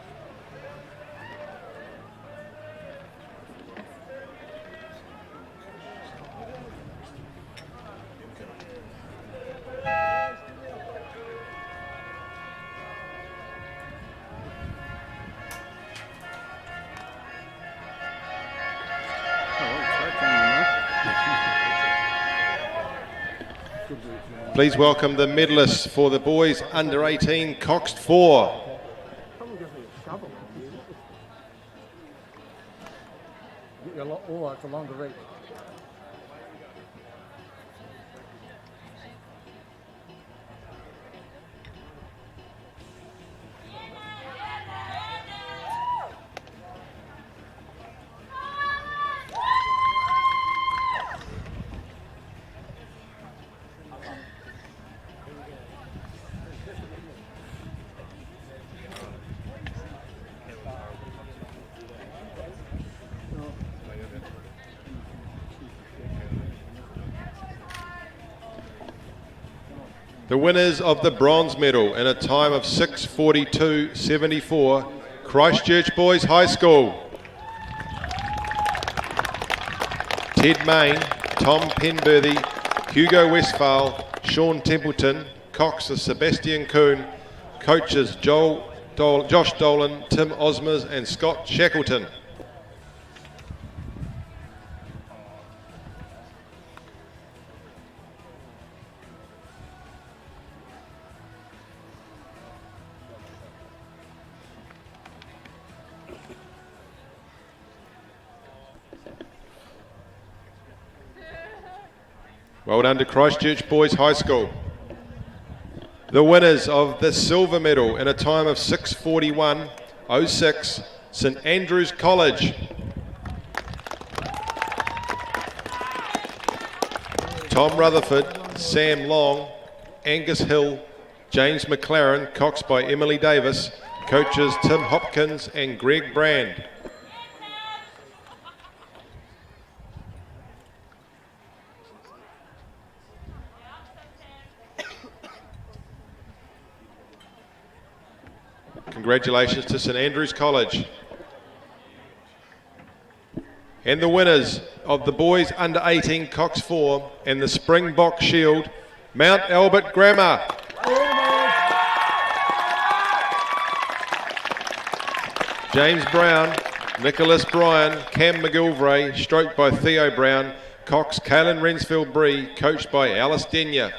Please welcome the medalists for the boys under 18 Coxed 4. Someone gives me a shovel. Get you a lot, oh, it's a longer reach. The winners of the bronze medal in a time of 6:42.74, Christchurch Boys High School. Ted Main, Tom Penberthy, Hugo Westphal, Sean Templeton, Cox is Sebastian Kuhn, coaches Josh Dolan, Tim Osmers and Scott Shackleton. Well done to Christchurch Boys High School. The winners of the silver medal in a time of 6:41.06, St Andrews College. Tom Rutherford, Sam Long, Angus Hill, James McLaren, coxed by Emily Davis, coaches Tim Hopkins and Greg Brand. Congratulations to St Andrews College. And the winners of the boys under 18 Cox 4 and the Springbok Shield, Mount Albert Grammar. James Brown, Nicholas Bryan, Cam McGilvray, stroked by Theo Brown, Cox Kaylin Rensfield Bree, coached by Alice Denyer.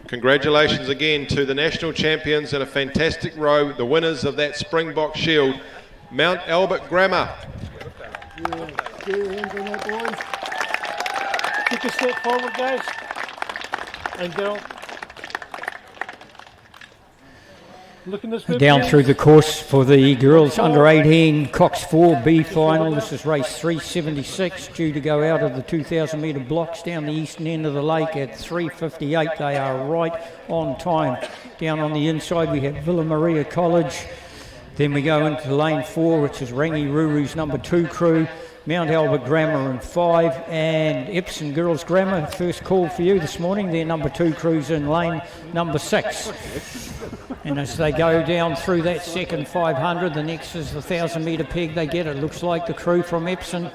Congratulations again to the national champions in a fantastic row, the winners of that Springbok Shield, Mount Albert Grammar. Yeah, get your hands on that, boys. Take a step forward, guys. And girl. Looking this way. Down through the course for the girls under 18 Cox 4B final. This is race 376, due to go out of the 2,000 metre blocks down the eastern end of the lake at 3:58. They are right on time. Down on the inside we have Villa Maria College. Then we go into lane 4, which is Rangi Ruru's number 2 crew. Mount Albert Grammar in 5, and Epsom Girls Grammar, first call for you this morning. Their number 2 crew's in lane number 6. And as they go down through that second 500, the next is the 1,000 metre peg they get. It looks like the crew from Epsom.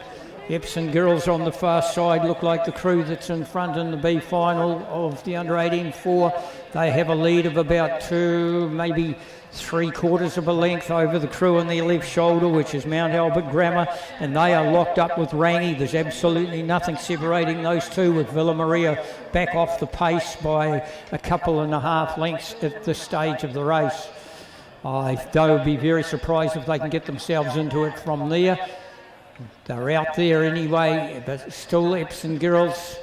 Epsom Girls on the far side look like the crew that's in front in the B final of the under 18 4. They have a lead of about 2, maybe 3/4 of a length over the crew on their left shoulder, which is Mount Albert Grammar, and they are locked up with Rangi. There's absolutely nothing separating those two, with Villa Maria back off the pace by a couple and a half lengths at this stage of the race. They would be very surprised if they can get themselves into it from there. They're out there anyway, but still Epsom Girls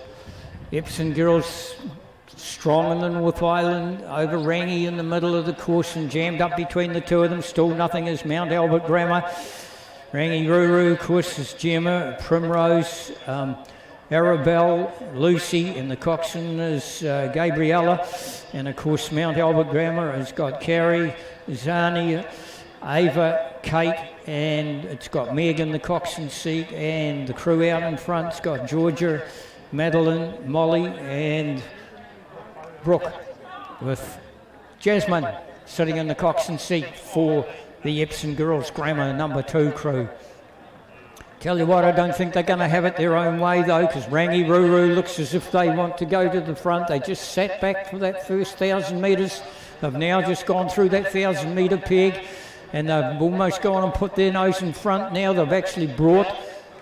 strong in the North Island, over Rangi in the middle of the course and jammed up between the two of them. Still nothing is Mount Albert Grammar. Rangi Ruru, of course, is Gemma, Primrose, Arabelle, Lucy, and the coxswain is Gabriella. And of course, Mount Albert Grammar has got Carrie, Zani, Ava, Kate, and it's got Megan, the coxswain seat, and the crew out in front's got Georgia, Madeline, Molly, and Brooke, with Jasmine sitting in the coxswain seat for the Epsom Girls Grammar number 2 crew. Tell you what, I don't think they're going to have it their own way though, because Rangi Ruru looks as if they want to go to the front. They just sat back for that first 1,000 metres. They've now just gone through that 1,000 metre peg, and they've almost gone and put their nose in front now. They've actually brought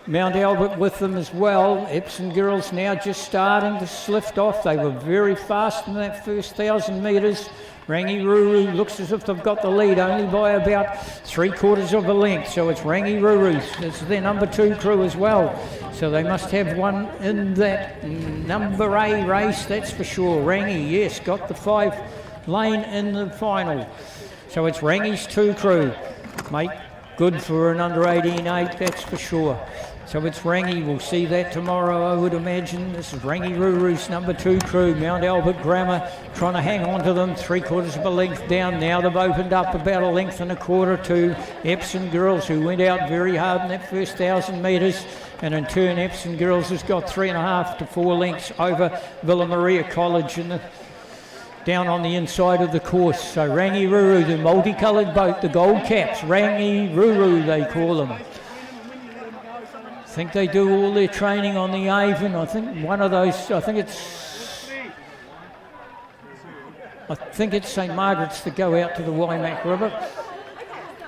Mount Albert with them as well. Epsom Girls now just starting to slift off. They were very fast in that first 1,000 metres. Rangi Ruru looks as if they've got the lead only by about 3/4 of a length. So it's Rangi Ruru's. It's their number 2 crew as well. So they must have one in that number A race, that's for sure. Rangi, yes, got the 5 lane in the final. So it's Rangi's 2 crew. Mate, good for an under 18-8, that's for sure. So it's Rangi, we'll see that tomorrow, I would imagine. This is Rangi Ruru's number 2 crew. Mount Albert Grammar trying to hang on to them, 3/4 of a length down. Now they've opened up about 1.25 to Epsom Girls, who went out very hard in that first 1,000 metres. And in turn, Epsom Girls has got 3.5 to 4 lengths over Villa Maria College down on the inside of the course. So Rangi Ruru, the multicoloured boat, the gold caps, Rangi Ruru they call them. I think they do all their training on the Avon. I think one of those, I think it's St Margaret's that go out to the Waimak River.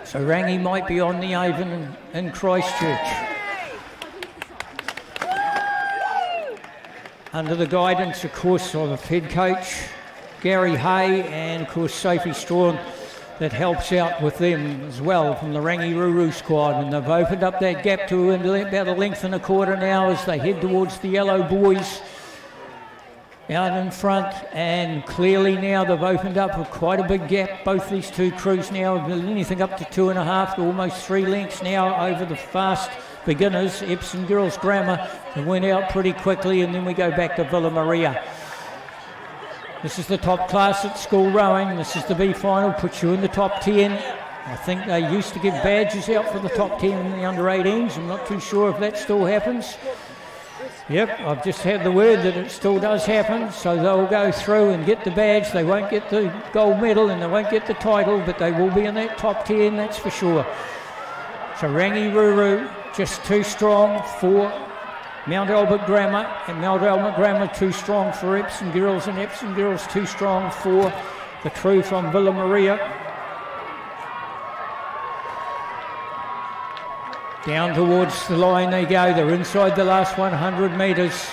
So Rangi might be on the Avon in Christchurch. Under the guidance, of course, of head coach Gary Hay and, of course, Sophie Strawn, that helps out with them as well from the Rangi Ruru squad. And they've opened up that gap to about 1.25 now as they head towards the yellow boys out in front. And clearly now they've opened up quite a big gap. Both these 2 crews now, anything up to 2.5 to almost 3 lengths now over the fast beginners. Epsom Girls Grammar, they went out pretty quickly, and then we go back to Villa Maria. This is the top class at school rowing. This is the B final, puts you in the top 10. I think they used to give badges out for the top 10 in the under 18s. I'm not too sure if that still happens. Yep, I've just had the word that it still does happen. So they'll go through and get the badge. They won't get the gold medal and they won't get the title, but they will be in that top 10, that's for sure. So Rangi Ruru just too strong for Mount Albert Grammar, and Mount Albert Grammar too strong for Epsom Girls, and Epsom Girls too strong for the crew from Villa Maria. Down towards the line they go. They're inside the last 100 metres.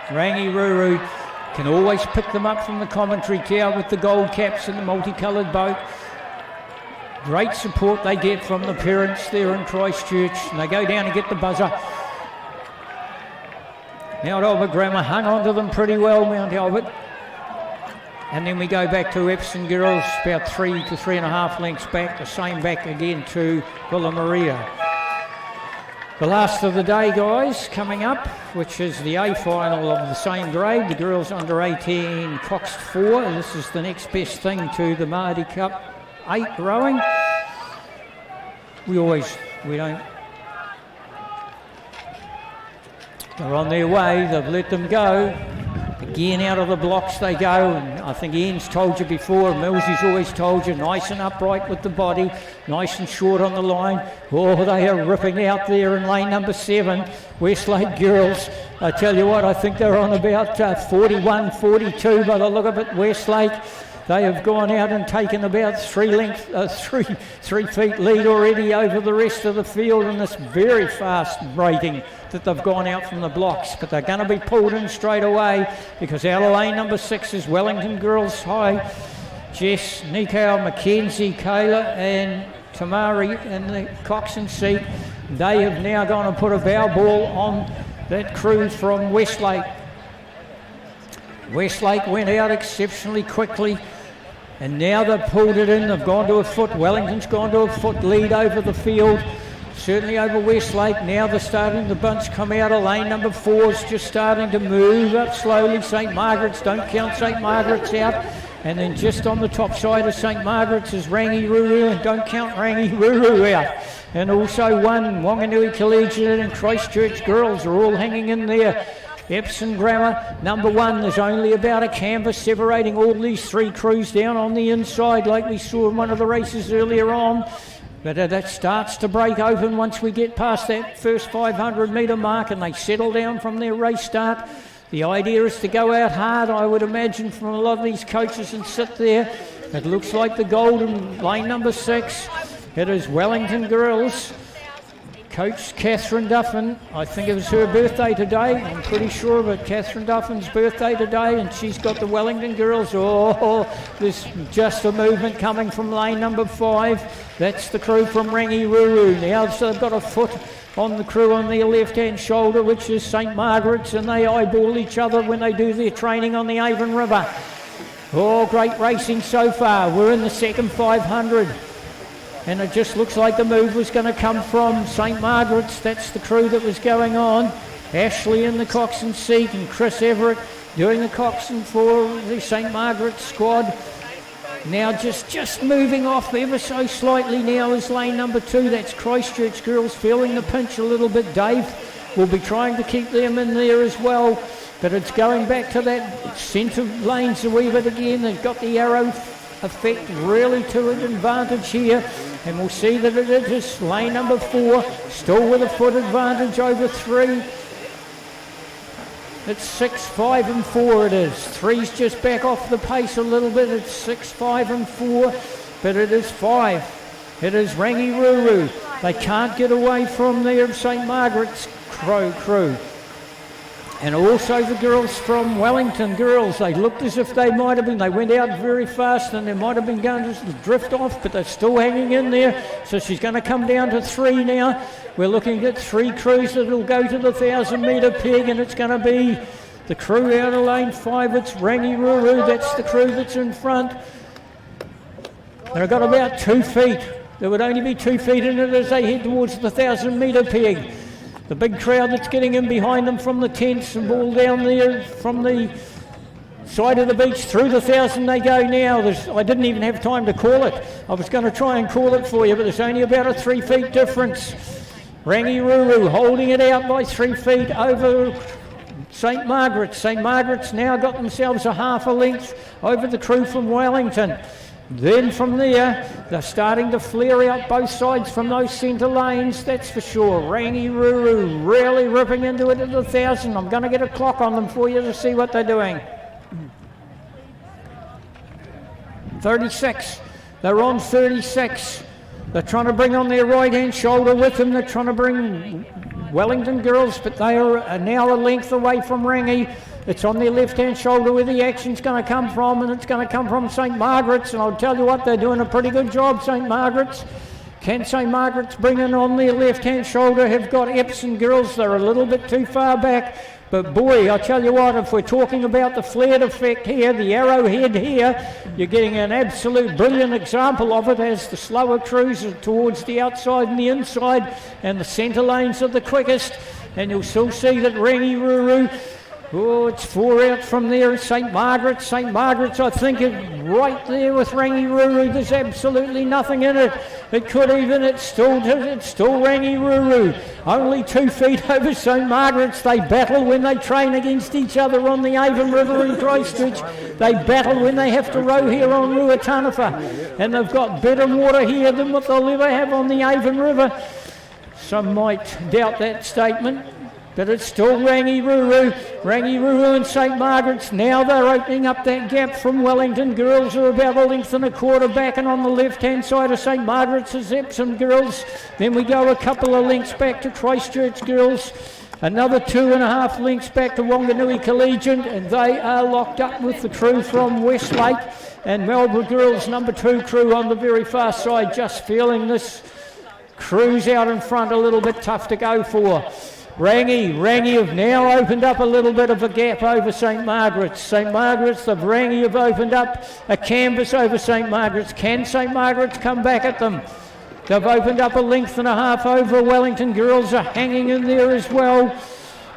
Rangi Ruru can always pick them up from the commentary tower with the gold caps and the multicoloured boat. Great support they get from the parents there in Christchurch, and they go down and get the buzzer. Mount Albert Grammar hung on to them pretty well, Mount Albert. And then we go back to Epsom Girls, about 3 to 3.5 lengths back, the same back again to Villa Maria. The last of the day, guys, coming up, which is the A final of the same grade, the girls under 18 Cox 4. This is the next best thing to the Maadi Cup 8 rowing. We don't. They're on their way, they've let them go. Again, out of the blocks they go, and I think Ian's told you before, Millsy's always told you, nice and upright with the body, nice and short on the line. Oh, they are ripping out there in lane number 7, Westlake Girls. I tell you what, I think they're on about 41, 42 by the look of it, Westlake. They have gone out and taken about 3 feet lead already over the rest of the field in this very fast breaking that they've gone out from the blocks. But they're going to be pulled in straight away because out of lane number 6 is Wellington Girls High. Jess, Nico, Mackenzie, Kayla and Tamari in the coxswain seat. They have now gone and put a bow ball on that crew from Westlake. Westlake went out exceptionally quickly, and now they've pulled it in. They've gone to a foot. Wellington's gone to a foot lead over the field, certainly over Westlake. Now they're starting, the bunch come out of lane number 4 is just starting to move up slowly. St Margaret's, don't count St Margaret's out. And then just on the top side of St Margaret's is Rangiruru, and don't count Rangiruru out. And also one, Wanganui Collegiate and Christchurch Girls are all hanging in there. Epsom Grammar, number 1, there's only about a canvas separating all these 3 crews down on the inside like we saw in one of the races earlier on. But that starts to break open once we get past that first 500 metre mark and they settle down from their race start. The idea is to go out hard, I would imagine, from a lot of these coaches and sit there. It looks like the golden lane number 6. It is Wellington Girls. Coach Catherine Duffin, I think it was her birthday today. I'm pretty sure of it. Catherine Duffin's birthday today, and she's got the Wellington Girls. Oh, there's just a movement coming from lane number 5. That's the crew from Rangiruru. Now so they've got a foot on the crew on their left-hand shoulder, which is St Margaret's, and they eyeball each other when they do their training on the Avon River. Oh, great racing so far. We're in the second 500. And it just looks like the move was going to come from St Margaret's. That's the crew that was going on. Ashley in the coxswain seat and Chris Everett doing the coxswain for the St Margaret's squad. Now just moving off ever so slightly now is lane number 2. That's Christchurch Girls feeling the pinch a little bit. Dave will be trying to keep them in there as well. But it's going back to that centre lanes a wee bit again. They've got the arrow effect really to an advantage here, and we'll see that it is lane number 4 still with a foot advantage over 3. It's 6, 5 and 4 it is. 3's just back off the pace a little bit. It's 6, 5 and 4, but it is 5. It is Rangiruru. They can't get away from there, St Margaret's crew. And also the girls from Wellington Girls, they looked as if they might have been, they went out very fast and they might have been going to drift off, but they're still hanging in there. So she's going to come down to 3 now. We're looking at 3 crews that will go to the 1,000 metre peg, and it's going to be the crew out of lane 5. It's Rangiruru, that's the crew that's in front. They've got about 2 feet. There would only be 2 feet in it as they head towards the 1,000 metre peg. The big crowd that's getting in behind them from the tents and all down there from the side of the beach through the 1,000 they go now. I didn't even have time to call it. I was going to try and call it for you, but there's only about a 3 feet difference. Rangiruru holding it out by 3 feet over St Margaret's. St Margaret's now got themselves a half a length over the crew from Wellington. Then from there, they're starting to flare out both sides from those centre lanes, that's for sure. Rangiruru really ripping into it at the 1,000. I'm going to get a clock on them for you to see what they're doing. 36. They're on 36. They're trying to bring on their right-hand shoulder with them. They're trying to bring Wellington Girls, but they are now a length away from Rangi. It's on their left-hand shoulder where the action's going to come from, and it's going to come from St Margaret's, and I'll tell you what, they're doing a pretty good job, St Margaret's. Can St Margaret's bring in on their left-hand shoulder? Have got Epsom Girls, they're a little bit too far back, but boy, I'll tell you what, if we're talking about the flared effect here, the arrowhead here, you're getting an absolute brilliant example of it as the slower crews are towards the outside and the inside, and the centre lanes are the quickest, and you'll still see that Rangiruru, oh, it's 4 out from there. St Margaret's. St Margaret's, I think, is right there with Rangiruru. There's absolutely nothing in it. It could even, it's still Rangiruru. Only 2 feet over St Margaret's. They battle when they train against each other on the Avon River in Christchurch. They battle when they have to row here on Ruataniwha. And they've got better water here than what they'll ever have on the Avon River. Some might doubt that statement, but it's still Rangiruru. Rangiruru and St Margaret's. Now they're opening up that gap from Wellington Girls, who are about a length and a quarter back, and on the left-hand side of St Margaret's is Epsom Girls. Then we go a couple of lengths back to Christchurch Girls. Another 2.5 lengths back to Wanganui Collegiate, and they are locked up with the crew from Westlake. And Melbourne Girls, number 2 crew on the very far side, just feeling this cruise out in front a little bit tough to go for. Rangi have now opened up a little bit of a gap over St Margaret's. St Margaret's, the Rangi have opened up a canvas over St Margaret's. Can St Margaret's come back at them? They've opened up a length and a half over. Wellington girls are hanging in there as well.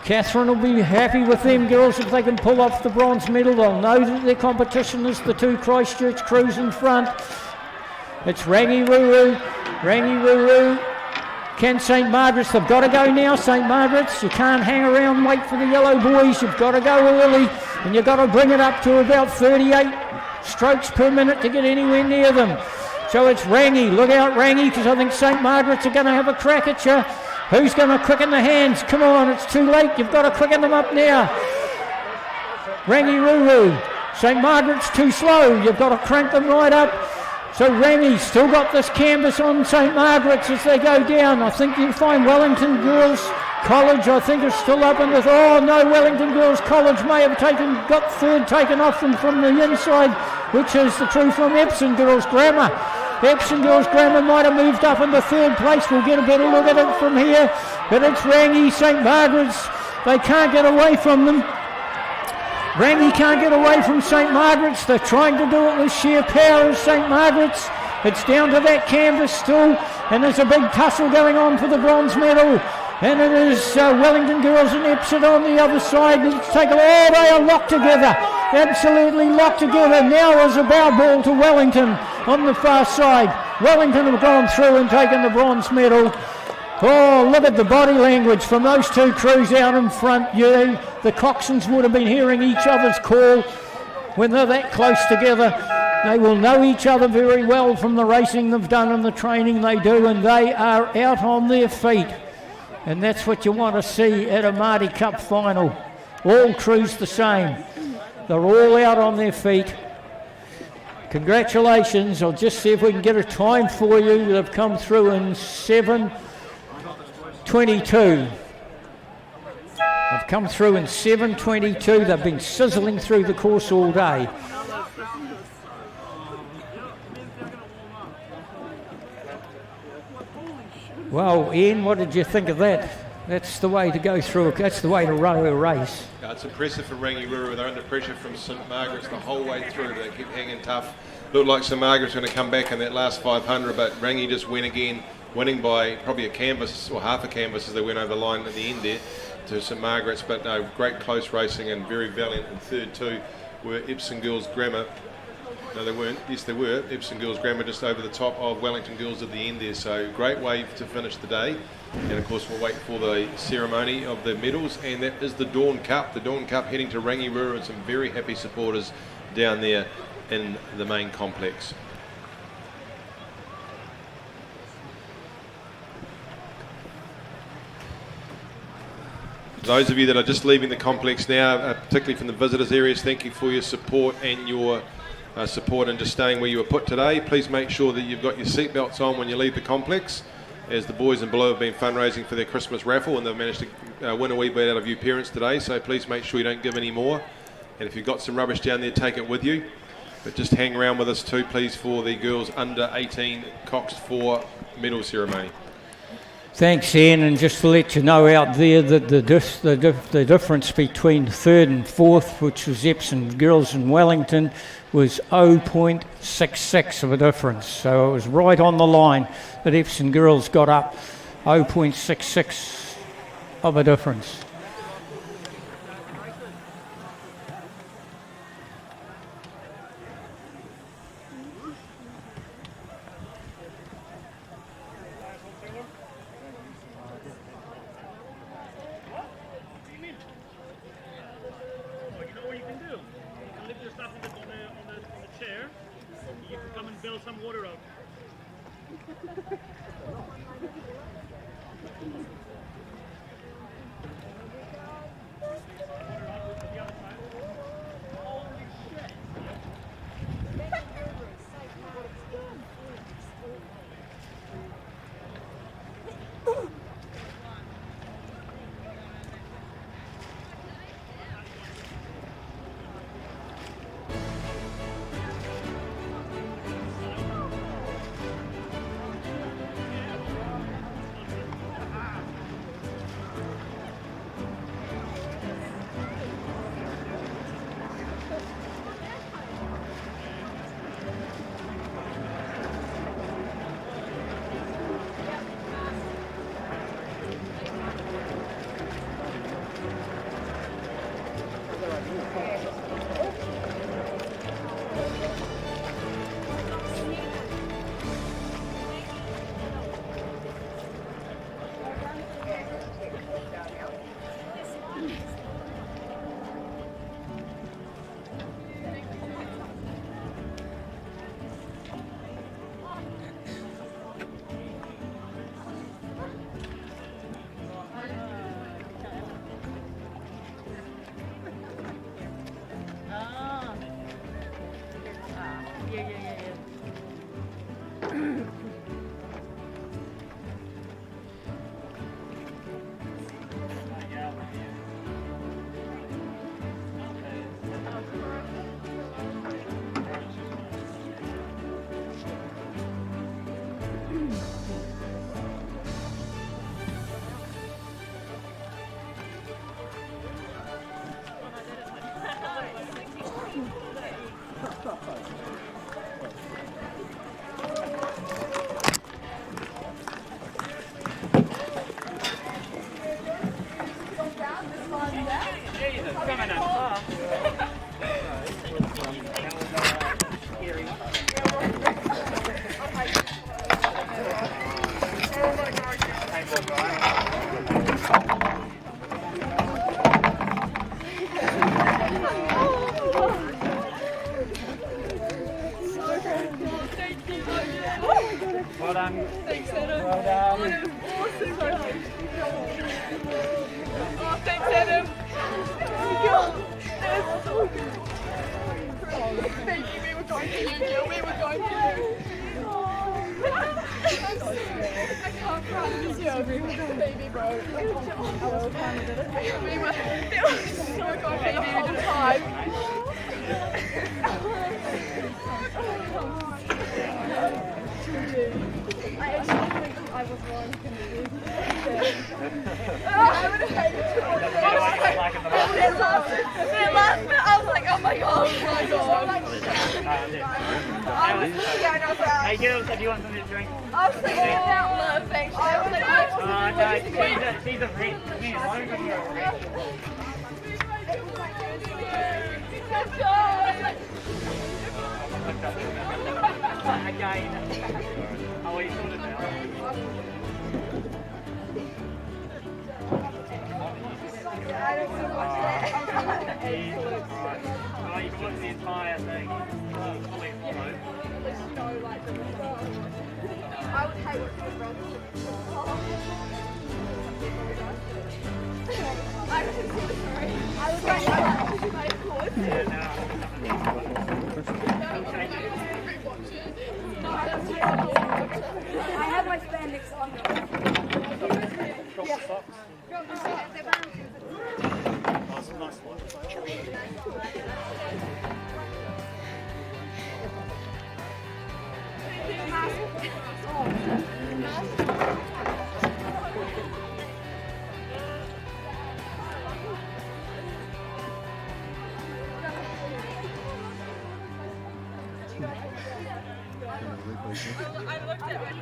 Catherine will be happy with them girls if they can pull off the bronze medal. They'll know that their competition is the two Christchurch crews in front. It's Rangi Ruru. Can St Margaret's, they've got to go now, St Margaret's. You can't hang around and wait for the yellow boys. You've got to go early, and you've got to bring it up to about 38 strokes per minute to get anywhere near them. So it's Rangi. Look out, Rangi, because I think St Margaret's are going to have a crack at you. Who's going to quicken the hands? Come on, it's too late. You've got to quicken them up now. Rangi Ruru. St Margaret's too slow. You've got to crank them right up. So Rangi's still got this canvas on St Margaret's as they go down. I think you'll find Wellington Girls College, I think, is still up in the... Oh no, Wellington Girls College may have got third taken off them from the inside, which is the crew from Epsom Girls Grammar. Epsom Girls Grammar might have moved up into third place. We'll get a better look at it from here. But it's Rangi, St Margaret's. They can't get away from them. Rangi can't get away from St Margaret's. They're trying to do it with sheer power of St Margaret's. It's down to that canvas still, and there's a big tussle going on for the bronze medal. And it is Wellington Girls and Epsom on the other side. Let's take a... Oh, they are locked together. Absolutely locked together. Now is a bow ball to Wellington on the far side. Wellington have gone through and taken the bronze medal. Oh, look at the body language from those two crews out in front. The coxswains would have been hearing each other's call when they're that close together. They will know each other very well from the racing they've done and the training they do, and they are out on their feet. And that's what you want to see at a Maadi Cup final. All crews the same. They're all out on their feet. Congratulations. I'll just see if we can get a time for you. They've come through in 7:22. I've come through in 7:22. They've been sizzling through the course all day. Well, Ian, what did you think of that? That's the way to go through. That's the way to row a race. It's impressive for Rangi Ruru. They're under pressure from St Margaret's the whole way through. They keep hanging tough. Looked like St Margaret's going to come back in that last 500, but Rangi just went again, winning by probably a canvas or half a canvas as they went over the line at the end there to St Margaret's. But no, great close racing and very valiant. And third too were Epsom Girls Grammar. No, they weren't. Yes, they were. Epsom Girls Grammar just over the top of Wellington Girls at the end there. So great way to finish the day. And of course we'll wait for the ceremony of the medals, and that is the Dawn Cup. The Dawn Cup heading to Rangi Ruru and some very happy supporters down there in the main complex. Those of you that are just leaving the complex now, particularly from the visitors areas, thank you for your support and your support and just staying where you were put today. Please make sure that you've got your seatbelts on when you leave the complex, as the boys in blue have been fundraising for their Christmas raffle and they've managed to win a wee bit out of you parents today, so please make sure you don't give any more. And if you've got some rubbish down there, take it with you. But just hang around with us too, please, for the girls under 18 Cox 4 medal ceremony. Thanks, Ian, and just to let you know out there that the difference between third and fourth, which was Epsom Girls and Wellington, was 0.66 of a difference. So it was right on the line that Epsom Girls got up 0.66 of a difference. Hey girls, if you want something to drink. I was thinking about love, actually. I was like, she's a friend. Me alone, but you're a friend. Again. Oh, you thought it now. I don't want to watch that. Oh, you can watch the entire thing. I would hate it for brothers. I'm so sorry. I was going to my course. I have my spandex on. I looked at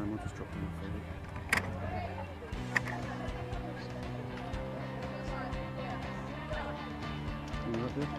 We'll just drop them off. You right there?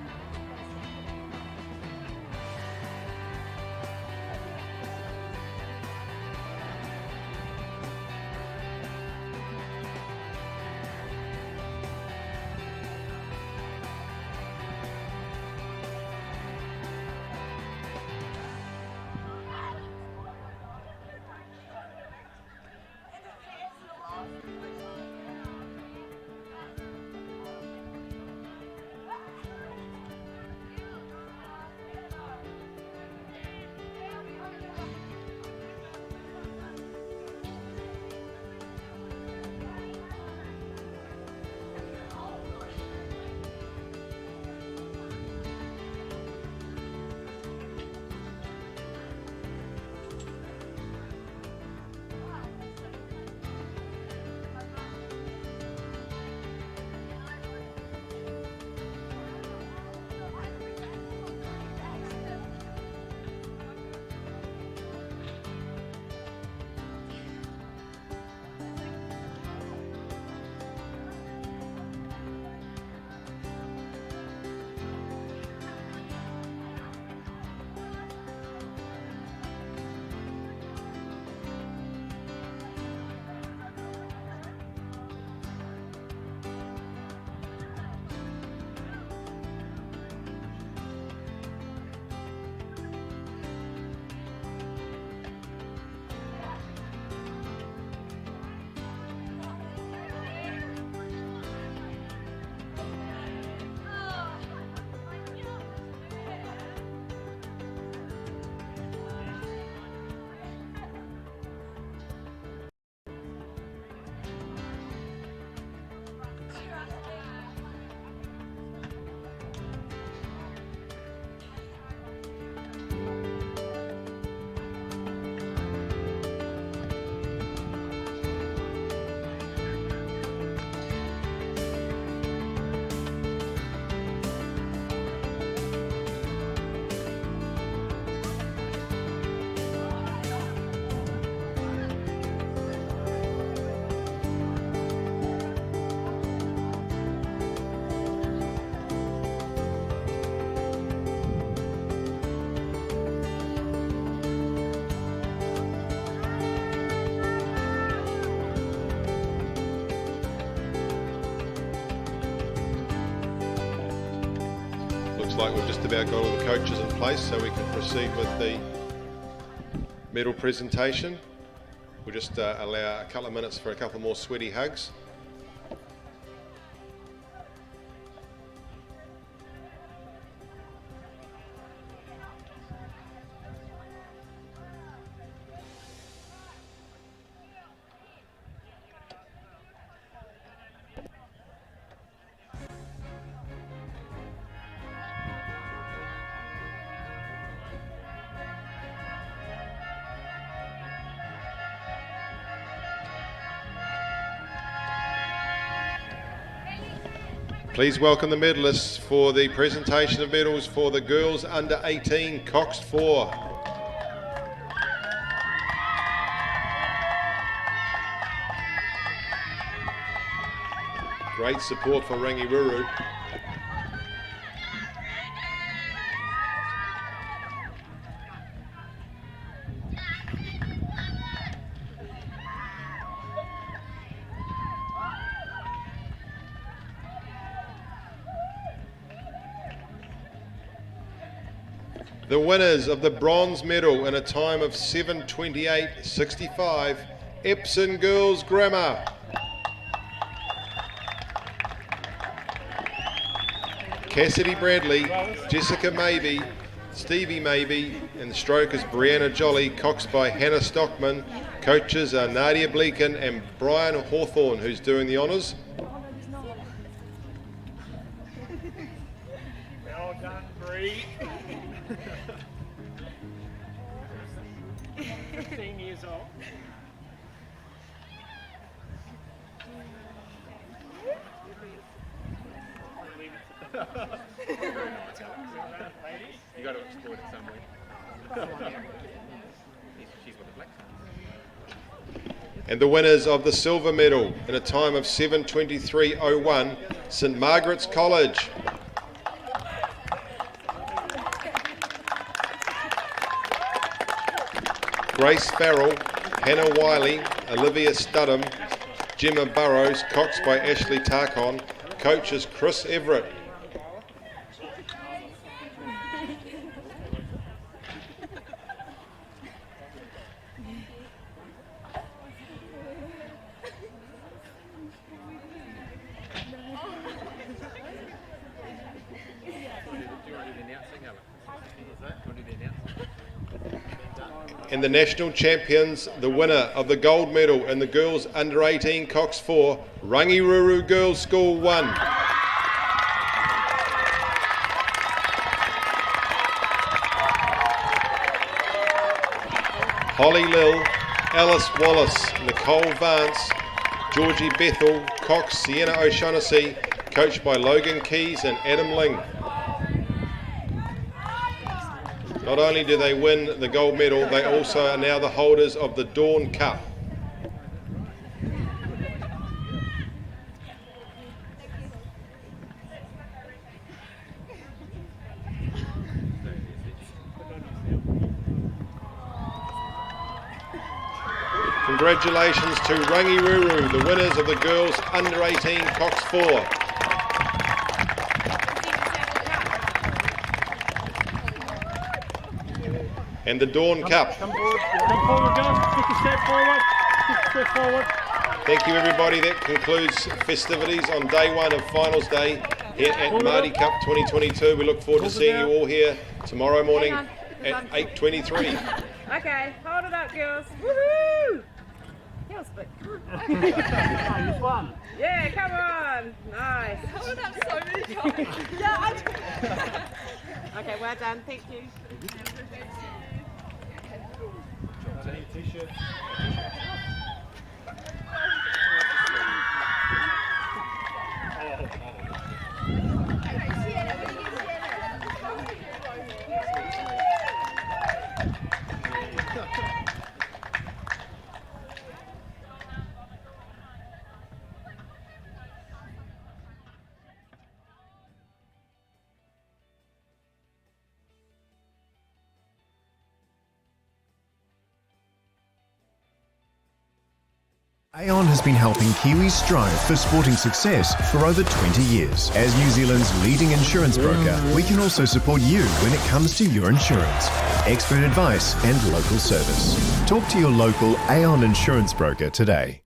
Looks like we've just about got all the coaches in place, so we can proceed with the medal presentation. We'll just allow a couple of minutes for a couple more sweaty hugs. Please welcome the medalists for the presentation of medals for the girls under 18 Coxed 4. Great support for Rangiruru. The winners of the bronze medal in a time of 7:28.65, Epsom Girls Grammar. Cassidy Bradley, Jessica Maybe, Stevie Maybe, and the strokers Brianna Jolly, coxed by Hannah Stockman. Coaches are Nadia Bleakin and Brian Hawthorne, who's doing the honours. Well done, Bree. 15 years old. You got to exploit it somewhere. She's got the black card. And the winners of the silver medal in a time of 7:23.01, St Margaret's College. Grace Farrell, Hannah Wiley, Olivia Studham, Gemma Burrows, coxed by Ashley Tarkon. Coaches Chris Everett. And the national champions, the winner of the gold medal in the girls under 18 Cox 4, Rangiruru Girls School 1. Holly Lill, Alice Wallace, Nicole Vance, Georgie Bethel, Cox Sienna O'Shaughnessy, coached by Logan Keys and Adam Ling. Not only do they win the gold medal, they also are now the holders of the Dawn Cup. Congratulations to Rangiruru, the winners of the girls under 18 Cox 4. And the Dawn Cup. Come forward, guys. Take a step forward. Take a step forward. Thank you, everybody. That concludes festivities on day one of finals day here at Maadi Cup 2022. We look forward to seeing you all here tomorrow morning at 8:23. Okay, hold it up, girls. Woohoo! Heel split. Nice one. Yeah, come on. Nice. Hold it up so many times. Yeah, okay, well done. Thank you. T-shirt. Aon has been helping Kiwis strive for sporting success for over 20 years. As New Zealand's leading insurance broker, we can also support you when it comes to your insurance. Expert advice and local service. Talk to your local Aon insurance broker today.